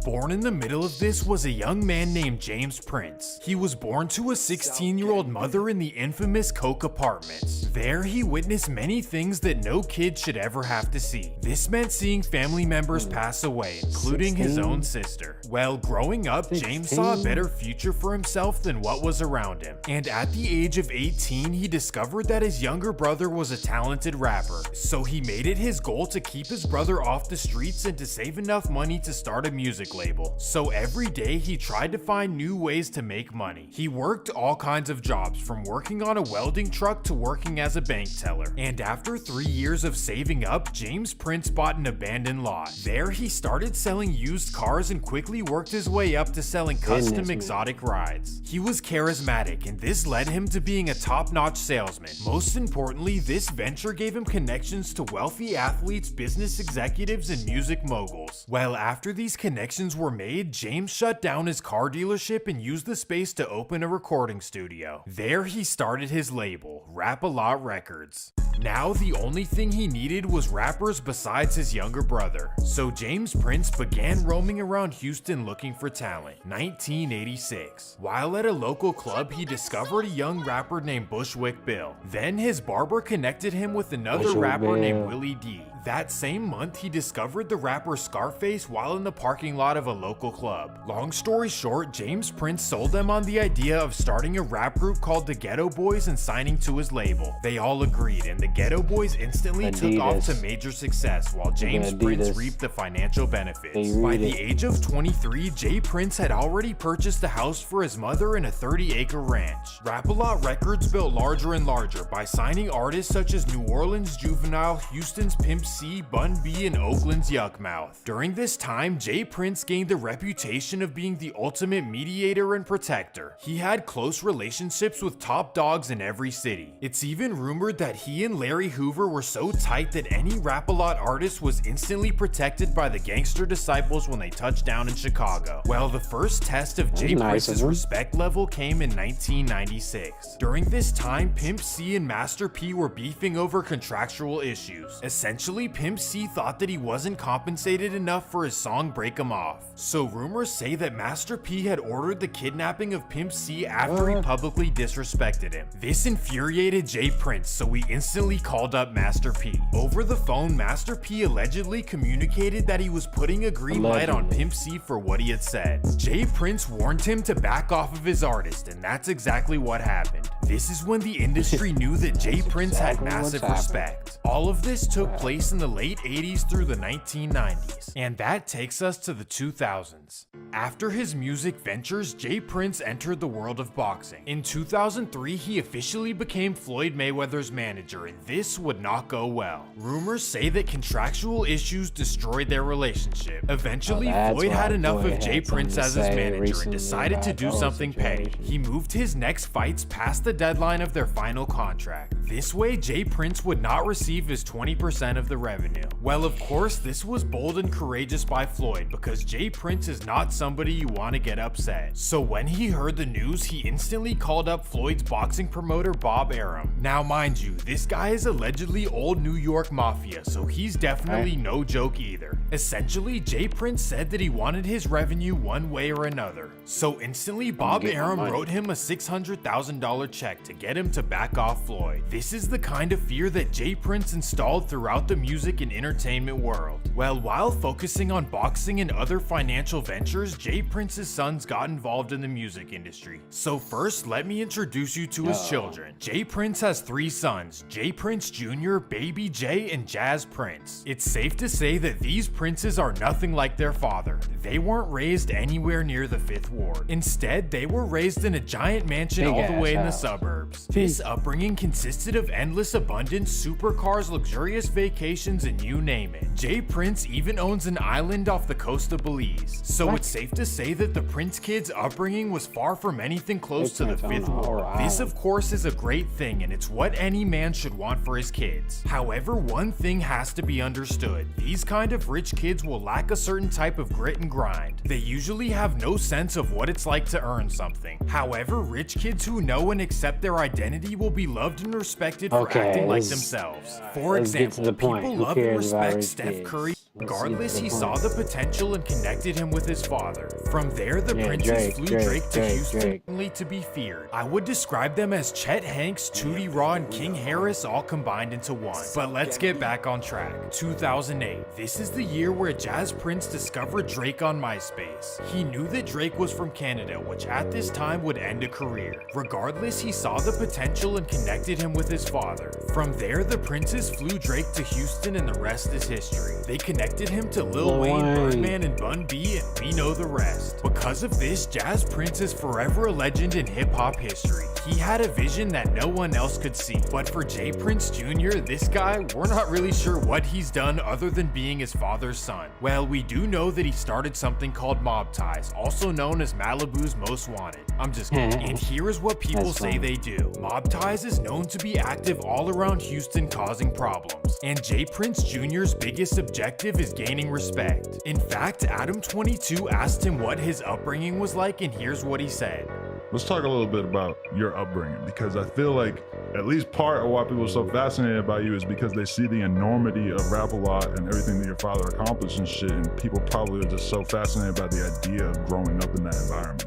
Born in the middle of this was a young man named James Prince. He was born to a 16-year-old mother in the infamous Coke Apartments. There, he witnessed many things that no kid should ever have to see. This meant seeing family members pass away, including his own sister. Well, growing up, James saw a better future for himself than what was around him. And at the age of 18, he discovered that his younger brother was a talented rapper. So he made it his goal to keep his brother off the streets and to save enough money to start a music label. So every day he tried to find new ways to make money. He worked all kinds of jobs, from working on a welding truck to working as a bank teller. And after 3 years of saving up, James Prince bought an abandoned lot. There he started selling used cars and quickly worked his way up to selling custom exotic rides. He was charismatic, and this led him to being a top-notch salesman. Most importantly, this venture gave him connections to wealthy athletes, business executives, and music moguls. Well, after these connections were made, James shut down his car dealership and used the space to open a recording studio. There he started his label, Rap-A-Lot Records. Now the only thing he needed was rappers besides his younger brother. So James Prince began roaming around Houston looking for talent. 1986. While at a local club, he discovered a young rapper named Bushwick Bill. Then his barber connected him with another rapper named Willie D. That same month, he discovered the rapper Scarface while in the parking lot of a local club. Long story short, James Prince sold them on the idea of starting a rap group called the Ghetto Boys and signing to his label. They all agreed, and the Ghetto Boys instantly took off to major success, while James Prince reaped the financial benefits. By the age of 23, Jay Prince had already purchased a house for his mother in a 30-acre ranch. Rap-A-Lot Records built larger and larger by signing artists such as New Orleans Juvenile, Houston's Pimp C, Bun B, and Oakland's Yuckmouth. During this time, Jay Prince gained the reputation of being the ultimate mediator and protector. He had close relationships with top dogs in every city. It's even rumored that he and Larry Hoover were so tight that any Rap-A-Lot artist was instantly protected by the Gangster Disciples when they touched down in Chicago. Well, the first test of Jay Prince's respect level came in 1996. During this time, Pimp C and Master P were beefing over contractual issues. Essentially, Pimp C thought that he wasn't compensated enough for his song Break 'Em Off. So rumors say that Master P had ordered the kidnapping of Pimp C after he publicly disrespected him. This infuriated Jay Prince, so he instantly called up Master P. Over the phone, Master P allegedly communicated that he was putting a green light on Pimp C for what he had said. Jay Prince warned him to back off of his artist, and that's exactly what happened. This is when the industry knew that J. Prince had massive respect. All of this took place in the late 80s through the 1990s, and that takes us to the 2000s. After his music ventures, J. Prince entered the world of boxing. In 2003, he officially became Floyd Mayweather's manager, and this would not go well. Rumors say that contractual issues destroyed their relationship. Eventually, Floyd had enough of J. Prince as his manager and decided to do something petty. He moved his next fights past the deadline of their final contract. This way, J. Prince would not receive his 20% of the revenue. Well, of course, this was bold and courageous by Floyd because J. Prince is not somebody you want to get upset. So when he heard the news, he instantly called up Floyd's boxing promoter Bob Arum. Now mind you, this guy is allegedly old New York mafia, so he's definitely no joke either. Essentially, J. Prince said that he wanted his revenue one way or another. So instantly, Bob Arum wrote him a $600,000 check to get him to back off Floyd. This is the kind of fear that J. Prince installed throughout the music and entertainment world. Well, while focusing on boxing and other financial ventures, J. Prince's sons got involved in the music industry. So first, let me introduce you to his children. J. Prince has 3 sons, J. Prince Jr., Baby J, and Jazz Prince. It's safe to say that these princes are nothing like their father. They weren't raised anywhere near the 5th Ward. Instead, they were raised in a giant mansion all the way in the suburbs. This upbringing consisted of endless abundance, supercars, luxurious vacations, and you name it. J. Prince even owns an island off the coast of Belize. So it's safe to say that the Prince kids' upbringing was far from anything close to the 5th Ward. This, of course, is a great thing, and it's what any man should want for his kids. However, one thing has to be understood. These kind of rich kids will lack a certain type of grit and grind. They usually have no sense of what it's like to earn something. However, rich kids who know and accept their identity will be loved and respected for acting like themselves. For example, people love and respect Steph Curry. Regardless, he saw the potential and connected him with his father. From there, the Princes flew Drake to Houston only to be feared. I would describe them as Chet Hanks, Tootie Raw, and King Harris all combined into one. But let's get back on track. 2008. This is the year where Jazz Prince discovered Drake on MySpace. He knew that Drake was from Canada, which at this time would end a career. Regardless, he saw the potential and connected him with his father. From there, the Princes flew Drake to Houston, and the rest is history. They connected him to Lil Wayne, Birdman, and Bun B, and we know the rest. Because of this, Jazz Prince is forever a legend in hip-hop history. He had a vision that no one else could see. But for J. Prince Jr., this guy, we're not really sure what he's done other than being his father's son. Well, we do know that he started something called Mob Ties, also known as Malibu's Most Wanted. I'm just kidding. And here is what people say they do. Mob Ties is known to be active all around Houston, causing problems. And J. Prince Jr.'s biggest objective is gaining respect. In fact, Adam22 asked him what his upbringing was like, and here's what he said. Let's talk a little bit about your upbringing, because I feel like at least part of why people are so fascinated about you is because they see the enormity of Rap-A-Lot and everything that your father accomplished and shit, and people probably are just so fascinated by the idea of growing up in that environment.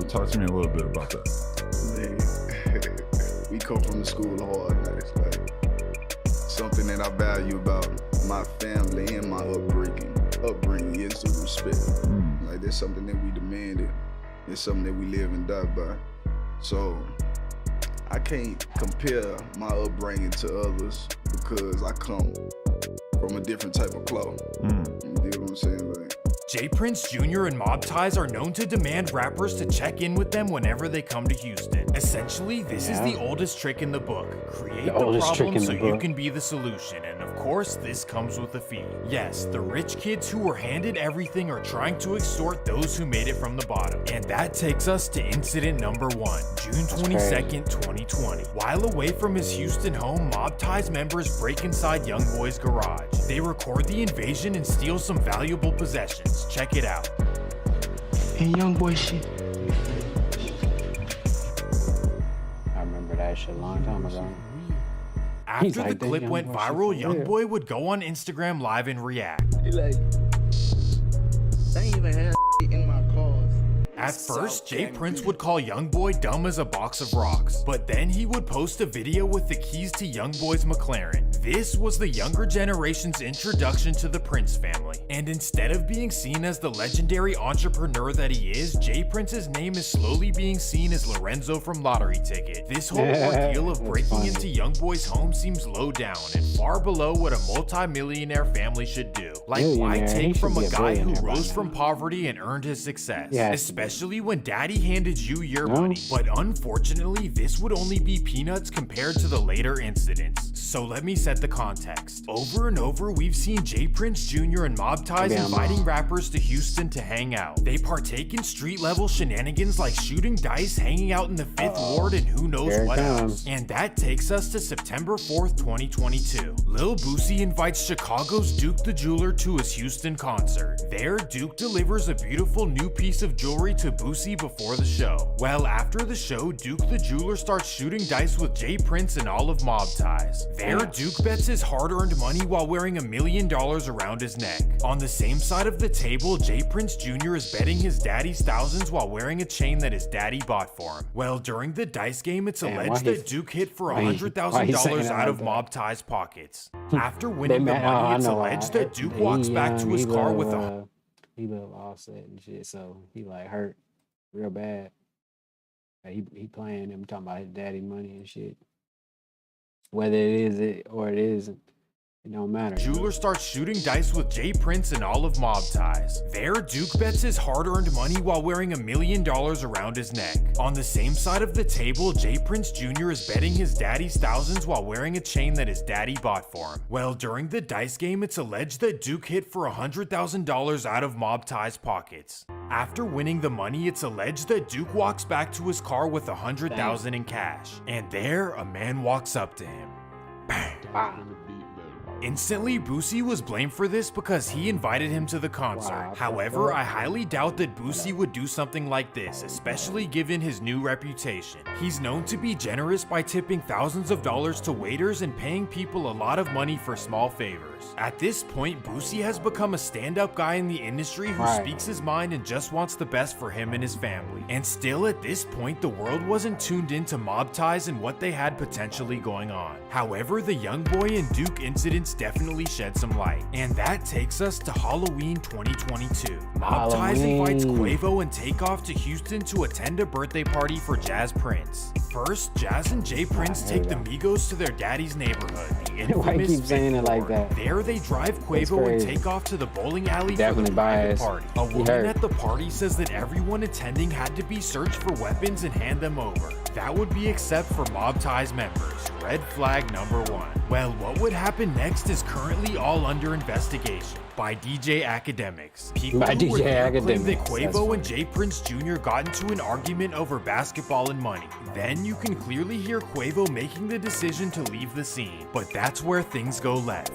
So talk to me a little bit about that. Man, we come from the school of hard knocks. Like, something that I value about my family and my upbringing is the respect. Like, that's something that we demanded. It's something that we live and die by. So I can't compare my upbringing to others because I come from a different type of cloth. You dig what I'm saying? Like, J. Prince Jr. and Mob Ties are known to demand rappers to check in with them whenever they come to Houston. Essentially, this is the oldest trick in the book. Create the problem so you can be the solution, and of course, this comes with a fee. Yes, the rich kids who were handed everything are trying to extort those who made it from the bottom. And that takes us to incident number 1, June 22nd, 2020. While away from his Houston home, Mob Ties members break inside YoungBoy's garage. They record the invasion and steal some valuable possessions. Check it out. And YoungBoy shit. I remember that shit a long time ago. After the clip went viral, YoungBoy would go on Instagram Live and react. He like, they ain't even have in my cars. At first, Jay Prince would call Youngboy dumb as a box of rocks, but then he would post a video with the keys to Youngboy's McLaren. This was the younger generation's introduction to the Prince family. And instead of being seen as the legendary entrepreneur that he is, Jay Prince's name is slowly being seen as Lorenzo from Lottery Ticket. This whole ordeal of breaking into Youngboy's home seems low down and far below what a multi-millionaire family should do. Like, why take from a guy who rose from poverty and earned his success? Especially when daddy handed you your money. But unfortunately, this would only be peanuts compared to the later incidents. So let me set the context. Over and over, we've seen Jay Prince Jr. and Mob Ties inviting rappers to Houston to hang out. They partake in street-level shenanigans like shooting dice, hanging out in the 5th Ward, and who knows what else. And that takes us to September 4th, 2022. Lil Boosie invites Chicago's Duke the Jeweler to his Houston concert. There, Duke delivers a beautiful new piece of jewelry to Boosie before the show. Well, after the show, Duke the Jeweler starts shooting dice with Jay Prince and all of Mob Ties. There, Duke bets his hard-earned money while wearing $1 million around his neck. On the same side of the table, Jay Prince Jr. is betting his daddy's thousands while wearing a chain that his daddy bought for him. Well, during the dice game, it's alleged that Duke hit for $100,000 out of Mob Ties' pockets. After winning the money, it's alleged that Duke walks back to his car with a... He love Offset and shit, so he like hurt real bad. He playing him, talking about his daddy money and shit. Whether it is it or it isn't, it don't matter. Jeweler starts shooting dice with Jay Prince and all of Mob Ties. There, Duke bets his hard-earned money while wearing $1 million around his neck. On the same side of the table, Jay Prince Jr. is betting his daddy's thousands while wearing a chain that his daddy bought for him. Well, during the dice game, it's alleged that Duke hit for $100,000 out of Mob Ties' pockets. After winning the money, it's alleged that Duke walks back to his car with $100,000 in cash. And there, a man walks up to him. Bang. Instantly, Boosie was blamed for this because he invited him to the concert. However, I highly doubt that Boosie would do something like this, especially given his new reputation. He's known to be generous by tipping thousands of dollars to waiters and paying people a lot of money for small favors. At this point, Boosie has become a stand-up guy in the industry who speaks his mind and just wants the best for him and his family. And still, at this point, the world wasn't tuned into Mob Ties and what they had potentially going on. However, the Youngboy and Duke incidents definitely shed some light. And that takes us to Halloween 2022. Mob Ties invites Quavo and Takeoff to Houston to attend a birthday party for Jazz Prince. First, Jazz and Jay Prince take the Migos to their daddy's neighborhood, the infamous keep saying it like that? There they drive Quavo and Takeoff to the bowling alley for the private party. A woman at the party says that everyone attending had to be searched for weapons and hand them over. That would be except for Mob Ties members. Red flag number 1. Well, what would happen next is currently all under investigation by DJ Academics. People who were there claim that Quavo and Jay Prince Jr. got into an argument over basketball and money. Then you can clearly hear Quavo making the decision to leave the scene. But that's where things go left.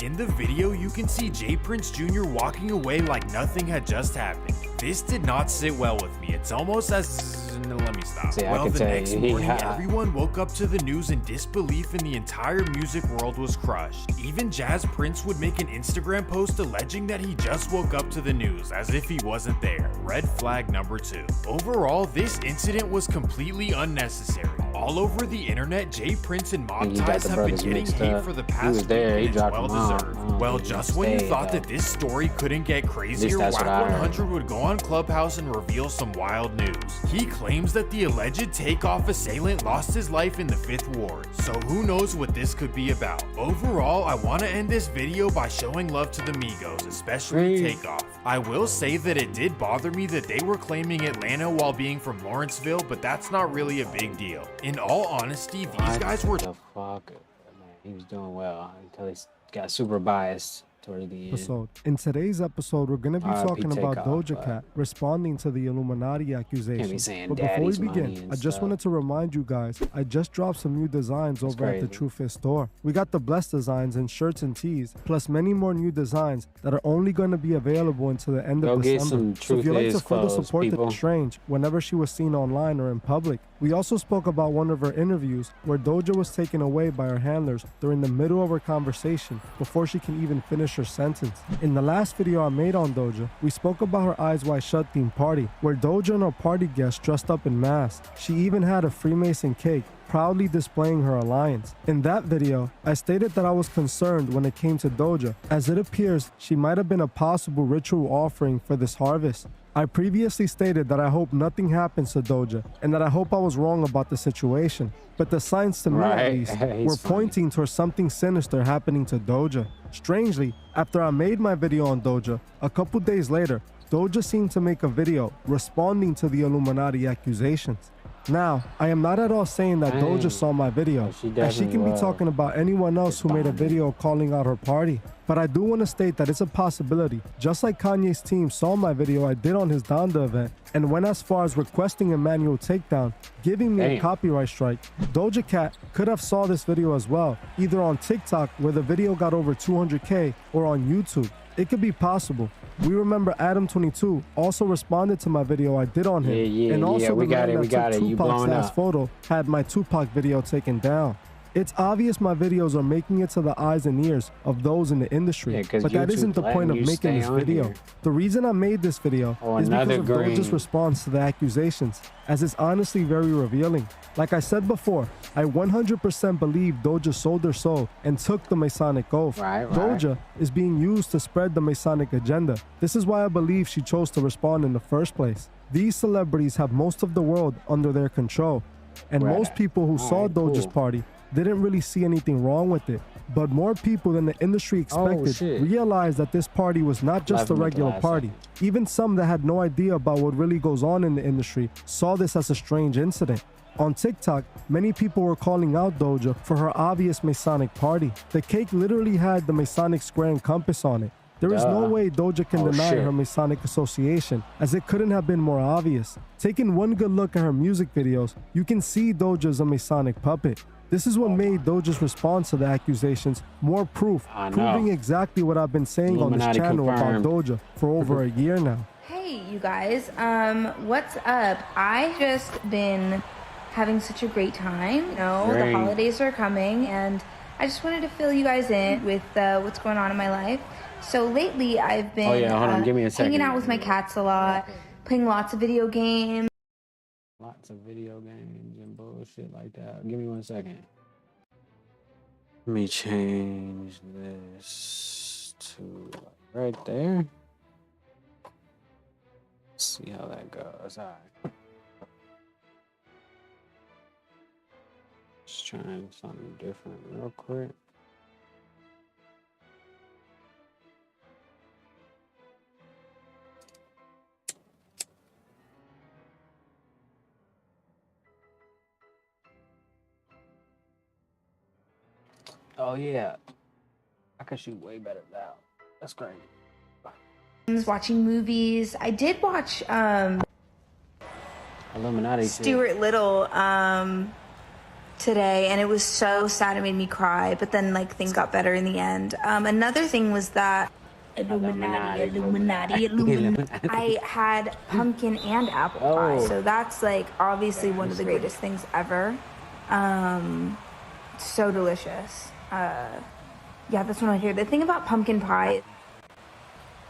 In the video, you can see Jay Prince Jr. walking away like nothing had just happened. This did not sit well with me. It's almost as... let me stop. Well, the next morning, everyone woke up to the news in disbelief and the entire music world was crushed. Even Jazz Prince would make an Instagram post alleging that he just woke up to the news, as if he wasn't there. Red flag number 2. Overall, this incident was completely unnecessary. All over the internet, Jay Prince and Mob Ties have been getting hate for the past week, and it's well deserved. Well, just when you thought that this story couldn't get crazier, Wack 100 would go on Clubhouse and reveal some wild news. He claims that the alleged Takeoff assailant lost his life in the 5th Ward, so who knows what this could be about. Overall, I want to end this video by showing love to the Migos, especially Takeoff. I will say that it did bother me that they were claiming Atlanta while being from Lawrenceville, but that's not really a big deal. In all honesty, these guys were... He was doing well until he got super biased toward the end. In today's episode, we're going to be talking about Doja Cat responding to the Illuminati accusations. But before we begin, I just wanted to remind you guys, I just dropped some new designs over at the True Fit store. We got the Blessed designs in shirts and tees, plus many more new designs that are only going to be available until the end of December. So if you'd like to further support the Strange whenever she was seen online or in public. We also spoke about one of her interviews where Doja was taken away by her handlers during the middle of her conversation before she can even finish finish her sentence. In the last video I made on Doja, we spoke about her Eyes Wide Shut themed party, where Doja and her party guests dressed up in masks. She even had a Freemason cake, proudly displaying her alliance. In that video, I stated that I was concerned when it came to Doja, as it appears she might have been a possible ritual offering for this harvest. I previously stated that I hope nothing happens to Doja, and that I hope I was wrong about the situation. But the signs to me, at least, were pointing towards something sinister happening to Doja. Strangely, after I made my video on Doja, a couple days later, Doja seemed to make a video responding to the Illuminati accusations. Now, I am not at all saying that Doja saw my video, as she can be talking about anyone else who made a video calling out her party. But I do want to state that it's a possibility, just like Kanye's team saw my video I did on his Donda event and went as far as requesting a manual takedown, giving me a copyright strike. Doja Cat could have saw this video as well, either on TikTok where the video got over 200K or on YouTube. It could be possible. We remember Adam22 also responded to my video I did on him, and also the man that took Tupac's last photo had my Tupac video taken down. It's obvious my videos are making it to the eyes and ears of those in the industry, but that isn't the point of making this video. The reason I made this video is because of Doja's response to the accusations, as it's honestly very revealing. Like I said before, I 100% believe Doja sold her soul and took the Masonic oath. Doja is being used to spread the Masonic agenda. This is why I believe she chose to respond in the first place. These celebrities have most of the world under their control, and most people who saw Doja's party didn't really see anything wrong with it. But more people than the industry expected realized that this party was not just a regular party. Even some that had no idea about what really goes on in the industry saw this as a strange incident. On TikTok, many people were calling out Doja for her obvious Masonic party. The cake literally had the Masonic square and compass on it. There is no way Doja can deny her Masonic association, as it couldn't have been more obvious. Taking one good look at her music videos, you can see Doja as a Masonic puppet. This is what made Doja's response to the accusations more proof, proving exactly what I've been saying on this channel about Doja for over a year now. Hey, you guys, what's up? I just been having such a great time. You know, the holidays are coming, and I just wanted to fill you guys in with what's going on in my life. So lately, I've been hanging out with my cats a lot, playing lots of video games. Lots of video games and bullshit like that. Give me 1 second. Let me change this to right there. See how that goes. All right. Just trying something different real quick. Oh yeah, I can shoot way better now. That's great. Watching movies. I did watch Illuminati Stuart Little today, and it was so sad it made me cry, but then like things got better in the end. Another thing was that Illuminati. I had pumpkin and apple pie, so that's like obviously one of the greatest things ever. So delicious. Yeah, that's what I hear. The thing about pumpkin pie,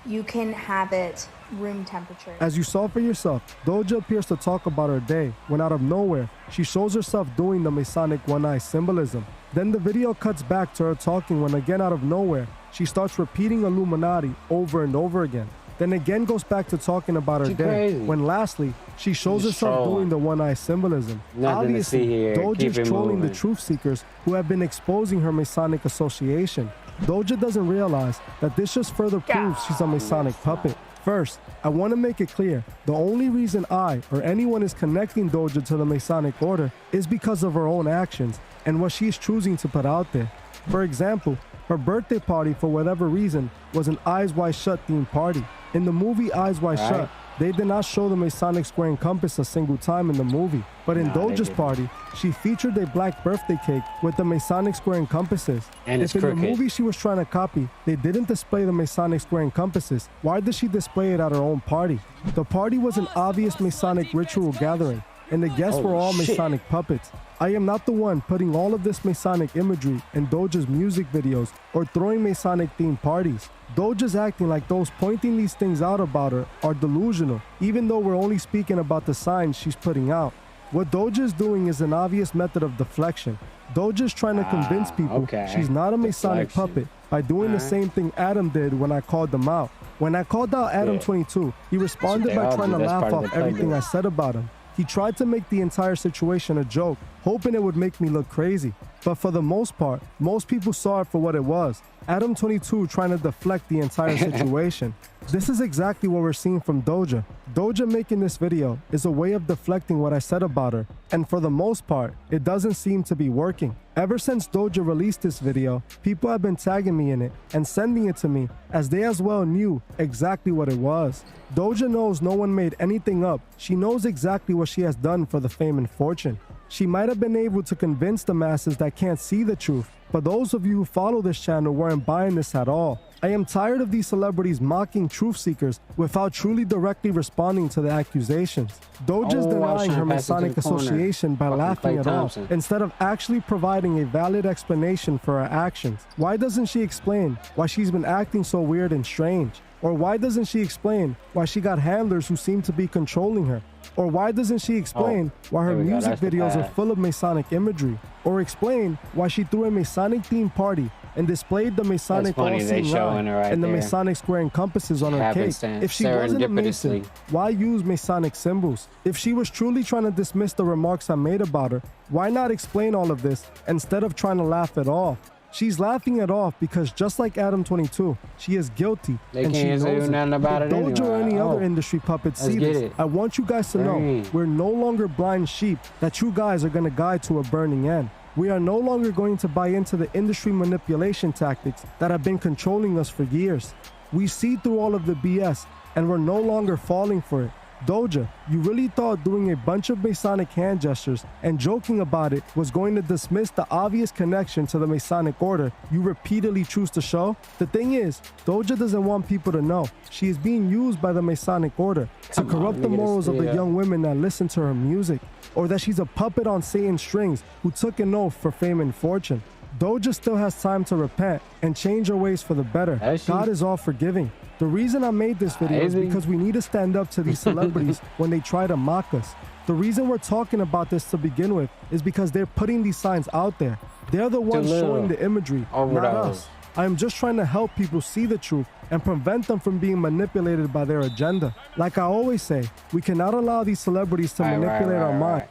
you can have it room temperature. As you saw for yourself, Doja appears to talk about her day when out of nowhere, she shows herself doing the Masonic one-eye symbolism. Then the video cuts back to her talking when again out of nowhere, she starts repeating Illuminati over and over again. Then again goes back to talking about her day, when lastly, she shows herself doing the one-eye symbolism. Obviously, Doja is trolling the truth seekers who have been exposing her Masonic association. Doja doesn't realize that this just further proves she's a Masonic puppet. First, I want to make it clear, the only reason I or anyone is connecting Doja to the Masonic order is because of her own actions and what she is choosing to put out there. For example, her birthday party, for whatever reason, was an Eyes Wide Shut themed party. In the movie Eyes Wide Shut, they did not show the Masonic square and compass a single time in the movie. But in Doja's party, she featured a black birthday cake with the Masonic square and compasses. And if in the movie she was trying to copy, they didn't display the Masonic square and compasses, why did she display it at her own party? The party was an obvious Masonic ritual gathering. and the guests were all Masonic puppets. I am not the one putting all of this Masonic imagery in Doja's music videos or throwing Masonic-themed parties. Doja's acting like those pointing these things out about her are delusional, even though we're only speaking about the signs she's putting out. What Doja is doing is an obvious method of deflection. Doja's trying to convince people she's not a Masonic puppet by doing the same thing Adam did when I called them out. When I called out Adam 22, he responded by trying to laugh off everything I said about him. He tried to make the entire situation a joke, hoping it would make me look crazy. But for the most part, most people saw it for what it was. Adam 22 trying to deflect the entire situation. This is exactly what we're seeing from Doja. Doja making this video is a way of deflecting what I said about her, and for the most part, it doesn't seem to be working. Ever since Doja released this video, people have been tagging me in it and sending it to me as they as well knew exactly what it was. Doja knows no one made anything up. She knows exactly what she has done for the fame and fortune. She might have been able to convince the masses that can't see the truth, but those of you who follow this channel weren't buying this at all. I am tired of these celebrities mocking truth seekers without truly directly responding to the accusations. Doja's denying her Masonic association by laughing it off instead of actually providing a valid explanation for her actions. Why doesn't she explain why she's been acting so weird and strange? Or why doesn't she explain why she got handlers who seem to be controlling her? Or why doesn't she explain why her music videos are full of Masonic imagery? Or explain why she threw a Masonic-themed party and displayed the Masonic all-seeing rod and the Masonic square and compasses on her cake? If she wasn't a Mason, why use Masonic symbols? If she was truly trying to dismiss the remarks I made about her, why not explain all of this instead of trying to laugh it off? She's laughing it off because just like Adam 22, she is guilty and she knows it. If Doja or any other industry puppet see this, I want you guys to know we're no longer blind sheep that you guys are going to guide to a burning end. We are no longer going to buy into the industry manipulation tactics that have been controlling us for years. We see through all of the BS and we're no longer falling for it. Doja, you really thought doing a bunch of Masonic hand gestures and joking about it was going to dismiss the obvious connection to the Masonic order you repeatedly choose to show? The thing is, Doja doesn't want people to know she is being used by the Masonic order to corrupt the morals of the young women that listen to her music, or that she's a puppet on Satan's strings who took an oath for fame and fortune. Doja still has time to repent and change her ways for the better. God is all forgiving. The reason I made this video is because we need to stand up to these celebrities when they try to mock us. The reason we're talking about this to begin with is because they're putting these signs out there. They're the ones showing the imagery, not us. I am just trying to help people see the truth and prevent them from being manipulated by their agenda. Like I always say, we cannot allow these celebrities to manipulate our mind.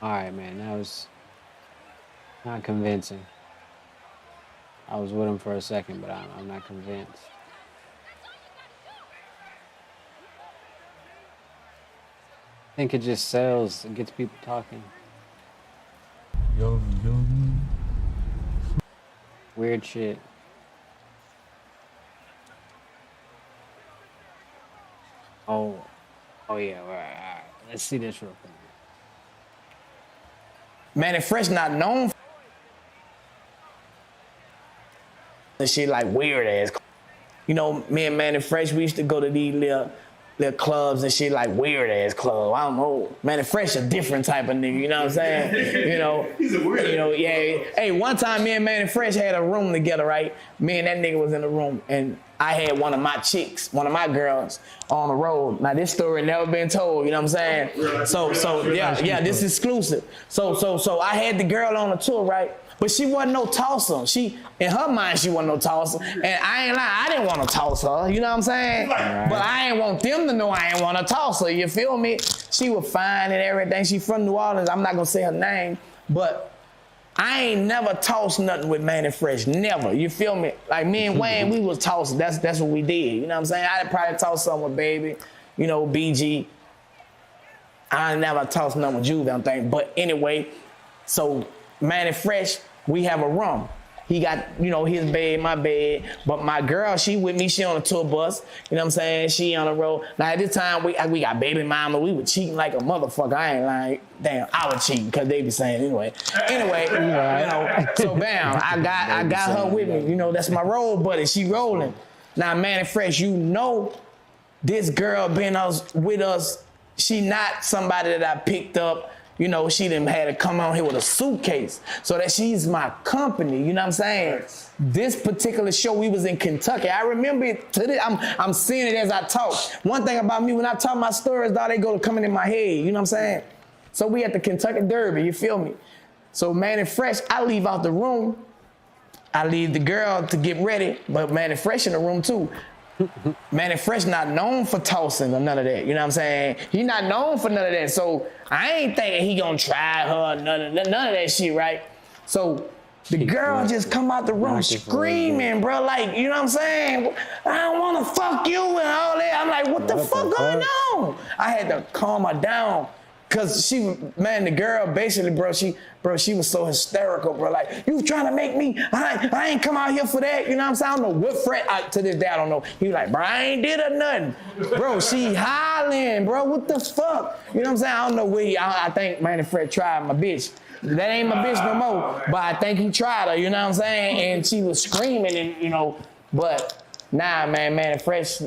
All right, man, that was not convincing. I was with him for a second, but I'm not convinced. I think it just sells, it gets people talking. Weird shit. Oh yeah, all right. Let's see this real quick. Mannie Fresh not known and shit like weird ass. You know, me and Mannie Fresh, we used to go to these little clubs and shit like weird ass clubs. I don't know. Mannie Fresh a different type of nigga, you know what I'm saying? You know, he's a weird. You know, yeah. Hey, one time me and Mannie Fresh had a room together, right? Me and that nigga was in the room and I had one of my chicks, one of my girls on the road. Now this story never been told, you know what I'm saying? So yeah, this is exclusive. So I had the girl on the tour, right? But she wasn't no tosser. She, in her mind, she wasn't no tosser. And I ain't lying, I didn't want to toss her, you know what I'm saying? Right. But I ain't want them to know I ain't want to toss her, you feel me? She was fine and everything. She from New Orleans, I'm not gonna say her name, but I ain't never tossed nothing with Mannie Fresh, never, you feel me? Like me and Wayne, we was tossing, that's what we did, you know what I'm saying? I'd probably toss something with Baby, you know, BG. I never tossed nothing with Juve, I don't think, but anyway, so Mannie Fresh, we have a room. He got, you know, his bed, my bed, but my girl, she with me, she on a tour bus, you know what I'm saying? She on the road. Now at this time, we got baby mama, we were cheating like a motherfucker. I ain't lying, damn, I was cheating, cause they be saying anyway, you know, so bam, I got her with me, you know, that's my road buddy, she rolling. Now Mannie Fresh, you know this girl been with us, she not somebody that I picked up. You know, she done had to come on here with a suitcase so that she's my company. You know what I'm saying? This particular show, we was in Kentucky. I remember it to this. I'm seeing it as I talk. One thing about me, when I talk my stories, dog, they go coming in my head. You know what I'm saying? So we at the Kentucky Derby, you feel me? So Mannie Fresh, I leave out the room. I leave the girl to get ready, but Mannie Fresh in the room too. Mannie Fresh not known for tossing or none of that. You know what I'm saying? He not known for none of that. So I ain't thinking he gonna try her, none of that shit, right? So the girl just come out the room screaming, bro, like, you know what I'm saying? I don't wanna fuck you and all that. I'm like, what the fuck going on? I had to calm her down. Cause the girl basically, bro, she was so hysterical, bro. Like, you trying to make me, I ain't come out here for that. You know what I'm saying? I don't know what fret, to this day, I don't know. He was like, bro, I ain't did her nothing. Bro, she hollering, bro, what the fuck? You know what I'm saying? I don't know where I think Mannie Fresh tried my bitch. That ain't my bitch no more, but I think he tried her, you know what I'm saying? And she was screaming and, you know, but nah, man, Mannie Fresh,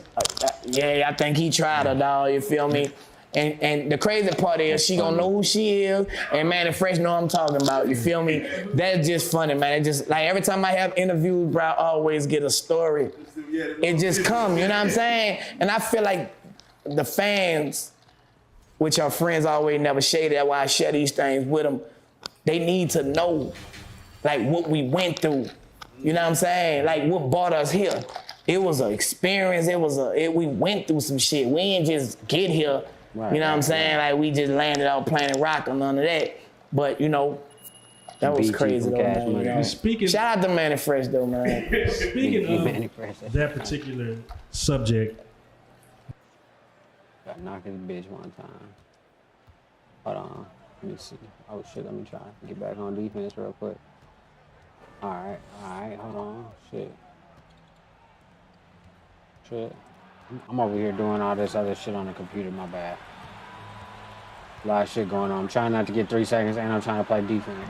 yeah, I think he tried her, dog, you feel me? And the crazy part is she gonna know who she is, and Mannie Fresh know what I'm talking about. You feel me? That's just funny, man. It just like every time I have interviews, bro, I always get a story. It just come, you know what I'm saying? And I feel like the fans, which our friends always never shaded, that's why I share these things with them. They need to know, like, what we went through. You know what I'm saying? Like, what brought us here. It was an experience. We went through some shit. We didn't just get here. Right, you know what I'm saying? Like, we just landed out Planet Rock or none of that. But, you know, that was crazy, though, man. You know? Shout out to Mannie Fresh, though, man. Speaking of that particular subject. Got knocked his bitch one time. Hold on. Let me see. Oh, shit. Let me try to get back on defense real quick. All right. Hold on. Shit. I'm over here doing all this other shit on the computer, my bad. A lot of shit going on. I'm trying not to get 3 seconds and I'm trying to play defense.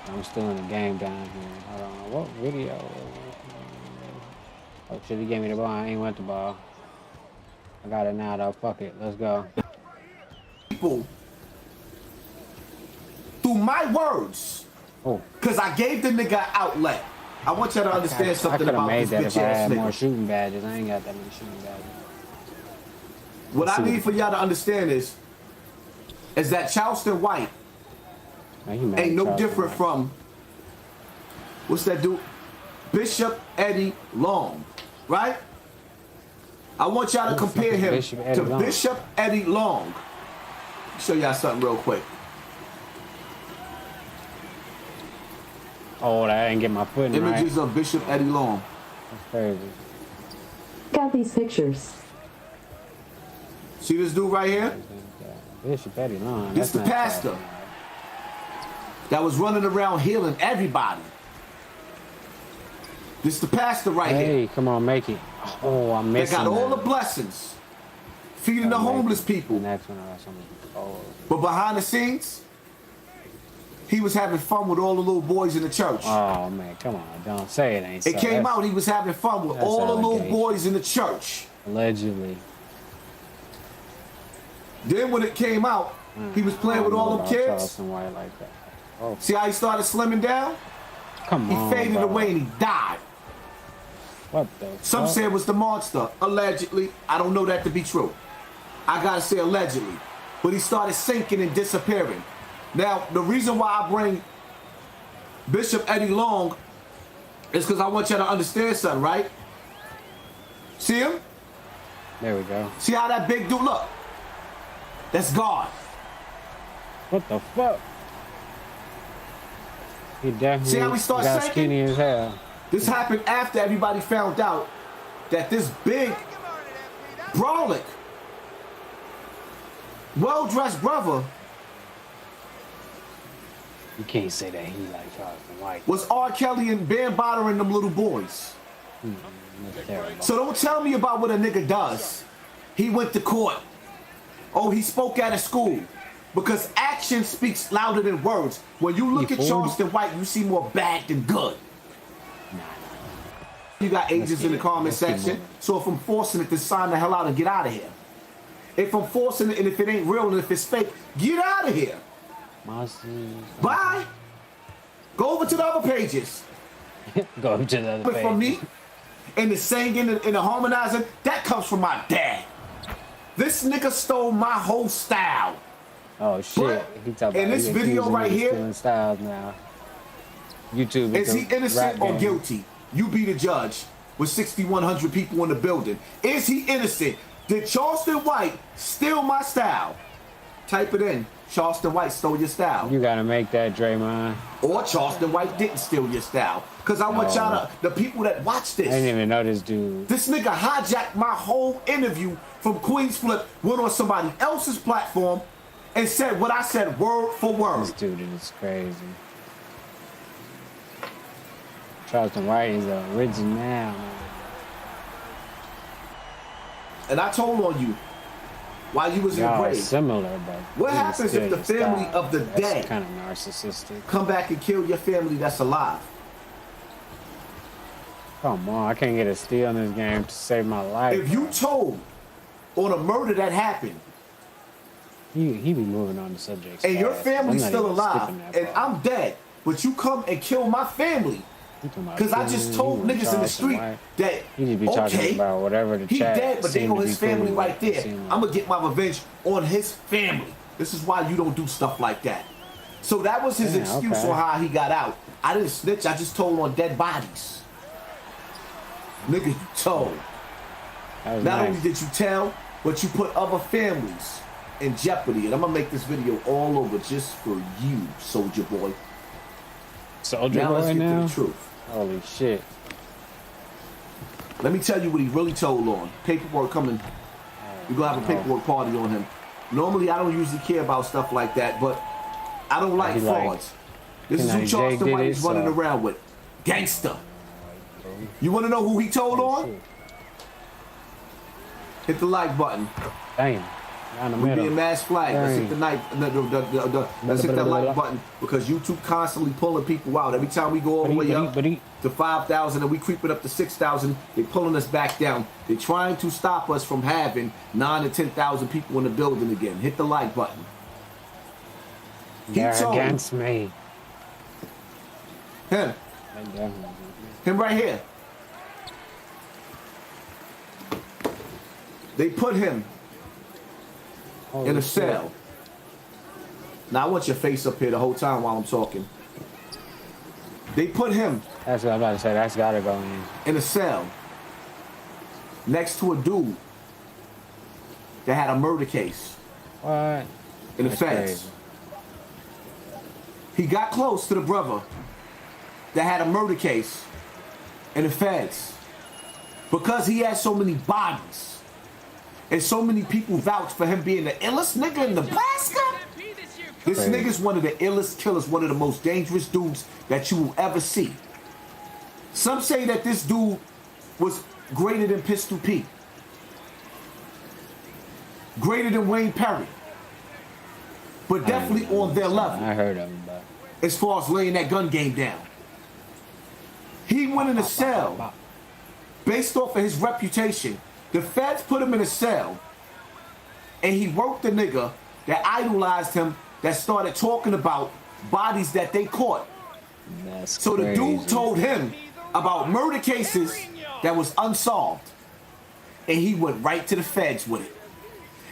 I'm still in the game down here. Hold on. What video? Oh shit, he gave me the ball. I ain't want the ball. I got it now though. Fuck it. Let's go. People, through my words, because I gave the nigga an outlet. I want y'all to understand something about this bitch ass nigga. I could have made that if I had more shooting badges. I ain't got that many shooting badges. What I need for y'all to understand is that Charleston White ain't no different from, what's that dude? Bishop Eddie Long, right? I want y'all to compare him to Bishop Eddie Long. Show y'all something real quick. Oh, I didn't get my foot in right. Images of Bishop Eddie Long. That's crazy. Got these pictures. See this dude right here? Bishop Eddie Long. This the pastor that was running around healing everybody. This the pastor right here. Hey, come on, make it. Oh, I'm missing. They got all the blessings, feeding the homeless people. But behind the scenes, he was having fun with all the little boys in the church. Oh man, come on, don't say it ain't so. It came out he was having fun with all the little boys in the church. Allegedly. Then when it came out, he was playing with all them kids. Like that. Oh. See how he started slimming down? Come on, he faded away and he died. What the Some say it was the monster. Allegedly. I don't know that to be true. I gotta say allegedly. But he started sinking and disappearing. Now, the reason why I bring Bishop Eddie Long is because I want you to understand something, right? See him? There we go. See how that big dude look? That's God. What the fuck? He definitely see how we start got sinking? Skinny as hell. This happened after everybody found out that this big, brolic, well-dressed brother. You can't say that he like Charleston White. Was R. Kelly and Bam bothering them little boys. So don't tell me about what a nigga does. He went to court. Oh, he spoke at a school. Because action speaks louder than words. When you look at Charleston White, you see more bad than good. You got agents in the comment section. So if I'm forcing it, then sign the hell out and get out of here. If I'm forcing it and if it ain't real and if it's fake, get out of here. Bye. Go over to the other pages. Go over to the other pages. From me, and the singing and the harmonizing, that comes from my dad. This nigga stole my whole style. Oh shit! He talking about this video right here. Styles now. YouTube. Is he innocent or guilty? You be the judge. With 6,100 people in the building, is he innocent? Did Charleston White steal my style? Type it in. Charleston White stole your style. You gotta make that, Draymond. Or Charleston White didn't steal your style. Because I want y'all to, the people that watch this. I didn't even know this dude. This nigga hijacked my whole interview from Queens Flip, went on somebody else's platform, and said what I said word for word. This dude is crazy. Charleston White is the original. And I told on you while you was in the grave. Similar, but what happens if the family of the dead kind of narcissistic come back and kill your family that's alive? Come on, I can't get a steal in this game to save my life. If you told on a murder that happened, he be moving on the subject. And your family's still alive, and I'm dead, but you come and kill my family. Because I just told niggas in the street that, talking about whatever the he chat dead, but they know his family cool right there. I'm going to get my revenge on his family. This is why you don't do stuff like that. So that was his excuse on how he got out. I didn't snitch, I just told on dead bodies. Nigga, you told. Not only did you tell, but you put other families in jeopardy. And I'm going to make this video all over just for you, Soldier Boy. Soldier Boy let's get to the truth. Holy shit. Let me tell you what he really told on. Paperwork coming. We're going to have a paperwork party on him. Normally, I don't usually care about stuff like that, but I don't like frauds. This is who Charleston White is running around with. Gangster. You want to know who he told on? Hit the like button. Damn. We be a mass flag. Let's hit the let's hit that like button because YouTube constantly pulling people out. Every time we go all the way up to 5,000 and we creep it up to 6,000, they're pulling us back down. They're trying to stop us from having 9,000 to 10,000 people in the building again. Hit the like button. They're against me. Him right here. They put him in a cell. Now I want your face up here the whole time while I'm talking. They put him. That's what I'm about to say. That's gotta go in a cell next to a dude that had a murder case. What? In the feds. He got close to the brother that had a murder case in the feds because he had so many bodies. And so many people vouch for him being the illest nigga in Nebraska. This nigga's one of the illest killers, one of the most dangerous dudes that you will ever see. Some say that this dude was greater than Pistol Pete. Greater than Wayne Perry. But definitely on their level. I heard of him, but as far as laying that gun game down. He went in a cell based off of his reputation. The feds put him in a cell, and he worked the nigga that idolized him, that started talking about bodies that they caught. So the dude told him about murder cases that was unsolved, and he went right to the feds with it.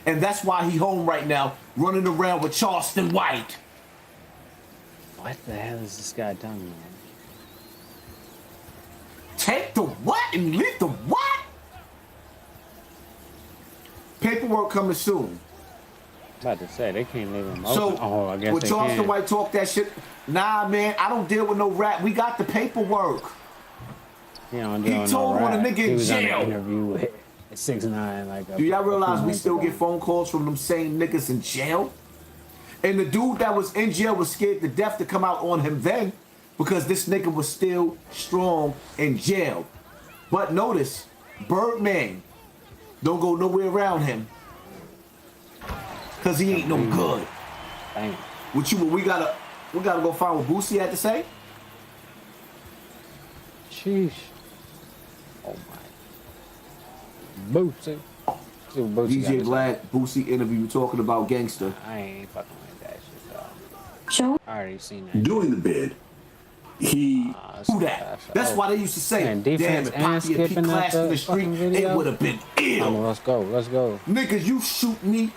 And that's why he home right now, running around with Charleston White. What the hell is this guy done, man? Take the what and leave the what? Paperwork coming soon. About to say they can't leave him so, open. I guess when they Charleston can. White talk that shit, nah, man, I don't deal with no rap. We got the paperwork. He told one a nigga in jail. An interview with 6ix9ine, like. Do y'all realize we still get phone calls from them same niggas in jail? And the dude that was in jail was scared to death to come out on him then because this nigga was still strong in jail. But notice, Birdman don't go nowhere around him because he ain't no good. Damn. We gotta go find what Boosie had to say. Sheesh. Oh my. Bootsy. DJ Vlad, Boosie interview talking about gangster. I ain't fucking with that shit, though. Show. I already seen that. Doing the bid. He do that. That's why they used to say, man, damn, if Poppy had Pete Class in the street, it would have been ill. Let's go. Niggas, you shoot me,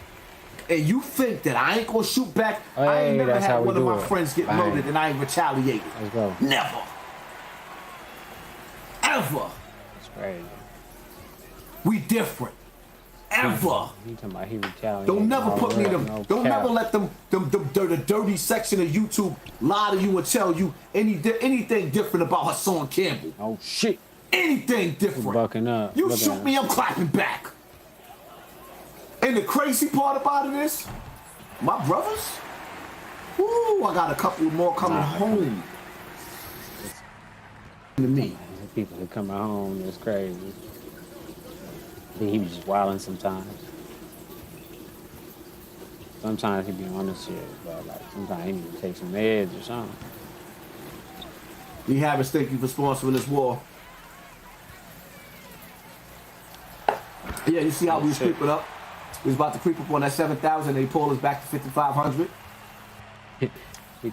and you think that I ain't gonna shoot back. Hey, I ain't never had one of my it. friends get Bang. murdered and I ain't retaliated. Let's go. Never. Ever. That's crazy. We different. Ever. He talking about he retaliated. Don't never put me in them. Don't never let them the dirty section of YouTube lie to you and tell you anything different about Hassan Campbell. Oh shit. Anything different. Bucking up. You shoot me, I'm clapping back. And the crazy part about it is, my brothers, woo, I got a couple more coming home to me. The people that come home is crazy. I think he be just wilding sometimes. Sometimes he be on this shit, but like sometimes he need to take some meds or something. Lee Harris, thank you for sponsoring this war. Yeah, you see how we was creeping up? We was about to creep up on that 7,000. They pulled us back to 5,500.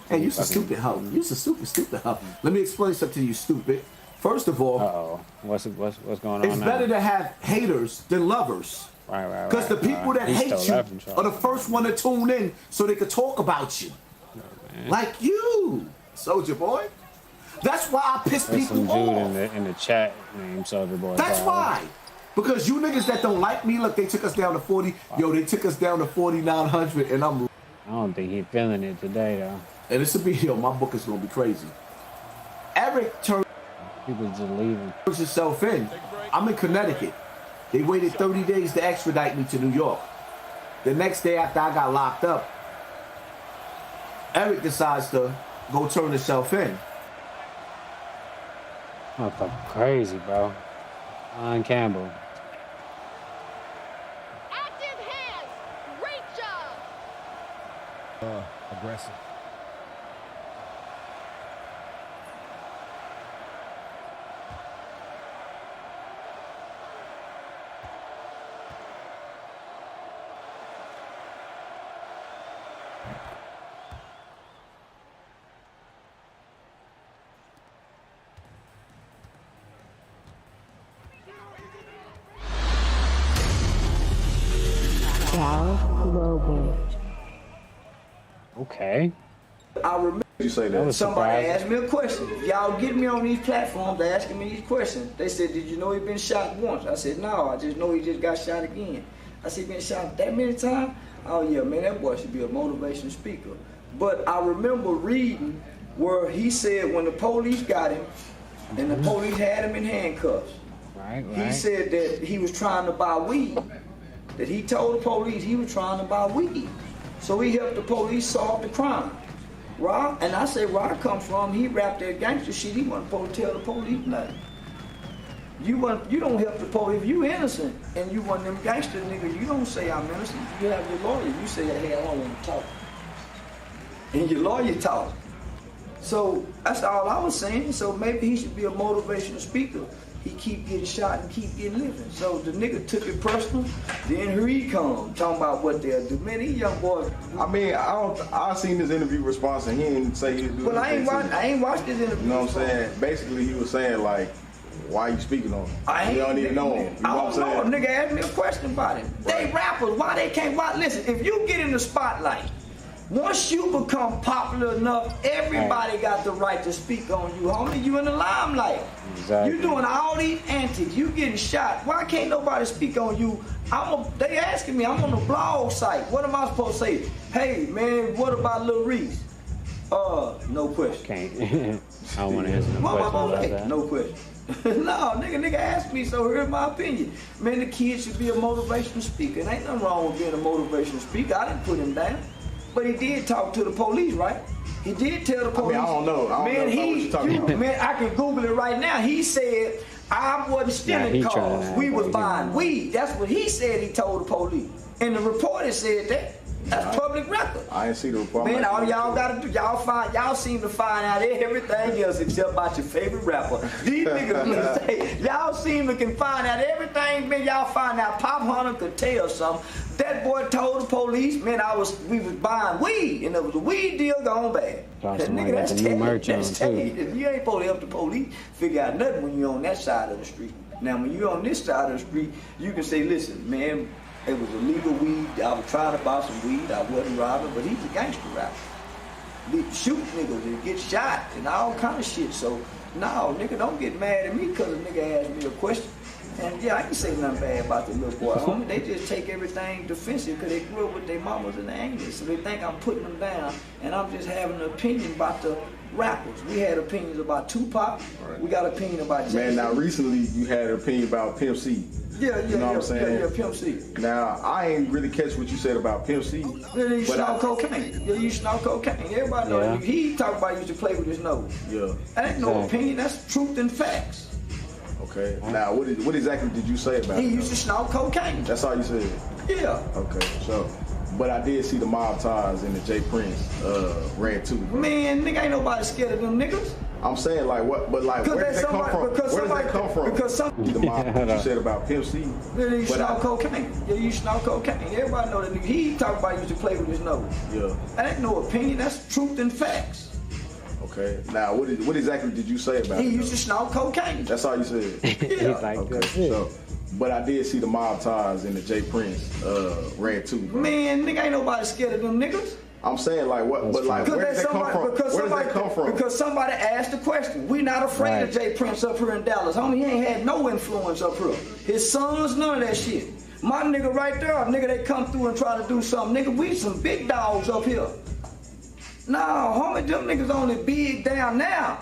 Hey, you some stupid hoe. You some stupid hoe. Let me explain something to you, stupid. First of all, what's going on? It's better to have haters than lovers. Right. Because the people that hate you are the first one to tune in so they could talk about you. Like you, Soldier Boy. That's why I piss There's people some dude off. in the chat named Soldier Boy. That's why. Because you niggas that don't like me, look, they took us down to 40. Yo, they took us down to 4,900, and I don't think he's feeling it today, though. And this will be, yo, my book is going to be crazy. Eric turned people just leaving. Himself in. I'm in Connecticut. They waited 30 days to extradite me to New York. The next day after I got locked up, Eric decides to go turn himself in. Motherfucker crazy, bro. Alan Campbell. Active hands. Great job. Aggressive. Okay. I remember you say that. Somebody asked me a question. Y'all get me on these platforms asking me these questions. They said, did you know he been shot once? I said, no, I just know he just got shot again. I said, he been shot that many times? Oh yeah, man, that boy should be a motivational speaker. But I remember reading where he said when the police got him and the police had him in handcuffs, he said that he was trying to buy weed. That he told the police he was trying to buy weed. So he helped the police solve the crime. Rod, and I say where I come from, he rapped that gangster shit, he wasn't supposed to tell the police nothing. You don't help the police. If you innocent and you one of them gangster niggas, you don't say I'm innocent. You have your lawyer, you say, hey, I don't want to talk. And your lawyer talk. So that's all I was saying. So maybe he should be a motivational speaker. He keep getting shot and keep getting living. So the nigga took it personal. Then here he come talking about what they'll do. Man, these young boys. I mean, I seen his interview response and he didn't say he'd do. Well, I ain't watched his interview. You know what I'm saying? Basically, he was saying like, why you speaking on him? You don't even know him. You know what I'm saying? A nigga asked me a question about him. They rappers, why they can't watch? Listen, if you get in the spotlight, once you become popular enough, everybody got the right to speak on you, homie. You in the limelight. Exactly. You doing all these antics. You getting shot. Why can't nobody speak on you? They asking me, I'm on the blog site. What am I supposed to say? Hey, man, what about Lil Reese? No question. Can't. I don't want to answer no question about that. No question. No, nigga asked me, so here's my opinion. Man, the kid should be a motivational speaker. And ain't nothing wrong with being a motivational speaker. I didn't put him down. But he did talk to the police, right? He did tell the police. I don't know. Man, I can Google it right now. He said, I wasn't stealing cars. We was buying weed. That's what he said he told the police. And the reporter said that. That's public record. I ain't see the report. Man, all y'all gotta do, y'all seem to find out everything else except about your favorite rapper. These niggas say, y'all seem to can find out everything, man, y'all find out Pop Hunter could tell something. That boy told the police, man, we was buying weed, and there was a weed deal gone bad. That nigga, that's tacky. You ain't supposed to help the police figure out nothing when you're on that side of the street. Now, when you're on this side of the street, you can say, listen, man, it was illegal weed. I was trying to buy some weed. I wasn't robbing, but he's a gangster rapper. Shoot niggas and get shot and all kind of shit. So, no, nigga, don't get mad at me because a nigga asked me a question. And yeah, I can say nothing bad about the little boy, homie. They just take everything defensive because they grew up with their mamas and their aunties. So they think I'm putting them down, and I'm just having an opinion about the rappers. We had opinions about Tupac. Right. We got an opinion about Jay-Z. Man, now recently you had an opinion about Pimp C. Yeah, you know what I'm saying? Yeah, Pimp C. Now, I ain't really catch what you said about Pimp C. Yeah, you snort cocaine. Yeah, you snort cocaine. Everybody know that. He talking about used to play with his nose. Yeah. That ain't no opinion. That's truth and facts. Okay. Now, what exactly did you say about it? He used to snort cocaine. That's all you said? Yeah. Okay, so. But I did see the mob ties in the Jay Prince ran too. Man, nigga, ain't nobody scared of them niggas. I'm saying like what, but like where does that come from? Where does that come from? Because the mob you said about Pimp C. Yeah, you snort cocaine. Yeah, you snort cocaine. Everybody know that nigga. He talking about used to play with his nose. Yeah. That ain't no opinion. That's truth and facts. Okay. Now, what exactly did you say about it? He used to snort cocaine. That's all you said? Yeah. Okay. So, but I did see the mob ties in the Jay Prince ran too. Man, nigga, ain't nobody scared of them niggas. I'm saying like what, but like where does that come from? Where does that come from? Because somebody asked the question. We not afraid of Jay Prince up here in Dallas. Homie, he ain't had no influence up here. His sons, none of that shit. My nigga right there, nigga, they come through and try to do something. Nigga, we some big dogs up here. Nah, homie, them niggas only big down now.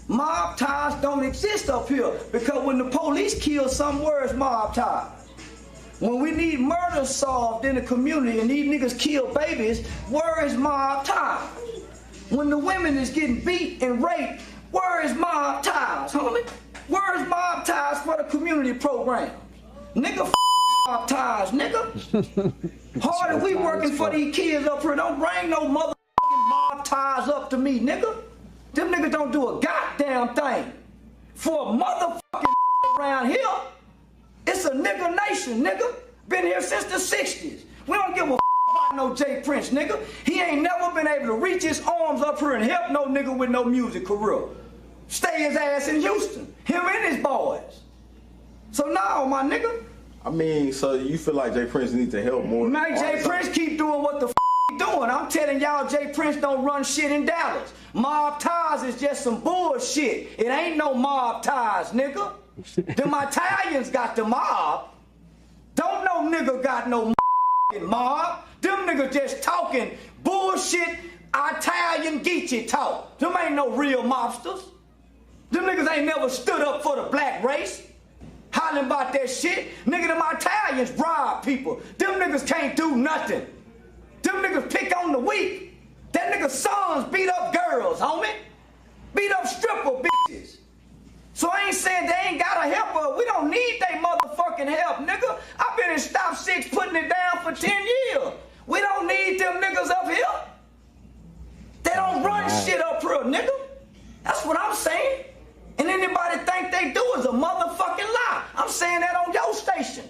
Mob ties don't exist up here because when the police kill some, where's mob ties? When we need murder solved in the community and these niggas kill babies, where is mob ties? When the women is getting beat and raped, where is mob ties, homie? Where is mob ties for the community programs? Nigga, mob ties, nigga. Harder we working for these kids up here. Don't bring no motherfucking mob ties up to me, nigga. Them niggas don't do a goddamn thing. For a motherfucking around here, it's a nigga nation, nigga. Been here since the 60s. We don't give a about no Jay Prince, nigga. He ain't never been able to reach his arms up here and help no nigga with no music career. Stay his ass in Houston. Him and his boys. So now, my nigga. I mean, so you feel like Jay Prince needs to help more? Man, Jay Prince keep doing what the he doing. I'm telling y'all, Jay Prince don't run shit in Dallas. Mob ties is just some bullshit. It ain't no mob ties, nigga. Them Italians got the mob. Don't no nigga got no mob. Them niggas just talking bullshit Italian Geechee talk. Them ain't no real mobsters. Them niggas ain't never stood up for the black race. Hollering about that shit. Nigga, them Italians bribe people. Them niggas can't do nothing. Them niggas pick on the weak. That nigga's sons beat up girls, homie. Beat up stripper bitches. So I ain't saying they ain't gotta help her. We don't need they motherfucking help, nigga. I've been in Stop 6 putting it down for 10 years. We don't need them niggas up here. They don't run shit up here, nigga. That's what I'm saying. And anybody think they do is a motherfucking lie. I'm saying that on your station.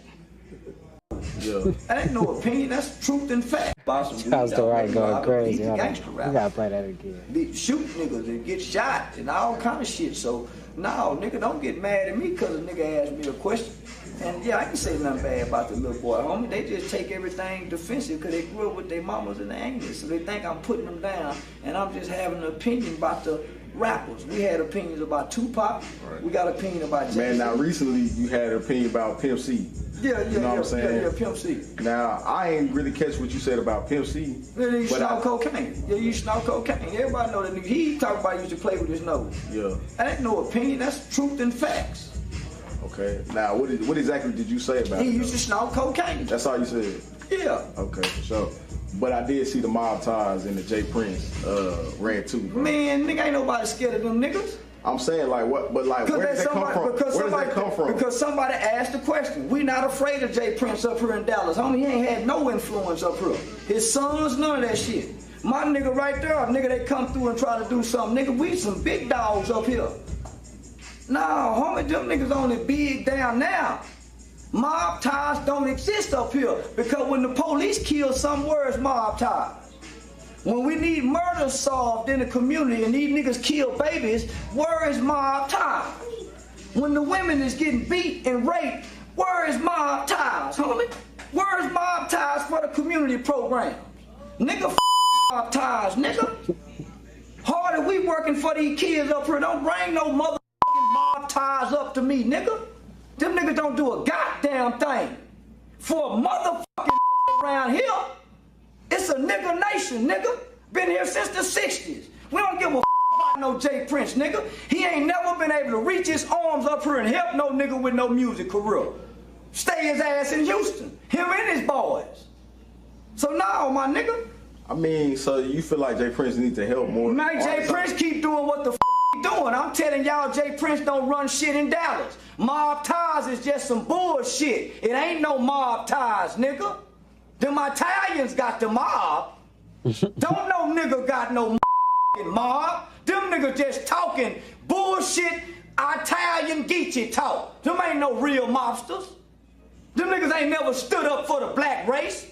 Yeah. That ain't no opinion, that's truth and fact. Sounds the right going crazy. You gotta play that again. They shoot niggas and get shot and all kind of shit. So, no, nigga, don't get mad at me because a nigga asked me a question. And yeah, I can say nothing bad about the little boy, homie. They just take everything defensive because they grew up with their mamas and their aunties. So they think I'm putting them down and I'm just having an opinion about the rappers. We had opinions about Tupac. Right. We got opinion about Jay-Z. Man, now recently you had an opinion about Pimp C. Yeah, you know what I'm saying? Yeah, Pimp C. Now, I ain't really catch what you said about Pimp C. Yeah, you snort cocaine. Yeah, you snort cocaine. Everybody know that nigga. He talking about used to play with his nose. Yeah. That ain't no opinion. That's truth and facts. Okay. Now, what exactly did you say about it? He used to snort cocaine. That's all you said? Yeah. Okay, for sure. But I did see the mob ties in the Jay Prince red too. Bro. Man, nigga, ain't nobody scared of them niggas. I'm saying like what, but like where does that come from? Where does that come from? Because somebody asked the question. We not afraid of Jay Prince up here in Dallas. Homie, he ain't had no influence up here. His sons, none of that shit. My nigga right there, nigga, they come through and try to do something. Nigga, we some big dogs up here. Nah, homie, them niggas only big down now. Mob ties don't exist up here because when the police kill some, where's mob ties? When we need murder solved in the community and these niggas kill babies, where is mob ties? When the women is getting beat and raped, where is mob ties, homie? Where is mob ties for the community programs? Nigga, mob ties, nigga. Harder we working for these kids up here. Don't bring no motherfucking mob ties up to me, nigga. Them niggas don't do a goddamn thing. For a motherfucking around here, it's a nigga nation, nigga. Been here since the 60s. We don't give a about no Jay Prince, nigga. He ain't never been able to reach his arms up here and help no nigga with no music career. Stay his ass in Houston. Him and his boys. So now, my nigga. I mean, so you feel like Jay Prince needs to help more? Man, Jay Prince keep doing what the he doing. I'm telling y'all, Jay Prince don't run shit in Dallas. Mob ties is just some bullshit. It ain't no mob ties, nigga. Them Italians got the mob. Don't no nigga got no mob. Them niggas just talking bullshit Italian Geechee talk. Them ain't no real mobsters. Them niggas ain't never stood up for the black race.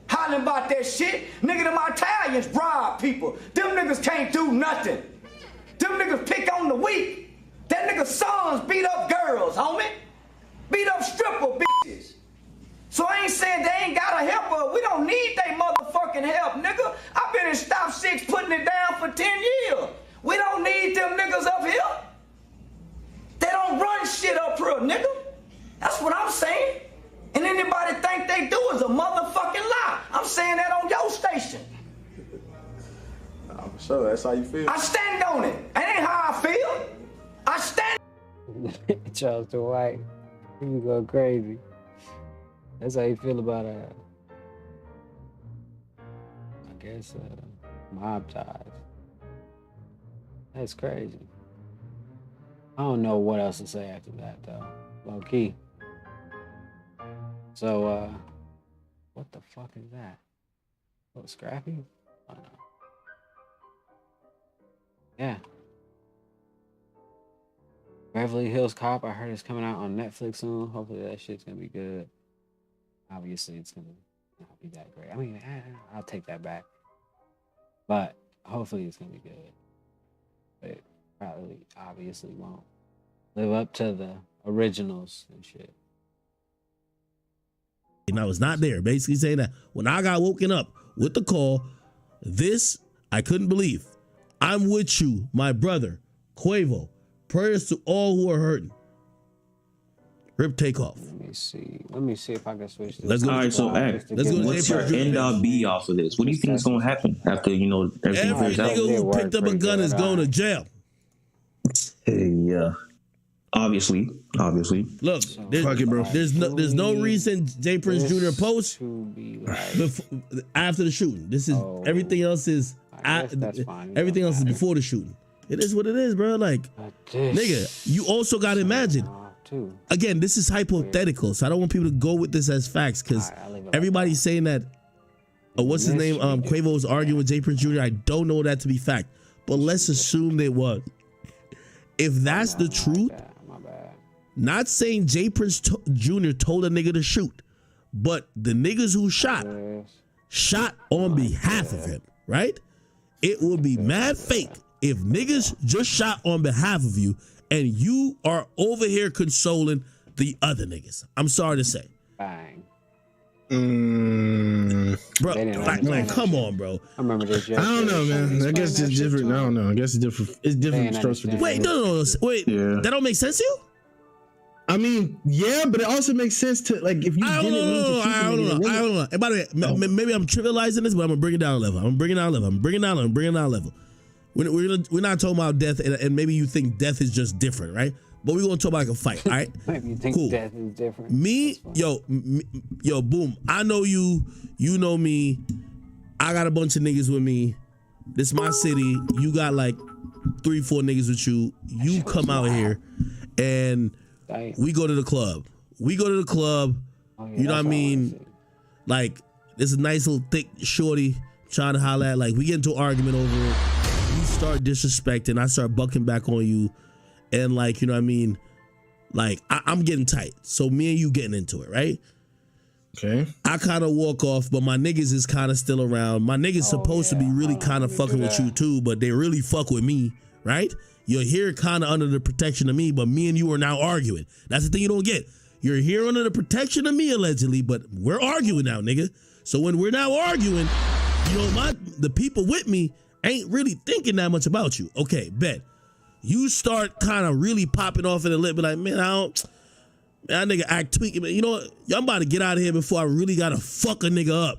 Hollering about that shit. Nigga, them Italians bribe people. Them niggas can't do nothing. Them niggas pick on the weak. That nigga sons beat up girls, homie. Beat up stripper bitches. So I ain't saying they ain't gotta help her. We don't need they motherfucking help, nigga. I've been in Stop 6 putting it down for 10 years. We don't need them niggas up here. They don't run shit up here, nigga. That's what I'm saying. And anybody think they do is a motherfucking lie. I'm saying that on your station. For sure, that's how you feel. I stand on it. That ain't how I feel. I stand. Charles White, you go crazy. That's how you feel about I guess mob ties. That's crazy. I don't know what else to say after that though. Low key. So what the fuck is that? Oh, Scrappy? Oh no. Yeah. Beverly Hills Cop, I heard it's coming out on Netflix soon. Hopefully that shit's gonna be good. Obviously it's gonna not be that great. I mean, I'll take that back. But hopefully it's gonna be good. But it probably obviously won't live up to the originals and shit. And I was not there. Basically saying that when I got woken up with the call, this I couldn't believe. I'm with you, my brother, Quavo. Prayers to all who are hurting. Rip Takeoff. Let me see if I can switch this. Let's go. All right, so what's your end be off of this? What do you think is gonna happen after everything plays out? Every nigga who picked up a gun is going to jail. Hey, yeah. Obviously. Look, there's no reason Jay Prince Jr. post after the shooting. This is everything else is everything else is before the shooting. It is what it is, bro. Like, nigga, you also got to imagine. Again, this is hypothetical, so I don't want people to go with this as facts because everybody's saying that. What's his name? Quavo was arguing with Jay Prince Jr. I don't know that to be fact, but let's assume it was. If that's the truth, not saying Jay Prince Jr. told a nigga to shoot, but the niggas who shot on behalf of him, right? It would be mad fake if niggas just shot on behalf of you and you are over here consoling the other niggas. I'm sorry to say. Bang. Bro, like, come on, bro. I remember this. I don't know, man. I guess it's different. I don't know. I guess it's different. It's different strokes for different. Wait, no. Wait, that don't make sense to you? I mean, yeah, but it also makes sense to, like, if you I don't know. And by the way, maybe I'm trivializing this, but I'm gonna bring it down a level. I'm bringing down a level. We're not talking about death, and maybe you think death is just different, right? But we're gonna talk about like a fight, all right? Maybe you think death is different. Yo, boom. I know you. You know me. I got a bunch of niggas with me. This my city. You got like 3-4 niggas with you. You come out here and we go to the club. You know what I mean? Like, there's a nice little thick shorty trying to holler at. Like, we get into an argument over it. You start disrespecting. I start bucking back on you. And like, you know what I mean? Like, I'm getting tight. So me and you getting into it, right? Okay. I kind of walk off, but my niggas is kind of still around. My niggas supposed to be really kind of fucking with you too, but they really fuck with me, right? You're here kind of under the protection of me, but me and you are now arguing. That's the thing you don't get. You're here under the protection of me allegedly, but we're arguing now, nigga. So when we're now arguing, you know, the people with me ain't really thinking that much about you. Okay, bet. You start kind of really popping off in the lip, be like, man, that nigga act tweaking. You know what? I'm about to get out of here before I really gotta fuck a nigga up.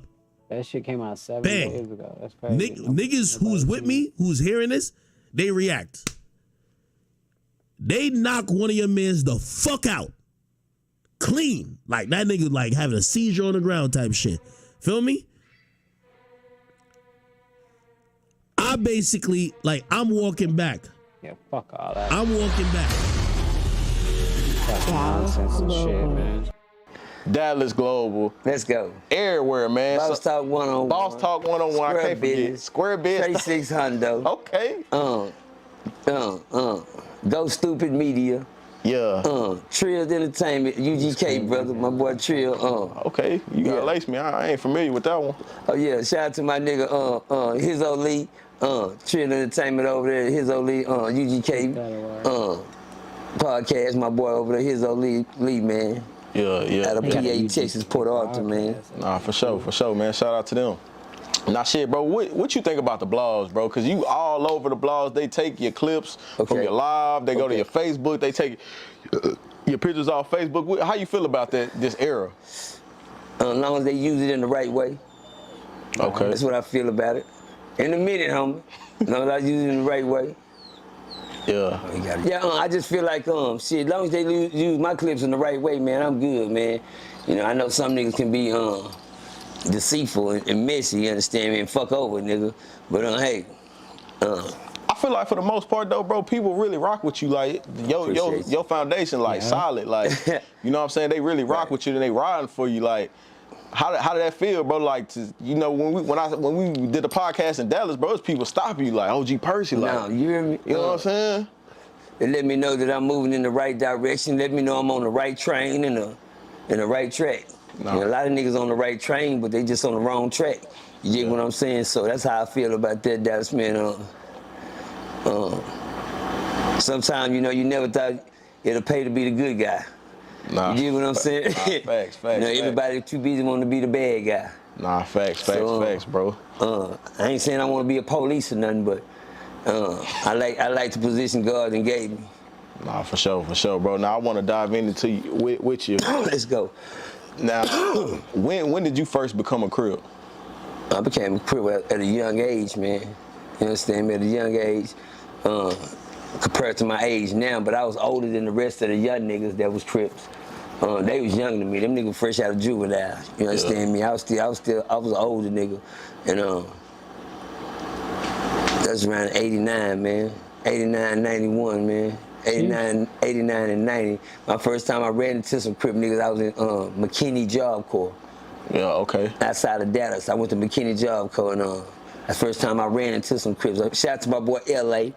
That shit came out 7 days ago. That's crazy. Niggas who's with me, who's hearing this, they react. They knock one of your mans the fuck out. Clean. Like that nigga like having a seizure on the ground type shit. Feel me? I basically, like, I'm walking back. Yeah, fuck all that. I'm walking back. That's nonsense and shit, man. Dallas Global. Let's go. Everywhere, man. Boss Talk 101. Boss Talk 101. I can't forget. Square Biz. 36 Hundo. Okay. Go Stupid Media. Yeah. Trill's Entertainment. UGK, brother. My boy Trill. Okay. You gotta lace me. I ain't familiar with that one. Oh, yeah. Shout out to my nigga, Hizzo Lee. Trill Entertainment over there. Hizzo Lee. UGK. Podcast. My boy over there. Hizzo Lee, man. Yeah. Out of PA, Texas, Port Arthur, man. Nah, for sure, man. Shout out to them. Nah, shit, bro. What you think about the blogs, bro? Cause you all over the blogs. They take your clips from your live. They go to your Facebook. They take your pictures off Facebook. How you feel about this era? As long as they use it in the right way. Okay. That's what I feel about it. In a minute, homie. As long as I use it in the right way. Yeah. I just feel like, shit, as long as they use my clips in the right way, man, I'm good, man. You know, I know some niggas can be deceitful and messy, you understand me, and fuck over, nigga. But, hey. I feel like for the most part, though, bro, people really rock with you. Like, your foundation, like, solid. Like, you know what I'm saying? They really rock with you and they riding for you. Like, how did that feel, bro? Like, you know, when we did the podcast in Dallas, bro, people stop you like OG Percy, like, no, you hear me? You know what I'm saying? They let me know that I'm moving in the right direction. Let me know I'm on the right train and the right track. No. You know, a lot of niggas on the right train, but they just on the wrong track. You get what I'm saying? So that's how I feel about that, Dallas, man. Sometimes, you know, you never thought it'll pay to be the good guy. Nah. You get what I'm saying? Facts. You know, everybody too busy wanting to be the bad guy. Nah, facts, bro. I ain't saying I want to be a police or nothing, but I like the position God and gave me. Nah, for sure, bro. Now I want to dive into you with you. Let's go. Now, when did you first become a Crip? I became a Crip at a young age, man. You understand me? At a young age, compared to my age now, but I was older than the rest of the young niggas that was Crips. They was younger than me. Them niggas fresh out of juvenile. You understand me? I was an older nigga, and that's around 89, man. 89, 91, man. 89 and 90. My first time I ran into some Crip niggas, I was in McKinney Job Corps. Yeah, okay. Outside of Dallas, I went to McKinney Job Corps, and that's the first time I ran into some Crips. Shout out to my boy LA,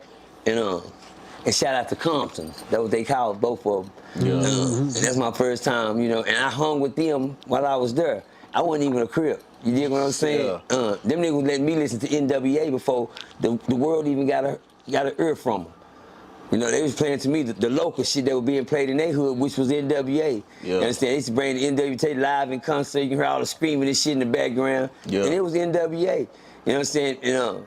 and shout out to Compton. That's what they called both of them. Yeah. And that's my first time, you know, and I hung with them while I was there. I wasn't even a Crip. You dig what I'm saying? Yeah. Them niggas let me listen to NWA before the world even got an ear from them. You know, they was playing to me the local shit that was being played in their hood, which was NWA. Yeah. You understand? They used to bring the NWA live in concert. You can hear all the screaming and shit in the background. Yeah. And it was NWA. You know what I'm saying?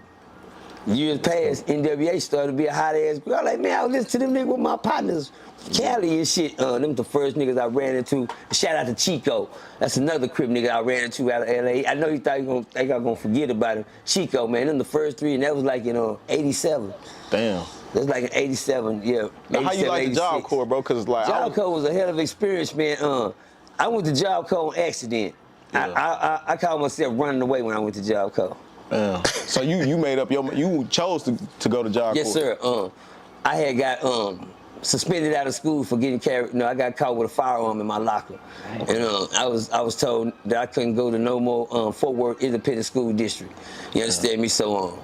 Years past, NWA started to be a hot-ass group. I was like, man, I was listening to them niggas with my partners, Cali and shit. Them the first niggas I ran into. Shout out to Chico. That's another Crip nigga I ran into out of LA. I know you thought I was gonna forget about him. Chico, man, them the first three, and that was like in 87. Damn. That's like in 87, yeah. Now, how you like the Job Corps, bro? Cause like Job Corps was a hell of an experience, man. I went to Job Corps on accident. I called myself running away when I went to Job Corps. Yeah. So you made up you chose to go to Job Corps? Yes, sir. I had got suspended out of school for getting carried. No, I got caught with a firearm in my locker, and I was told that I couldn't go to no more Fort Worth Independent School District. You understand me? So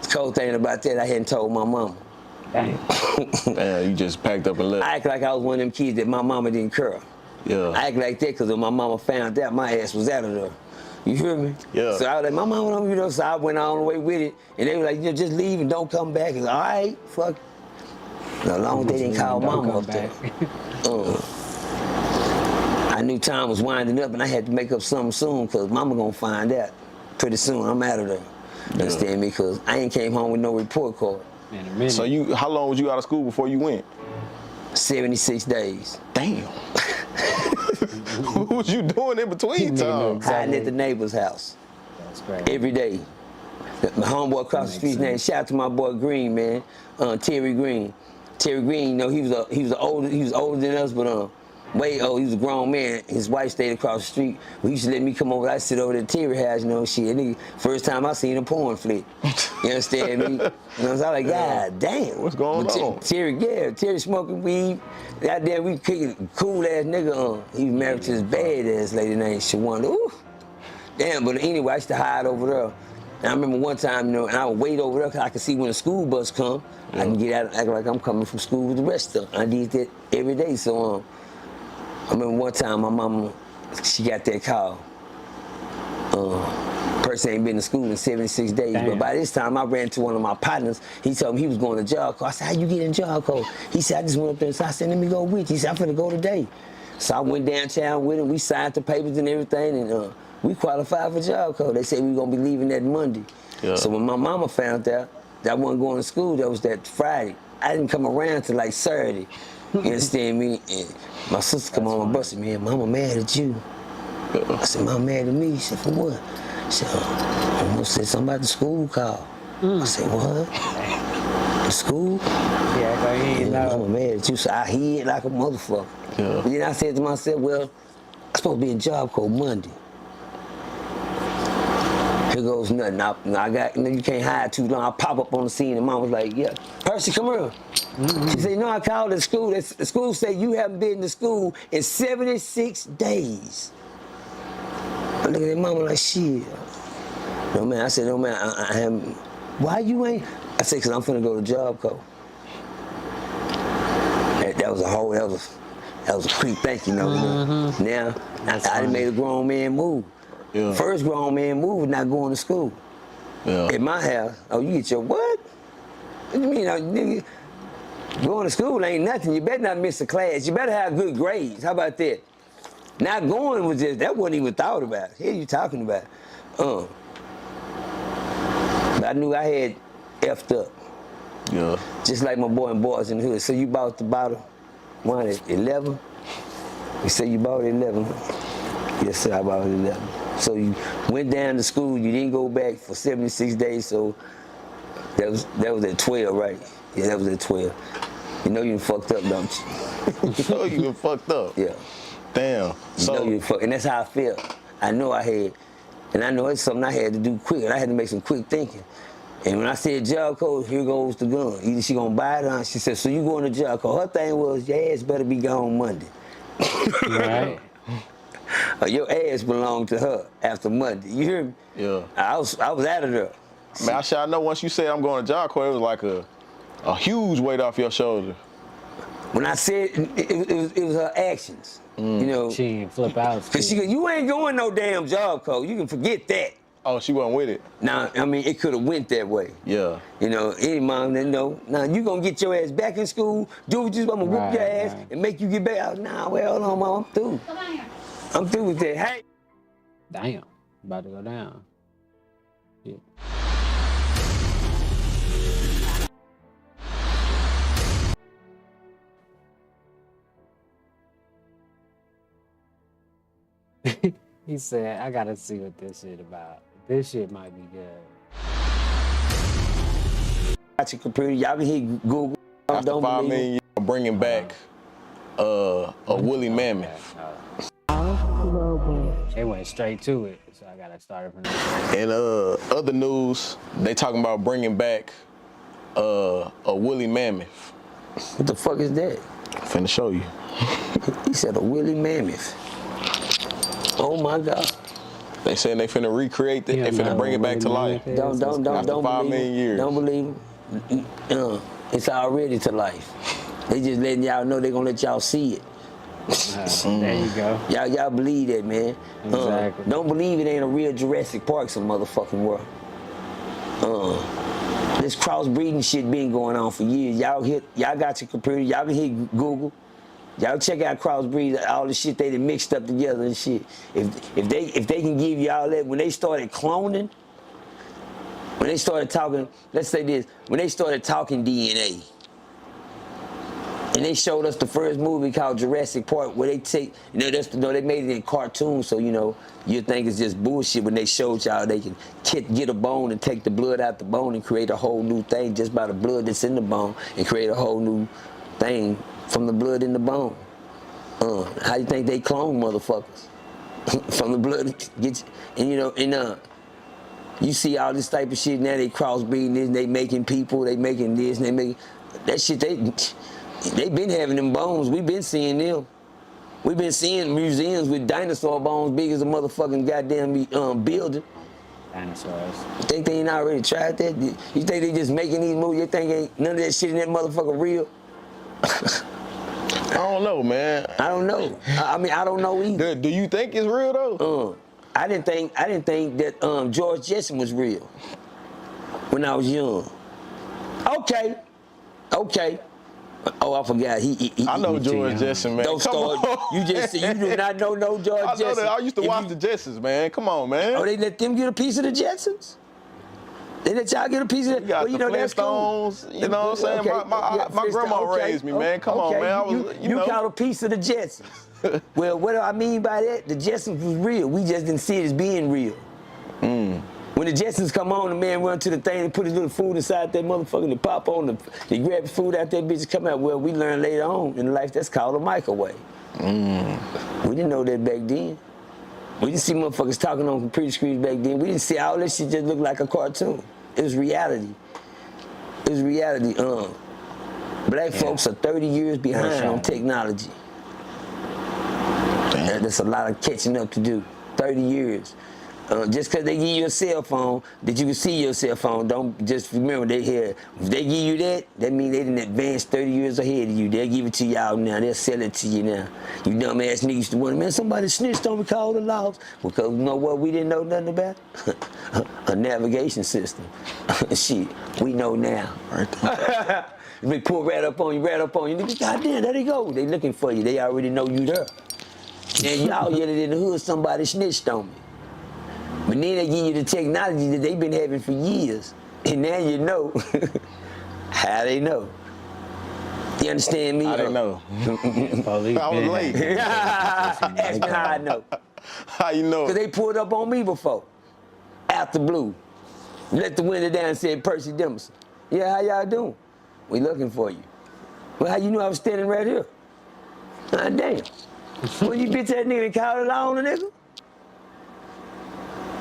the cold thing about that, I hadn't told my mama. Damn, you just packed up and left. I act like I was one of them kids that my mama didn't care. Yeah. I act like that because when my mama found out, my ass was out of there. You hear me? Yeah. So I was like, my mama don't, you know, so I went all the way with it. And they were like, you know, just leave and don't come back. And all right, fuck. As long as they didn't call mama up there. I knew time was winding up and I had to make up something soon because mama gonna find out pretty soon. I'm out of there. You understand me? Because I ain't came home with no report card. So how long was you out of school before you went? 76 days. Damn. What was you doing in between time? Hiding at the neighbor's house. That's great. Every day. My homeboy across the street's name, shout out to my boy Green, man. Terry Green. Terry Green, you know, he was older than us, but way old. He was a grown man. His wife stayed across the street. He used to let me come over. I sit over at Terry house, you know, shit. Nigga, first time I seen a porn flick. You understand me? You know, so I was like, God damn. What's going on? Terry smoking weed. Goddamn, we kicking cool ass nigga. He was married to this bad ass lady named Shawanda. Ooh. Damn, but anyway, I used to hide over there. And I remember one time, you know, and I would wait over there because I could see when the school bus come. I can get out and act like I'm coming from school with the rest of them. I did that every day. So I remember one time my mama, she got that call. Person ain't been to school in 76 days. Damn. But by this time, I ran to one of my partners. He told me he was going to Job Corps. I said, how you get in Job Corps? He said, I just went up there. So I said, let me go with you. He said, I'm finna go today. So I went downtown with him. We signed the papers and everything, and we qualified for Job Corps. They said we were gonna be leaving that Monday. Yeah. So when my mama found out that I wasn't going to school, that was that Friday. I didn't come around till like Saturday. You understand me? And my sister come on and busted me, mama mad at you. I said, mama mad at me? She said, for what? She said, almost said something about the school call. I said, what? The school? Yeah, mama mad at you. So I hid like a motherfucker. Yeah. But then I said to myself, well, I'm supposed to be in Job Corps Monday. Here goes nothing. I got, you can't hide too long. I pop up on the scene and mom was like, yeah, Percy, come here. She said, I called the school. The school said you haven't been to school in 76 days. I look at that mama like, shit. No, man. I said, no, man, I haven't. Why you ain't? I said, because I'm finna go to Job Corps. That was a quick thank you, Now, I done made a grown man move. Yeah. First grown man move was not going to school. Yeah. At my house, you get your what? What do you mean, nigga? Going to school ain't nothing. You better not miss a class. You better have good grades. How about that? Not going was just, that wasn't even thought about. What are you talking about? But I knew I had effed up. Yeah. Just like my boy and boys in the hood. So you bought the bottle, one at 11? You say you bought it at 11? Yes, sir, I bought it at 11. So you went down to school, you didn't go back for 76 days, so that was at 12, right? Yeah, that was at 12. You know you done fucked up, don't you? You know you done fucked up? Yeah. Damn. You know you fucked, and that's how I felt. I know I had, and I know it's something I had to do quick, and I had to make some quick thinking. And when I said Job Corps, here goes the gun. Either she gonna buy it or she said, so you going to Job Corps. Her thing was, your ass better be gone Monday. Right. Your ass belonged to her after Monday. You hear me? Yeah. I was out of there. Man, I know once you said I'm going to Job Corps, it was like a huge weight off your shoulder. When I said it was her actions. You know. She didn't flip out. Cause she go, you ain't going no damn Job Corps. You can forget that. Oh, she wasn't with it. Now, I mean, it could have went that way. Yeah. You know, any mom that know. Now you gonna get your ass back in school, do what you want, I'm gonna whoop your ass and make you get back. Nah, well, hold on, mom, I'm through. Come on here. I'm through with that. Hey. Damn. About to go down. Yeah. He said, I gotta see what this shit about. This shit might be good. Got your computer, y'all can hit Google. After 5 million, bringing back a woolly mammoth. Global They went straight to it, so I gotta start it from there. And other news, they talking about bringing back a woolly mammoth. What the fuck is that? I'm finna show you. He said a woolly mammoth. Oh my God. They saying they finna recreate it. They finna bring it back to life. Don't After 5 million years. Don't believe him. It's already to life. They just letting y'all know they gonna let y'all see it. There you go. Y'all believe that, man. Exactly. Don't believe it ain't a real Jurassic Park some motherfucking world. This crossbreeding shit been going on for years. Y'all got your computer, y'all can hit Google. Y'all check out crossbreed, all the shit they done mixed up together and shit. If they can give you all that, when they started cloning, when they started talking, let's say this, when they started talking DNA, and they showed us the first movie called Jurassic Park, where they take, they made it in cartoons, so you think it's just bullshit when they showed y'all they can get a bone and take the blood out the bone and create a whole new thing just by the blood that's in the bone and create a whole new thing from the blood in the bone. How you think they clone motherfuckers? From the blood, you see all this type of shit now. They crossbreeding this, they making people, they making this, and they making that shit. They been having them bones. We been seeing them. We been seeing museums with dinosaur bones big as a motherfucking goddamn building. Dinosaurs. You think they ain't already tried that? You think they just making these movies? You think ain't none of that shit in that motherfucker real? I don't know, man. I don't know. I mean, I don't know either. Do you think it's real though? I didn't think that George Jetson was real when I was young. Okay. Oh, I forgot. I know George Jetson, man. Don't start. You do not know no George Jetson. I know that. I used to watch the Jetsons, man. Come on, man. Oh, they let them get a piece of the Jetsons? They let y'all get a piece of it? Well, the Flintstones, you know what I'm saying? My grandma raised me, man. Come on, man. You caught a piece of the Jetsons. Well, what do I mean by that? The Jetsons was real. We just didn't see it as being real. When the Jetsons come on, the man run to the thing and put his little food inside that motherfucker, they pop on, they grab the food out that bitch and come out. Well, we learned later on in life that's called a microwave. We didn't know that back then. We didn't see motherfuckers talking on computer screens back then. We didn't see all this shit just look like a cartoon. It was reality. Black folks are 30 years behind on technology. There's a lot of catching up to do. 30 years. Just because they give you a cell phone that you can see your cell phone, don't just remember if they give you that means they didn't advance 30 years ahead of you. They'll give it to y'all now. They'll sell it to you now. You dumb ass niggas used to wonder, man, somebody snitched on me, call the laws. Because you know what we didn't know nothing about? A navigation system. Shit, we know now. Right. They pull right up on you. Niggas, goddamn, there they go. They looking for you. They already know you there. And y'all yelling in the hood, somebody snitched on me. But then they give you the technology that they've been having for years. And now you know how they know. You understand me? I didn't know. I was late. Ask me how I know. How you know? Because they pulled up on me before. After blue. Let the window down and said, Percy Demerson. Yeah, how y'all doing? We looking for you. Well, how you know I was standing right here? God damn. When you bitch that nigga and called it on the nigga?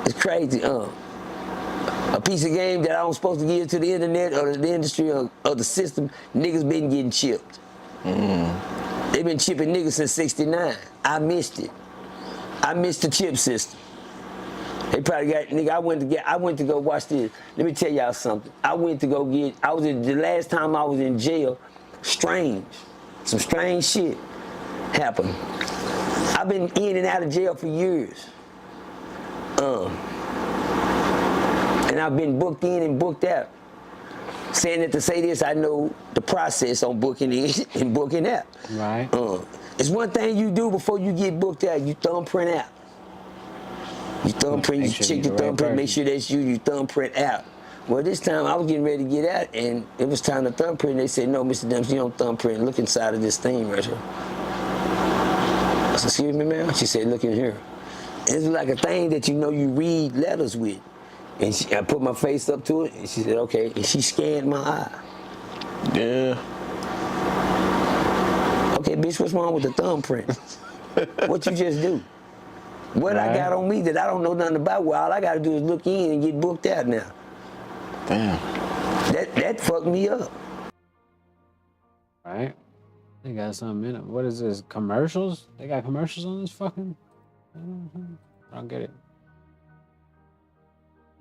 It's crazy, a piece of game that I was supposed to give to the internet or the industry or the system, niggas been getting chipped. They been chipping niggas since '69. I missed it. I missed the chip system. They probably got, nigga, I went to go watch this. Let me tell y'all something. The last time I was in jail, some strange shit happened. I've been in and out of jail for years. And I've been booked in and booked out. Saying that to say this, I know the process on booking in and booking out. Right. It's one thing you do before you get booked out, you thumbprint out. You thumbprint, you check your thumbprint, make sure that's you thumbprint out. Well, this time I was getting ready to get out and it was time to thumbprint. And they said, no, Mr. Demerson, you don't thumbprint, look inside of this thing right here. I said, excuse me, ma'am? She said, look in here. It's like a thing that you read letters with. And I put my face up to it, and she said, okay. And she scanned my eye. Yeah. Okay, bitch, what's wrong with the thumbprint? What you just do? what I got on me that I don't know nothing about. Well, all I got to do is look in and get booked out now. Damn. That fucked me up. Right? They got something in it. What is this? Commercials? They got commercials on this fucking. I don't get it.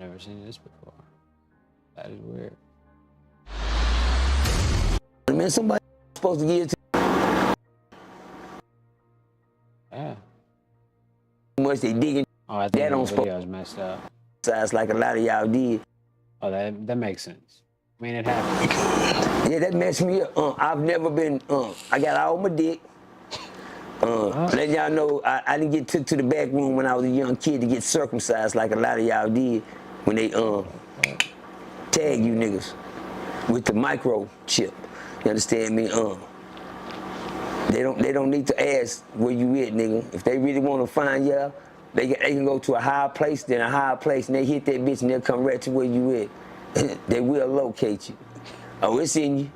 Never seen this before. That is weird. Man, somebody supposed to give it to. Yeah. Much they digging. Oh, I think the video is messed up. Sounds like a lot of y'all did. Oh, that makes sense. I mean, it happens. Yeah, that messed me up. I've never been. I got all my dick. Let y'all know, I didn't get took to the back room when I was a young kid to get circumcised like a lot of y'all did when they tag you niggas with the microchip. You understand me? They don't need to ask where you at, nigga. If they really want to find y'all, they can go to a higher place than a higher place, and they hit that bitch and they'll come right to where you at. They will locate you. Oh, it's in you.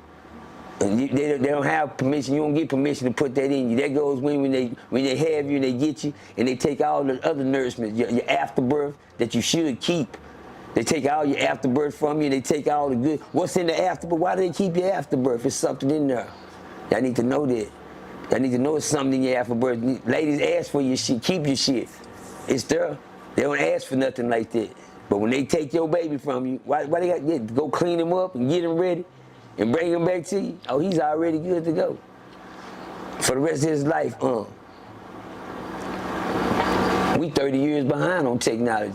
They don't have permission. You don't get permission to put that in you. That goes when they have you and they get you and they take all the other nourishment, your afterbirth that you should keep. They take all your afterbirth from you. They take all the good. What's in the afterbirth? Why do they keep your afterbirth? There's something in there. Y'all need to know that. Y'all need to know it's something in your afterbirth. Ladies ask for your shit. Keep your shit. It's there. They don't ask for nothing like that. But when they take your baby from you, why they got to go clean him up and get him ready? And bring him back to you, oh, he's already good to go. For the rest of his life, we 30 years behind on technology.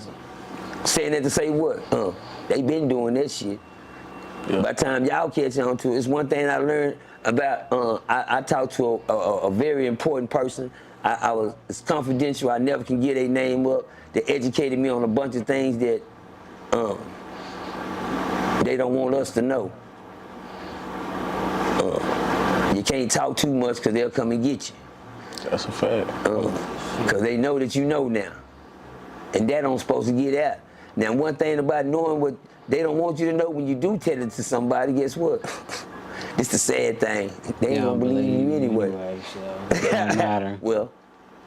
Saying that to say what? They been doing that shit. Yeah. By the time y'all catch on to it, it's one thing I learned about, I talked to a very important person. It's confidential, I never can get their name up. They educated me on a bunch of things that they don't want us to know. You can't talk too much because they'll come and get you. That's a fact. Because they know that you know now. And that don't supposed to get out. Now, one thing about knowing what they don't want you to know when you do tell it to somebody, guess what? It's the sad thing. They don't believe you anyway. So it doesn't matter. Well,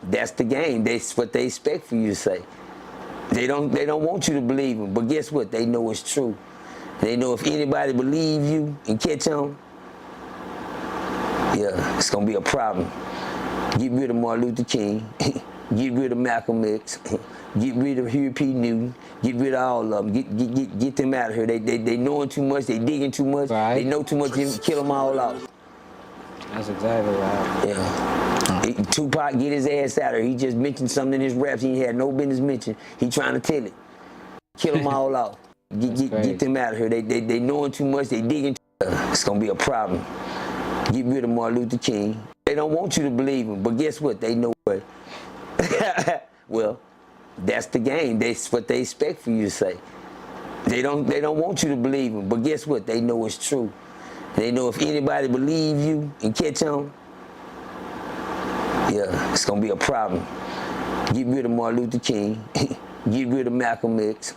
that's the game. That's what they expect for you to say. They don't want you to believe them, but guess what? They know it's true. They know if anybody believe you and catch on, yeah, it's gonna be a problem. Get rid of Martin Luther King, get rid of Malcolm X, get rid of Huey P. Newton, get rid of all of them. Get them out of here. They knowing too much, they digging too much, They know too much, kill them all off. That's exactly right. Yeah. Tupac get his ass out of here. He just mentioned something in his raps he had no business mentioning. He trying to tell it. Kill them all off. Get them out of here. They knowing too much, they digging too much. It's gonna be a problem. Get rid of Martin Luther King. They don't want you to believe him, but guess what? They know it. Well, that's the game. That's what they expect for you to say. They don't want you to believe him, but guess what? They know it's true. They know if anybody believe you and catch on, yeah, it's gonna be a problem. Get rid of Martin Luther King. Get rid of Malcolm X.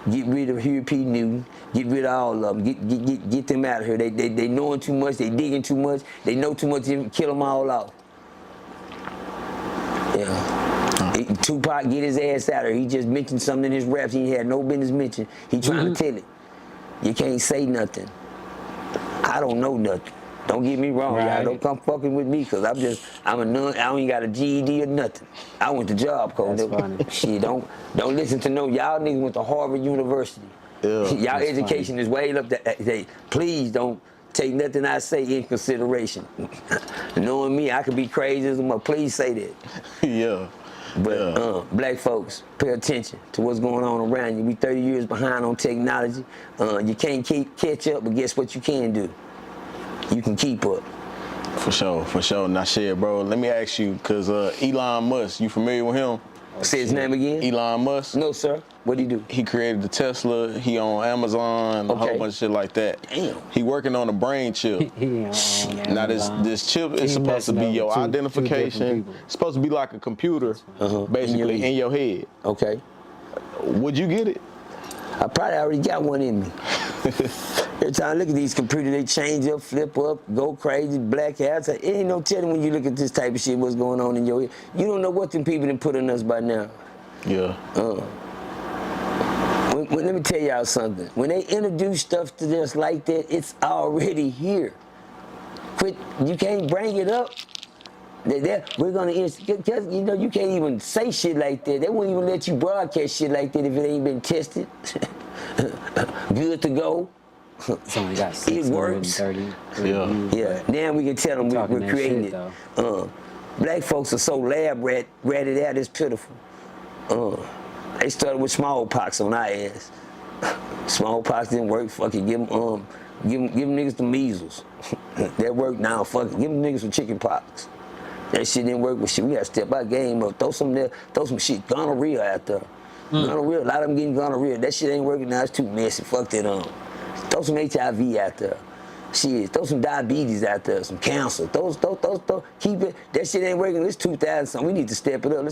Get rid of Huey P. Newton. Get rid of all of them. Get them out of here. They knowing too much. They digging too much. They know too much. Kill them all off. Yeah. Tupac get his ass out of here. He just mentioned something in his raps he had no business mentioning. He trying to tell it. You can't say nothing. I don't know nothing. Don't get me wrong, y'all. Don't come fucking with me because I'm a nun. I don't even got a GED or nothing. I went to Job Corps. That's funny. Shit, don't listen to no. Y'all niggas went to Harvard University. Yeah, y'all education is way up there. Please don't take nothing I say in consideration. Knowing me, I could be crazy as a mother. Please say that. Yeah. But black folks, pay attention to what's going on around you. We 30 years behind on technology. You can't catch up, but guess what you can do? You can keep up. For sure. Now, shit, bro, let me ask you, because Elon Musk, you familiar with him? Say his name again? Elon Musk? No, sir. What'd he do? He created the Tesla. He on Amazon, a whole bunch of shit like that. Damn. He working on a brain chip. Now, this chip is supposed to be your identification. It's supposed to be like a computer, basically, in your head. Okay. Would you get it? I probably already got one in me. Every time I look at these computers, they change up, flip up, go crazy, black hats. It ain't no telling when you look at this type of shit what's going on in your head. You don't know what them people done put in us by now. Yeah. Let me tell y'all something. When they introduce stuff to this like that, it's already here. Quit. You can't bring it up. We're gonna, you know, you can't even say shit like that. They won't even let you broadcast shit like that if it ain't been tested. Good to go. It's only got 630 Yeah. Now we can tell them we're creating shit, it. Black folks are so ratted out, it's pitiful. They started with smallpox on our ass. Smallpox didn't work. Fucking give them niggas the measles. That worked now. Fucking give them niggas some chicken pox. That shit didn't work with shit. We gotta step our game up. Throw some shit. Gonorrhea out there. Gonorrhea. A lot of them getting gonorrhea. That shit ain't working now. It's too messy. Fuck that on. Throw some HIV out there. Shit. Throw some diabetes out there. Some cancer. Those. Keep it. That shit ain't working. It's 2000 something. We need to step it up.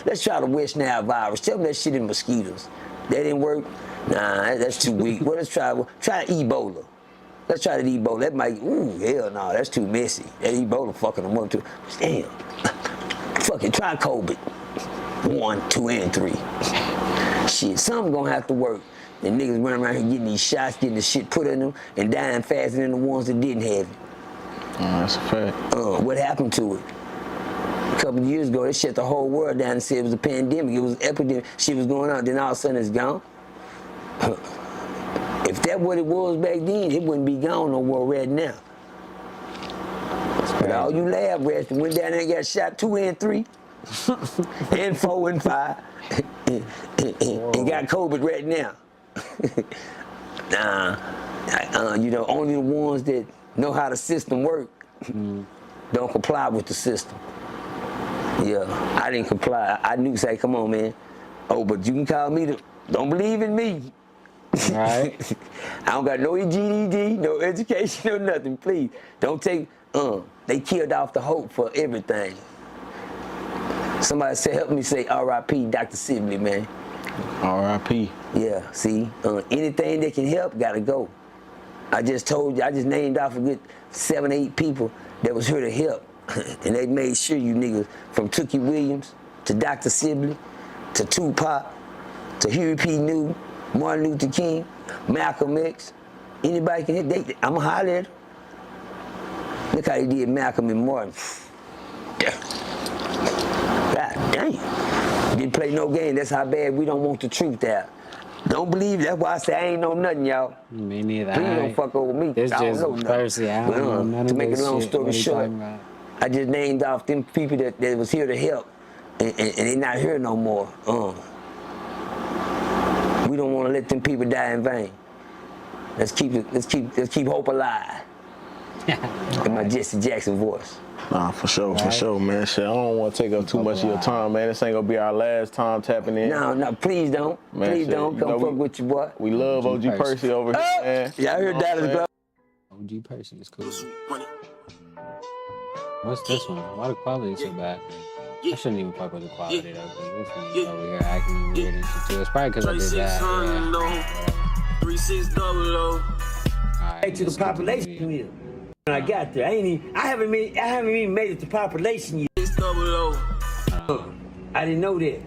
Let's try the West Nile virus. Tell them that shit in mosquitoes. That didn't work. Nah, that's too weak. Well, let's try Ebola. Let's try that Ebola. That might, hell no, that's too messy. That Ebola fucking them up too. Damn. Fucking try COVID. 1, 2, and 3. Shit, something gonna have to work. And niggas running around here getting these shots, getting the shit put in them, and dying faster than the ones that didn't have it. That's a fact. What happened to it? A couple of years ago, they shut the whole world down and said it was a pandemic. It was an epidemic. Shit was going on. Then all of a sudden it's gone. If that's what it was back then, it wouldn't be gone no more right now. But all you lab rats that went down there and got shot 2 and 3, and 4 and 5, and got COVID right now. You know, only the ones that know how the system works don't comply with the system. Yeah, I didn't comply. I knew, say, come on, man. Oh, but you can call me don't believe in me. Right. I don't got no GED, no education, no nothing. Please, don't take, they killed off the hope for everything. Somebody said, help me say R.I.P. Dr. Sibley, man. R.I.P. Yeah, see, anything that can help, gotta go. I just told you, I just named off a good 7, 8 people that was here to help. And they made sure you niggas, from Tookie Williams to Dr. Sibley to Tupac to Huey P. Newton, Martin Luther King, Malcolm X, anybody can hit, I'ma holler at them. Look how they did Malcolm and Martin. God damn. Didn't play no game, that's how bad we don't want the truth out. Don't believe, that's why I say I ain't know nothing, y'all. Me neither. Please don't fuck over me. This I just don't know Percy, I don't know none to of make this a long shit. story What are you short, talking about? I just named off them people that was here to help, and they not here no more. We don't want to let them people die in vain. Let's keep hope alive. In my Jesse Jackson voice. Nah, for sure, man. Shit, I don't want to take up too much of your time, man. This ain't gonna be our last time tapping in. No, please don't. Man, please don't. Come fuck with your boy. We love OG Percy over here, man. Yeah, I heard Dallas Glover. OG Percy is cool. What's this one? Why the quality so bad? I shouldn't even fuck with the quality though, because this one's over here acting weird and shit too. It's probably because I did that. 3600. Right, to the population wheel. When I got there, I haven't even made it to population yet. I didn't know that.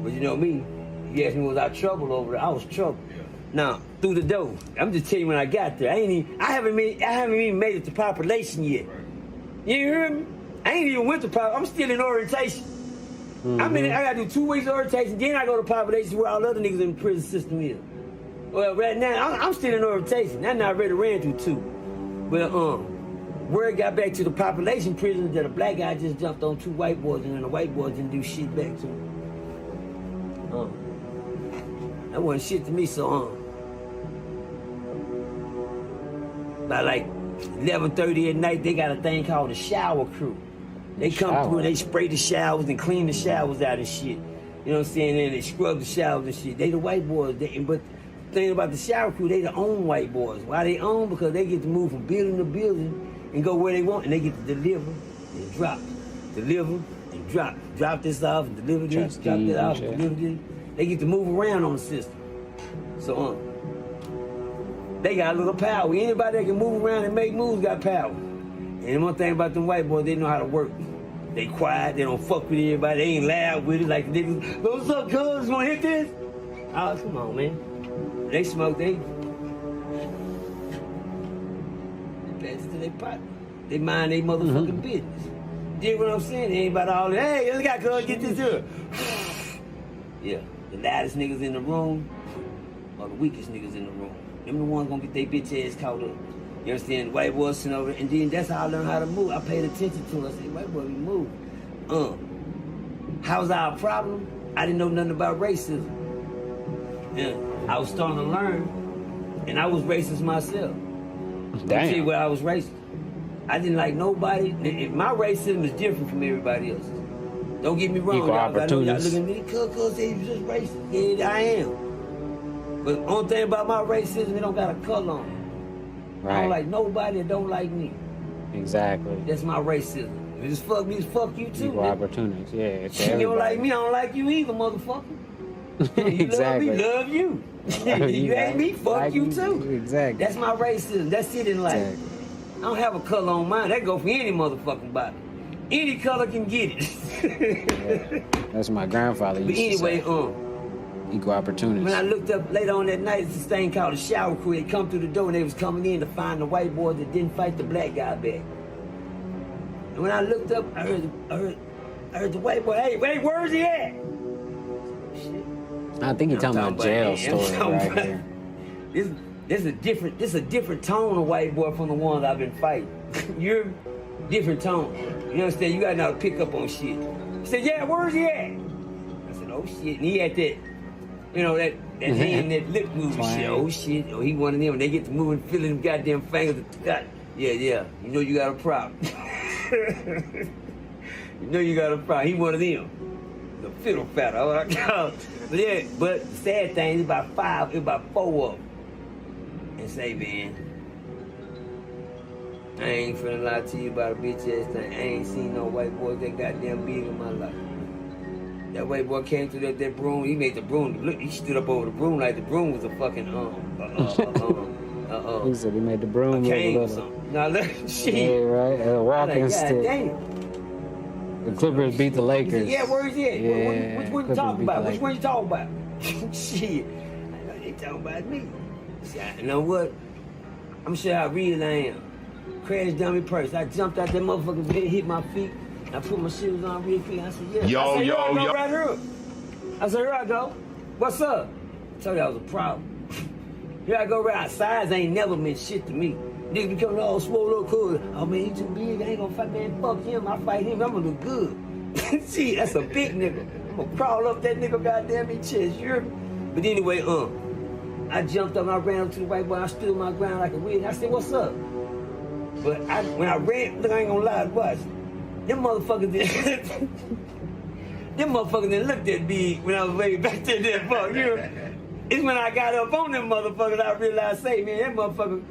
But you know me, you asked me was I trouble over there, I was trouble. Now, through the door. I'm just telling you when I got there. I haven't even made it to population yet. You hear me? I ain't even went to population. I'm still in orientation. I gotta do 2 weeks of orientation, then I go to population where all the other niggas in the prison system is. Well, right now, I'm still in orientation. I'm not ready to ran through 2. Well, word got back to the population prisons that a black guy just jumped on 2 white boys, and then the white boys didn't do shit back to him. That wasn't shit to me, so by like 11:30 at night, they got a thing called the shower crew. They come through and they spray the showers and clean the showers out and shit. You know what I'm saying? And they scrub the showers and shit. They the white boys, but the thing about the shower crew, they the own white boys. Why they own? Because they get to move from building to building and go where they want, and they get to deliver and drop. Deliver and drop. Drop this off and deliver this, drop that off and deliver this. They get to move around on the system. So, They got a little power. Anybody that can move around and make moves got power. And one thing about them white boys, they know how to work. They quiet, they don't fuck with everybody, they ain't loud with it like the niggas. What's up, cuz? Wanna hit this? Oh, come on, man. They smoke, they pass it to their pot. They mind their motherfucking business. You know what I'm saying? They ain't about all that, hey, let's got cuz, get this here. Yeah, the loudest niggas in the room or the weakest niggas in the room. Them the ones gonna get their bitch ass caught up. You understand? The white boys sitting over, and then that's how I learned how to move. I paid attention to it. I said, white boy, we move. How's our problem? I didn't know nothing about racism. Yeah, I was starting to learn, and I was racist myself. Let me tell you where I was racist. I didn't like nobody. My racism is different from everybody else's. Don't get me wrong. Equal Y'all opportunities. look at me, cuz they was just racist. Yeah, I am. But the only thing about my racism, it don't got a color on it. Right. I don't like nobody that don't like me. Exactly. That's my racism. If it's fuck me, it's fuck you too. Equal opportunities, yeah. If you don't like me, I don't like you either, motherfucker. You Exactly. love me, love you. You ain't me, fuck like you too. Exactly. That's my racism. That's it in life. Exactly. I don't have a color on mine. That go for any motherfucking body. Any color can get it. Yeah. That's my grandfather used But anyway, to say. Equal opportunities. When I looked up later on that night, it's this thing called a shower crew. They come through the door and they was coming in to find the white boy that didn't fight the black guy back. And when I looked up, I heard the white boy, hey, where's he at? I think you're talking about jail story right here. This is a different tone of white boy from the ones I've been fighting. You're different tone. You understand? You gotta know how to pick up on shit. He said, yeah, where's he at? I said, oh shit. And he had that, you know, that hand, that lip move and shit. Oh shit. Oh, he one of them. When they get to moving, feeling them goddamn fingers. Yeah. You know you got a problem. You know you got a problem. He one of them. The fiddle fatter. Oh my God. But the sad thing is about four of them. And say, man, I ain't finna lie to you about a bitch ass thing. I ain't seen no white boy that goddamn big in my life. That white boy came through that broom. He made the broom. Look, he stood up over the broom like the broom was a fucking He said he made the broom look cane a or little. something. Now look, shit. Yeah, right. A walking God stick. damn. The Clippers beat the Lakers. Yeah, where is he at? Yeah, Which one you Clippers talking beat the about? Which Lakers. one you talking about? Shit. I know they talking about me. See, you know what? I'm sure how real I am. Crash dummy purse. I jumped out that motherfucking bed, hit my feet. I put my shoes on real quick. I said, yeah. Yo, I said, yo, I go yo. right here. I said, here I go. What's up? I told you I was a problem. Here I go right. Size ain't never meant shit to me. Niggas becoming all swole up cool. Oh man, he too big. I ain't gonna fight, man. Fuck him. I fight him. I'm gonna look good. See, that's a big nigga. I'm gonna crawl up that nigga goddamn his chest. You hear me? But anyway, I jumped up and I ran up to the white boy. I stood my ground like a witch. I said, what's up? But when I ran, look, I ain't gonna lie, watch. Them motherfuckers didn't look that big when I was way back there that fuck. You know? It's when I got up on them motherfuckers I realized, say, man, that motherfucker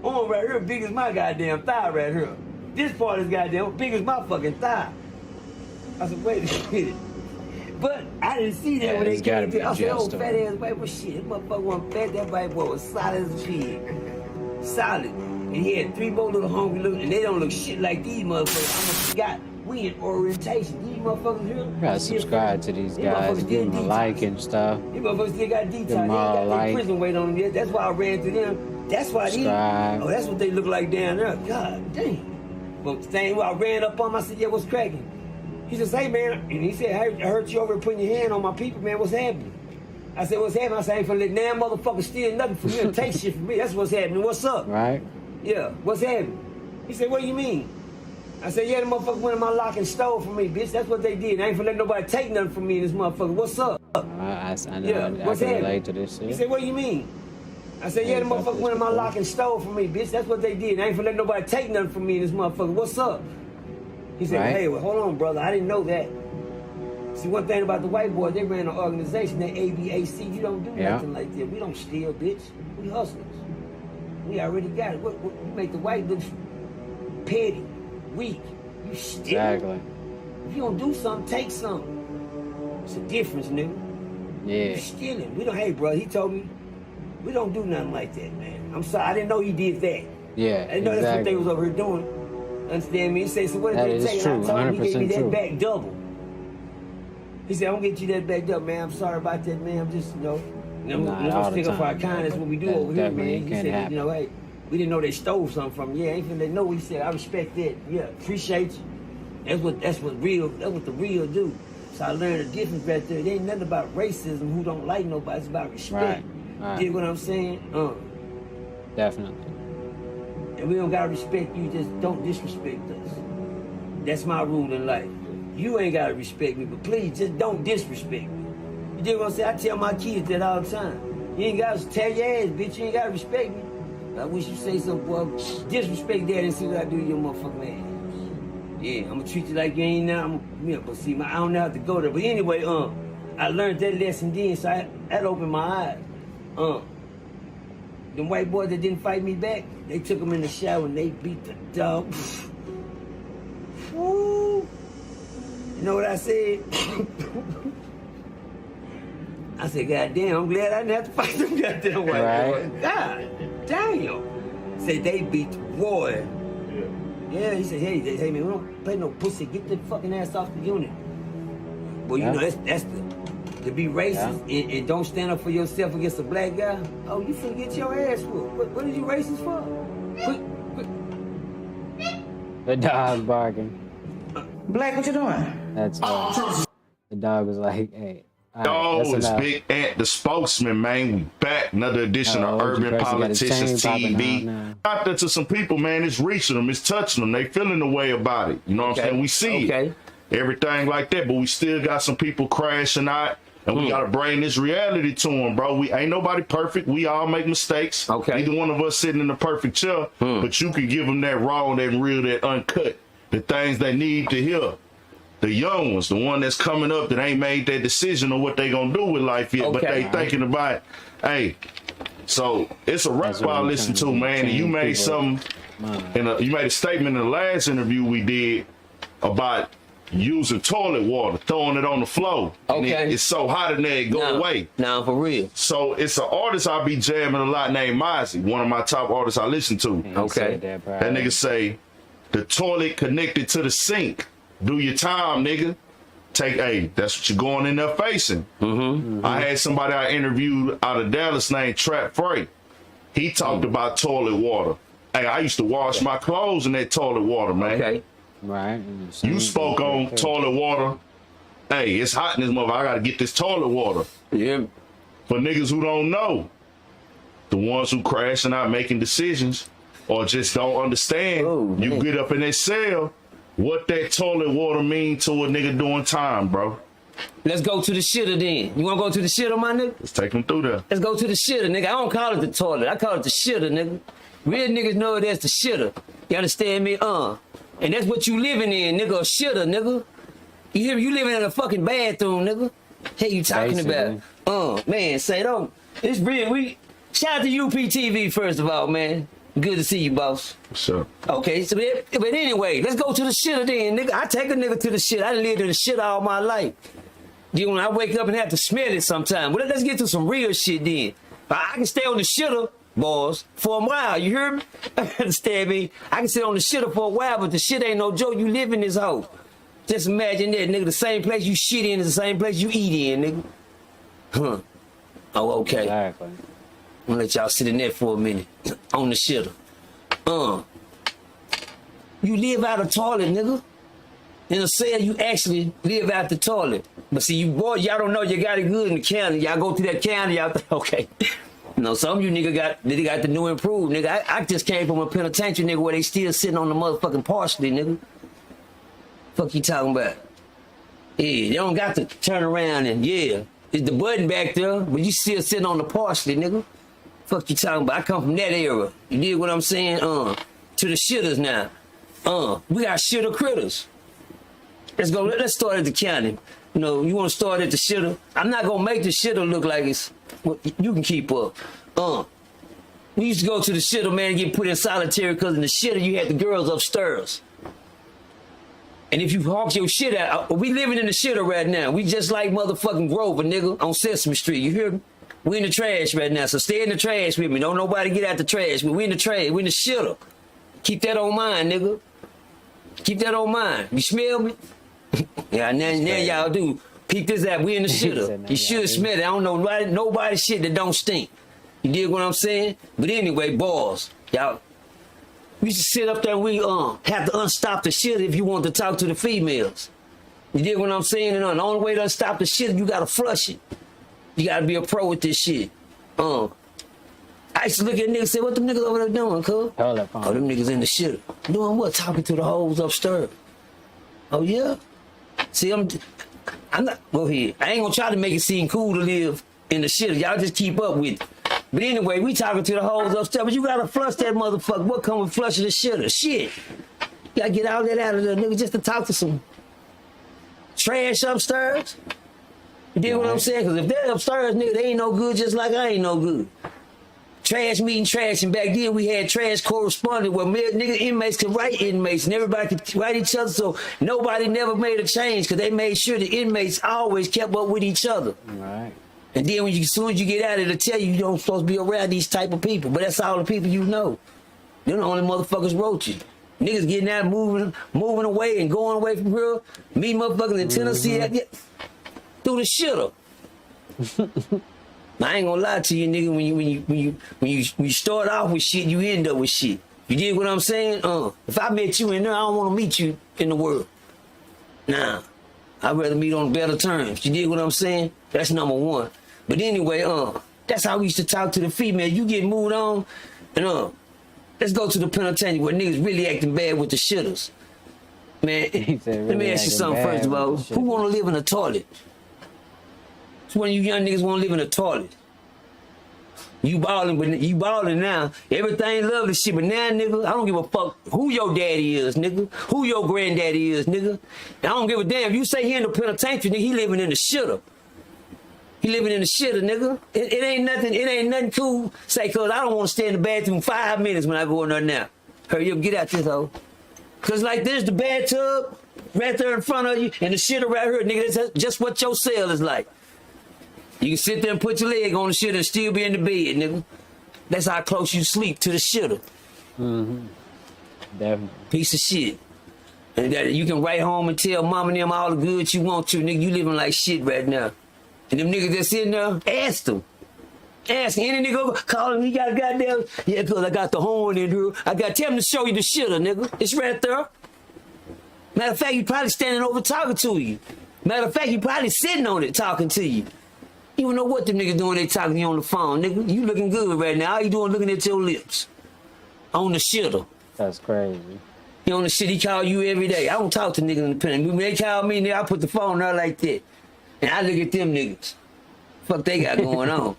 arm right here big as my goddamn thigh right here. This part is goddamn big as my fucking thigh. I said, wait a minute. But I didn't see that when they came to. I said, oh, fat ass white boy, shit. This motherfucker wasn't fat. That white boy was solid as a pig. Solid. And he had 3 more little hungry looking, and they don't look shit like these motherfuckers. We in orientation. These motherfuckers here. You gotta subscribe to these guys, give them a like and stuff. These motherfuckers still got detox. They Them ain't all got no like. prison weight on them yet. That's why I ran through them. That's why Subscribe. oh, that's what they look like down there. God damn. But the thing where I ran up on him, I said, yeah, what's cracking? He says, hey, man. And he said, I heard you over there putting your hand on my people, man. What's happening? I said, what's happening? I said, I ain't finna let damn motherfucker steal nothing from me and take shit from me. That's what's happening. What's up? Right? Yeah, what's happening? He said, what do you mean? I said, yeah, the motherfucker went in my lock and stole from me, bitch. That's what they did. I ain't finna let nobody take nothing from me in this motherfucker. What's up? I know. Yeah, I what's can happening? relate to this shit. He said, what do you mean? I said, yeah, the motherfucker went in my lock and stole from me, bitch. That's what they did. I ain't finna let nobody take nothing from me in this motherfucker. What's up? He said, Right. hey, well, hold on, brother. I didn't know that. See, one thing about the white boys, they ran an organization, that ABAC. You don't do Yeah. nothing like that. We don't steal, bitch. We hustlers. We already got it. We make the white look petty, weak. You steal. Exactly. If you don't do something, take something. It's a difference, nigga. Yeah. You stealing. We don't, hey, bro, he told me, we don't do nothing like that, man. I'm sorry, I didn't know he did that. Yeah, I didn't know that's what they was over here doing. Understand me? He said, so what did they take? I told him he gave me that back double. He said, I'm gonna get you that back double, man. I'm sorry about that, man. I'm just, I'm gonna stick up for our kindness, what we do over here, man. He said, hey, we didn't know they stole something from you. Yeah, ain't they know. He said, I respect that. Yeah, appreciate you. That's what the real do. So I learned the difference right there. It ain't nothing about racism who don't like nobody. It's about respect. Right. You get what I'm saying? Definitely. And we don't gotta respect you, just don't disrespect us. That's my rule in life. You ain't gotta respect me, but please just don't disrespect me. You dig what I'm saying? I tell my kids that all the time. You ain't gotta tear your ass, bitch. You ain't gotta respect me. I wish you say something, boy. Disrespect that and see what I do to your motherfucking ass. Yeah, I'm gonna treat you like you ain't now. But see, I don't know how to go there. But anyway, I learned that lesson then, so that opened my eyes. Them white boys that didn't fight me back, they took them in the shower and they beat the dog. Woo! You know what I said? I said, God damn, I'm glad I didn't have to fight them goddamn white boys. God damn. Said they beat the boy. Yeah, he said, hey man, we don't play no pussy. Get the fucking ass off the unit. Well, you know, that's to be racist and don't stand up for yourself against a black guy. Oh, you finna get your ass whooped. What are you racist for? The dog barking. Black, what you doing? That's the dog was like, hey. Dog is Big Ant, the spokesman, man. We back. Another edition of Urban Politicians TV. Out there to some people, man. It's reaching them. It's touching them. They feeling the way about it. You know what I'm saying? We see it. Everything like that. But we still got some people crashing out. And we got to bring this reality to them, bro. We ain't nobody perfect. We all make mistakes. Neither one of us sitting in the perfect chair. But you can give them that raw, that real, that uncut. The things they need to hear. The young ones, the one that's coming up that ain't made that decision on what they gonna do with life yet, but they thinking about, hey, so it's a rap I listen to, man, and you made something, you made a statement in the last interview we did about using toilet water, throwing it on the floor. And it's so hot in there, it go away. Nah, for real. So it's an artist I be jamming a lot named Mozzie, one of my top artists I listen to. That nigga say, the toilet connected to the sink. Do your time, nigga. That's what you're going in there facing. I had somebody I interviewed out of Dallas named Trap Frey. He talked about toilet water. Hey, I used to wash my clothes in that toilet water, man. Right. You spoke on toilet water. Hey, it's hot in this mother. I gotta get this toilet water. Yeah. For niggas who don't know, the ones who crashing out making decisions or just don't understand, you get up in that cell. What that toilet water mean to a nigga doing time, bro? Let's go to the shitter then. You wanna go to the shitter, my nigga? Let's take them through there. Let's go to the shitter, nigga. I don't call it the toilet. I call it the shitter, nigga. Real niggas know it as the shitter. You understand me? And that's what you living in, nigga. A shitter, nigga. You hear me? You living in a fucking bathroom, nigga. Hey, you talking about? Man, say don't. It's real. Shout out to UPTV first of all, man. Good to see you, boss. What's up? Okay, so but anyway, let's go to the shitter then, nigga. I take a nigga to the shit. I done lived in the shit all my life. You know, when I wake up and have to smell it sometime. Well, let's get to some real shit then. I can stay on the shitter, boys, for a while. You hear me? Understand me? I can sit on the shitter for a while, but the shit ain't no joke. You live in this hoe. Just imagine that, nigga. The same place you shit in is the same place you eat in, nigga. Huh. Oh, okay. Exactly. I'm gonna let y'all sit in there for a minute. On the shitter. You live out of toilet, nigga. In a cell, you actually live out the toilet. But see, y'all don't know you got it good in the county. Y'all go through that county, y'all think, okay. No, some of you nigga got the new improved, nigga. I just came from a penitentiary, nigga, where they still sitting on the motherfucking parsley, nigga. Fuck you talking about? Yeah, you don't got to turn around and, it's the button back there, but you still sitting on the parsley, nigga. Fuck you talking about? I come from that era. You dig what I'm saying? To the shitters now. We got shitter critters. Let's go. Let's start at the county. You know, you want to start at the shitter? I'm not gonna make the shitter look like it's. Well, you can keep up. We used to go to the shitter, man, and get put in solitary because in the shitter you had the girls upstairs. And if you hawk your shit out, we living in the shitter right now. We just like motherfucking Grover, nigga, on Sesame Street. You hear me? We in the trash right now, so stay in the trash with me. Don't nobody get out the trash. We in the trash. We in the shitter. Keep that on mind, nigga. Keep that on mind. You smell me? Yeah, now y'all do. Peep this out. We in the shitter. You should smell it. I don't know nobody shit that don't stink. You dig what I'm saying? But anyway, boys, y'all, we should sit up there and we have to unstop the shit if you want to talk to the females. You dig what I'm saying? And the only way to unstop the shit, you gotta flush it. You gotta be a pro with this shit. I used to look at niggas and say, what them niggas over there doing, cuz? Oh, them niggas in the shit. Doing what? Talking to the hoes upstairs. Oh, yeah? See, I'm not, go ahead. I ain't gonna try to make it seem cool to live in the shit. Y'all just keep up with it. But anyway, we talking to the hoes upstairs, but you gotta flush that motherfucker. What come with flushing the shitter? Shit. You gotta get all that out of there, nigga, just to talk to some trash upstairs. You dig what I'm saying? Because if they're upstairs, nigga, they ain't no good just like I ain't no good. Trash meeting trash, and back then we had trash correspondent where nigga inmates could write inmates and everybody could write each other, so nobody never made a change because they made sure the inmates always kept up with each other. Right. And then as soon as you get out of it, it'll tell you don't supposed to be around these type of people, but that's all the people you know. They're the only motherfuckers wrote you. Niggas getting out, moving away and going away from here, meet motherfuckers in Tennessee, through the shitter. I ain't gonna lie to you, nigga. When you start off with shit, you end up with shit. You dig what I'm saying? If I met you in there, I don't want to meet you in the world. Nah, I'd rather meet on better terms. You dig what I'm saying? That's number one. But anyway, that's how we used to talk to the female. You get moved on, and let's go to the penitentiary where niggas really acting bad with the shitters. Man, let me ask you something first of all. Who want to live in a toilet? When you young niggas want to live in a toilet. You balling, but you balling now. Everything lovely shit, but now, nigga, I don't give a fuck who your daddy is, nigga. Who your granddaddy is, nigga. I don't give a damn. If you say he in the penitentiary, nigga, he living in the shitter. He living in the shitter, nigga. It ain't nothing cool. Say, cuz I don't want to stay in the bathroom 5 minutes when I go in there now. Hurry up, get out this hoe. Cause like there's the bathtub right there in front of you, and the shitter right here, nigga. That's just what your cell is like. You can sit there and put your leg on the shit and still be in the bed, nigga. That's how close you sleep to the shitter. Mm-hmm. Definitely. Piece of shit. And that you can write home and tell mom and them all the good you want to, nigga. You living like shit right now. And them niggas that's in there, ask them. Ask any nigga, call him, he got a goddamn, yeah, cause I got the horn in here. Tell him to show you the shitter, nigga. It's right there. Matter of fact, he probably standing over talking to you. Matter of fact, he probably sitting on it talking to you. You don't know what them niggas doing, they talking to you on the phone, nigga. You looking good right now. All you doing looking at your lips. On the shitter. That's crazy. He on the shit, he call you every day. I don't talk to niggas in the pen. When they call me, nigga, I put the phone there like that. And I look at them niggas. Fuck they got going on.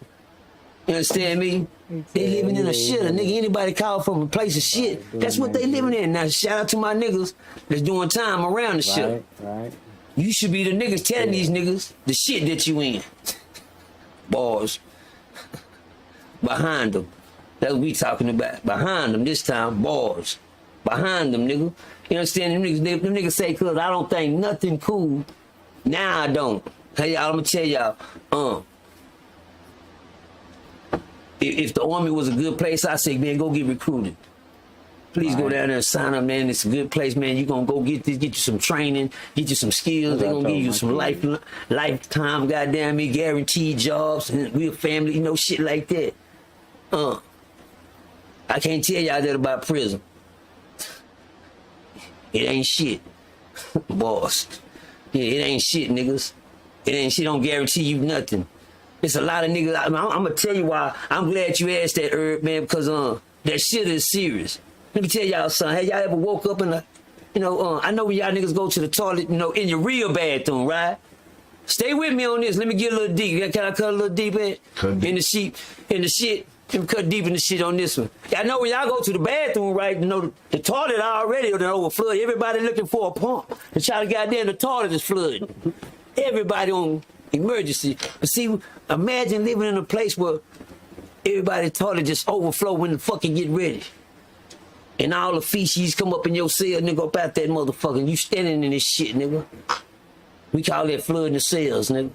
You understand me? They living in a shitter, nigga. Anybody call from a place of shit, that's what they living in. Now, shout out to my niggas that's doing time around the shit. Right. You should be the niggas telling these niggas the shit that you in. Boys. Behind them. That's what we talking about. Behind them this time, boys. Behind them, nigga. You understand? Them niggas say, cuz I don't think nothing cool. Now I don't. Hey, y'all, I'm gonna tell y'all, if the Army was a good place, I say, man, go get recruited. Please go down there and sign up, man. It's a good place, man. You gonna go get this, get you some training, get you some skills. They gonna give you some lifetime, goddamn me, guaranteed jobs, and we a family, you know, shit like that. I can't tell y'all that about prison. It ain't shit, boss. Yeah, it ain't shit, niggas. It ain't shit. Don't guarantee you nothing. It's a lot of niggas. I'm gonna tell you why. I'm glad you asked that, Herb, man, because that shit is serious. Let me tell y'all something. Have y'all ever woke up in a, I know when y'all niggas go to the toilet, in your real bathroom, right? Stay with me on this. Let me get a little deep. Can I cut a little deep in the shit? Let me cut deep in the shit on this one. I know when y'all go to the bathroom, right? The toilet already overflowed. Everybody looking for a pump. To try to goddamn the toilet is flooding. Everybody on emergency. But see, imagine living in a place where everybody's toilet just overflow when the fucking get ready. And all the feces come up in your cell, nigga, up out that motherfucker. And you standing in this shit, nigga. We call that flooding the cells, nigga.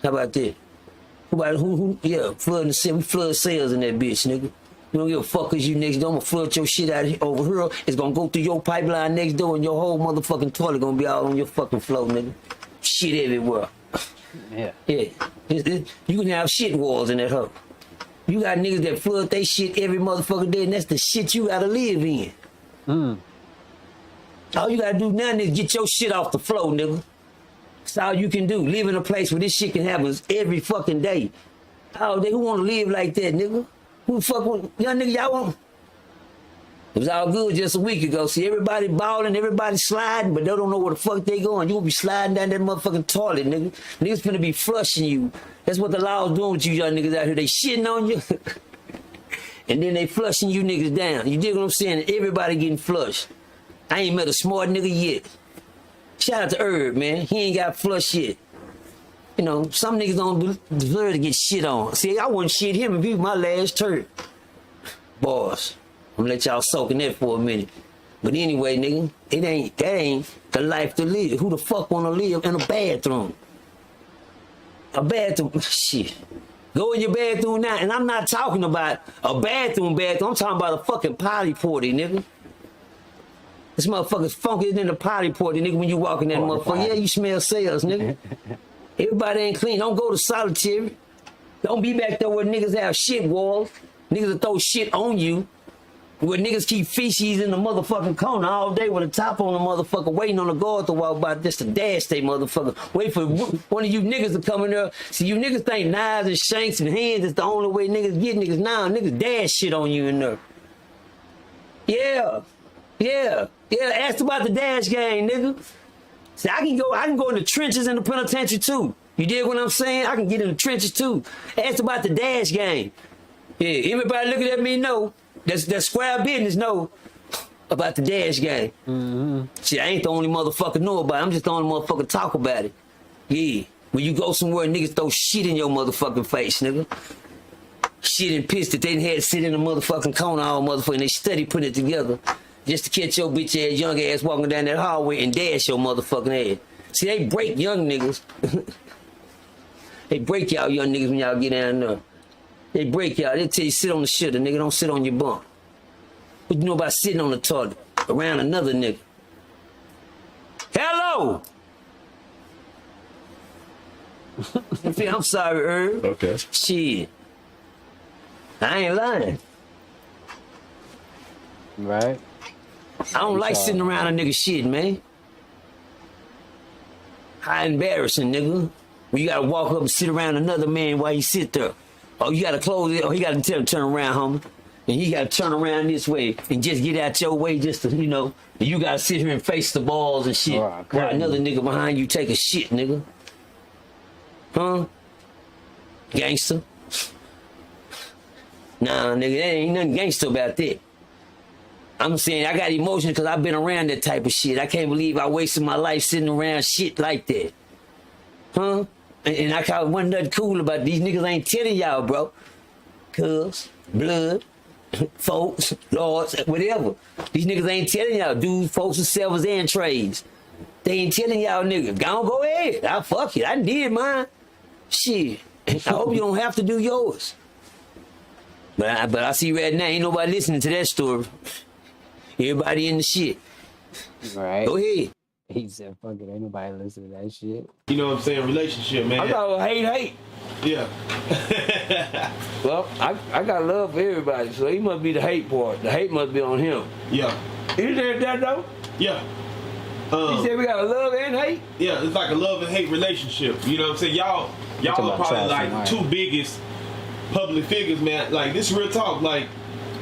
How about that? Yeah, flooding the city. We flood sales in that bitch, nigga. We don't give a fuck cause you next door. I'm gonna flood your shit out over here. It's gonna go through your pipeline next door and your whole motherfucking toilet gonna be all on your fucking floor, nigga. Shit everywhere. Yeah. Yeah. You can have shit walls in that hoe. You got niggas that flood they shit every motherfucking day, and that's the shit you gotta live in. All you gotta do now is get your shit off the floor, nigga. That's all you can do. Live in a place where this shit can happen every fucking day. Oh, who wanna live like that, nigga? Who the fuck want, young nigga, y'all want? It was all good just a week ago. See, everybody balling, everybody sliding, but they don't know where the fuck they going. You gonna be sliding down that motherfucking toilet, nigga. Niggas finna be flushing you. That's what the law's doing with you young niggas out here. They shitting on you. And then they flushing you niggas down. You dig what I'm saying? Everybody getting flushed. I ain't met a smart nigga yet. Shout out to Herb, man. He ain't got flushed yet. You know, some niggas don't deserve to get shit on. See, I wouldn't shit him if he was my last turd. Boss. I'm gonna let y'all soak in that for a minute. But anyway, nigga, that ain't the life to live. Who the fuck wanna live in a bathroom? A bathroom, shit. Go in your bathroom now, and I'm not talking about a bathroom. I'm talking about a fucking potty potty, nigga. This motherfucker's funkier than a potty potty, nigga, when you walk in that motherfucker. Yeah, you smell sales, nigga. Everybody ain't clean. Don't go to solitary. Don't be back there where niggas have shit walls. Niggas will throw shit on you. Where niggas keep feces in the motherfucking corner all day with a top on the motherfucker, waiting on the guard to walk by just to dash they motherfucker. Wait for one of you niggas to come in there. See, you niggas think knives and shanks and hands is the only way niggas get niggas. Now niggas dash shit on you in there. Yeah. Ask about the dash game, nigga. See, I can go in the trenches in the penitentiary too. You dig what I'm saying? I can get in the trenches too. Ask about the dash game. Yeah, everybody looking at me know. That's square business know about the dash game. See, I ain't the only motherfucker know about it. I'm just the only motherfucker talk about it. Yeah. When you go somewhere, niggas throw shit in your motherfucking face, nigga. Shit and piss that they had to sit in the motherfucking corner all motherfucking. They steady putting it together just to catch your bitch ass, young ass walking down that hallway and dash your motherfucking ass. See, they break young niggas. They break y'all young niggas when y'all get down there. They break y'all. They tell you sit on the shitter, nigga. Don't sit on your bunk. What you know about sitting on the toilet around another nigga? Hello. I'm sorry, Herb. Okay. Shit. I ain't lying. Right. I don't like sitting around a nigga shit, man. How embarrassing, nigga. When you gotta walk up and sit around another man while he sit there. Oh, you gotta close it. Oh, he gotta tell him to turn around, homie. And he gotta turn around this way and just get out your way just to, you know. And you gotta sit here and face the balls and shit. While another nigga behind you take a shit, nigga. Huh? Gangster? Nah, nigga, there ain't nothing gangster about that. I'm saying I got emotions because I've been around that type of shit. I can't believe I wasted my life sitting around shit like that. Huh? And I call wasn't nothing cool about it. These niggas ain't telling y'all, bro. Cuz, blood, folks, lords, whatever. These niggas ain't telling y'all. Dudes, folks, and severs and trades. They ain't telling y'all niggas. Go ahead. I fuck it. I did mine. Shit. I hope you don't have to do yours. But I see right now, ain't nobody listening to that story. Everybody in the shit. Right. Go ahead. He said, fuck it, ain't nobody listening to that shit. You know what I'm saying? Relationship, man. I got hate. Yeah. Well, I got love for everybody, so he must be the hate part. The hate must be on him. Yeah. You said that though? Yeah. He said we got a love and hate? Yeah, it's like a love and hate relationship. You know what I'm saying? Y'all are probably like the two biggest public figures, man. Like, this real talk, like,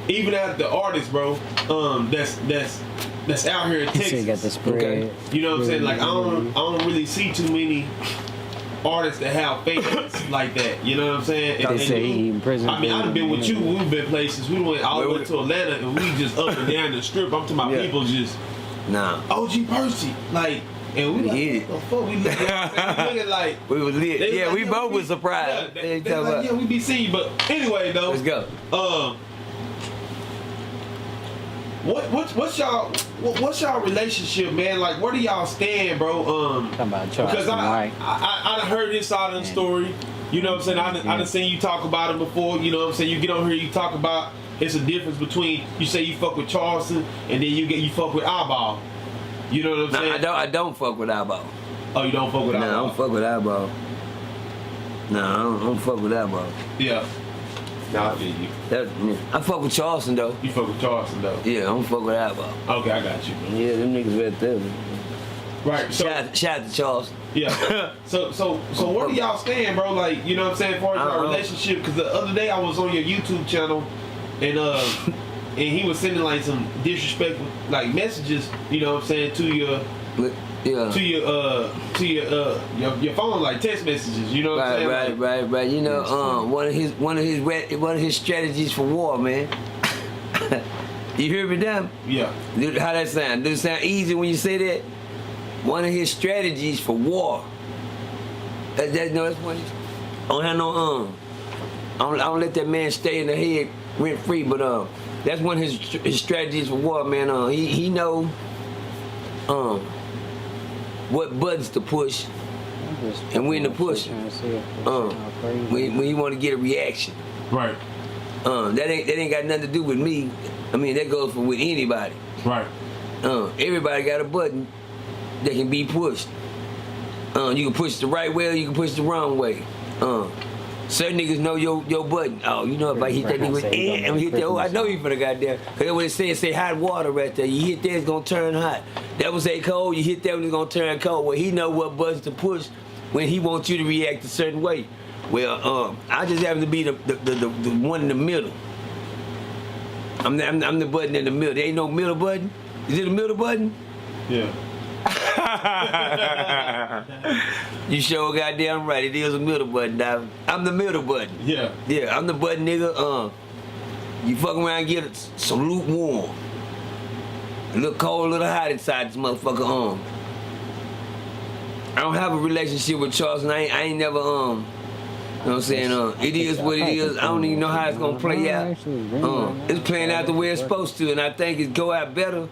even as the artist, bro, that's out here in Texas. Got the spread. Okay. You know what I'm saying? Like, I don't really see too many artists that have fans like that. You know what I'm saying? They say he in prison. I mean, I've been with you. We've been places. We went all the way to Atlanta, and we just up and down the strip. I'm talking about people just. Nah. OG Percy, like, and we like, what the fuck? We looking like we was lit. Yeah, like, we both was surprised. Yeah, we be seeing you. But anyway, though. Let's go. What's y'all relationship, man? Like, where do y'all stand, bro? Talking about Charles because I heard this side of the story. You know what I'm saying? I done seen you talk about it before. You know what I'm saying? You get on here, you talk about it's a difference between you say you fuck with Charleston and then you fuck with Eyeball. You know what I'm saying? I don't fuck with Eyeball. Oh, you don't fuck with Eyeball? No, I don't fuck with Eyeball. No, I don't fuck with Eyeball. Yeah. Nah, I feel you. I fuck with Charleston though. You fuck with Charleston though? Yeah, I don't fuck with Eyeball. Okay, I got you. Yeah, them niggas right there. Man. Right. So shout out to Charleston. Yeah. So where do y'all stand, bro? Like, you know what I'm saying, as far as our relationship? Because the other day I was on your YouTube channel, and he was sending like some disrespectful like messages. You know what I'm saying to your. Yeah. To your phone, like text messages, you know what I'm saying? Right. You know, one of his strategies for war, man. You hear me, damn? Yeah. How that sound? Does it sound easy when you say that? One of his strategies for war. That's one. I don't have no I don't let that man stay in the head rent free, but that's one of his strategies for war, man. He know what buttons to push and when to push. When you want to get a reaction. Right. That ain't got nothing to do with me. I mean, that goes for with anybody. Right. Everybody got a button that can be pushed. You can push the right way or you can push the wrong way. Certain niggas know your button. Oh, you know if I hit that nigga with I'm hit that. Oh, I know you for the goddamn. Cause that's what it say hot water right there. You hit that, it's gonna turn hot. That was say cold. You hit that when it's gonna turn cold. Well, he know what buttons to push when he wants you to react a certain way. Well, I just happen to be the one in the middle. I'm the button in the middle. There ain't no middle button. Is it a middle button? Yeah. You sure goddamn right. It is a middle button. Now, I'm the middle button. Yeah. Yeah, I'm the button, nigga. You fuck around and get some lukewarm. A little cold, a little hot inside this motherfucker. I don't have a relationship with Charleston. I ain't never you know what I'm saying? It is what it is. I don't even know how it's gonna play out. It's playing out the way it's supposed to, and I think it go out better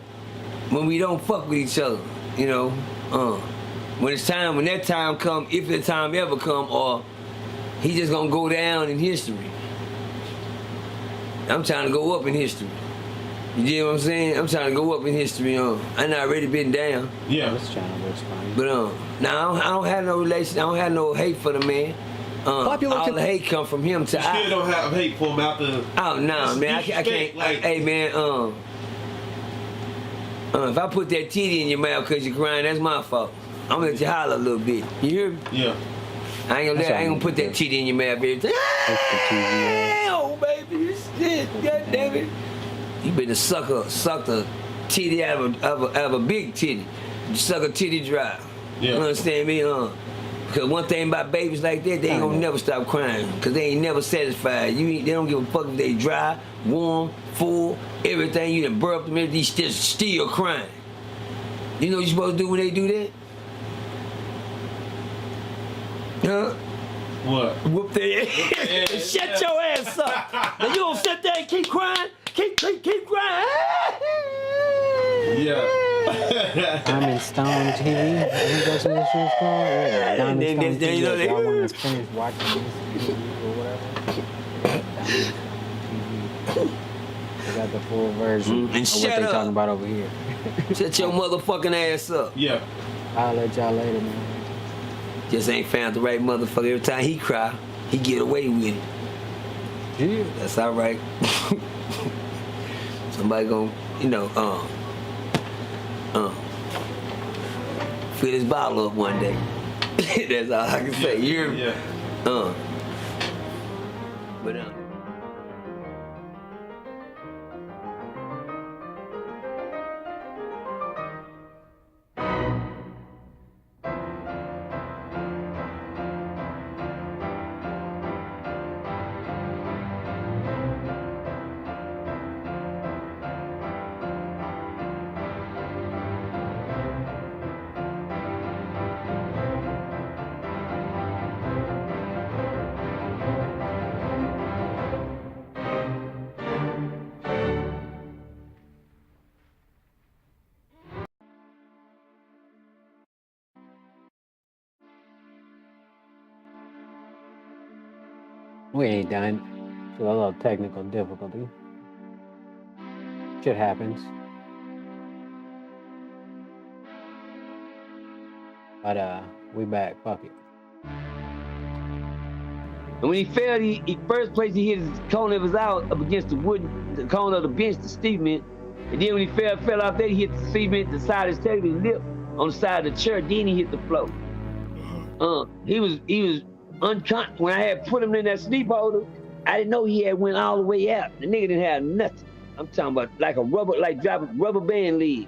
when we don't fuck with each other. You know, when that time come, if the time ever come, or he just gonna go down in history. I'm trying to go up in history. You get what I'm saying? I'm trying to go up in history. I already been down. Yeah. This channel looks fine. But now I don't have no relation. I don't have no hate for the man. All the hate come from him to you still don't have hate for him after. Oh no, man, I can't. Like, hey man, if I put that titty in your mouth because you're crying, that's my fault. I'm gonna let you holler a little bit. You hear me? Yeah. I ain't gonna put that titty in your mouth every time. Oh baby, shit, God damn it. You better suck the titty out of a big titty. You suck a titty dry. Yeah. You understand me? Because one thing about babies like that, they ain't gonna never stop crying. Because they ain't never satisfied. They don't give a fuck if they dry, warm, full, everything. You done burp them, they still crying. You know what you're supposed to do when they do that? Huh? What? Whoop their ass. Shut your ass up. Now you gonna sit there and keep crying? Keep crying. Yeah. Diamond Stone TV. I think that's what this show's called. Yeah. Diamond Stone TV. If y'all want to finish watching this video or whatever. Diamond TV. They got the full version And of what shut they up. talking about over here. Shut your motherfucking ass up. Yeah. I'll let y'all later, man. Just ain't found the right motherfucker. Every time he cry, he get away with it. Yeah. That's all right. Somebody gonna, fill his bottle up one day. That's all I can say. You hear me? Yeah. But We ain't done. Just a little technical difficulty. Shit happens. But we back. Fuck it. And when he fell, he first place he hit his corner of his out up against the corner of the bench, the cement. And then when he fell off there, he hit the cement, the side of his table, his lip on the side of the chair. Then he hit the floor. He was unconscious. When I had put him in that sleep holder, I didn't know he had went all the way out. The nigga didn't have nothing. I'm talking about like a rubber band lead.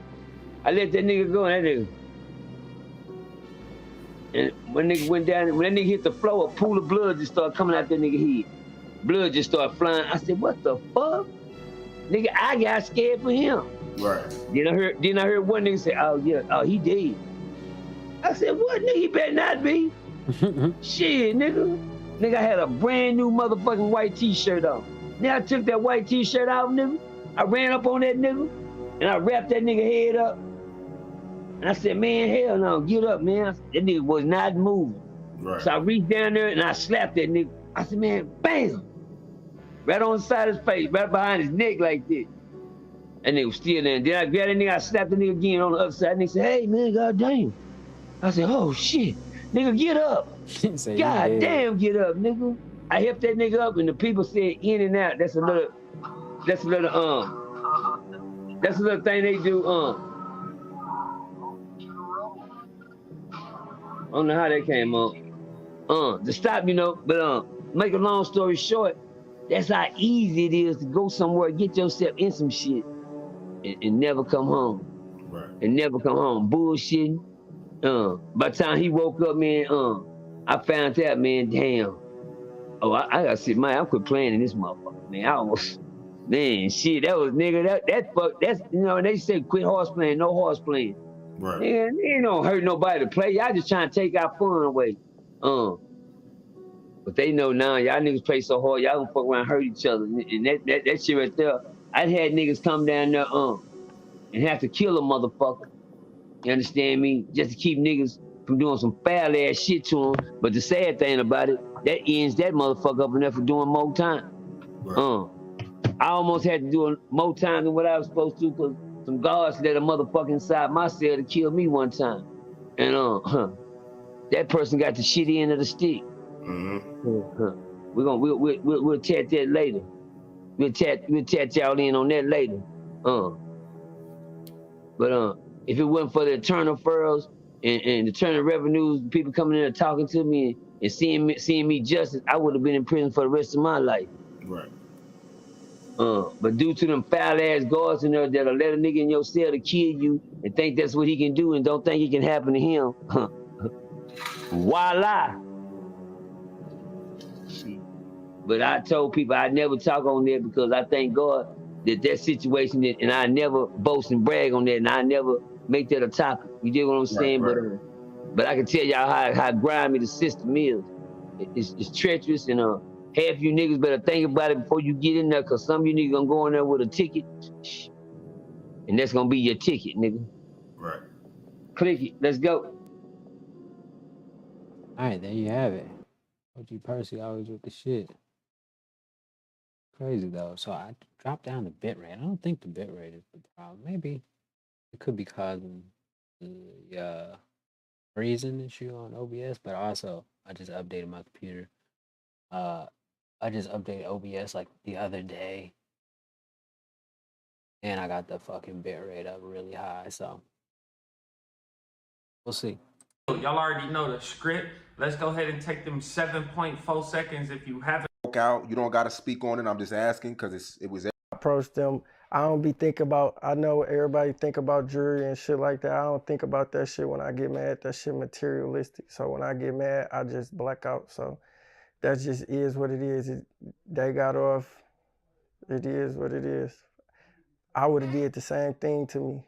I let that nigga go, and that nigga. And when nigga went down, when that nigga hit the floor, a pool of blood just started coming out that nigga head. Blood just started flying. I said, what the fuck? Nigga, I got scared for him. Right. Then I heard one nigga say, oh yeah, oh he dead. I said, what nigga, he better not be. Shit, nigga. Nigga, I had a brand new motherfucking white t-shirt on. Then I took that white t-shirt off, nigga. I ran up on that nigga, and I wrapped that nigga head up. And I said, man, hell no, get up, man. That nigga was not moving. Right. So I reached down there and I slapped that nigga. I said, man, bam! Right on the side of his face, right behind his neck like this. That nigga was still there. Then I grabbed that nigga, I slapped the nigga again on the other side. And he said, hey, man, goddamn. I said, oh, shit. Nigga, get up. God damn, get up, nigga. I helped that nigga up and the people said in and out. That's a little thing they do, I don't know how that came up. To stop, but make a long story short, that's how easy it is to go somewhere, get yourself in some shit, and never come home. Right. And never come home. Bullshitting. By the time he woke up, man, I found out, man, damn. Oh, I gotta sit, man, I quit playing in this motherfucker, man. I almost, man, shit, that was, nigga, that's, they say quit horse playing, no horse playing. Right. Nigga, it don't hurt nobody to play. Y'all just trying to take our fun away. But they know now, y'all niggas play so hard, y'all gonna fuck around and hurt each other. And that shit right there, I'd had niggas come down there, and have to kill a motherfucker. You understand me? Just to keep niggas from doing some foul ass shit to them. But the sad thing about it, that ends that motherfucker up in there for doing more time. Right. I almost had to do more time than what I was supposed to because some guards let a motherfucker inside my cell to kill me one time. And that person got the shitty end of the stick. Mm-hmm. We'll chat that later. We'll chat y'all in on that later. But if it wasn't for the internal furrows and the internal revenues, people coming in and talking to me and seeing me justice, I would have been in prison for the rest of my life. Right. But due to them foul ass guards in there that'll let a nigga in your cell to kill you and think that's what he can do and don't think it can happen to him, voila. But I told people I never talk on that because I thank God that situation, and I never boast and brag on that, and I never make that a topic. You dig what I'm saying? Right. But I can tell y'all how grimy the system is. It's treacherous, and half you niggas better think about it before you get in there, because some of you niggas gonna go in there with a ticket, and that's gonna be your ticket, nigga. Right. Click it. Let's go. All right, there you have it. OG Percy always with the shit. Crazy though. So I dropped down the bitrate. I don't think the bitrate is the problem. Maybe it could be causing the freezing issue on OBS, but also I just updated my computer. I just updated OBS like the other day, and I got the fucking bitrate up really high. So we'll see. Y'all already know the script. Let's go ahead and take them 7.4 seconds if you haven't. Out, you don't got to speak on it. I'm just asking because it was. Approach them. I don't be thinking about. I know everybody think about jury and shit like that. I don't think about that shit when I get mad. That shit materialistic. So when I get mad, I just black out. So that just is what it is. They got off. It is what it is. I would have did the same thing to me.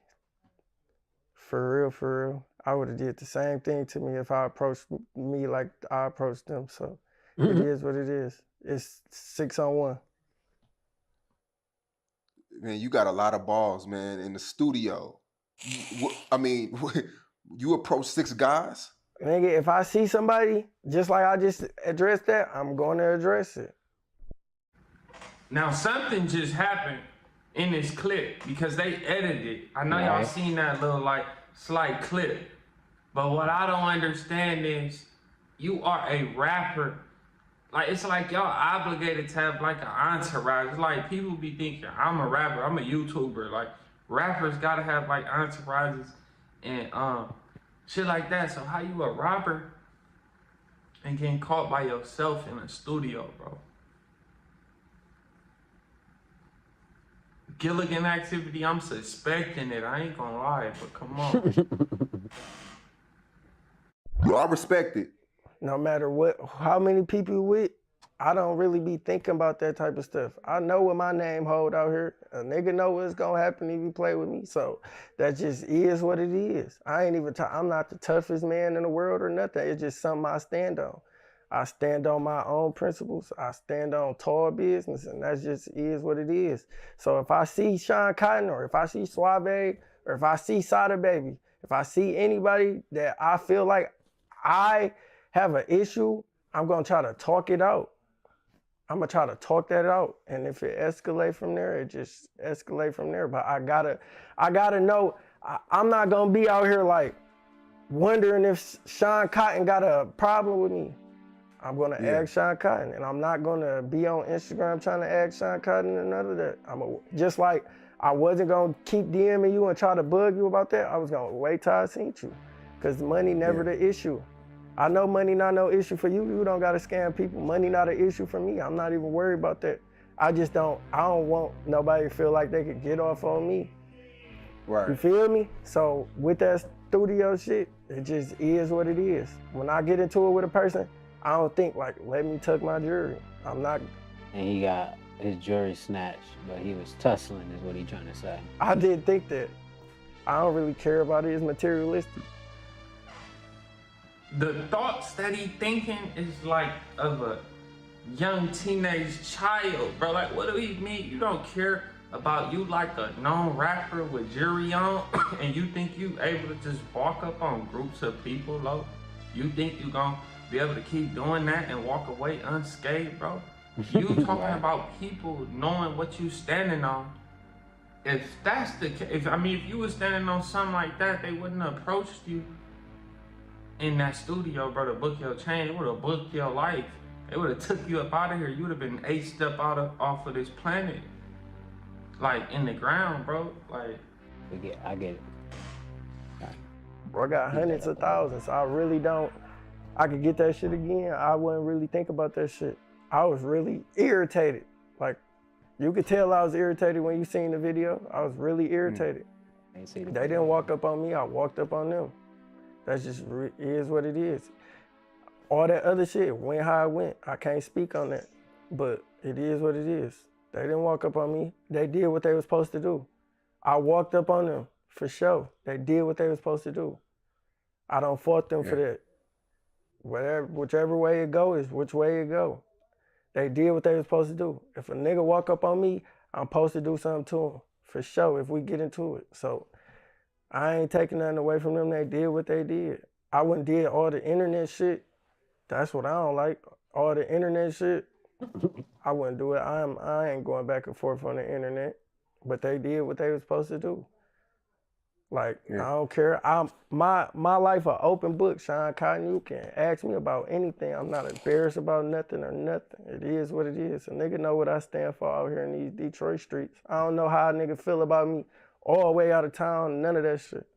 For real. I would have did the same thing to me if I approached me like I approached them. So it is what it is. It's 6-on-1. Man, you got a lot of balls, man, in the studio. I mean, you approach 6 guys? Nigga, if I see somebody, just like I just addressed that, I'm going to address it. Now something just happened in this clip because they edited it. I know y'all seen that little like slight clip. But what I don't understand is you are a rapper. Like, it's like y'all obligated to have like an entourage. It's like people be thinking, I'm a rapper, I'm a YouTuber. Like, rappers gotta have like entourages and shit like that. So how you a rapper and getting caught by yourself in a studio, bro? Gilligan activity, I'm suspecting it. I ain't gonna lie, but come on. I respect it. No matter what, how many people you with, I don't really be thinking about that type of stuff. I know what my name hold out here. A nigga know what's gonna happen if you play with me. So that just is what it is. I ain't even, I'm not the toughest man in the world or nothing. It's just something I stand on. I stand on my own principles. I stand on tall business, and that just is what it is. So if I see Sean Cotton, or if I see Suave, or if I see Sada Baby, if I see anybody that I feel like I have an issue, I'm gonna try to talk it out. I'm gonna try to talk that out. And if it escalate from there, it just escalate from there. But I gotta know, I'm not gonna be out here like wondering if Sean Cotton got a problem with me. I'm gonna ask Sean Cotton, and I'm not gonna be on Instagram trying to ask Sean Cotton and none of that. Just like I wasn't gonna keep DMing you and try to bug you about that, I was gonna wait till I seen you. Cause money never the issue. I know money not no issue for you. You don't gotta scam people. Money not an issue for me. I'm not even worried about that. I don't want nobody to feel like they could get off on me. Right. You feel me? So with that studio shit, it just is what it is. When I get into it with a person, I don't think like, let me tuck my jewelry. I'm not. And he got his jewelry snatched, but he was tussling is what he trying to say. I did think that. I don't really care about it. It's materialistic. The thoughts that he thinking is like of a young teenage child, bro. Like, what do he mean? You don't care about you like a known rapper with jewelry on, and you think you able to just walk up on groups of people, low? You think you gonna be able to keep doing that and walk away unscathed, bro? You talking about people knowing what you standing on. If that's the case, if you was standing on something like that, they wouldn't have approached you in that studio, bro, to book your chain. It would have booked your life. It would have took you up out of here. You would have been aced up off of this planet. Like, in the ground, bro. Like, I get it. Bro, I got hundreds of thousands. I really don't. I could get that shit again. I wouldn't really think about that shit. I was really irritated. Like, you could tell I was irritated when you seen the video. I was really irritated. They didn't walk up on me. I walked up on them. That's just is what it is. All that other shit went how it went. I can't speak on that, but it is what it is. They didn't walk up on me. They did what they were supposed to do. I walked up on them for sure. They did what they were supposed to do. I don't fault them for that. Whichever way it go is which way it go. They did what they were supposed to do. If a nigga walk up on me, I'm supposed to do something to him for sure if we get into it. So I ain't taking nothing away from them. They did what they did. I wouldn't did all the internet shit. That's what I don't like. All the internet shit, I wouldn't do it. I ain't going back and forth on the internet. But they did what they were supposed to do. Like, I don't care. My life an open book, Sean Cotton. You can ask me about anything. I'm not embarrassed about nothing or nothing. It is what it is. A nigga know what I stand for out here in these Detroit streets. I don't know how a nigga feel about me all the way out of town, none of that shit.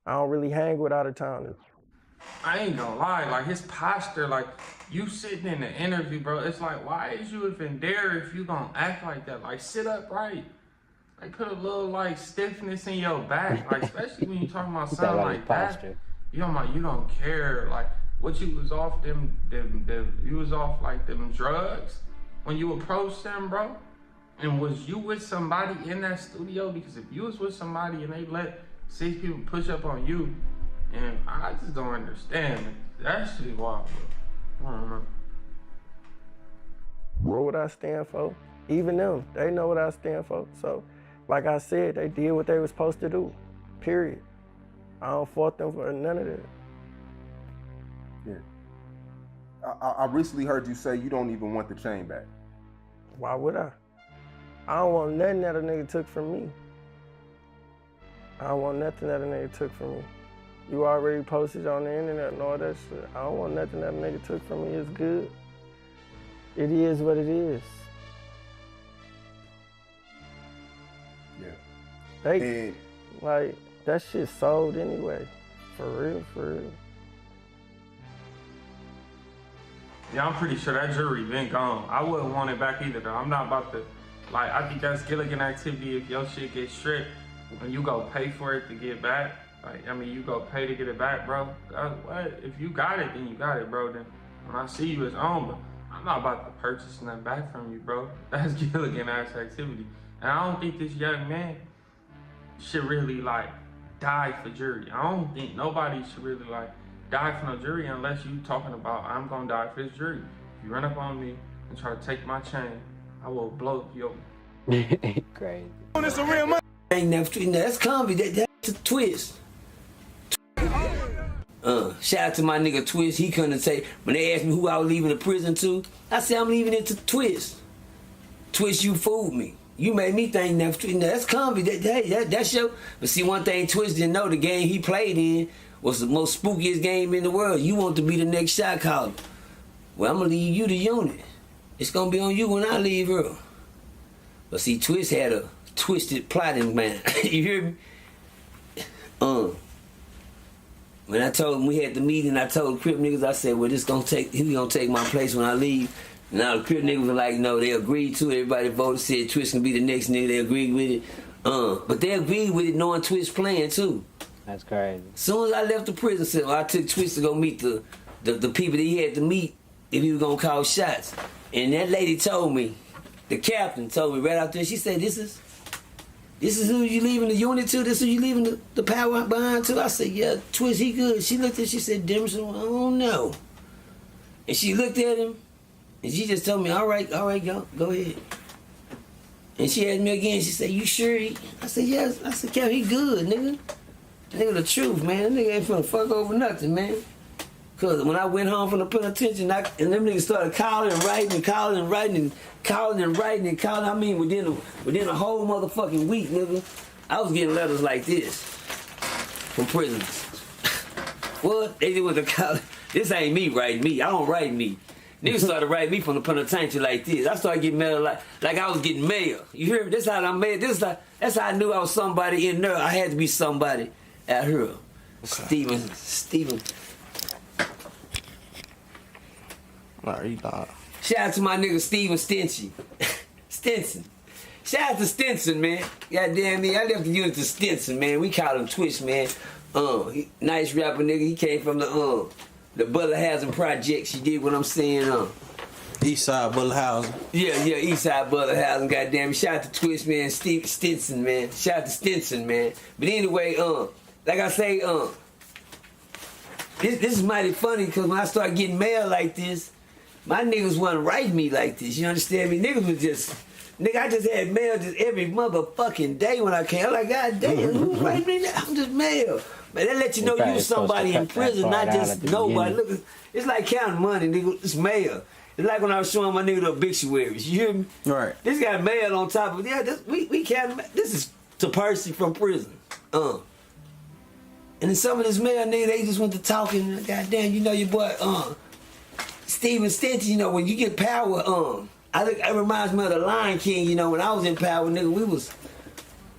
I don't really hang with out of towners. I ain't gonna lie, like his posture, like you sitting in the interview, bro, it's like, why is you even there if you gonna act like that? Like, sit up right. Like, put a little like stiffness in your back, like especially when you talking about something like that. You don't care, like what you was off you was off like them drugs when you approached them, bro. And was you with somebody in that studio? Because if you was with somebody and they let 6 people push up on you, and I just don't understand. That shit wild, bro. I don't know. What I stand for, even them, they know what I stand for. So, like I said, they did what they were supposed to do, period. I don't fault them for none of that. Yeah. I recently heard you say you don't even want the chain back. Why would I? I don't want nothing that a nigga took from me. I don't want nothing that a nigga took from me. You already posted on the internet and all that shit. I don't want nothing that a nigga took from me. It's good. It is what it is. Yeah. They, like, that shit sold anyway. For real, for real. Yeah, I'm pretty sure that jury been gone. I wouldn't want it back either, though. I'm not about to, like, I think that's Gilligan activity if your shit gets stripped and you go pay for it to get back. Like, I mean, you go pay to get it back, bro. What? If you got it, then you got it, bro. Then when I see you, it's on, but I'm not about to purchase nothing back from you, bro. That's Gilligan ass activity. And I don't think this young man should really, like, die for jury. I don't think nobody should really, like, die for no jury unless you talking about, I'm gonna die for this jury. If you run up on me and try to take my chain, I will blow your... Crazy. That's a real money. That's comedy. That's a twist. Shout out to my nigga Twist. He couldn't say, when they asked me who I was leaving the prison to, I said I'm leaving it to Twist. Twist, you fooled me. You made me think that's comedy. That's your. But see, one thing Twist didn't know, the game he played in was the most spookiest game in the world. You want to be the next shot caller. Well, I'm gonna leave you the unit. It's gonna be on you when I leave her. But see, Twist had a twisted plotting man. You hear me? When I told him we had the meeting, I told the Crip niggas, I said, well, he gonna take my place when I leave. Now the Crip niggas were like, no, they agreed to it. Everybody voted, said Twist can be the next nigga. They agreed with it. But they agreed with it knowing Twist playing too. That's crazy. As soon as I left the prison cell, I took Twist to go meet the people that he had to meet if he was gonna call shots. And that lady told me, the captain told me right out there, she said, this is who you leaving the unit to? This is who you leaving the power behind to? I said, yeah, Twist, he good. She looked at she said, Demerson, I don't know. And she looked at him, and she just told me, all right, go ahead. And she asked me again, she said, you sure? I said, yes. I said, Cap, he good, nigga. Nigga, the truth, man. That nigga ain't finna fuck over nothing, man. Cause when I went home from the penitentiary, and them niggas started calling and writing, I mean, within a whole motherfucking week, nigga, I was getting letters like this from prisoners. What? They did with the college. This ain't me writing me. I don't write me. Niggas started writing me from the penitentiary like this. I started getting mail like I was getting mail. You hear me? That's how I made. That's how I knew I was somebody in there. I had to be somebody out here. Okay. Steven. Shout out to my nigga Steven Stinson. Shout out to Stinson, man. Goddamn me, I left the unit to Stinson, man. We call him Twist, man. Nice rapper nigga. He came from the Butler Housing Projects. You did what I'm saying, East Side Butler Housing. Yeah, East Side Butler Housing, goddamn me. Shout out to Twist, man. Steve Stinson, man. Shout out to Stinson, man. But anyway, like I say, this is mighty funny because when I start getting mail like this, my niggas wasn't writing me like this. You understand me? Niggas was just, I just had mail just every motherfucking day when I came. I'm like, God damn, who's writing me now? I'm just mail. But that let you know you was somebody in prison, not just nobody. Look, it's like counting money, nigga. It's mail. It's like when I was showing my nigga the obituaries. You hear me? Right. This got mail on top of it. We counting. This is to Percy from prison. And then some of this mail, nigga, they just went to talking. Goddamn, you know your boy, Steven Stinson, you know, when you get power, it reminds me of the Lion King, you know, when I was in power, nigga, we was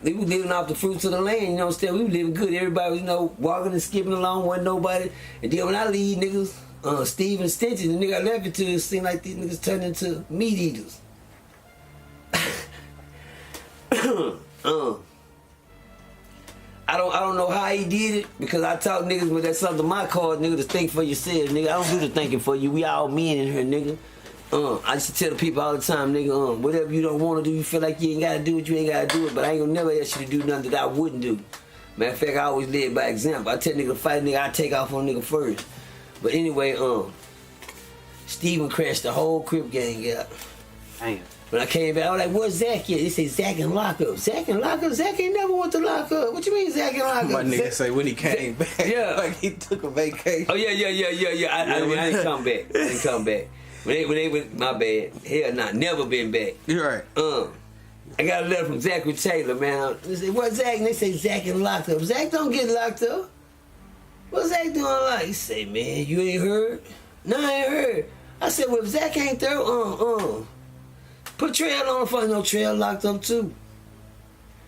living off the fruits of the land, you know what I'm saying? We was living good. Everybody was, you know, walking and skipping along, wasn't nobody. And then when I leave, niggas, Steven Stinson, the nigga I left it to, it seemed like these niggas turned into meat eaters. I don't know how he did it, because I taught niggas when that's something my card, nigga, to think for yourself, nigga. I don't do the thinking for you. We all men in here, nigga. I used to tell the people all the time, nigga, whatever you don't want to do, you feel like you ain't got to do it, you ain't got to do it, but I ain't gonna never ask you to do nothing that I wouldn't do. Matter of fact, I always live by example. I tell nigga to fight, nigga, I take off on nigga first. But anyway, Steven crashed the whole Crip gang out. Damn. When I came back, I was like, where's Zach at? They say Zach in lockup. Zach in lockup? Zach ain't never went to lockup. What you mean Zach in lockup? My nigga say when he came back, like he took a vacation. Oh, yeah. I didn't come back. When they went, my bad. Hell nah, never been back. You're right. I got a letter from Zachary Taylor, man. They say, what Zach? And they say Zach is locked up. Zach don't get locked up. What's Zach doing like? He say, man, you ain't heard? No, I ain't heard. I said, well, if Zach ain't there, put Trail on for no Trail locked up too.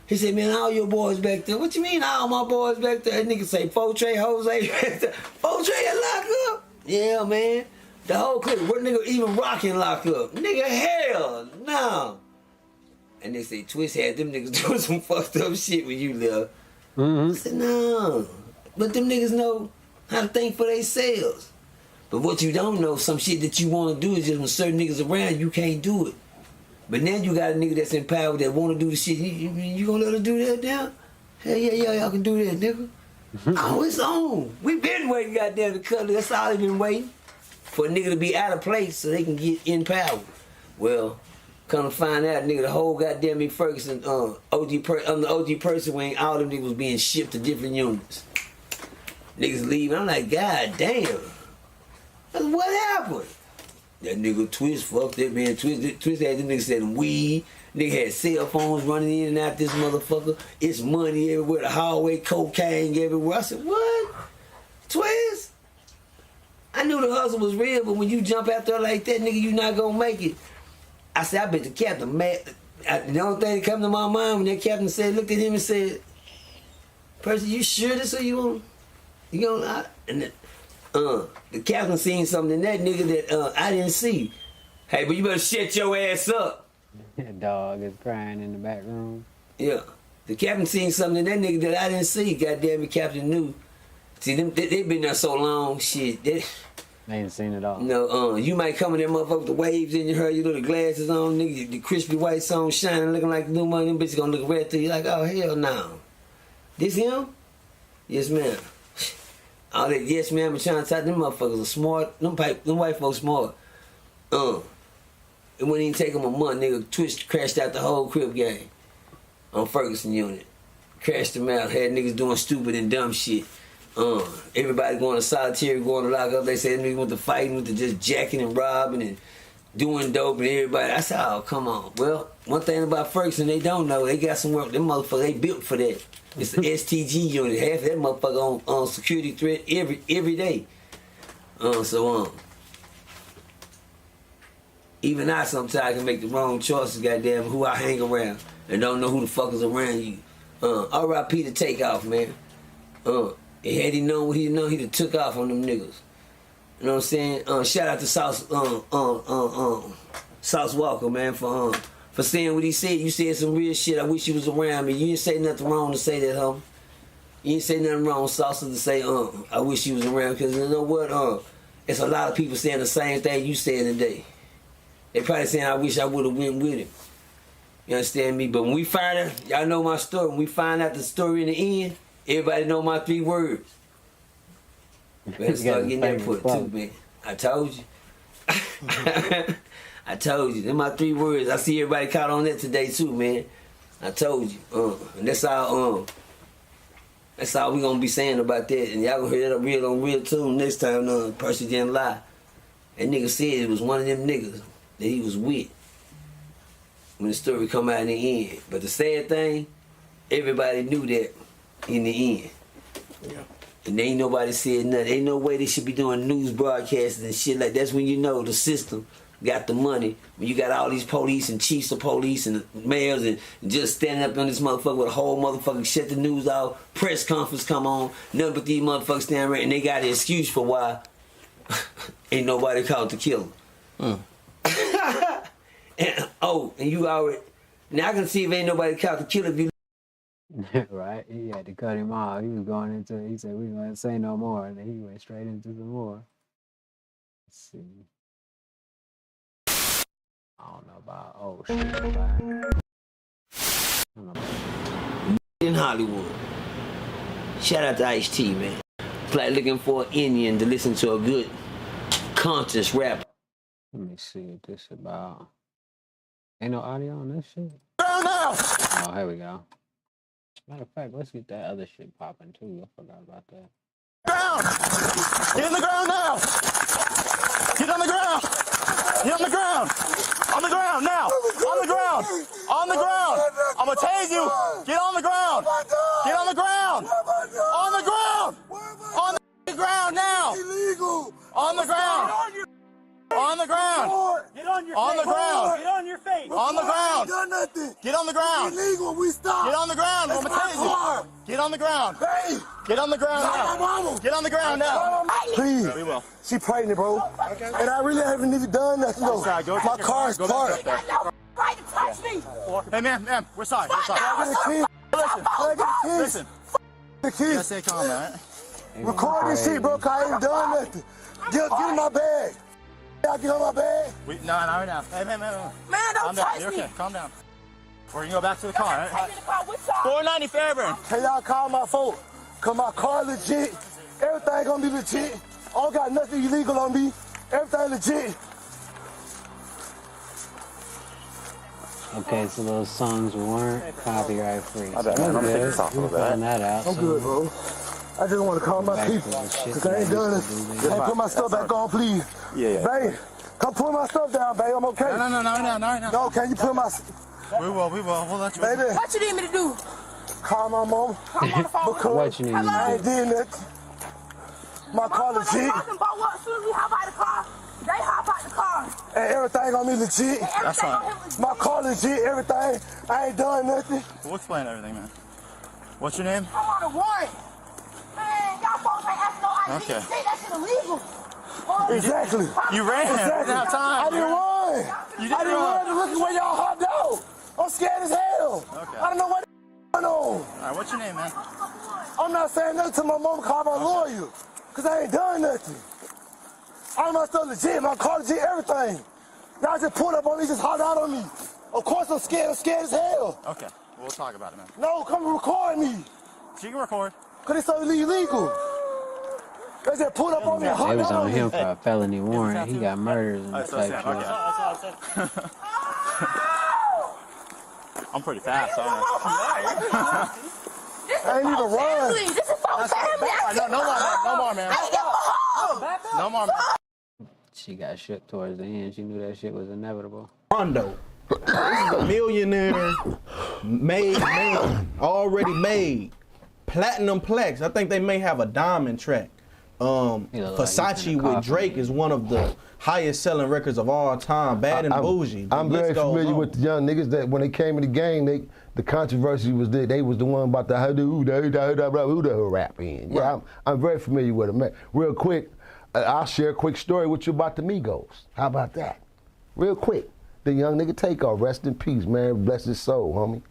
He said, man, all your boys back there. What you mean all my boys back there? That nigga say, Trey, Jose back there. Trey locked up? Yeah, man. The whole clip. What nigga even rocking locked up? Nigga, hell no. And they say Twist had them niggas doing some fucked up shit when you left. I said, no. But them niggas know how to think for themselves. But what you don't know, some shit that you want to do is just when certain niggas around, you can't do it. But now you got a nigga that's in power that want to do the shit. You gonna let her do that now? Hell yeah, y'all can do that, nigga. Oh, it's on. We been waiting, goddamn, to cut it. That's all they been waiting. For a nigga to be out of place so they can get in power. Well, come to find out, nigga, the whole goddamn me Ferguson, the OG person wing, all them niggas was being shipped to different units. Niggas leaving. I'm like, god damn. What happened? That nigga Twist fucked that man. Twist had them niggas selling weed. Nigga had cell phones running in and out this motherfucker. It's money everywhere. The hallway, cocaine everywhere. I said, what? Twist? I knew the hustle was real, but when you jump out there like that, nigga, you not gonna make it. I said, I bet the captain mad. The only thing that come to my mind when that captain said, looked at him and said, Percy, you sure this or you gonna and the captain seen something in that nigga that I didn't see. Hey, but you better shut your ass up. That dog is crying in the back room. Yeah. The captain seen something in that nigga that I didn't see. Goddamn, the captain knew. See, they been there so long, shit. They ain't seen it all. No, you might come in there, motherfucker, with the waves in your hair, your little glasses on, nigga, the crispy white song shining, looking like new money. Them bitches gonna look right through you like, oh, hell no. This him? Yes, ma'am. All that yes, ma'am, but trying to talk, them motherfuckers are smart. Them white folks smart. It wouldn't even take them a month, nigga. Twist crashed out the whole crib game on Ferguson unit. Crashed them out, had niggas doing stupid and dumb shit. Everybody going to solitary, going to lock up. They said niggas went to fighting, went to just jacking and robbing and doing dope and everybody. I said, oh, come on. Well, one thing about Ferguson, they don't know. They got some work. Them motherfuckers, they built for that. It's the STG unit. Half of that motherfucker on security threat every day. Even I sometimes can make the wrong choices, goddamn, who I hang around and don't know who the fuck is around you. R.I.P. to Takeoff, man. And had he known what he known, he'd have took off on them niggas. You know what I'm saying? Shout out to Sauce Walker, man, for saying what he said. You said some real shit. I wish you was around me. You didn't say nothing wrong to say that, homie. You didn't say nothing wrong, Sauce, to say, I wish you was around. Because you know what? It's a lot of people saying the same thing you said today. They probably saying, I wish I would have went with him. You understand me? But when we find out, y'all know my story. When we find out the story in the end, everybody know my 3 words. Better start getting that put too, man. I told you. I told you. They're my 3 words. I see everybody caught on that today too, man. I told you. And that's all we gonna be saying about that. And y'all gonna hear that real on real tune next time. Percy didn't lie. That nigga said it was one of them niggas that he was with when the story come out in the end. But the sad thing, everybody knew that in the end. Yeah. And ain't nobody said nothing. Ain't no way they should be doing news broadcasts and shit like that. That's when you know the system got the money. When you got all these police and chiefs of police and mayors and just standing up on this motherfucker with a whole motherfucker, shut the news off, press conference come on, nothing but these motherfuckers standing around and they got an excuse for why ain't nobody caught the killer. And you already, now I can see if ain't nobody caught the killer if you right? He had to cut him off. He was going into, he said, we gonna say no more. And then he went straight into some more. Let's see. I don't know about, shit. I don't know about in Hollywood. Shout out to Ice-T, man. It's like looking for an Indian to listen to a good conscious rapper. Let me see what this is about. Ain't no audio on this shit? Oh, here we go. Matter of fact, let's get that other shit popping too. I forgot about that. Ground! Get in the ground now! Get on the ground! Get on the ground! On the ground now! On the ground! On the ground! beg you. Get on the ground. Get on the ground. On the ground. On the ground now. Illegal. On the ground. On the ground. Get on your On face. the ground. Get on your face. On the ground. Done nothing. Get on the ground. Illegal. We stop. Get on the ground. That's I'm my gonna car. tell you. Get on the ground. Hey. Get on the ground now. Get on the ground now. Please. She pregnant, bro. And I really haven't even done nothing, though. My car's parked. Right to touch me. Hey, ma'am, we're sorry. We're sorry. Listen. The kids. Stay calm, man. Record this shit, bro, 'cause I ain't done nothing. Get in my bag. Y'all get on my bag. No, not right now. Hey, man. Man, Calm don't down. touch You're me. okay. Calm down. We're gonna go back to the car, right? 490 Fairburn. Can y'all call my phone? 'Cause my car legit. Everything gonna be legit. I don't got nothing illegal on me. Everything legit. Okay, so those songs weren't copyright free. I bet, man. I'm good. taking something We'll for that. find that out. I'm good, bro. I just want to call my Back to people. the shit 'Cause that I ain't I done it. used to do, Hey, man. put my stuff back on, please. Yeah. Babe, come put my stuff down, babe. I'm okay. No, no. No, can you put my... We will. We'll let you. Baby. What you need me to do? Call my mom. Because What you need me to I do? ain't did nothing. My car legit. Talking about what? As soon as we hop out the car, they hop out the car. And everything on me legit. That's fine. My car legit, everything. I ain't done nothing. We'll explain everything, man. What's your name? I'm on a warrant. Man, y'all folks ain't asking no ID. Okay. See, that shit illegal. Exactly. You ran. Exactly. Didn't have time. I didn't run. You didn't I didn't run. run to look at where y'all hopped out. I'm scared as hell. Okay. I don't know what going on. All right. What's your name, man? I'm not saying nothing to my mom, call my lawyer. Because I ain't done nothing. All my stuff legit, my car legit, everything. Y'all just pulled up on me, just hopped out on me. Of course I'm scared as hell. Okay. We'll talk about it, man. No, come record me. She can record. Because it's so illegal. They just pulled up on me and They hopped was out on on him me. for a felony warrant. He got murders and type shit. I'm pretty fast, aren't I ain't even run. This is for family. No more, man. No more, man. She got shook towards the end. She knew that shit was inevitable. Rondo. This is a millionaire, already made. Platinum Plex. I think they may have a diamond track. Versace with Drake is one of the highest selling records of all time. Bad and Bougie. I'm very familiar with the young niggas that when they came in the game, the controversy was that they was the one about the who the rap in. Yeah, Right. I'm very familiar with them. Real quick, I'll share a quick story with you about the Migos. How about that? Real quick. The young nigga Takeoff, rest in peace, man. Bless his soul, homie.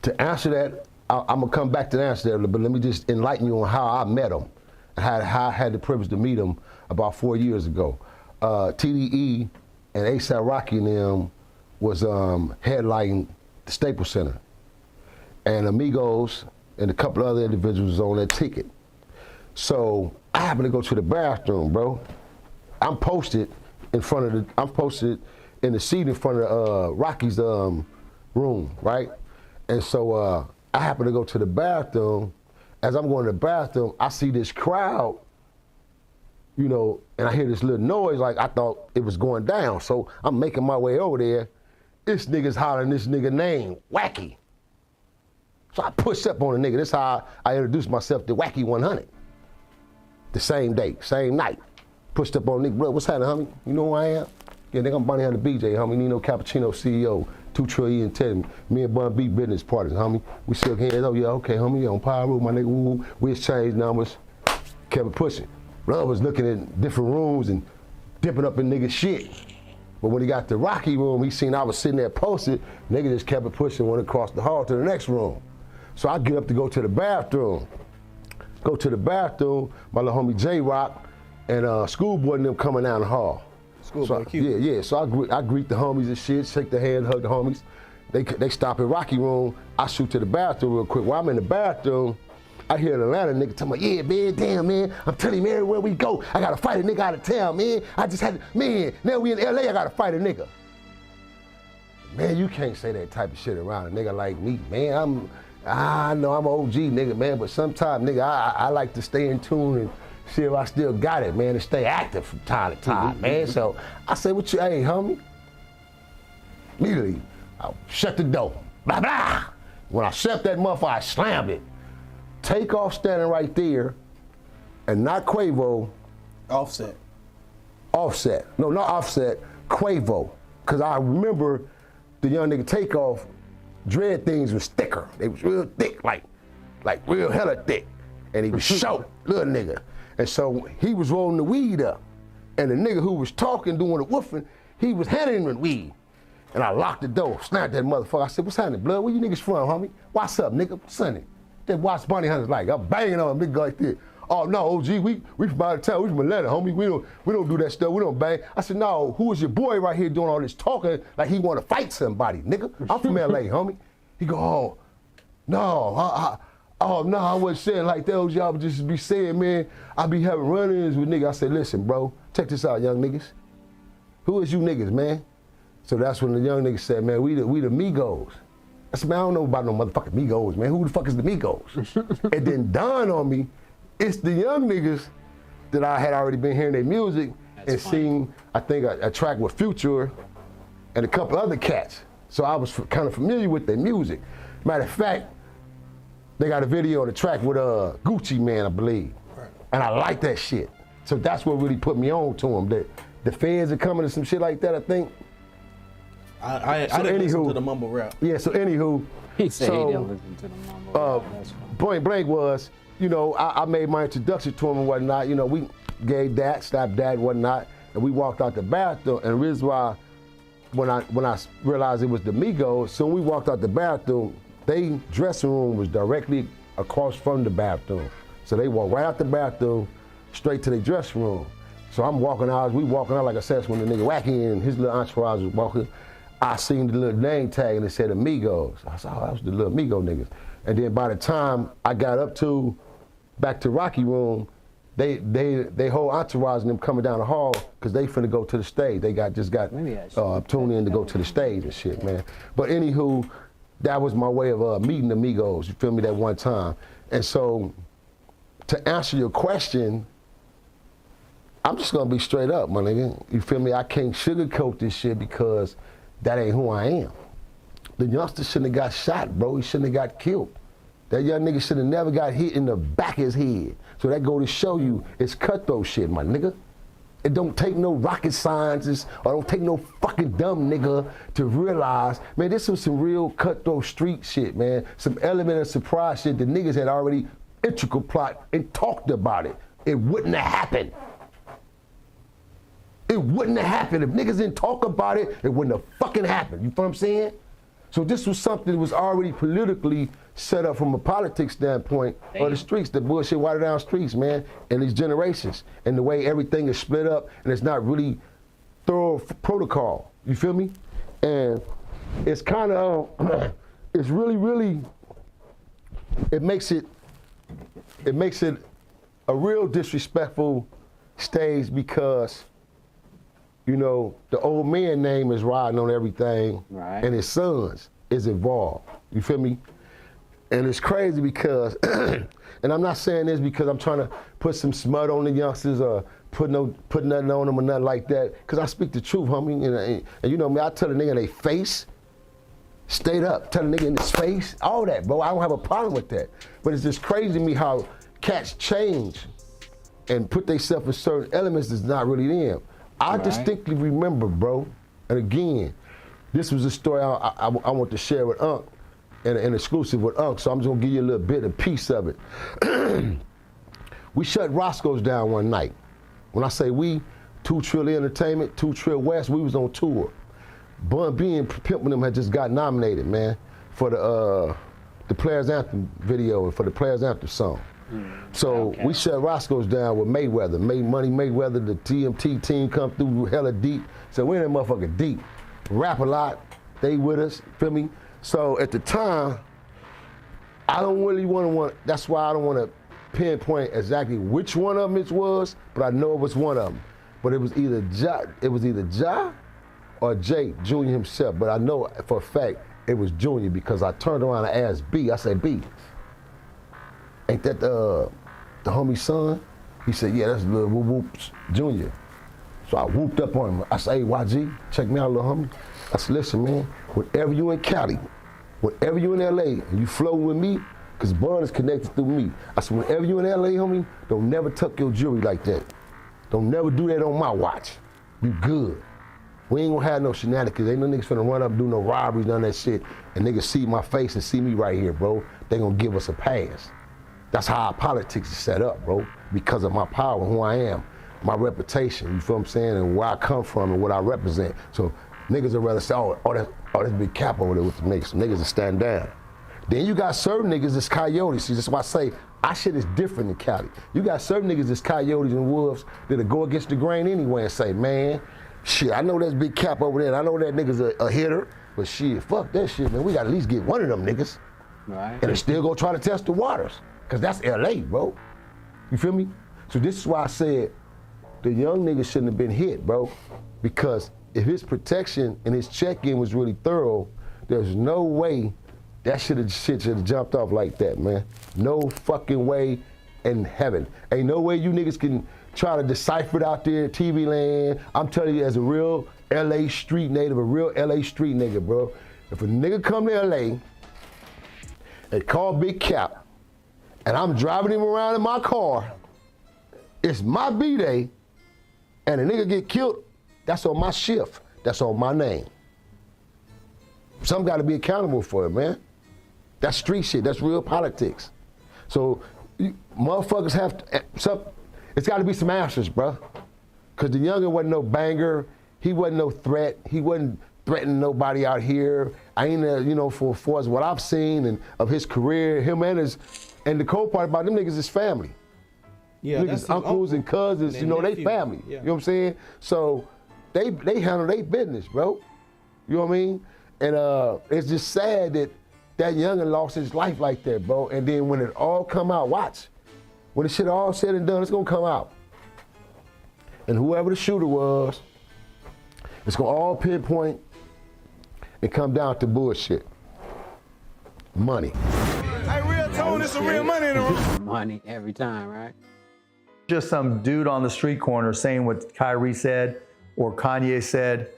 To answer that, I'm gonna come back to the answer that, but let me just enlighten you on how I met him, how I had the privilege to meet him about 4 years ago. TDE and ASAP Rocky and them was headlining the Staples Center, and Amigos and a couple other individuals was on that ticket. So I happened to go to the bathroom, bro. I'm posted in the seat in front of Rocky's room, right? And so I happen to go to the bathroom. As I'm going to the bathroom, I see this crowd, you know, and I hear this little noise like I thought it was going down. So I'm making my way over there. This nigga's hollering this nigga name, Wacky. So I push up on the nigga. This is how I introduced myself to Wacky 100. The same day, same night. Pushed up on nigga, bro, what's happening, homie? You know who I am? Yeah, nigga, I'm Bunny Hunter BJ, homie. Nino Cappuccino CEO, 2 Trillion Teddy. Me and Bun B business partners, homie. We shook hands. Oh, yeah, okay, homie. Yeah, on Power Room, my nigga. Woo. We exchanged numbers. Kept it pushing. Love was looking at different rooms and dipping up in nigga shit. But when he got to Rocky room, he seen I was sitting there posted. Nigga just kept it pushing, went across the hall to the next room. So I get up to go to the bathroom. Go to the bathroom, my little homie J-Rock and Schoolboy and them coming down the hall. Schoolboy, so, yeah. So I greet the homies and shit, shake their hand, hug the homies. They stop at Rocky room. I shoot to the bathroom real quick. While I'm in the bathroom, I hear an Atlanta nigga talking about, yeah, man, damn, man. I'm telling you, man, everywhere we go, I gotta fight a nigga out of town, man. I just had to, man, now we in LA, I gotta fight a nigga. Man, you can't say that type of shit around a nigga like me, man. I know I'm an OG nigga, man, but sometimes, nigga, I like to stay in tune and see if I still got it, man, and stay active from time to time, man. So I say, hey, homie? Immediately, I shut the door. Blah, blah. When I shut that motherfucker, I slammed it. Takeoff standing right there, and not Quavo. Offset. No, not Offset, Quavo. Because I remember the young nigga Takeoff, dread things was thicker. They was real thick, like real hella thick. And he was short, little nigga. And so he was rolling the weed up. And the nigga who was talking, doing the woofing, he was handing him the weed. And I locked the door, snapped that motherfucker. I said, what's happening, blood? Where you niggas from, homie? What's up, nigga? Sonny. Then watch Bunny Hunters like, I'm banging on him, nigga like this. Oh no, OG, we from out of town, we from Atlanta, homie. We don't do that stuff, we don't bang. I said, no, who is your boy right here doing all this talking like he wanna fight somebody, nigga? I'm from LA, homie. He go, I wasn't saying like that, OG, I would just be saying, man, I be having run-ins with niggas. I said, listen, bro, check this out, young niggas. Who is you niggas, man? So that's when the young nigga said, man, we the Migos. I said, man, I don't know about no motherfucking Migos, man. Who the fuck is the Migos? It then dawned on me, it's the young niggas that I had already been hearing their music and seen, I think, a track with Future and a couple other cats. So I was kind of familiar with their music. Matter of fact, they got a video on the track with Gucci Mane, I believe. Right. And I like that shit. So that's what really put me on to them. That the feds are coming to some shit like that, I think. I didn't listen to the mumble rap. Yeah, so anywho. He said he didn't listen to the mumble rap. Point blank was, you know, I made my introduction to him and whatnot. You know, we gave that, stopped that and whatnot, and we walked out the bathroom. And the reason why, when I realized it was the Migos, so when we walked out the bathroom, their dressing room was directly across from the bathroom. So they walked right out the bathroom, straight to their dressing room. So I'm walking out, we walking out, like I said, when the nigga Wacky and his little entourage was walking, I seen the little name tag and it said Amigos. I said, oh, that was the little Amigo niggas. And then by the time I got back to Rocky Room, they whole entourage and them coming down the hall because they finna go to the stage. They just got tuned in to go to the stage and shit, man. But anywho, that was my way of meeting Amigos, you feel me, that one time. And so, to answer your question, I'm just gonna be straight up, my nigga. You feel me? I can't sugarcoat this shit because that ain't who I am. The youngster shouldn't have got shot, bro. He shouldn't have got killed. That young nigga should have never got hit in the back of his head. So that go to show you it's cutthroat shit, my nigga. It don't take no rocket scientists or don't take no fucking dumb nigga to realize, man, this was some real cutthroat street shit, man. Some element of surprise shit. The niggas had already integral plot and talked about it. It wouldn't have happened. It wouldn't have happened. If niggas didn't talk about it, it wouldn't have fucking happened. You feel what I'm saying? So this was something that was already politically set up from a politics standpoint of the streets, the bullshit watered down streets, man, and these generations, and the way everything is split up and it's not really thorough protocol. You feel me? And it's kind of, it's really, it makes it a real disrespectful stage because, you know, the old man name is riding on everything, right, and his sons is involved. You feel me? And it's crazy because, and I'm not saying this because I'm trying to put some smut on the youngsters or put nothing on them or nothing like that, because I speak the truth, homie. And you know me, I tell a nigga in their face, straight up, tell a nigga in his face, all that, bro. I don't have a problem with that. But it's just crazy to me how cats change and put themselves in certain elements that's not really them. I distinctly remember, bro, and again, this was a story I want to share with Unc, and an exclusive with Unc, so I'm just gonna give you a little bit, a piece of it. We shut Roscoe's down one night. When I say we, 2 Trill Entertainment, 2 Trill West, we was on tour. Bun B and Pimpin' them had just got nominated, man, for the Players Anthem video and for the Players Anthem song. So we shut Roscoe's down with Mayweather. Money Mayweather, the TMT team come through hella deep. So we in that motherfucker deep. Rap a lot, they with us, feel me? So at the time, I don't really want, that's why I don't want to pinpoint exactly which one of them it was, but I know it was one of them. But it was either Ja or Jake, Junior himself, but I know for a fact it was Junior because I turned around and asked B, I said, B, ain't that the homie's son? He said, yeah, that's Lil Whoop Whoop's Junior. So I whooped up on him. I said, hey, YG, check me out, little homie. I said, listen, man, whenever you in Cali, whenever you in LA, and you flow with me, because Bun is connected through me. I said, whenever you in LA, homie, don't never tuck your jewelry like that. Don't never do that on my watch. You good. We ain't gonna have no shenanigans. Ain't no niggas finna run up and do no robberies, none of that shit. And niggas see my face and see me right here, bro. They gonna give us a pass. That's how our politics is set up, bro. Because of my power, who I am, my reputation, you feel what I'm saying, and where I come from and what I represent. So niggas would rather say, oh, that's big cap over there with the niggas. Some niggas will stand down. Then you got certain niggas that's coyotes. See, that's why I say our shit is different in Cali. You got certain niggas that's coyotes and wolves that'll go against the grain anyway and say, man, shit, I know that's big cap over there, and I know that nigga's a hitter, but shit, fuck that shit, man. We gotta at least get one of them niggas. Right. And they still go try to test the waters, because that's LA, bro. You feel me? So this is why I said the young nigga shouldn't have been hit, bro, because if his protection and his check-in was really thorough, there's no way that shit should have jumped off like that, man. No fucking way in heaven. Ain't no way you niggas can try to decipher it out there in TV land. I'm telling you, as a real LA street native, a real LA street nigga, bro. If a nigga come to LA and call Big Cap, and I'm driving him around in my car, it's my B-day, and a nigga get killed, that's on my shift. That's on my name. Some gotta be accountable for it, man. That's street shit, that's real politics. So motherfuckers have to, it's gotta be some answers, bro. Cause the youngin' wasn't no banger, he wasn't no threat, he wasn't threatening nobody out here. I ain't, for as what I've seen and of his career, him and the cool part about them niggas is family. Yeah, niggas, uncles and cousins, they family. Yeah. You know what I'm saying? So they handle their business, bro. You know what I mean? And it's just sad that youngin' lost his life like that, bro. And then when it all come out, watch. When the shit all said and done, it's gonna come out. And whoever the shooter was, it's gonna all pinpoint and come down to bullshit. Money. Hey, real tone, it's some real money in the room. Money every time, right? Just some dude on the street corner saying what Kyrie said or Kanye said.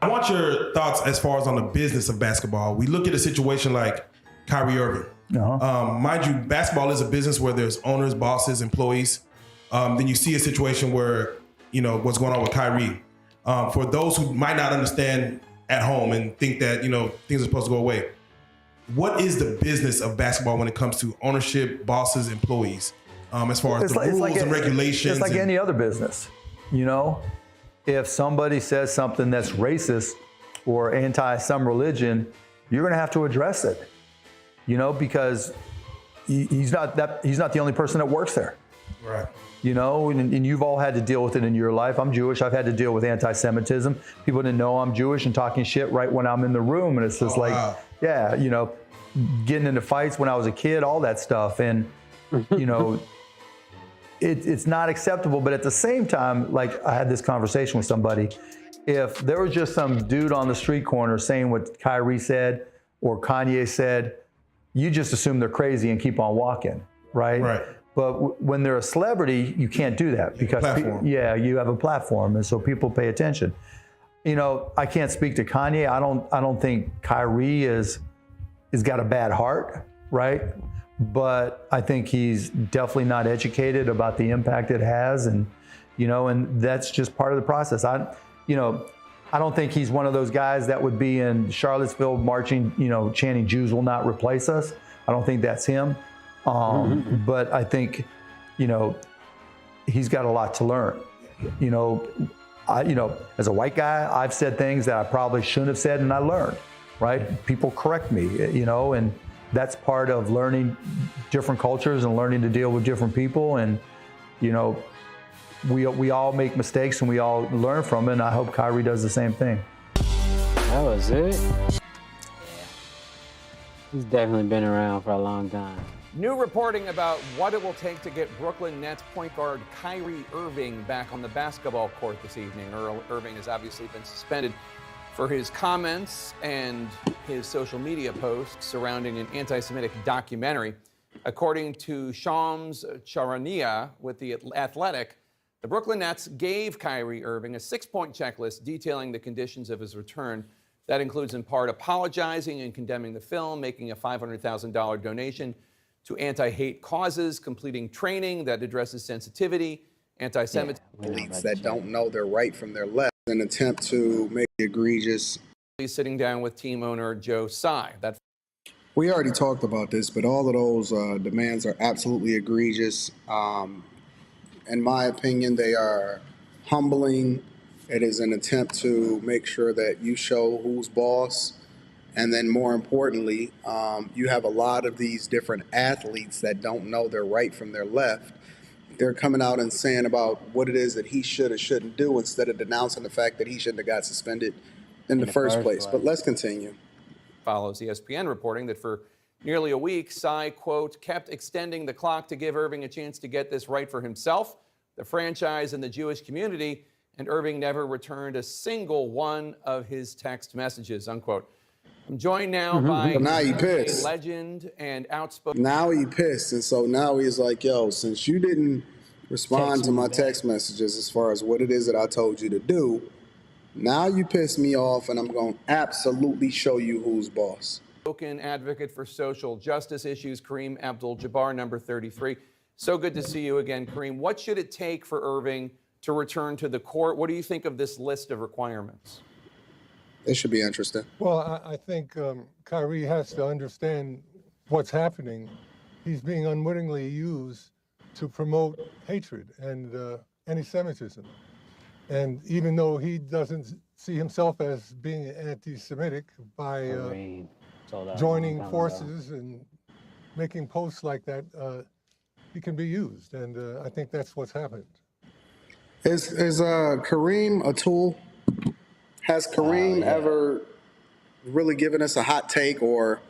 I want your thoughts as far as on the business of basketball. We look at a situation like Kyrie Irving. Mind you, basketball is a business where there's owners, bosses, employees. Then you see a situation where, what's going on with Kyrie. For those who might not understand at home and think that, things are supposed to go away. What is the business of basketball when it comes to ownership, bosses, employees, as far as the rules and regulations? It's like any other business, If somebody says something that's racist or anti some religion, you're going to have to address it, because he's not the only person that works there. Right. And you've all had to deal with it in your life. I'm Jewish. I've had to deal with anti-Semitism. People didn't know I'm Jewish and talking shit right when I'm in the room. And it's just getting into fights when I was a kid, all that stuff. And, it's not acceptable. But at the same time, like I had this conversation with somebody, if there was just some dude on the street corner saying what Kyrie said or Kanye said, you just assume they're crazy and keep on walking, right? Right. But when they're a celebrity, you can't do that because you have a platform, and so people pay attention. I can't speak to Kanye. I don't think Kyrie is got a bad heart, right? But I think he's definitely not educated about the impact it has, and and that's just part of the process. I don't think he's one of those guys that would be in Charlottesville marching, chanting "Jews will not replace us." I don't think that's him. But I think, he's got a lot to learn. As a white guy, I've said things that I probably shouldn't have said, and I learned, right? People correct me, and that's part of learning different cultures and learning to deal with different people. And, we all make mistakes and we all learn from it, and I hope Kyrie does the same thing. That was it. Yeah. He's definitely been around for a long time. New reporting about what it will take to get Brooklyn Nets point guard Kyrie Irving back on the basketball court this evening. Irving has obviously been suspended for his comments and his social media posts surrounding an anti-Semitic documentary. According to Shams Charania with The Athletic, the Brooklyn Nets gave Kyrie Irving a 6-point checklist detailing the conditions of his return That includes in part apologizing and condemning the film, making a $500,000 donation to anti-hate causes, completing training that addresses sensitivity, anti-Semitism. Elites that don't know their right from their left, an attempt to make egregious. Sitting down with team owner Joe Tsai. We already talked about this, but all of those demands are absolutely egregious. In my opinion, they are humbling. It is an attempt to make sure that you show who's boss. And then more importantly, you have a lot of these different athletes that don't know their right from their left. They're coming out and saying about what it is that he should or shouldn't do instead of denouncing the fact that he shouldn't have got suspended in the first place. But let's continue. Follows ESPN reporting that for nearly a week, Tsai, quote, kept extending the clock to give Irving a chance to get this right for himself, the franchise, and the Jewish community, and Irving never returned a single one of his text messages, unquote. I'm joined now by now he a pissed. legend and outspoken. Now he pissed, and so now he's like, yo, since you didn't respond to my text messages as far as what it is that I told you to do, now you pissed me off, and I'm going to absolutely show you who's boss. Spoken advocate for social justice issues, Kareem Abdul-Jabbar, number 33. So good to see you again, Kareem. What should it take for Irving to return to the court? What do you think of this list of requirements? It should be interesting. Well, I think Kyrie has to understand what's happening. He's being unwittingly used to promote hatred and anti-Semitism. And even though he doesn't see himself as being anti-Semitic by joining forces and making posts like that, he can be used. And I think that's what's happened. Is Kareem a tool? Has Kareem ever really given us a hot take or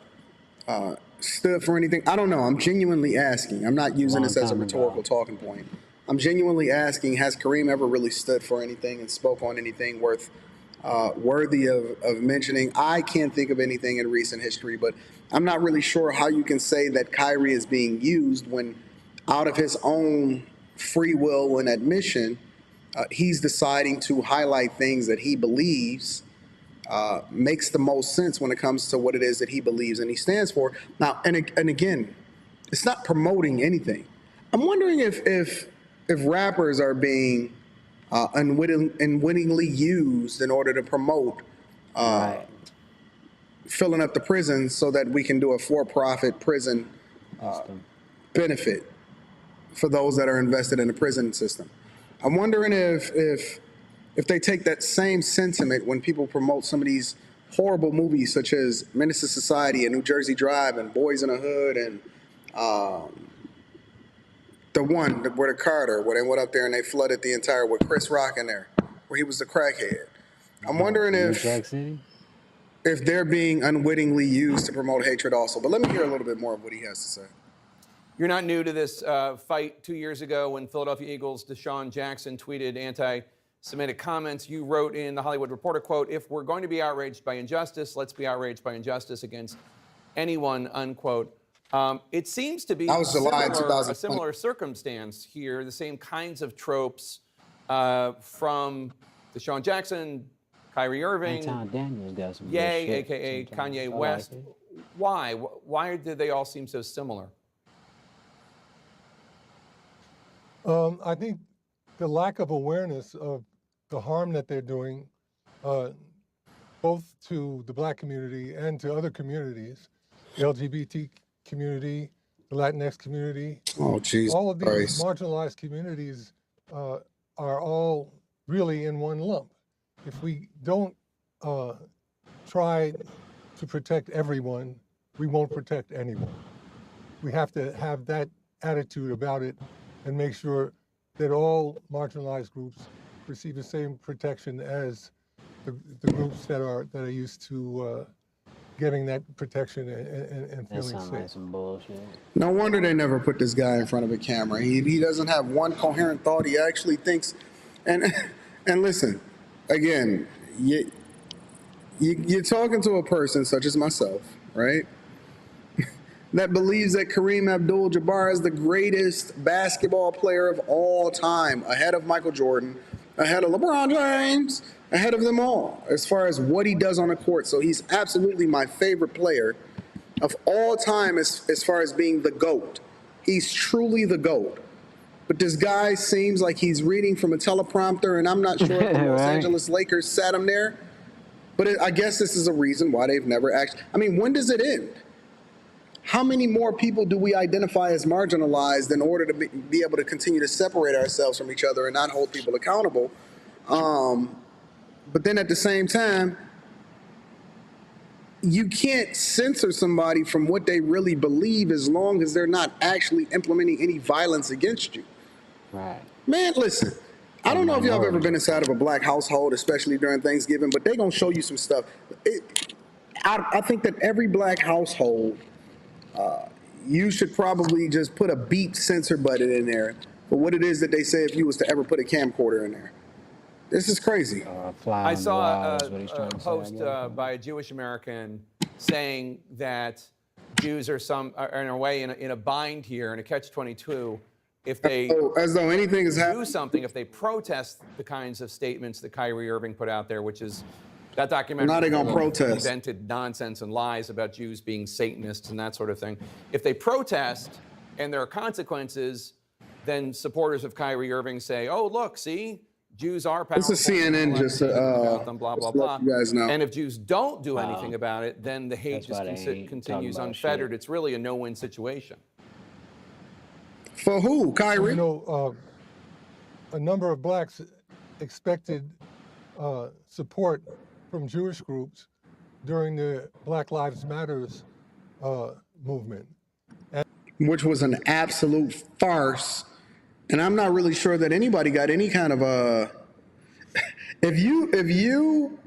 stood for anything? I don't know. I'm genuinely asking. I'm not using this as a rhetorical talking point. I'm genuinely asking, has Kareem ever really stood for anything and spoke on anything worthy of mentioning? I can't think of anything in recent history, but I'm not really sure how you can say that Kyrie is being used when out of his own free will and admission, he's deciding to highlight things that he believes makes the most sense when it comes to what it is that he believes and he stands for. Now, and again, it's not promoting anything. I'm wondering if rappers are being unwittingly used in order to promote filling up the prisons so that we can do a for-profit prison benefit for those that are invested in the prison system. I'm wondering if they take that same sentiment when people promote some of these horrible movies such as Menace to Society and New Jersey Drive and Boys in the Hood and the one where the Carter, where they went up there and they flooded the entire with Chris Rock in there, where he was the crackhead. I'm wondering if they're being unwittingly used to promote hatred also. But let me hear a little bit more of what he has to say. You're not new to this fight. 2 years ago when Philadelphia Eagles Deshaun Jackson tweeted anti-Semitic comments, you wrote in the Hollywood Reporter, quote, if we're going to be outraged by injustice, let's be outraged by injustice against anyone, unquote. It seems to be a similar circumstance here, the same kinds of tropes from Deshaun Jackson, Kyrie Irving, Ye, a.k.a. Kanye West. Why? Why do they all seem so similar? I think the lack of awareness of the harm that they're doing, both to the Black community and to other communities, the LGBT community, the Latinx community. Oh, Jesus all of these Christ. marginalized communities are all really in one lump. If we don't try to protect everyone, we won't protect anyone. We have to have that attitude about it and make sure that all marginalized groups receive the same protection as the groups that are used to getting that protection and feeling safe. Like some bullshit. No wonder they never put this guy in front of a camera. He doesn't have one coherent thought. He actually thinks, and listen, again, you're talking to a person such as myself, right? That believes that Kareem Abdul-Jabbar is the greatest basketball player of all time, ahead of Michael Jordan, ahead of LeBron James, ahead of them all, as far as what he does on the court. So he's absolutely my favorite player of all time as far as being the GOAT. He's truly the GOAT. But this guy seems like he's reading from a teleprompter, and I'm not sure if the Los Angeles Lakers sat him there. But I guess this is a reason why they've never actually. I mean, when does it end? How many more people do we identify as marginalized in order to be able to continue to separate ourselves from each other and not hold people accountable? But then at the same time, you can't censor somebody from what they really believe as long as they're not actually implementing any violence against you. Right. Man, listen, I don't know if y'all have ever been inside of a black household, especially during Thanksgiving, but they're going to show you some stuff. I think that every black household, you should probably just put a beep censor button in there for what it is that they say if you was to ever put a camcorder in there. This is crazy. I saw a post by a Jewish American saying that Jews are in a way in a bind here, in a catch-22, if they as though anything is do something, if they protest the kinds of statements that Kyrie Irving put out there, which is that documentary. Now they gonna protest. Invented nonsense and lies about Jews being Satanists and that sort of thing. If they protest and there are consequences, then supporters of Kyrie Irving say, "Oh, look, see, Jews are powerful." This is CNN just about them, blah blah blah. You guys know. And if Jews don't do anything about it, then the hate just continues unfettered. It's really a no-win situation. For who, Kyrie? You know, a number of blacks expected support from Jewish groups during the Black Lives Matters movement. Which was an absolute farce. And I'm not really sure that anybody got any kind of if you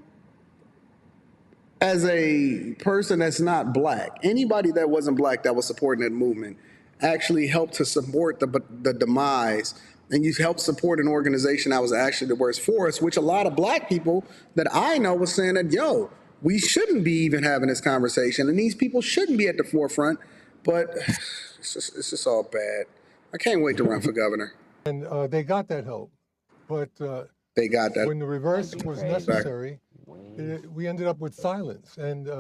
as a person that's not black, anybody that wasn't black that was supporting that movement actually helped to support the demise, and you helped support an organization that was actually the worst for us, which a lot of black people that I know was saying that, yo, we shouldn't be even having this conversation, and these people shouldn't be at the forefront, but it's just all bad. I can't wait to run for governor. And they got that help, but they got that. When the reverse was necessary, we ended up with silence. And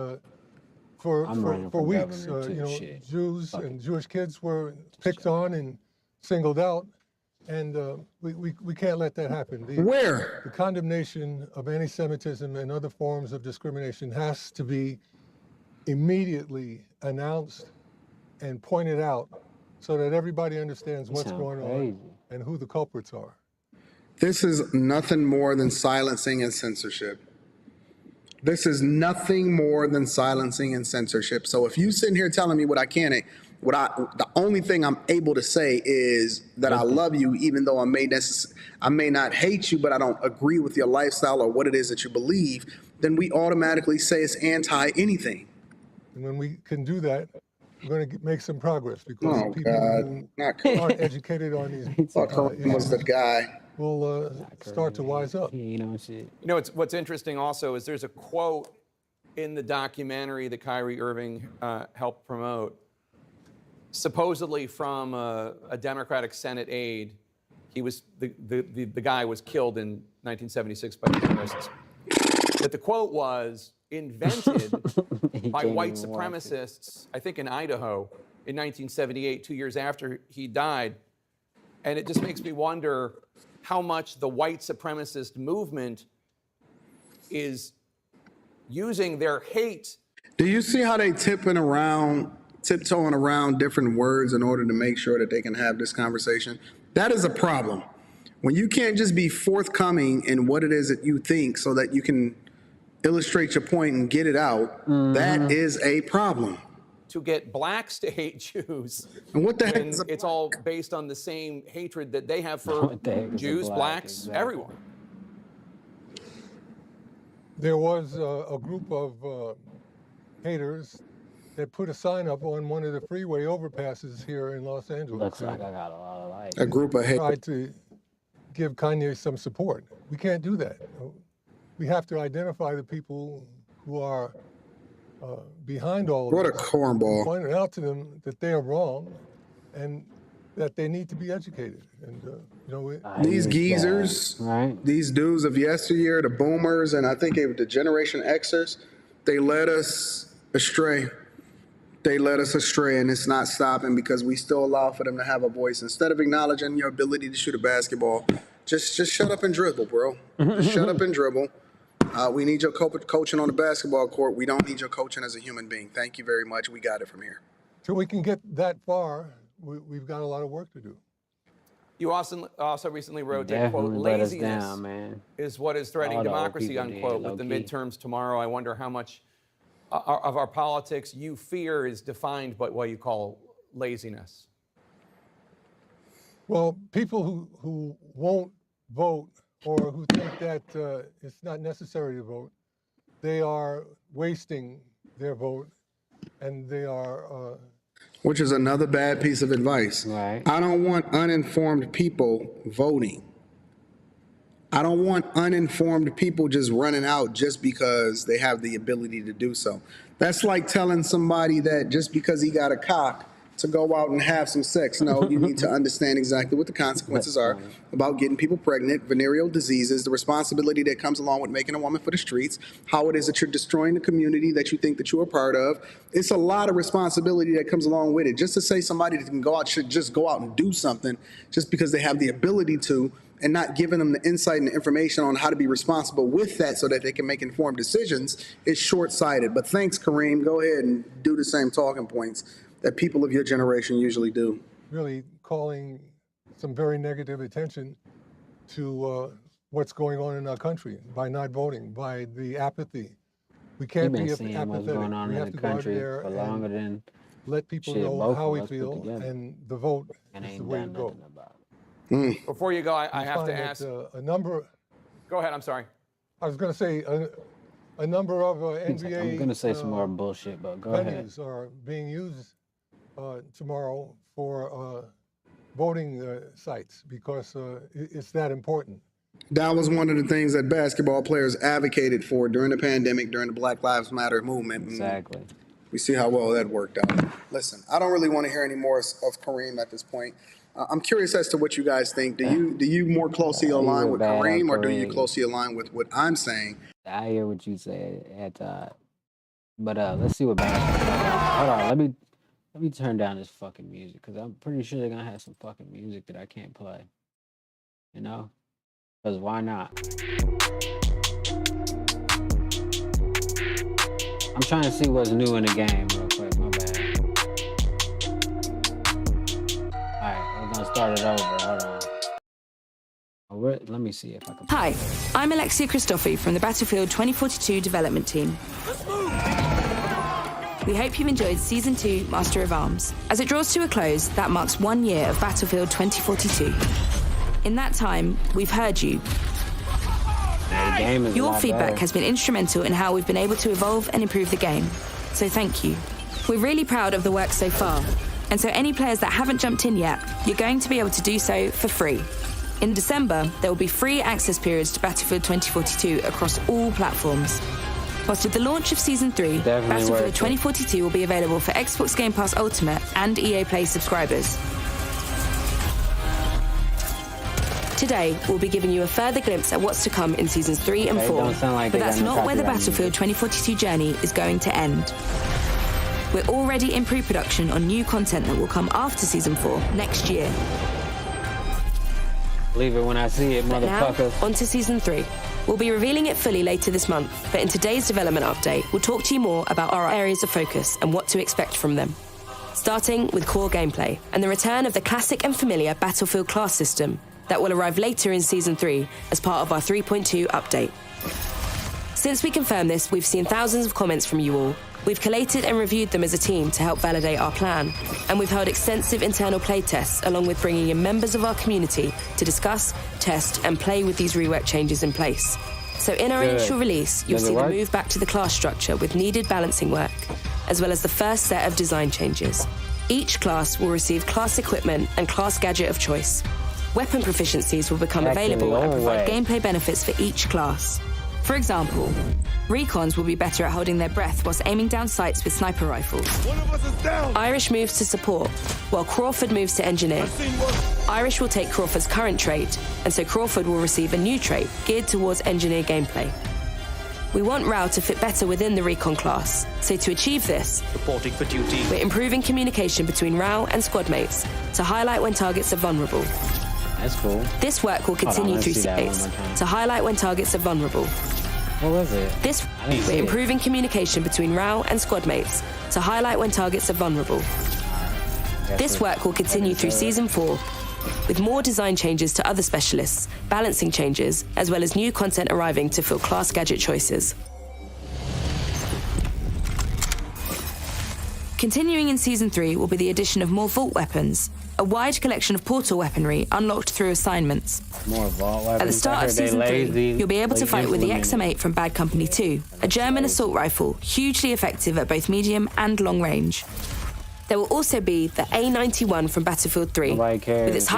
for weeks, Jews and Jewish kids were picked on and singled out, and we can't let that happen. Where? The condemnation of anti-Semitism and other forms of discrimination has to be immediately announced and pointed out so that everybody understands what's going on and who the culprits are. This is nothing more than silencing and censorship. This is nothing more than silencing and censorship. So if you sitting here telling me what I can't, the only thing I'm able to say is that I love you, even though I may not hate you, but I don't agree with your lifestyle or what it is that you believe, then we automatically say it's anti-anything. And when we can do that, we're going to make some progress, because people who aren't educated on these was the guy. will start to wise up. You know, what's interesting also is there's a quote in the documentary that Kyrie Irving helped promote, supposedly from a Democratic Senate aide. He was the guy was killed in 1976 by the terrorists. But the quote was invented by white supremacists, I think in Idaho, in 1978, 2 years after he died. And it just makes me wonder how much the white supremacist movement is using their hate. Do you see how they tiptoeing around different words in order to make sure that they can have this conversation? That is a problem. When you can't just be forthcoming in what it is that you think so that you can illustrate your point and get it out, that is a problem. To get blacks to hate Jews. And what the heck is it's all based on the same hatred that they have for Jews, blacks, everyone. There was a group of haters that put a sign up on one of the freeway overpasses here in Los Angeles. Looks like I got a lot of likes. A group of haters tried to give Kanye some support. We can't do that. We have to identify the people who are behind all of What a this. cornball. Point out to them that they are wrong and that they need to be educated. And, These geezers, these dudes of yesteryear, the boomers, and I think it was the Generation Xers, they led us astray. They led us astray, and it's not stopping because we still allow for them to have a voice. Instead of acknowledging your ability to shoot a basketball, just shut up and dribble, bro. Just shut up and dribble. We need your coaching on the basketball court. We don't need your coaching as a human being. Thank you very much. We got it from here. Till we can get that far, we've got a lot of work to do. You also recently wrote that, quote, laziness is what is threatening democracy, unquote, with the midterms tomorrow. I wonder how much of our politics you fear is defined by what you call laziness. Well, people who won't vote or who think that it's not necessary to vote, they are wasting their vote, and they are... Which is another bad piece of advice. Right. I don't want uninformed people voting. I don't want uninformed people just running out just because they have the ability to do so. That's like telling somebody that just because he got a cock to go out and have some sex. No, you need to understand exactly what the consequences are about getting people pregnant, venereal diseases, the responsibility that comes along with making a woman for the streets, how it is that you're destroying the community that you think that you're a part of. It's a lot of responsibility that comes along with it. Just to say somebody that can go out should just go out and do something just because they have the ability to, and not giving them the insight and the information on how to be responsible with that so that they can make informed decisions is short-sighted. But thanks, Kareem. Go ahead and do the same talking points that people of your generation usually do. Really calling some very negative attention to what's going on in our country by not voting, by the apathy. We can't be apathetic. What's going on we in have the to go out country there for longer than let people shit, know both how of we us put feel, together. and the vote And is the ain't way to done go. nothing about it. Before you go, I have find to that, ask. a number. Go ahead, I'm sorry. I was going to say a number of NBA. I'm gonna say some more bullshit, but go ahead. venues are being used tomorrow for voting sites because it's that important. That was one of the things that basketball players advocated for during the pandemic, during the Black Lives Matter movement. Exactly. We see how well that worked out. Listen, I don't really want to hear any more of Kareem at this point. I'm curious as to what you guys think. Do you more closely align with Kareem, or do you closely align with what I'm saying? I hear what you say at but let's see what basketball. Hold on, let me turn down this fucking music because I'm pretty sure they're gonna have some fucking music that I can't play. You know? Because why not? I'm trying to see what's new in the game real quick, my bad. Alright, we're gonna start it over, hold on. Let me see if I can... Hi, I'm Alexia Christofi from the Battlefield 2042 development team. We hope you've enjoyed Season 2, Master of Arms. As it draws to a close, that marks 1 year of Battlefield 2042. In that time, we've heard you. Your feedback has been instrumental in how we've been able to evolve and improve the game. So thank you. We're really proud of the work so far. And so any players that haven't jumped in yet, you're going to be able to do so for free. In December, there will be free access periods to Battlefield 2042 across all platforms. Whilst with the launch of Season 3, Battlefield 2042 will be available for Xbox Game Pass Ultimate and EA Play subscribers. Today, we'll be giving you a further glimpse at what's to come in Seasons 3 and 4, but that's not where the Battlefield 2042 journey is going to end. We're already in pre-production on new content that will come after Season 4 next year. Believe it when I see it, motherfuckers. Now, on to Season 3. We'll be revealing it fully later this month, but in today's development update, we'll talk to you more about our areas of focus and what to expect from them. Starting with core gameplay and the return of the classic and familiar Battlefield class system that will arrive later in Season 3 as part of our 3.2 update. Since we confirmed this, we've seen thousands of comments from you all. We've collated and reviewed them as a team to help validate our plan, and we've held extensive internal playtests along with bringing in members of our community to discuss, test, and play with these rework changes in place. So in our initial release, you'll see the move back to the class structure with needed balancing work, as well as the first set of design changes. Each class will receive class equipment and class gadget of choice. Weapon proficiencies will become available and provide gameplay benefits for each class. For example, recons will be better at holding their breath whilst aiming down sights with sniper rifles. One of us is down. Irish moves to support, while Crawford moves to engineer. Irish will take Crawford's current trait, and so Crawford will receive a new trait geared towards engineer gameplay. We want Rao to fit better within the recon class, so to achieve this, reporting for duty, we're improving communication between Rao and squad mates to highlight when targets are vulnerable. That's cool. This work will continue through Space to highlight when targets are vulnerable. What was it? We're improving communication between Rao and squad mates to highlight when targets are vulnerable. This work will continue through Season 4, with more design changes to other specialists, balancing changes, as well as new content arriving to fill class gadget choices. Continuing in Season 3 will be the addition of more Vault weapons, a wide collection of portal weaponry unlocked through assignments. More Vault weapons. At the start of Season 3, you'll be able to fight with the XM8 from Bad Company 2, a German assault rifle hugely effective at both medium and long range. There will also be the A91 from Battlefield 3. With its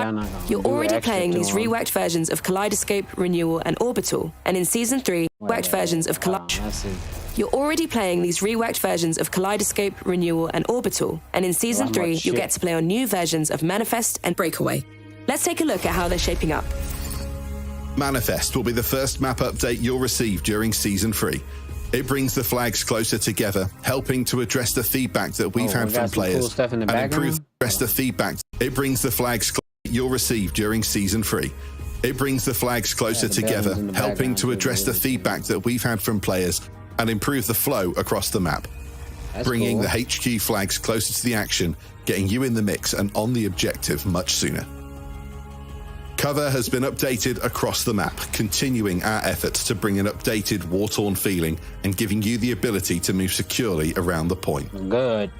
you're already playing these reworked versions of Kaleidoscope, Renewal, and Orbital, and in Season 3, worked versions of You're already playing these reworked versions of Kaleidoscope, Renewal, and Orbital, and in Season 3, you'll get to play on new versions of Manifest and Breakaway. Let's take a look at how they're shaping up. Manifest will be the first map update you'll receive during Season 3. It brings the flags closer together, helping to address the feedback that we've had from players and improve the feedback. It brings the flags you'll receive during Season 3. It brings the flags closer together, helping to address the feedback that we've had from players and improve the flow across the map. Bringing the HQ flags closer to the action, getting you in the mix and on the objective much sooner. Cover has been updated across the map, continuing our efforts to bring an updated, war-torn feeling and giving you the ability to move securely around the point. Good.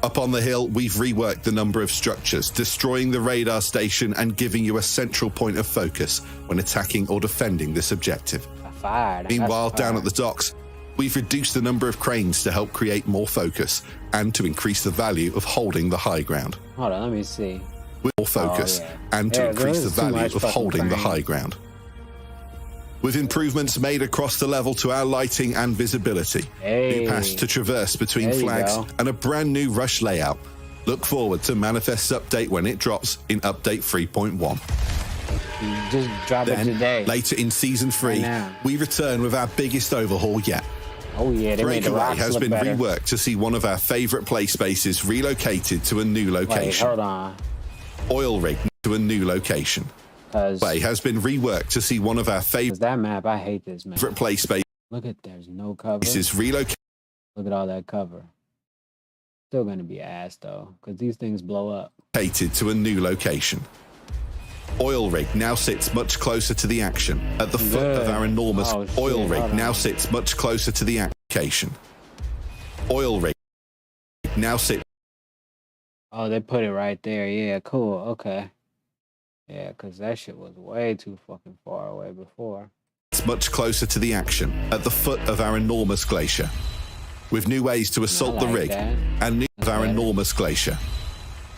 Up on the hill, we've reworked the number of structures, destroying the radar station and giving you a central point of focus when attacking or defending this objective. Meanwhile, down at the docks, we've reduced the number of cranes to help create more focus and to increase the value of holding the high ground. Hold on, let me see. With more focus and to increase the value of holding the high ground. With improvements made across the level to our lighting and visibility, new paths to traverse between flags, and a brand new rush layout. Look forward to Manifest's update when it drops in Update 3.1. Just drop it today. Later in Season 3, we return with our biggest overhaul yet. Oh yeah, they made the Breakaway rocks has look been better. reworked to see one of our favorite play spaces relocated to a new location. Wait, hold on. Oil rig to a new location. Play has been reworked to see one of our favorite that map. I hate this map. play spaces. Look at there's no cover. This is relocated. Look at all that cover. Still gonna be ass though, because these things blow up. To a new location. Oil rig now sits much closer to the action. At the foot of our enormous oil rig now sits much closer to the application. Oil rig now sits. Oh, they put it right there. Yeah, cool. Okay. Yeah, because that shit was way too fucking far away before. It's much closer to the action at the foot of our enormous glacier. With new ways to assault the rig and new of our enormous glacier.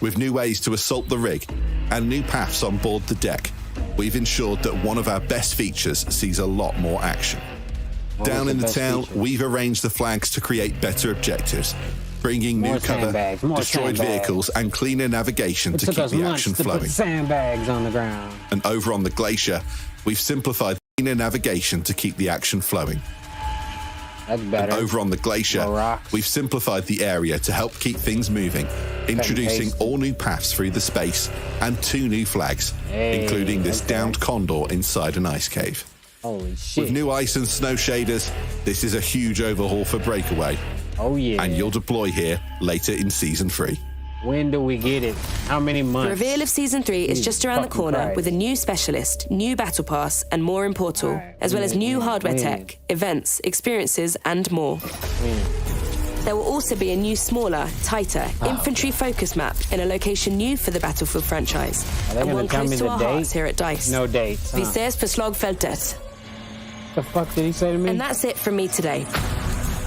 With new ways to assault the rig and new paths on board the deck, we've ensured that one of our best features sees a lot more action. Down in the town, we've arranged the flags to create better objectives, bringing new cover, destroyed vehicles, and cleaner navigation to keep the action flowing. Put sandbags on the ground. And over on the glacier, we've simplified cleaner navigation to keep the action flowing. That's better. And over on the glacier, we've simplified the area to help keep things moving, introducing all new paths through the space and 2 new flags, including this downed condor inside an ice cave. Holy shit. With new ice and snow shaders, this is a huge overhaul for Breakaway. Oh yeah. And you'll deploy here later in Season 3. When do we get it? How many months? The reveal of Season 3 is just around the corner with a new specialist, new battle pass, and more in Portal, as well as new hardware tech, events, experiences, and more. There will also be a new, smaller, tighter, infantry-focused map in a location new for the Battlefield franchise, and one close to our hearts here at DICE. No dates. Vi ses på slagfältet. The fuck did he say to me? And that's it from me today.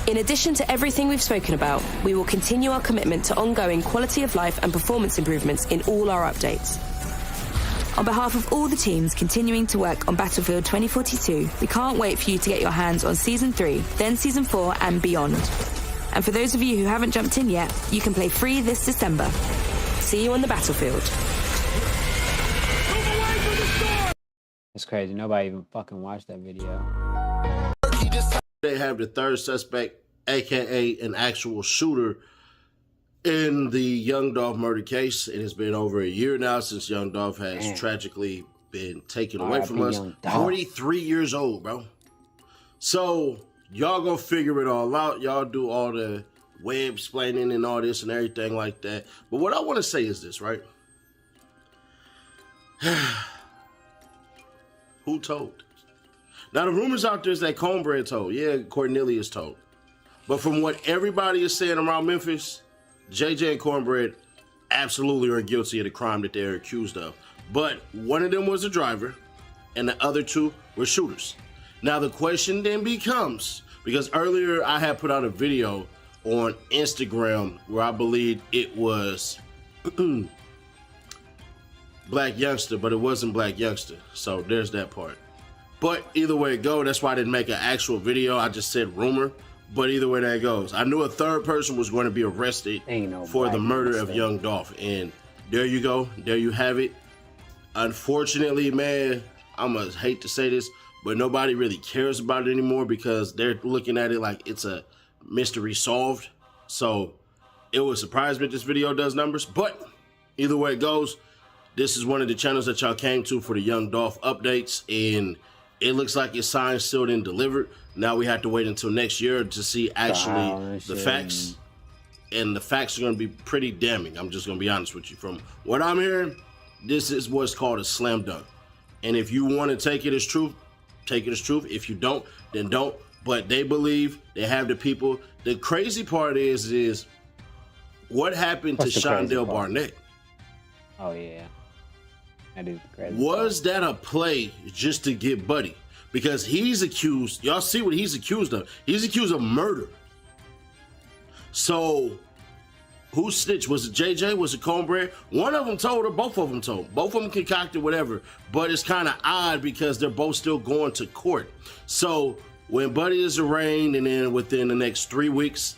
In addition to everything we've spoken about, we will continue our commitment to ongoing quality of life and performance improvements in all our updates. On behalf of all the teams continuing to work on Battlefield 2042, we can't wait for you to get your hands on Season 3, then Season 4 and beyond. And for those of you who haven't jumped in yet, you can play free this December. See you on the battlefield. It's crazy. Nobody even fucking watched that video. They have the third suspect, aka an actual shooter, in the Young Dolph murder case. It has been over a year now since Young Dolph has tragically been taken away from us. 43 years old, bro. So y'all gonna figure it all out. Y'all do all the web explaining and all this and everything like that. But what I want to say is this, right? Who told? Now the rumors out there is that Cornbread told. Yeah, Cornelius told. But from what everybody is saying around Memphis, JJ and Cornbread absolutely are guilty of the crime that they're accused of. But one of them was a driver, and the other two were shooters. Now the question then becomes, because earlier I had put out a video on Instagram where I believe it was Black Youngster, but it wasn't Black Youngster. So there's that part. But either way it goes, that's why I didn't make an actual video. I just said rumor. But either way that goes, I knew a third person was going to be arrested for the murder of Young Dolph. And there you go. There you have it. Unfortunately, man, I'm going to hate to say this, but nobody really cares about it anymore because they're looking at it like it's a mystery solved. So it would surprise me if this video does numbers. But either way it goes, this is one of the channels that y'all came to for the Young Dolph updates. And it looks like it's signed, sealed, and delivered. Now we have to wait until next year to see actually the facts. And the facts are going to be pretty damning. I'm just going to be honest with you. From what I'm hearing, this is what's called a slam dunk. And if you want to take it as truth, take it as truth. If you don't, then don't. But they believe they have the people. The crazy part is what happened to Shondell Barnett? Oh, yeah. That is crazy. Was that a play just to get Buddy? Because he's accused, y'all see what he's accused of. He's accused of murder. So, who snitched? Was it JJ? Was it Cornbread? One of them told or both of them told? Both of them concocted whatever. But it's kind of odd because they're both still going to court. So, when Buddy is arraigned and then within the next 3 weeks,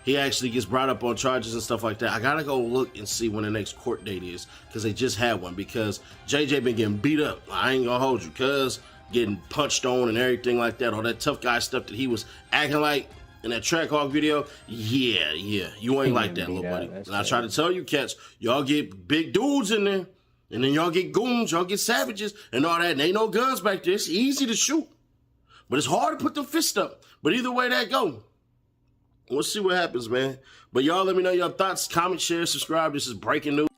he actually gets brought up on charges and stuff like that. I gotta go look and see when the next court date is because they just had one because JJ been getting beat up. I ain't gonna hold you because getting punched on and everything like that, all that tough guy stuff that he was acting like in that Track Hawk video, yeah, you ain't like that, little buddy. And I try to tell you cats, y'all get big dudes in there, and then y'all get goons, y'all get savages, and all that, and ain't no guns back there. It's easy to shoot, but it's hard to put the fist up. But either way that go, we'll see what happens, man. But y'all let me know your thoughts, comment, share, subscribe. This is breaking news.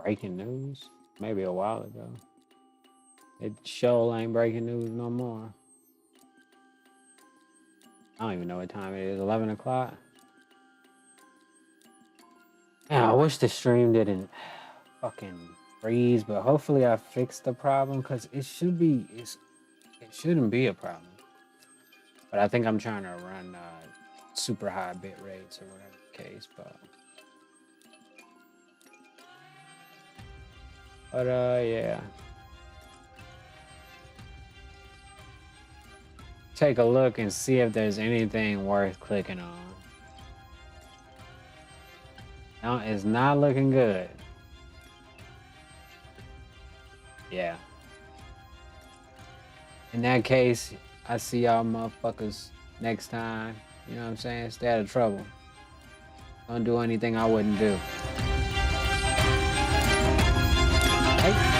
Breaking news? Maybe a while ago. It sure ain't breaking news no more. I don't even know what time it is. 11 o'clock? Yeah, I wish the stream didn't fucking freeze, but hopefully I fixed the problem because it shouldn't be a problem. But I think I'm trying to run super high bit rates or whatever the case, but yeah. Take a look and see if there's anything worth clicking on. No, it's not looking good. Yeah. In that case, I see y'all motherfuckers next time. You know what I'm saying? Stay out of trouble. Don't do anything I wouldn't do. Hey.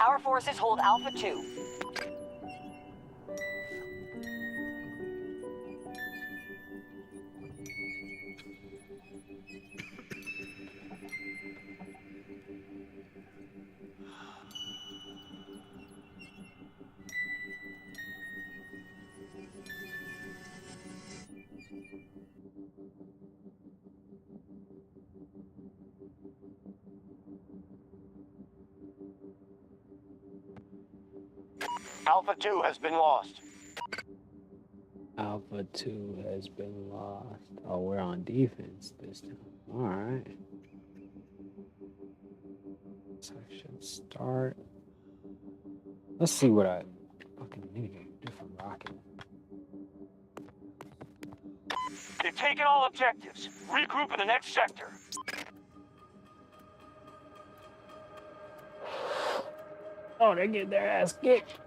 Our forces hold Alpha 2. Alpha 2 has been lost. Alpha 2 has been lost. Oh, we're on defense this time. All right. Section start. Let's see what I fucking need. Different rocket. They've taken all objectives. Regroup in the next sector. Oh, they get their ass kicked.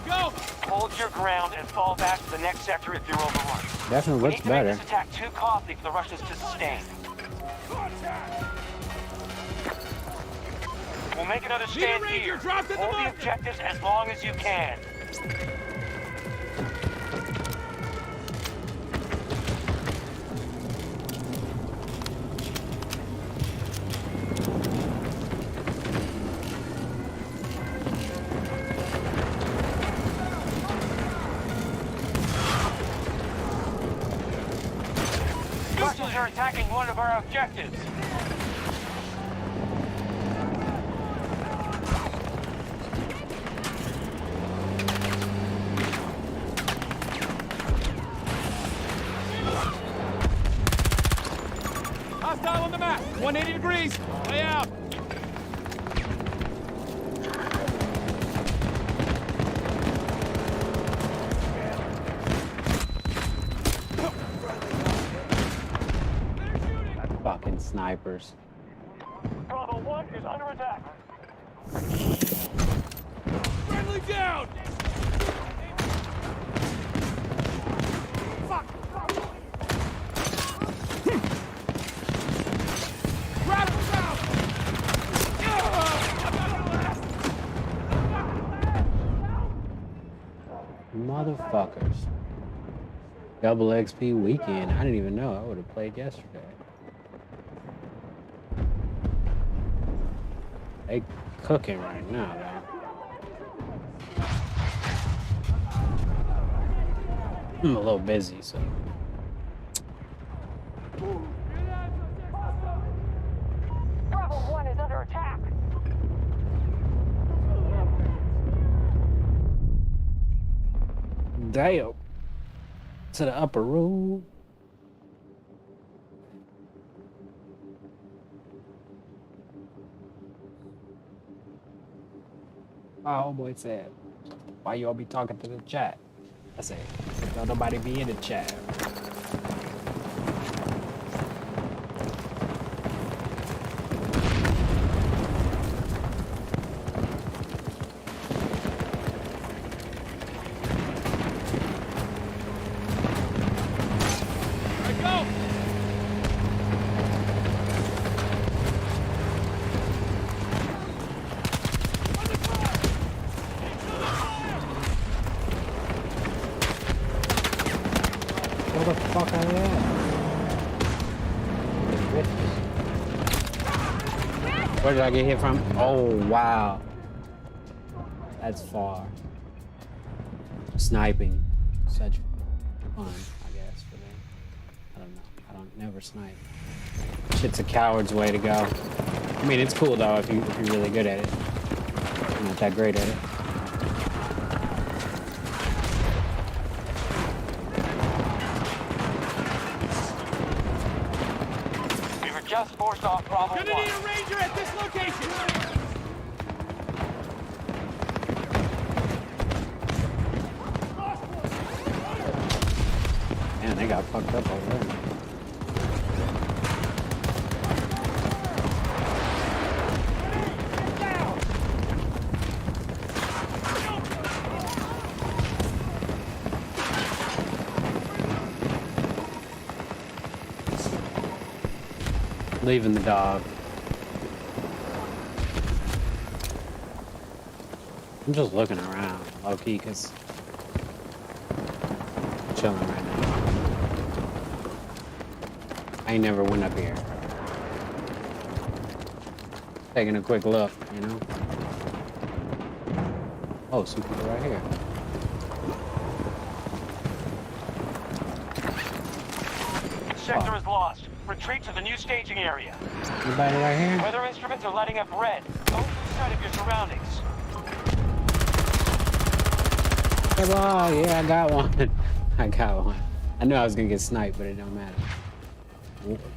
Go! Hold your ground and fall back to the next sector if you're overrun. Definitely looks better. Make this attack too costly for the Russians to sustain. We'll make another stand here. Hold the objectives as long as you can. Are attacking one of our objectives. Hostile on the map. 180 degrees. Lay out. Fucking snipers. Bravo 1 is under attack. Friendly down! Fuck! Grab him down! Motherfuckers. Double XP weekend. I didn't even know. I would have played yesterday. They cooking right now, though. I'm a little busy, so. Bravo 1 is under attack. Damn. To the upper room. My homeboy said, why you all be talking to the chat? I said, don't nobody be in the chat. Where the fuck I am? Where did I get hit from? Oh, wow. That's far. Sniping. Such fun, I guess, for them. I don't know. I don't never snipe. Shit's a coward's way to go. I mean, it's cool, though, if you're really good at it. I'm not that great at it. Just forced off Bravo 1. Gonna need a ranger at this location. Man, they got fucked up already. Leaving the dog. I'm just looking around, low key, cause I'm chilling right now. I ain't never went up here. Taking a quick look, you know. Oh, some people right here. The sector is lost. Retreat to the new staging area. Anybody right here? Weather instruments are lighting up red. Don't lose sight of your surroundings. Oh, yeah, I got one. I got one. I knew I was gonna get sniped, but it don't matter.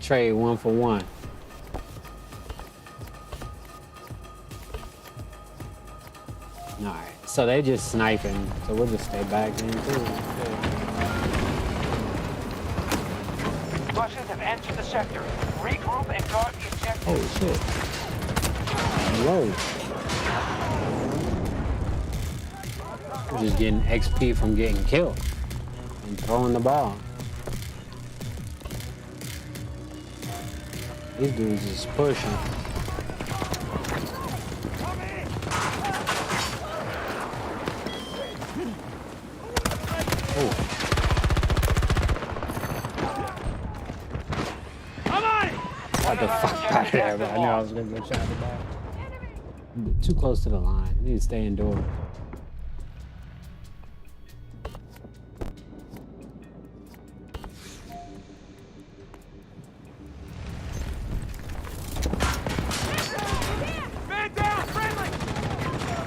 Trade 1 for 1. Alright, so they just sniping, so we'll just stay back in too. Russians have entered the sector. Regroup and guard the objective. Oh shit. Whoa. We're just getting XP from getting killed and throwing the ball. These dudes is pushing. Oh. What the fuck out of there, bro? I knew I was gonna get shot in the back. Too close to the line. I need to stay indoors.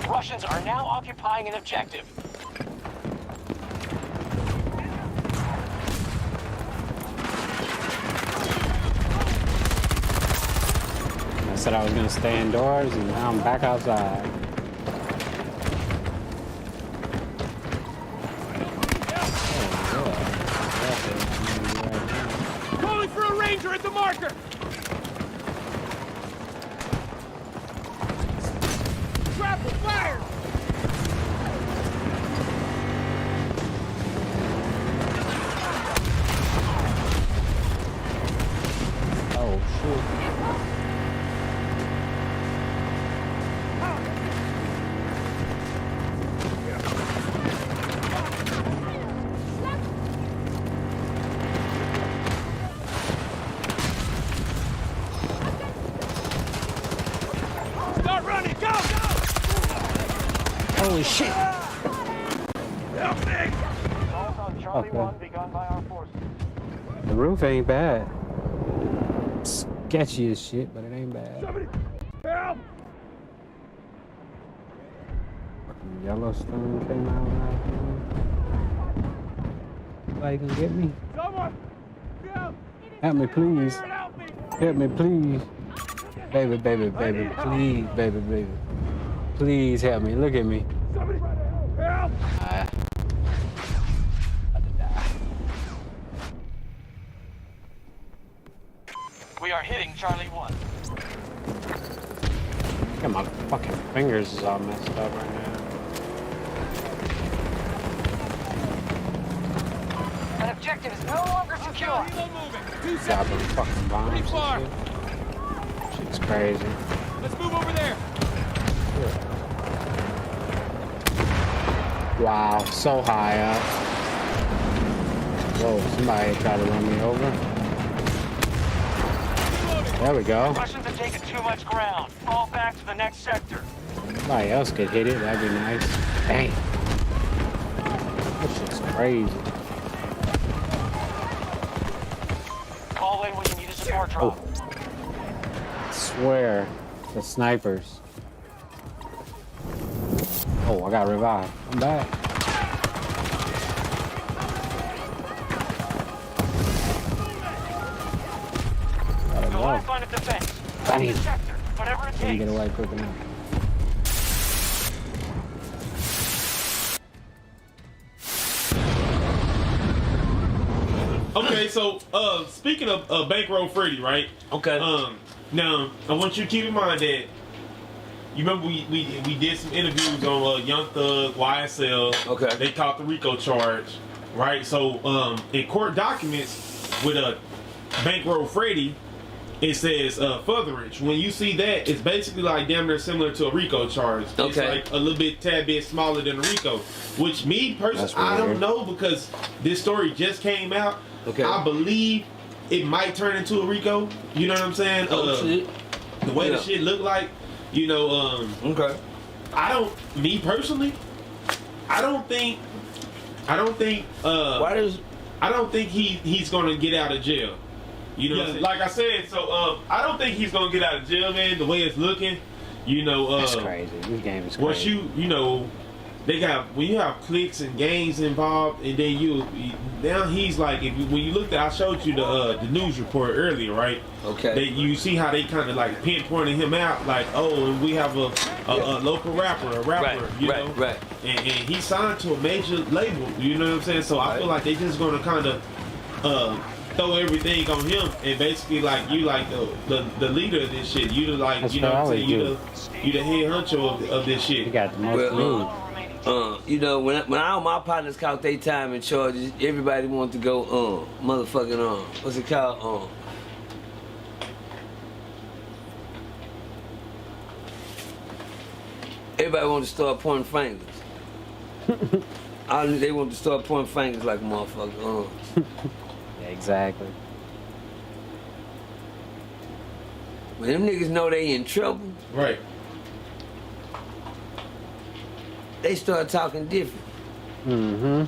Russians are now occupying an objective. I said I was gonna stay indoors, and now I'm back outside. Calling for a ranger at the marker. Trap will fire. Oh shit. Start running. Go. Holy shit. Help me. Assault on Charlie 1 begun by our forces. The roof ain't bad. Sketchy as shit, but it ain't bad. Somebody help. Fucking Yellowstone came out last night. Somebody gonna get me? Someone. Help me, please. Help me, please. Baby, baby, baby, please, baby, baby. Please help me. Look at me. Somebody help. About to die. We are hitting Charlie 1. Look at my fucking fingers is all messed up right now. An objective is no longer secure. Dropping fucking bombs and shit. Shit's crazy. Let's move over there. Wow, so high up. Whoa, somebody tried to run me over. There we go. Russians have taken too much ground. Fall back to the next sector. Somebody else could hit it, that'd be nice. Dang. This shit's crazy. Call in when you need a support drop. I swear, the snipers. Oh, I got revived. I'm back. The lifeline of defense. I need Sector, whatever it to takes. get away quick enough. Okay, so speaking of Bankroll Freddy, right? Okay. Now I want you to keep in mind that you remember we did some interviews on Young Thug, YSL. Okay. They caught the RICO charge, right? So in court documents with Bankroll Freddy, it says furtherance. When you see that, it's basically like damn near similar to a RICO charge. It's like a little bit, tad bit smaller than a RICO. Which me personally, I don't know because this story just came out. I believe it might turn into a RICO. You know what I'm saying? The way the shit look like, you know. Me personally, I don't think he's gonna get out of jail. You know, like I said, so I don't think he's gonna get out of jail, man. The way it's looking, you know, that's crazy. This game is crazy. Once you know, they got when you have cliques and gangs involved, and then now he's like, when you looked at, I showed you the news report earlier, right? You see how they kind of like pinpointing him out, like, oh, and we have a local rapper, you know, and he signed to a major label, you know what I'm saying? So I feel like they just gonna kind of throw everything on him, and basically like you like the leader of this shit. You the like, you know what I'm saying? You the head honcho of this shit. You got the most news. You know, when all my partners caught their time in charges, everybody wanted to go, motherfucking, what's it called? Everybody wanted to start pointing fingers. They want to start pointing fingers like a motherfucker. Yeah, exactly. When them niggas know they in trouble, right? They start talking different. Mm-hmm.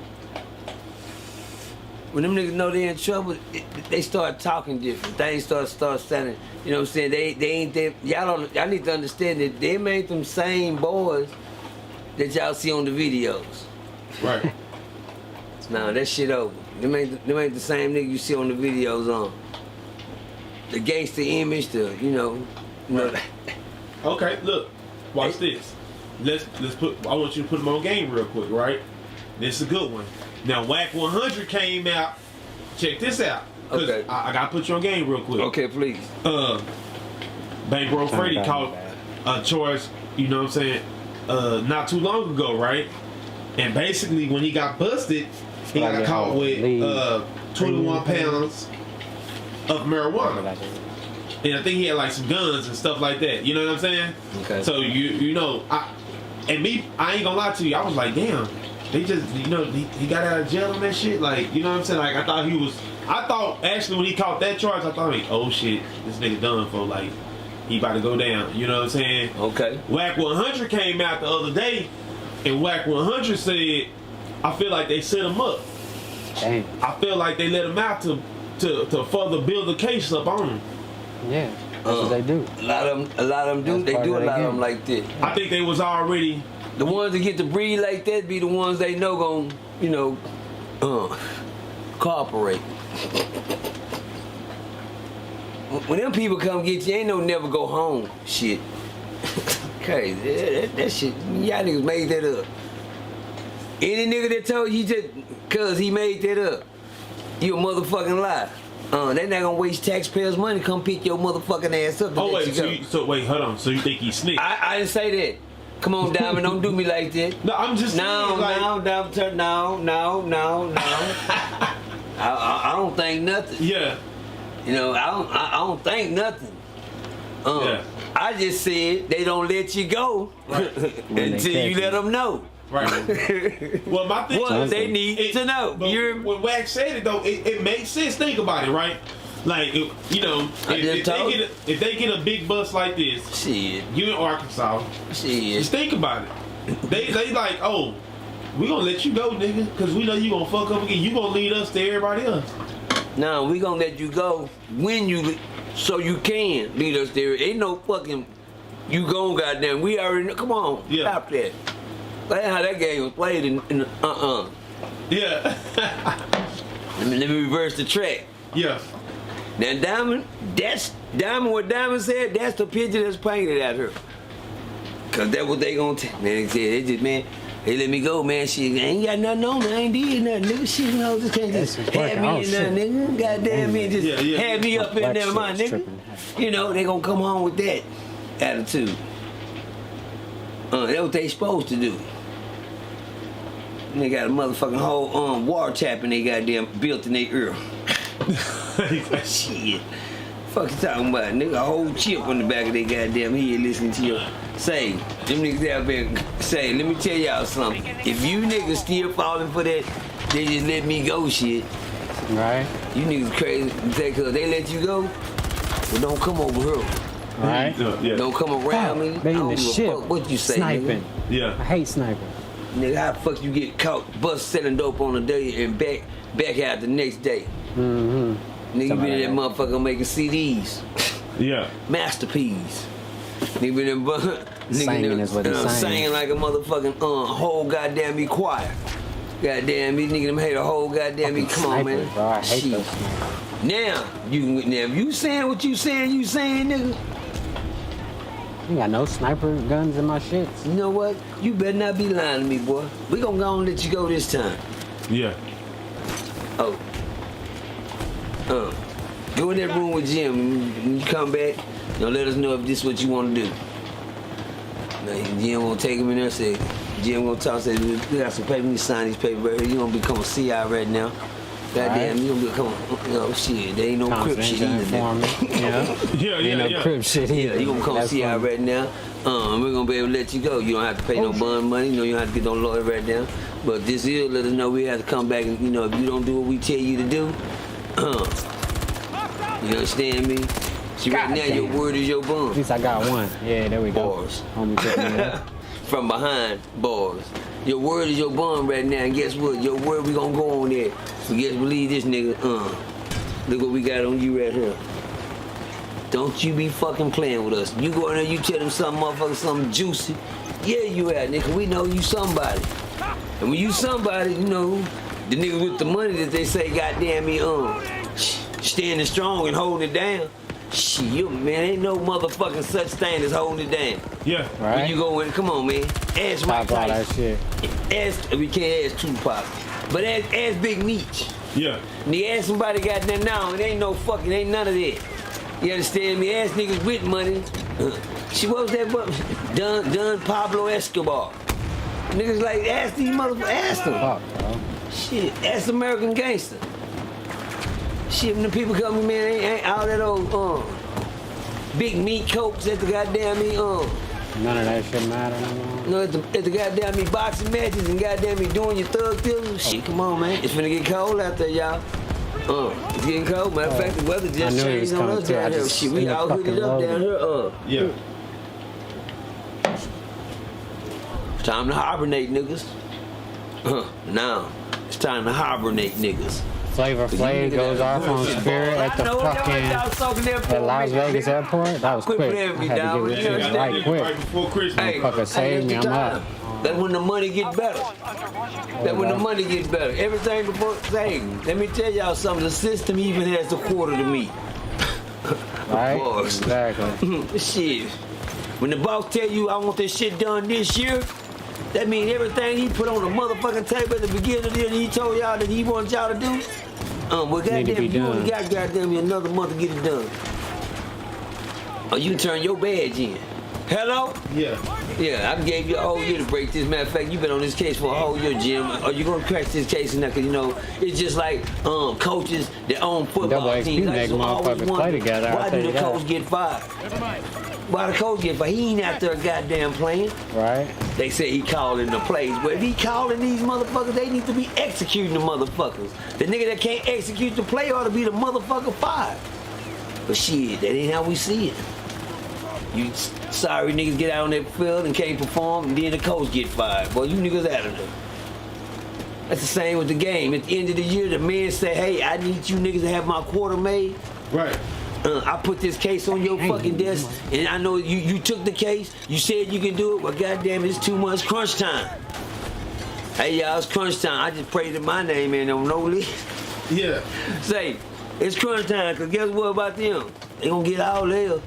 When them niggas know they in trouble, they start talking different. Things start standing. You know what I'm saying? They ain't there. Y'all need to understand that they made them same boys that y'all see on the videos. Right. Nah, that shit over. Them ain't the same nigga you see on the videos on. The gangster image, you know. Okay, look, watch this. Let's put. I want you to put them on game real quick, right? This is a good one. Now, Whack 100 came out. Check this out. Okay. I gotta put you on game real quick. Okay, please. Bankroll Freddy caught a charge. You know what I'm saying? Not too long ago, right? And basically, when he got busted, he got caught with 21 pounds of marijuana. And I think he had like some guns and stuff like that. You know what I'm saying? Okay. So you know, I ain't gonna lie to you. I was like, damn, they just, you know, he got out of jail on that shit. Like, you know what I'm saying? Like, I thought actually when he caught that charge, I thought, like, oh shit, this nigga done for, like, he about to go down. You know what I'm saying? Okay. Whack 100 came out the other day, and Whack 100 said, I feel like they set him up. Damn. I feel like they let him out to further build the case up on him. Yeah, that's what they do. A lot of them do. They do a lot of them like that. I think they was already the ones that get to breed like that. Be the ones they know gon' cooperate. When them people come get you, ain't no never go home shit. Crazy. That shit. Y'all niggas made that up. Any nigga that told you just cause he made that up, you a motherfucking lie. They not gonna waste taxpayers' money to come pick your motherfucking ass up. Oh wait, wait, hold on. So you think he snitched? I didn't say that. Come on, Diamond, don't do me like that. No, I'm just no. I don't think nothing. Yeah. You know, I don't think nothing. Yeah. I just said they don't let you go until you let them know. Right. Well, my thing is they need to know. But when Wax said it though, it makes sense. Think about it, right? Like, you know, if they get a big bus like this, shit, you in Arkansas, shit, just think about it. They like, oh, we gonna let you go, nigga, because we know you gonna fuck up again. You gonna lead us to everybody else. No, we gonna let you go when so you can lead us there. Ain't no fucking you gon' goddamn. We already know. Come on, stop that. That's how that game was played Yeah. let me reverse the track. Yeah. Now Diamond, what Diamond said, that's the picture that's painted at her. Cause that's what they gonna tell. Man, they said, they let me go, man. Shit, I ain't got nothing on me. I ain't did nothing, nigga. Shit, you know, just can't just have me in there, nigga. Goddamn me, just have me up in there, my nigga. You know, they gonna come on with that attitude. That's what they supposed to do. And they got a motherfucking whole water tap in they goddamn built in their ear. Shit. Fuck you talking about, nigga? A whole chip on the back of their goddamn head listening to you. Say, them niggas out there, say, let me tell y'all something. If you niggas still falling for that, they just let me go shit. Right. You niggas crazy because they let you go. Well, don't come over here. Right. Yeah. Don't come around me. They I in don't the give a ship. fuck what you say, Sniping. nigga. Yeah. I hate sniping. Nigga, how the fuck you get caught bust selling dope on a day and back out the next day? Mm-hmm. Nigga, you been in that motherfucker making CDs. Yeah. Masterpiece. Nigga been in Singing is what he's saying. singing like a motherfucking whole goddamn me choir. Goddamn, these niggas them hate a whole goddamn me. Come on, man. Bro, I hate Shit. those snipers. Now if you saying what you saying, nigga. You got no sniper guns in my shits. You know what? You better not be lying to me, boy. We gonna go and let you go this time. Yeah. Oh. Go in that room with Jim. When you come back, let us know if this is what you want to do. Now, Jim gonna take him in there and say, Jim gonna talk, say, we got some paper, you sign these papers right here. You gonna become a CI right now. Goddamn, you gonna become, shit. There ain't no crip shit either. Ain't no crip shit either. Yeah, you gonna become a CI right now. We're gonna be able to let you go. You don't have to pay no bond money. You don't have to get no lawyer right now. But this is let us know we have to come back and, if you don't do what we tell you to do, you understand me? See, right now, your word is your bond. At least I got one. Yeah, there we go. Bars. Homie took me up. From behind bars. Your word is your bond right now, and guess what? Your word, we gonna go on there. So guess believe this nigga, look what we got on you right here. Don't you be fucking playing with us. You go in there, you tell them something, motherfucker, something juicy. Yeah, you at, nigga. We know you somebody. And when you somebody, the nigga with the money that they say, goddamn me, standing strong and holding it down. Shit, man, ain't no motherfucking such thing as holding it down. Yeah. Right. When you go in, come on, man. Ask Mike Stop all that Tyson. shit. We can't ask Tupac. But ask Big Meech. Yeah. And you ask somebody goddamn now, it ain't none of that. You understand me? Ask niggas with money. What was that? Don Pablo Escobar. Niggas like, ask these motherfuckers, ask them. Fuck, bro. Shit, ask American Gangster. Shit, when the people come in, man, ain't all that old, big meat cokes at the goddamn me, None of that shit matter no more. No, at the goddamn me boxing matches and goddamn me doing your thug deals. Shit, come on, man. It's finna get cold out there, y'all. It's getting cold. Matter of fact, the weather just changed on us down here. Shit, we all hooded up down here. Yeah. Time to hibernate, niggas. Now, it's time to hibernate, niggas. Flavor Flav goes off on Spirit at the fucking at Las Vegas airport. That was quick. I had to get this shit right quick. Right before Christmas. Motherfucker saved me. I'm up. That's when the money get better. Everything before saving. Let me tell y'all something. The system even has a quarter to me. Right? Boss. Exactly. Shit. When the boss tell you I want this shit done this year, that means everything he put on the motherfucking table at the beginning of the year, he told y'all that he wanted y'all to do. Well, goddamn, you only got goddamn another month to get it done. Or you turn your badge in. Hello? Yeah. Yeah, I gave you a whole year to break this. Matter of fact, you've been on this case for a whole year, Jim. Are you gonna crack this case now? Cause it's just like coaches that own football teams. Make motherfuckers play together. Why do the coach get fired? Why the coach get fired? He ain't out there goddamn playing. Right. They say he calling the plays. But if he calling these motherfuckers, they need to be executing the motherfuckers. The nigga that can't execute the play ought to be the motherfucker fired. But shit, that ain't how we see it. You sorry niggas get out on that field and can't perform, and then the coach get fired. Boy, you niggas out of there. That's the same with the game. At the end of the year, the man say, hey, I need you niggas to have my quarter made. Right. I put this case on your fucking desk, and I know you took the case. You said you can do it, but goddamn, it's too much crunch time. Hey, y'all, it's crunch time. I just prayed that my name ain't on no list. Yeah. Say, it's crunch time, because guess what about them? They gonna get all there.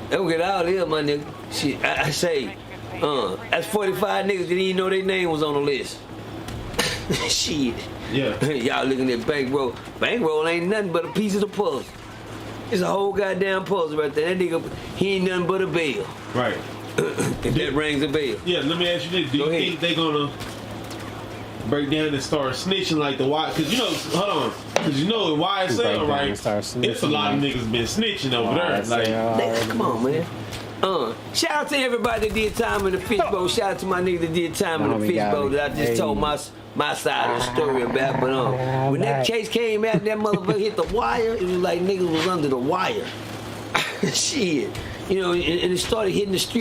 They gonna get all there, my nigga. Shit, I say, that's 45 niggas that didn't even know their name was on the list. Shit. Yeah. Y'all looking at bankroll. Bankroll ain't nothing but a piece of the puzzle. It's a whole goddamn puzzle right there. That nigga, he ain't nothing but a bell. Right. If that rings a bell. Yeah, let me ask you this. Do you think they gonna break down and start snitching like the Y. Cause you know, hold on, cause you know the YSL, right? It's a lot of niggas been snitching over there. Like, come on, man. Shout out to everybody that did time in the fishbowl. Shout out to my nigga that did time in the fishbowl that I just told my side of the story about. But when that case came out, that motherfucker hit the wire. It was like niggas was under the wire. Shit, you know, and it started hitting the street.